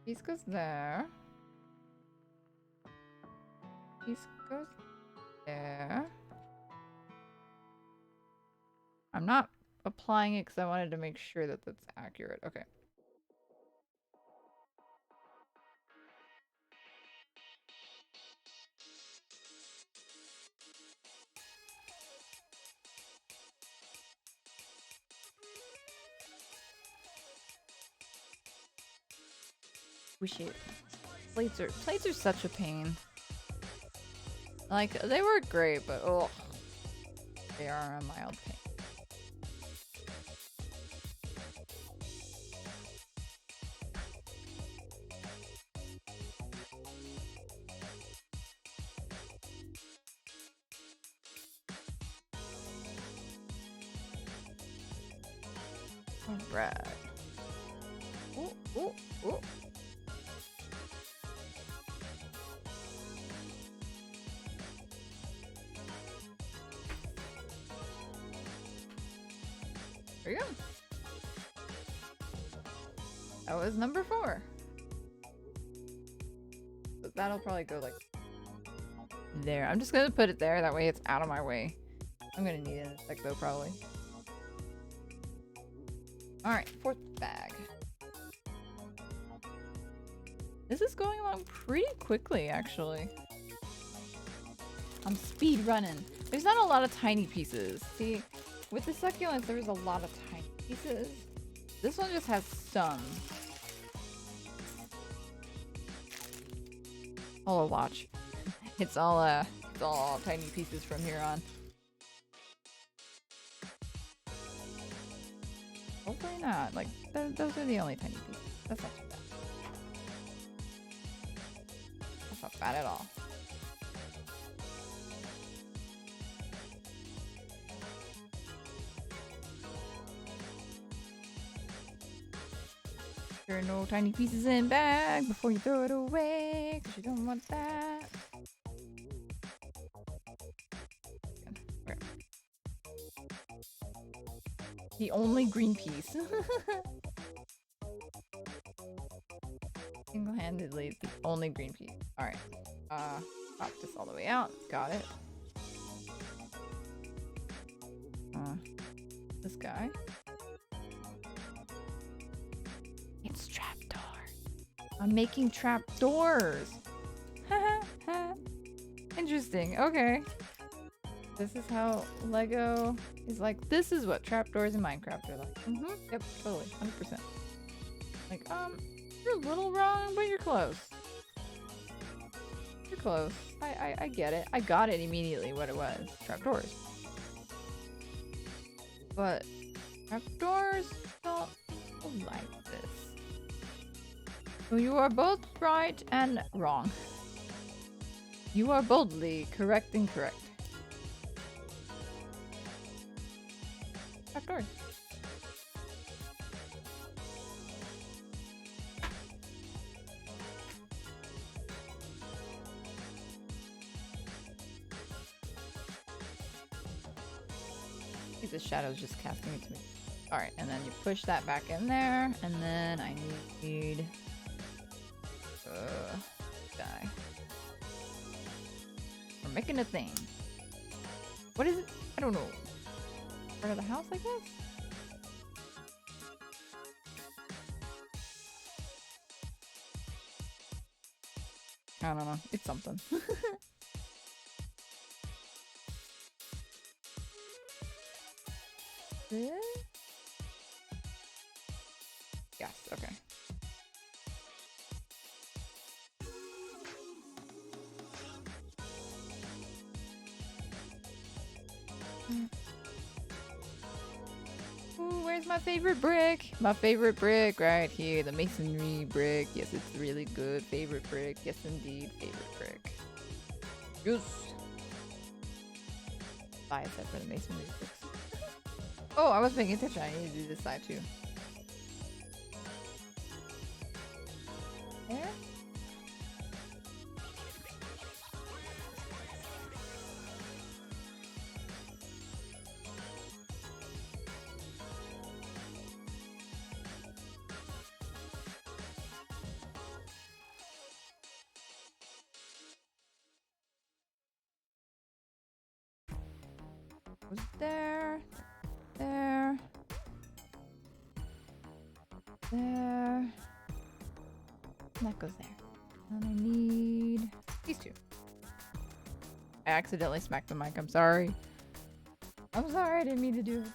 piece goes there. Piece goes there. I'm not applying it because I wanted to make sure that that's accurate. Okay. Appreciate it. Plates are such a pain. Like, they work great, but oh, they are a mild pain. Alright. Ooh, ooh, ooh. There you go. That was number 4. But that'll probably go like there. I'm just gonna put it there, that way it's out of my way. I'm gonna need it in a sec though, probably. Alright, 4th bag. This is going along pretty quickly, actually. I'm speed running. There's not a lot of tiny pieces. See, with the succulents, there's a lot of tiny pieces. This one just has some. Oh, watch. It's all tiny pieces from here on. Hopefully not. Like, those are the only tiny pieces. That's not too bad. That's not bad at all. There are no tiny pieces in bag before you throw it away, because you don't want that. Okay. The only green piece. Single-handedly, the only green piece. Alright. Pop this all the way out. Got it. This guy. It's trapdoor. I'm making trapdoors. Interesting. Okay. This is how Lego is like. This is what trapdoors in Minecraft are like. Yep, totally. 100%. Like, You're a little wrong, but you're close. You're close. I get it. I got it immediately what it was. Trapdoors. But trapdoors don't like this. So you are both right and wrong. You are boldly correct and correct. Trapdoors. The shadow's just casting it to me. Alright, and then you push that back in there, and then I need guy. We're making a thing. What is it? I don't know. Part of the house, I guess? I don't know. It's something. Yes, okay. Ooh, where's my favorite brick? My favorite brick right here, the masonry brick. Yes, it's really good. Favorite brick. Yes, indeed, favorite brick. Yes. Buy a set for the masonry bricks. Oh, I was paying attention. I need to do this side too. There? Was there? There. There. And that goes there. And I need these two. I accidentally smacked the mic. I'm sorry. I'm sorry. I didn't mean to do it.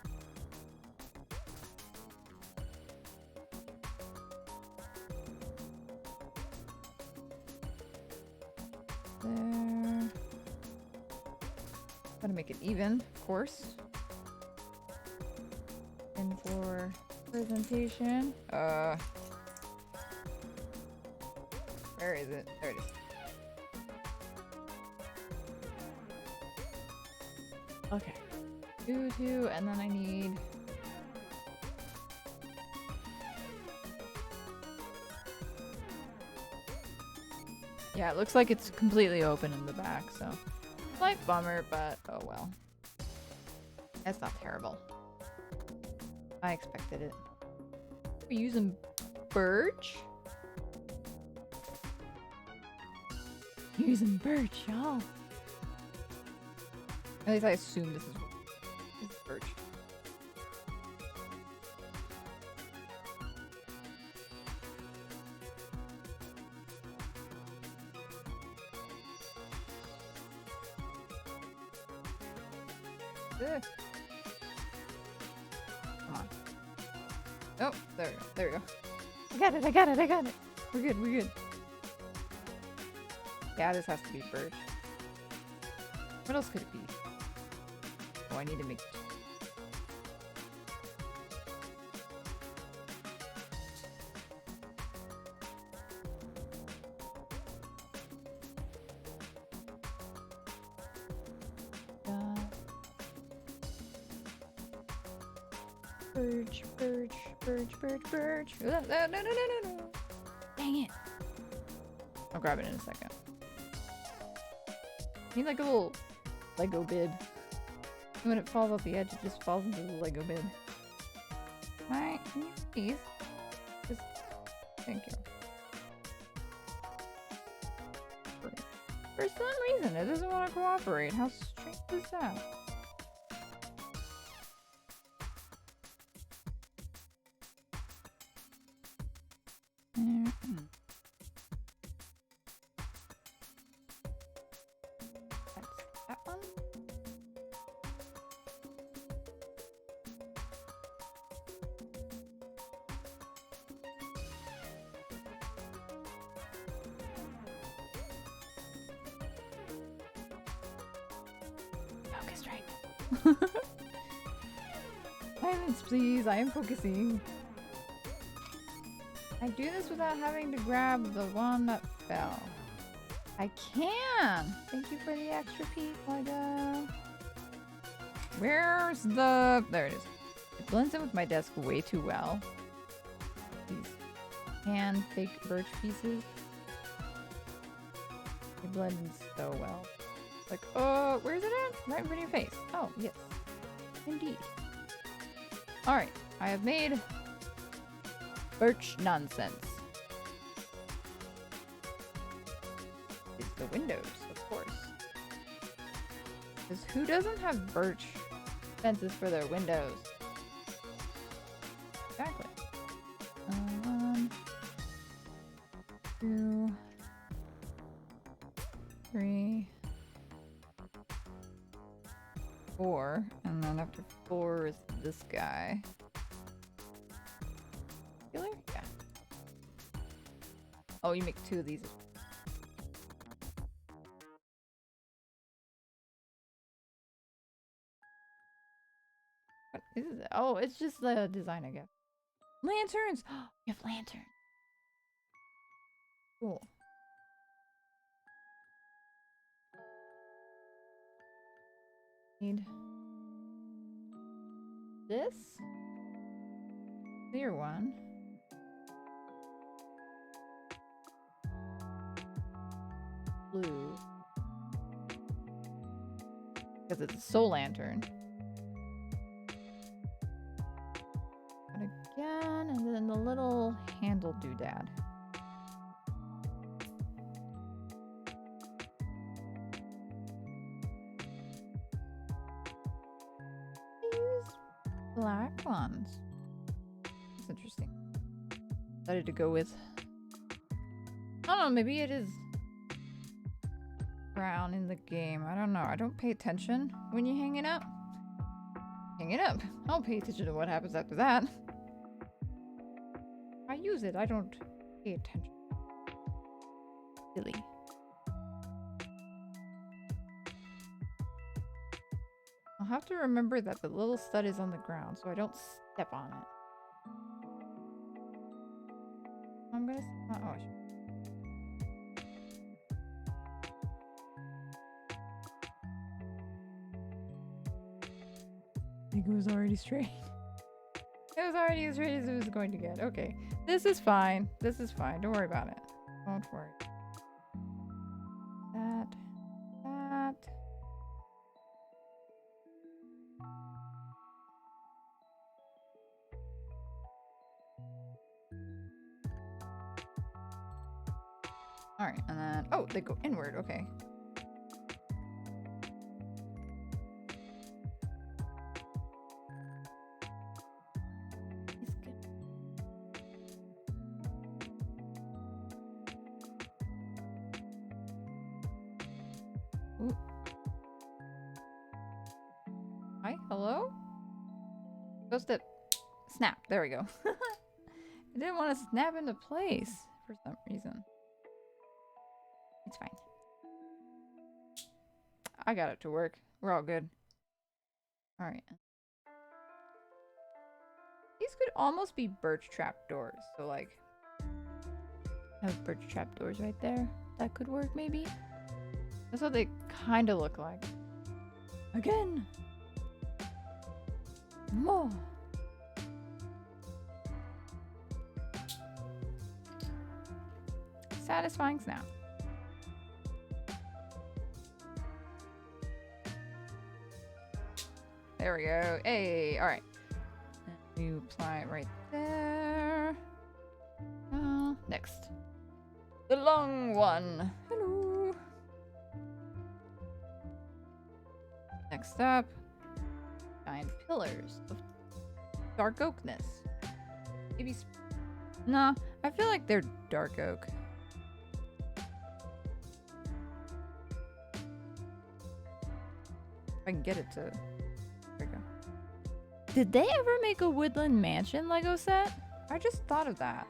There. Gotta make it even, of course. And for presentation, where is it? There it is. Okay. 2, 2, and then I need... Yeah, it looks like it's completely open in the back, so... Slight bummer, but oh well. That's not terrible. I expected it. We're using birch? You're using birch, y'all. At least I assume this is birch. Ugh. Come on. Oh, there we go. There we go. I got it. I got it. I got it. We're good. We're good. Yeah, this has to be birch. What else could it be? Oh, I need to make... Birch, birch, birch, birch, birch. No, no, no, no, no, no. Dang it. I'll grab it in a second. I need like a little Lego bib. And when it falls off the edge, it just falls into the Lego bib. Alright, can you please? Just, thank you. For some reason, it doesn't want to cooperate. How strange is that? That one? Silence, please. I am focusing. I do this without having to grab the one that fell. I can! Thank you for the extra piece, Lego. Where's the... There it is. It blends in with my desk way too well. These hand fake birch pieces. They blend in so well. Like, oh, where's it at? Right in front of your face. Oh, yes. Indeed. Alright, I have made birch nonsense. It's the windows, of course. Because who doesn't have birch fences for their windows? Exactly. 1, 2, 3, 4, and then after 4 is this guy. Killer? Yeah. Oh, you make 2 of these. What is it? Oh, it's just the design, I guess. Lanterns! You have lanterns. Cool. Need this clear one. Blue. Because it's a soul lantern. And again, and then the little handle doodad. Black ones. That's interesting. Decided to go with. I don't know, maybe it is brown in the game. I don't know. I don't pay attention when you hang it up. Hang it up. I'll pay attention to what happens after that. I use it. I don't pay attention. Silly. I'll have to remember that the little stud is on the ground so I don't step on it. I'm gonna... Oh, I think it was already straight. It was already as straight as it was going to get. Okay. This is fine. This is fine. Don't worry about it. Don't worry. That. Alright, and then... Oh, they go inward. Okay. He's good. Ooh. Hi, hello? Supposed to snap. There we go. I didn't want to snap into place for some reason. It's fine. I got it to work. We're all good. Alright. These could almost be birch trap doors. So, like, have birch trap doors right there. That could work, maybe. That's what they kind of look like. Again! More! Satisfying snap. There we go. Hey, all right. And you apply it right there. Next. The long one. Hello. Next up, giant pillars of dark oakness. Maybe. Nah, I feel like they're dark oak. If I can get it to. There we go. Did they ever make a woodland mansion Lego set? I just thought of that.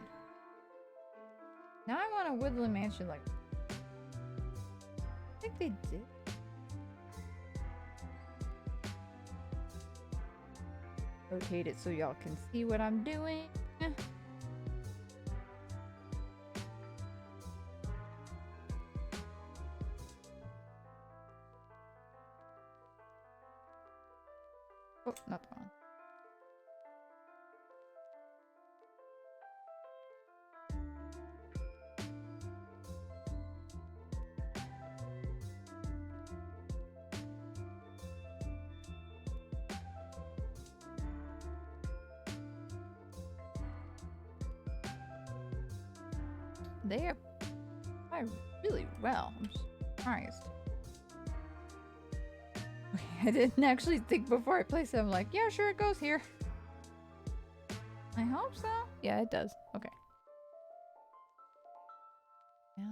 Now I want a woodland mansion like. I think they did. rotate it so y'all can see what I'm doing. Oh, not that one. They apply really well. I'm surprised. I didn't actually think before I placed it. I'm like, yeah, sure, it goes here. I hope so. Yeah, it does. Okay. Yeah.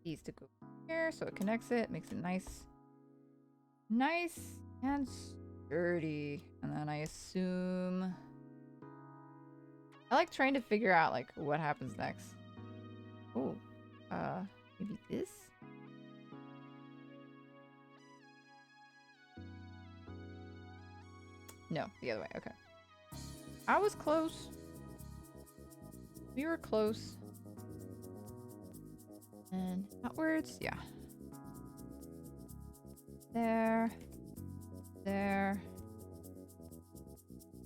These to go here, so it connects it, makes it nice and sturdy. And then I assume I like trying to figure out like what happens next. Oh, maybe this? No, the other way. Okay. I was close. We were close. And outwards, yeah. There. There.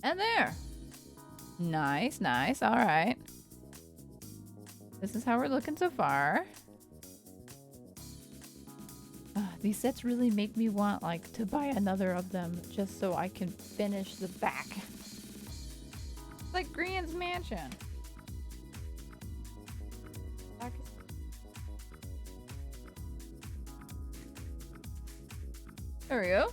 And there. Nice, nice. All right. This is how we're looking so far. These sets really make me want, like, to buy another of them just so I can finish the back. It's like Grian's Mansion. There we go.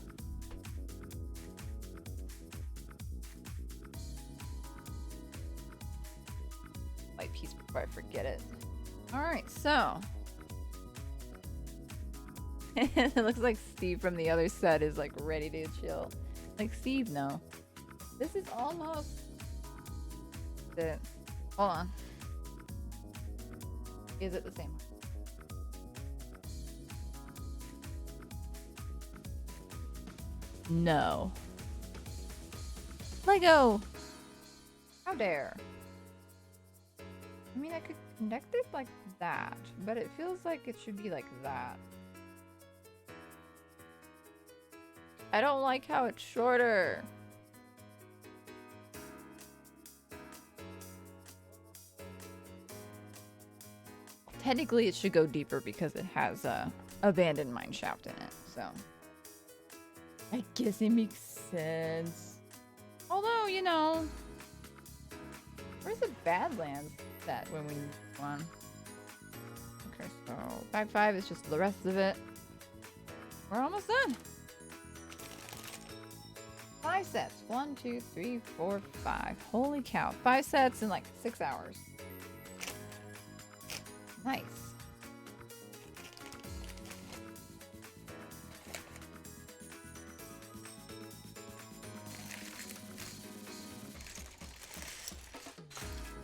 White piece before I forget it. Alright, so. It looks like Steve from the other set is like ready to chill. Like, Steve, no. This is almost it. Hold on. Is it the same? No. Lego! How dare. I mean, I could connect it like that, but it feels like it should be like that. I don't like how it's shorter. Technically, it should go deeper because it has a abandoned mine shaft in it, so. I guess it makes sense. Although, you know, where's the Badlands set when we need one? Okay, so bag 5 is just the rest of it. We're almost done. 5 sets. 1, 2, 3, 4, 5. Holy cow. 5 sets in like 6 hours. Nice.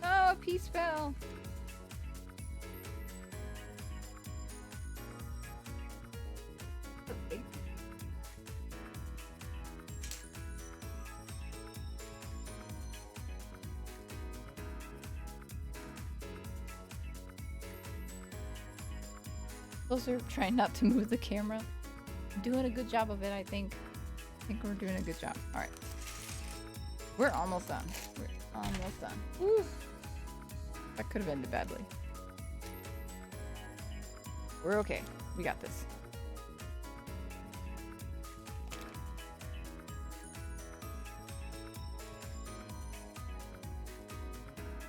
Oh, a piece fell. Okay. Also trying not to move the camera. Doing a good job of it, I think. I think we're doing a good job. All right. We're almost done. We're almost done. Woo. That could have ended badly. We're okay. We got this.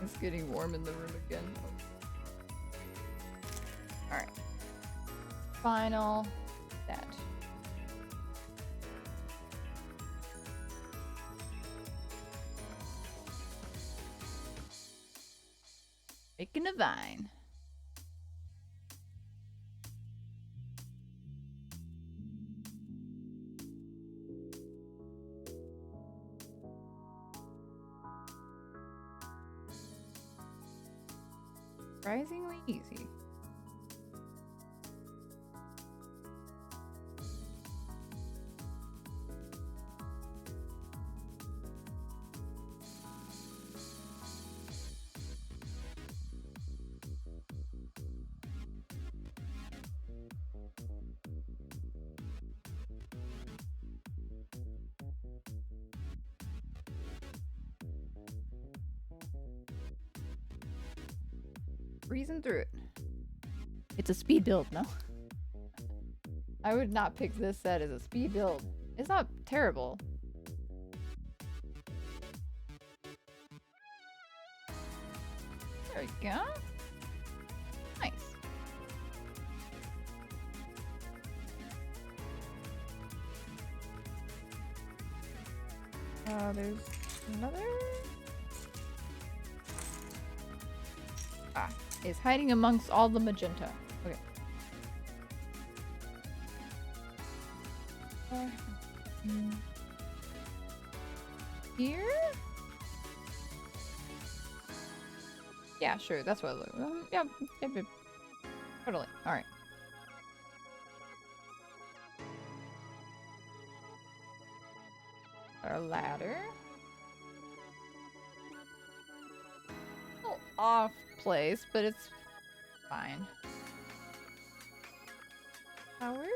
It's getting warm in the room again. All right. Final set. Making a vine. Surprisingly easy. Breezing through it. It's a speed build, no? I would not pick this set as a speed build. It's not terrible. There we go. Nice. There's another. Ah, it's hiding amongst all the magenta. Okay. Here? Yeah, sure. That's what I look. Yeah, totally. All right. Our ladder. A little off place, but it's fine. Towers?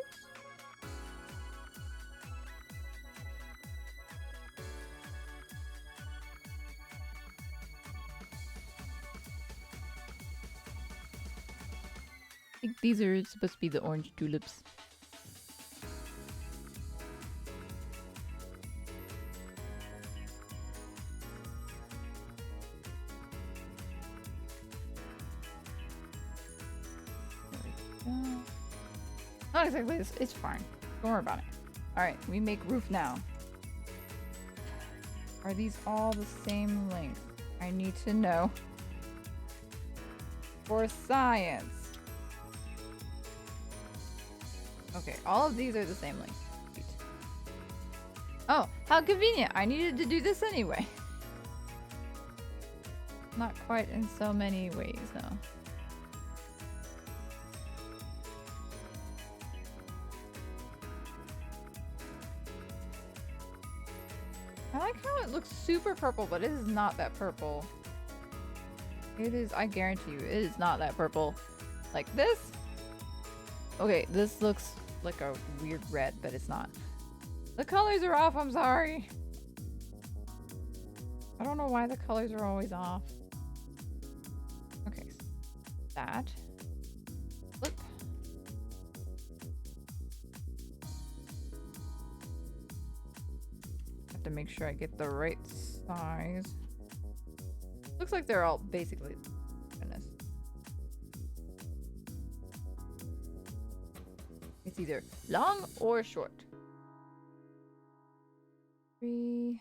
I think these are supposed to be the orange tulips. Not exactly this. It's fine. Don't worry about it. Alright, we make roof now. Are these all the same length? I need to know. For science. Okay, all of these are the same length. Sweet. Oh, how convenient. I needed to do this anyway. Not quite in so many ways, though. I like how it looks super purple, but it is not that purple. It is, I guarantee you, it is not that purple. Like this? Okay, this looks like a weird red, but it's not. The colors are off, I'm sorry. I don't know why the colors are always off. Okay, that. Flip. Have to make sure I get the right size. Looks like they're all basically. Goodness. It's either long or short. 3.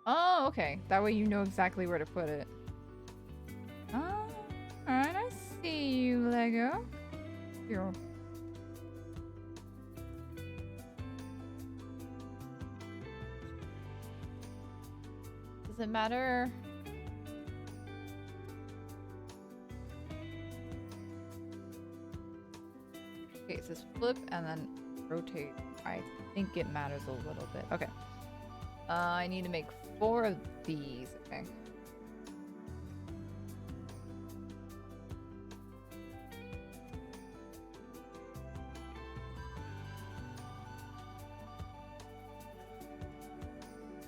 Oh, okay. That way you know exactly where to put it. Oh, alright, I see you, Lego. Here. Does it matter? Okay, it says flip and then rotate. I think it matters a little bit. Okay. I need to make 4 of these. Okay.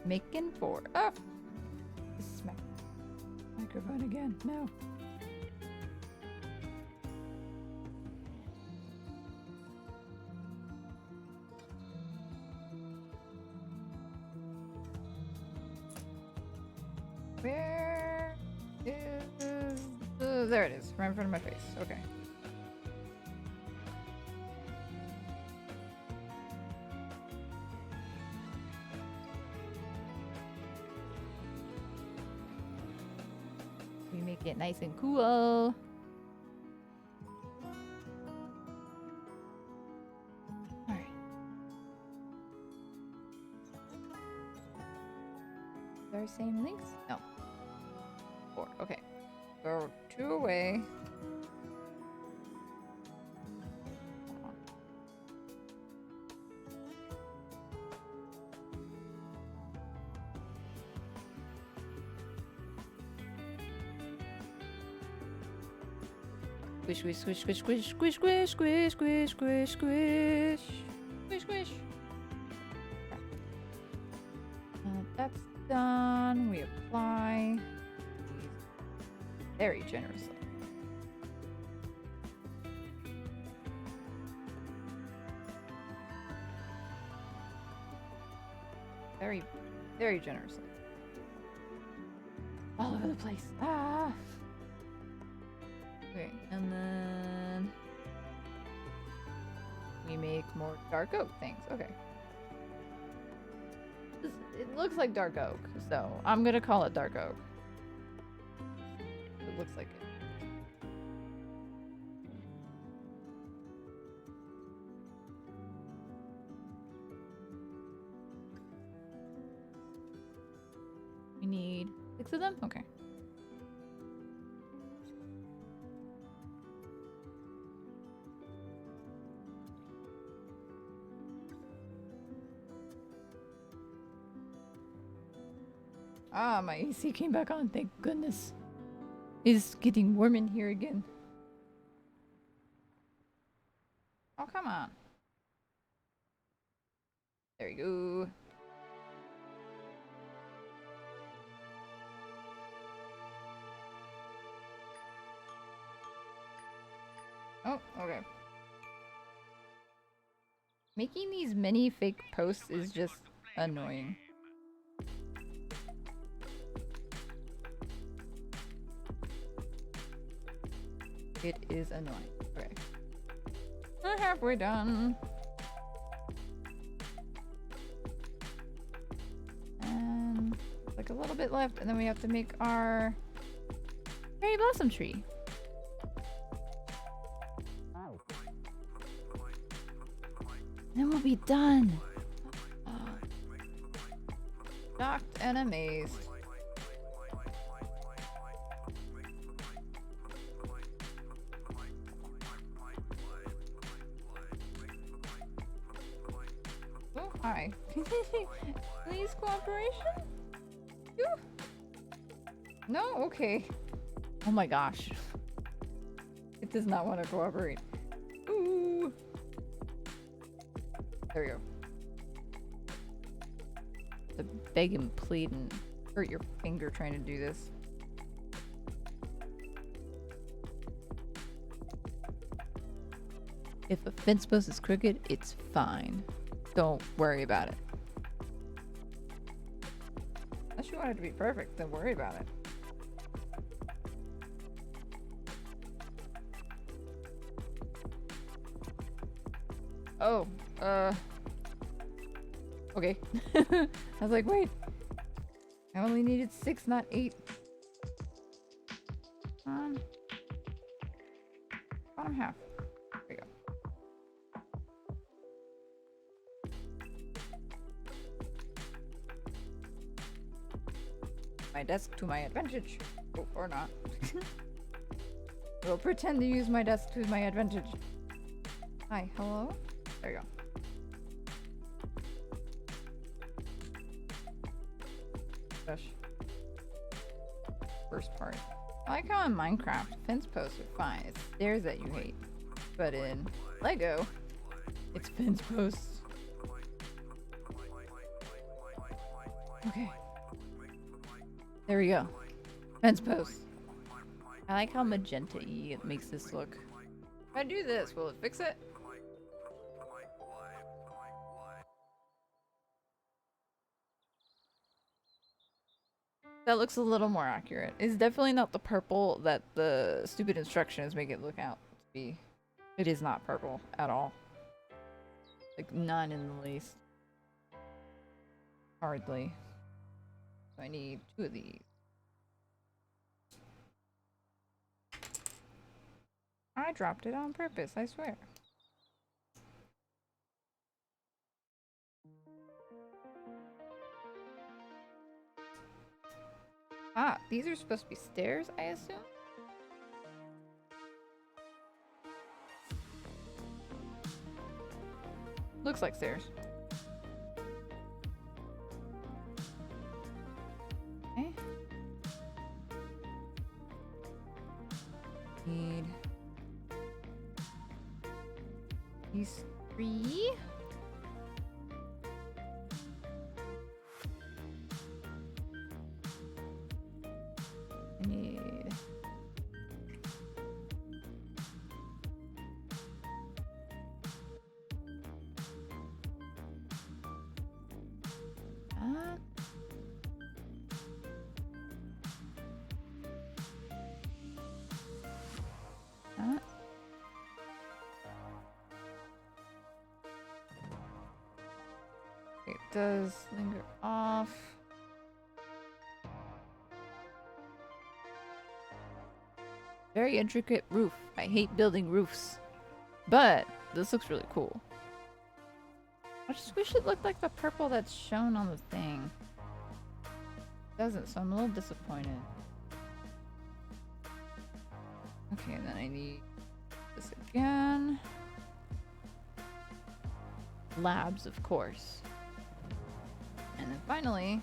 Making 4. Oh! This is my microphone again. No. Where is there it is, right in front of my face. Okay. We make it nice and cool. our same links? No. 4. Okay. Go 2 away. Squish, squish, squish, squish, squish, squish, squish, squish, squish, squish, squish, squish, squish. That's done. We apply very generously. Very, very generously. All over the place. Ah. Okay, and then we make more dark oak things. Okay. It looks like dark oak, so I'm gonna call it dark oak. It looks like it. We need 6 of them? Okay. Ah, my AC came back on, thank goodness. It's getting warm in here again. Oh, come on. There you go. Oh, okay. Making these many fake posts is just annoying. It is annoying. Okay. We're halfway done. And like a little bit left, and then we have to make our cherry blossom tree. Then we'll be done. Shocked and amazed. Oh, hi. Please cooperation? You? No? Okay. Oh my gosh. It does not want to cooperate. Ooh. There we go. To beg and plead and hurt your finger trying to do this. If a fence post is crooked, it's fine. Don't worry about it. Unless you want it to be perfect, then worry about it. Oh, okay. I was like, wait. I only needed 6, not 8. Bottom half. There we go. My desk to my advantage. Oh, or not. We'll pretend to use my desk to my advantage. Hi, hello? There you go. Gosh. First part. I like how in Minecraft, fence posts are fine. It's stairs that you hate. But in Lego, it's fence posts. Okay. There we go. Fence posts. I like how magenta-y it makes this look. If I do this, will it fix it? That looks a little more accurate. It's definitely not the purple that the stupid instructions make it look out to be. It is not purple at all. Like, none in the least. Hardly. So I need 2 of these. I dropped it on purpose, I swear. these are supposed to be stairs, I assume? Looks like stairs. Okay. Need these 3. I need that. That. It does linger off. Very intricate roof. I hate building roofs. But this looks really cool. I just wish it looked like the purple that's shown on the thing. It doesn't, so I'm a little disappointed. Okay, and then I need this again. Labs, of course. And then finally,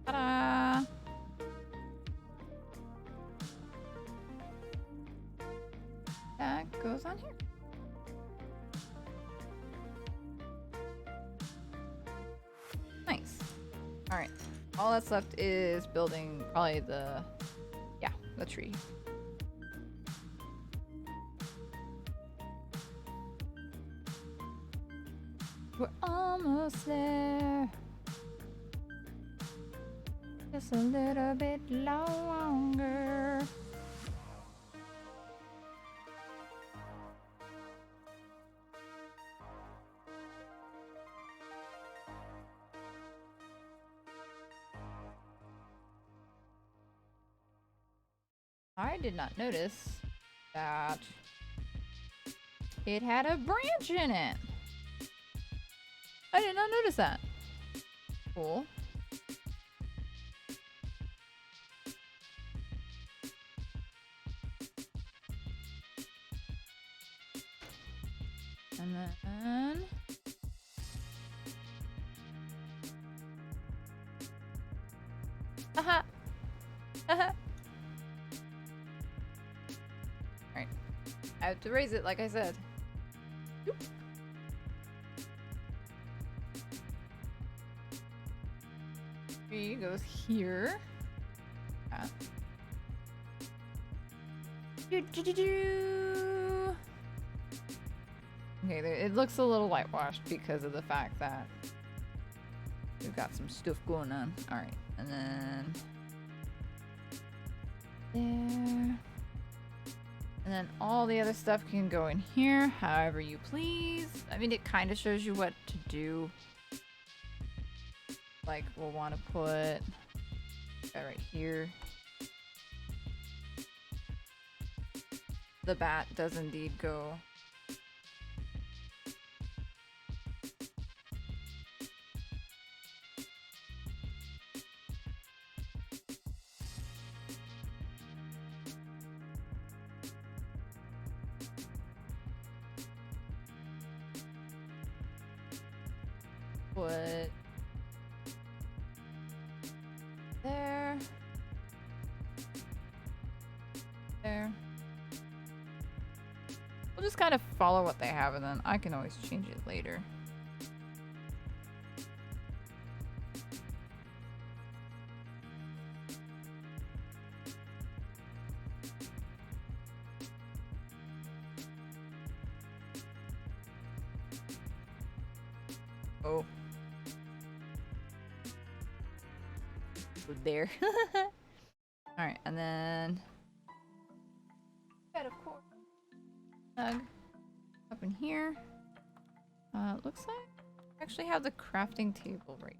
ta-da! That goes on here. Nice. All right. All that's left is building probably the tree. We're almost there. Just a little bit longer. I did not notice that it had a branch in it. I did not notice that. Cool. And then haha. Haha. Alright. I have to raise it like I said. Oop. Tree goes here. Okay, it looks a little whitewashed because of the fact that we've got some stuff going on. Alright, and then there. And then all the other stuff can go in here however you please. I mean, it kind of shows you what to do. Like, we'll want to put that right here. The bat does indeed go. Put there. There. We'll just kind of follow what they have and then I can always change it later. Oh. There. Alright, and then of course. Up in here. Looks like I actually have the crafting table right.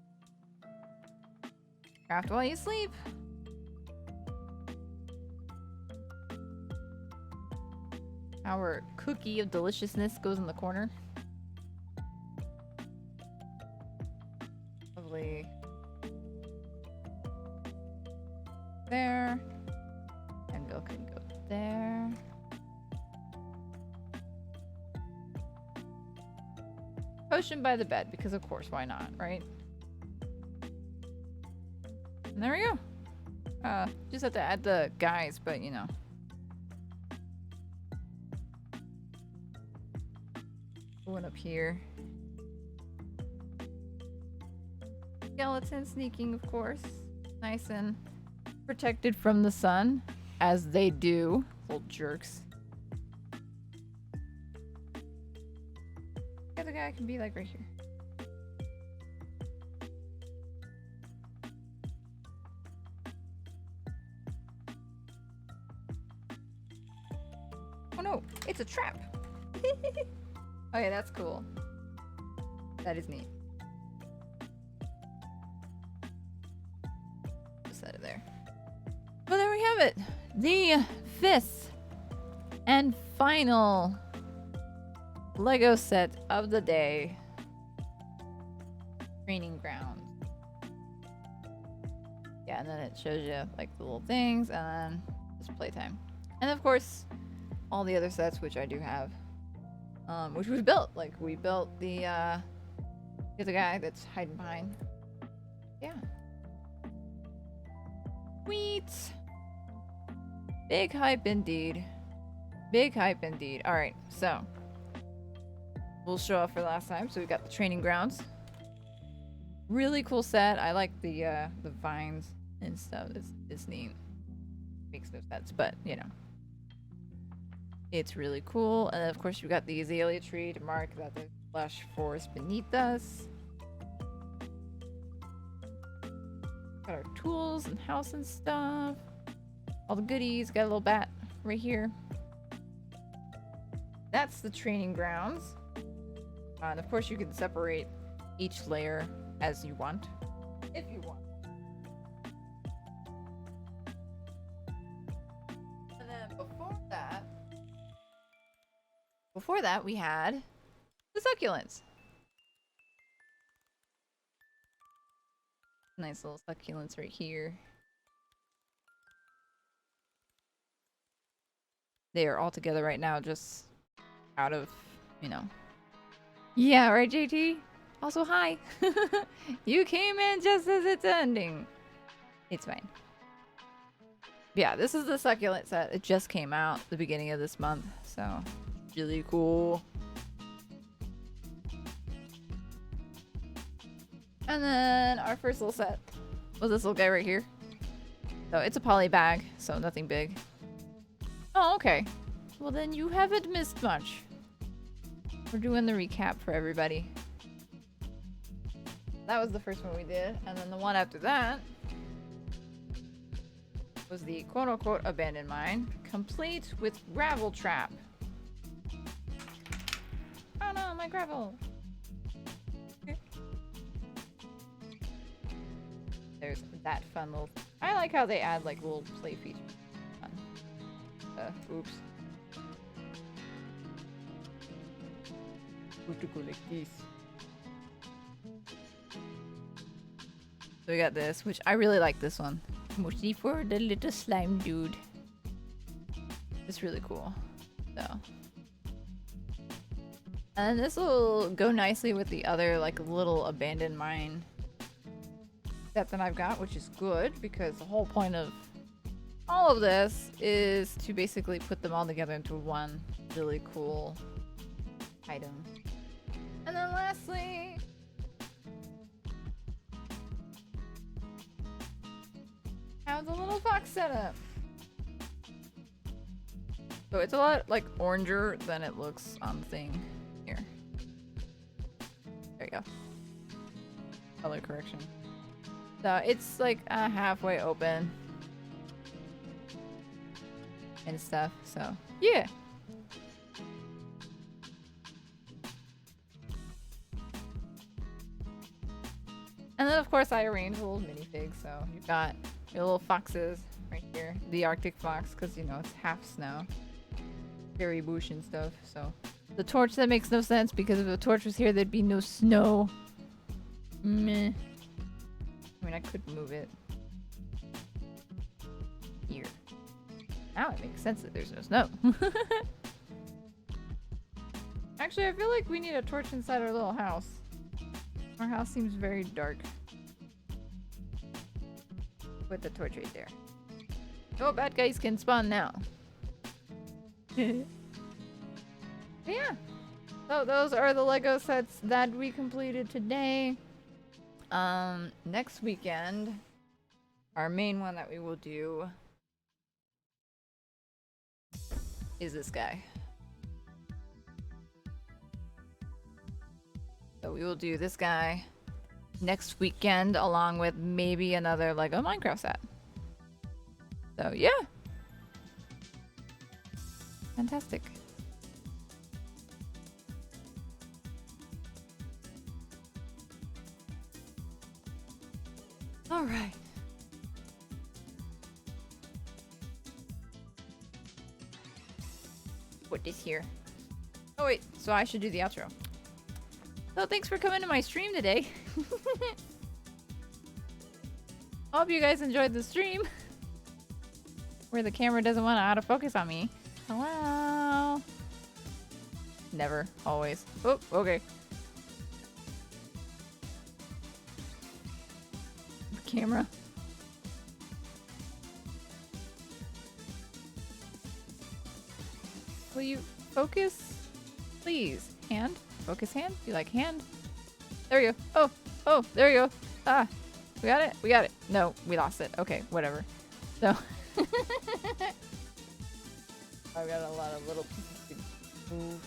Craft while you sleep. Our cookie of deliciousness goes in the corner. Lovely. There. And milk can go there. Potion by the bed, because of course, why not, right? And there we go. Just have to add the guys, but you know. Going up here. Skeleton sneaking, of course. Nice and protected from the sun, as they do. Little jerks. The other guy can be like right here. Oh no, it's a trap. Okay, that's cool. That is neat. Just set it there. Well, there we have it. The fifth and final Lego set of the day. Training ground. Yeah, and then it shows you like the little things and then just playtime. And of course, all the other sets, which I do have. Which we built. Like, we built the guy that's hiding behind. Yeah. Sweet. Big hype indeed. Big hype indeed. Alright, so. We'll show off for last time. So we got the training grounds. Really cool set. I like the vines and stuff. It's neat. Makes no sense, but, you know. It's really cool. And of course, you've got the azalea tree to mark that the lush forest beneath us. Got our tools and house and stuff. All the goodies. Got a little bat right here. That's the training grounds. And of course, you can separate each layer as you want. If you want. And then before that, we had the succulents. Nice little succulents right here. They are all together right now, just out of, you know. Yeah, right, JT? Also, hi. You came in just as it's ending. It's fine. Yeah, this is the succulent set. It just came out the beginning of this month, so really cool. And then our first little set was this little guy right here. So it's a poly bag, so nothing big. Oh, okay. Well, then you haven't missed much. We're doing the recap for everybody. That was the first one we did. And then the one after that was the quote-unquote abandoned mine, complete with gravel trap. Oh no, my gravel! Okay. There's that fun little... I like how they add like little play features. Fun. Oops. To go like this. So we got this, which I really like this one. Mostly for the little slime dude. It's really cool. So. And this will go nicely with the other like little abandoned mine set that I've got, which is good because the whole point of all of this is to basically put them all together into one really cool item. And then lastly, have the little fox setup. So it's a lot like oranger than it looks on the thing here. There you go. Color correction. So it's like halfway open and stuff. So yeah. And then, of course, I arranged a little minifig. So you've got your little foxes right here. The Arctic fox, because, you know, it's half snow. berry bush and stuff. So the torch, that makes no sense because if the torch was here, there'd be no snow. Meh. I mean, I could move it here. Now it makes sense that there's no snow. Actually, I feel like we need a torch inside our little house. Our house seems very dark. Put the torch right there. Oh, bad guys can spawn now. But yeah. So those are the Lego sets that we completed today. Next weekend, our main one that we will do is this guy. So we will do this guy next weekend along with maybe another Lego Minecraft set. So yeah. Fantastic. All right. Put this here. Oh wait, so I should do the outro. So thanks for coming to my stream today. Hope you guys enjoyed the stream. Where the camera doesn't want to autofocus on me. Hello. Never, always. Oh, okay. Camera. Will you focus? Please. Hand? Focus hand? You like hand? There you go. Oh, there you go. Ah, we got it? We got it. No, we lost it. Okay, whatever. So. I've got a lot of little pieces to move.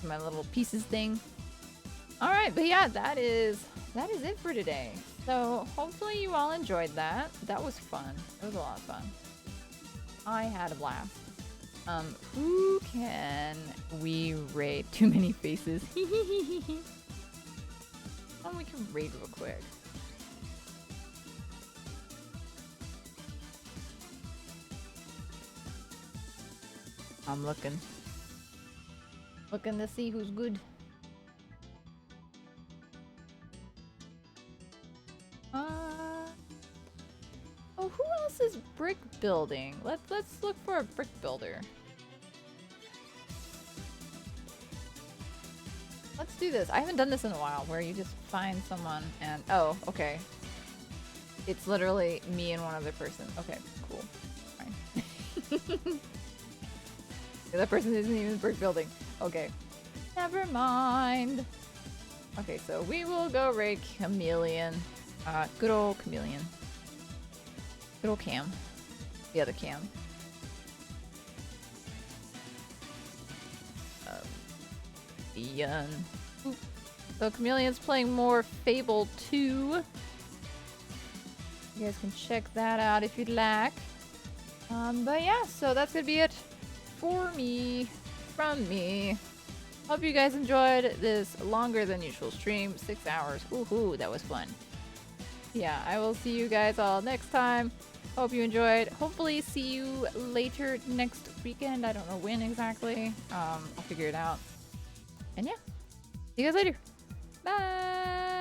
My little pieces thing. Alright, but yeah, that is it for today. So hopefully you all enjoyed that. That was fun. It was a lot of fun. I had a blast. Who can we raid? Too many faces. We can raid real quick. I'm looking. Looking to see who's good. Oh, who else is brick building? Let's look for a brick builder. Let's do this. I haven't done this in a while, where you just find someone and oh, okay. It's literally me and one other person. Okay, cool. Fine. The other person isn't even brick building. Okay. Never mind. Okay, so we will go raid Chameleon. Good old Chameleon. Good old Cam. The other Cam. Ian. So Chameleon's playing more Fable 2. You guys can check that out if you'd like. But yeah, so that's gonna be it for me, from me. Hope you guys enjoyed this longer than usual stream. 6 hours. Woohoo, that was fun. Yeah, I will see you guys all next time. Hope you enjoyed. Hopefully see you later next weekend. I don't know when exactly. I'll figure it out. And yeah, see you guys later. Bye!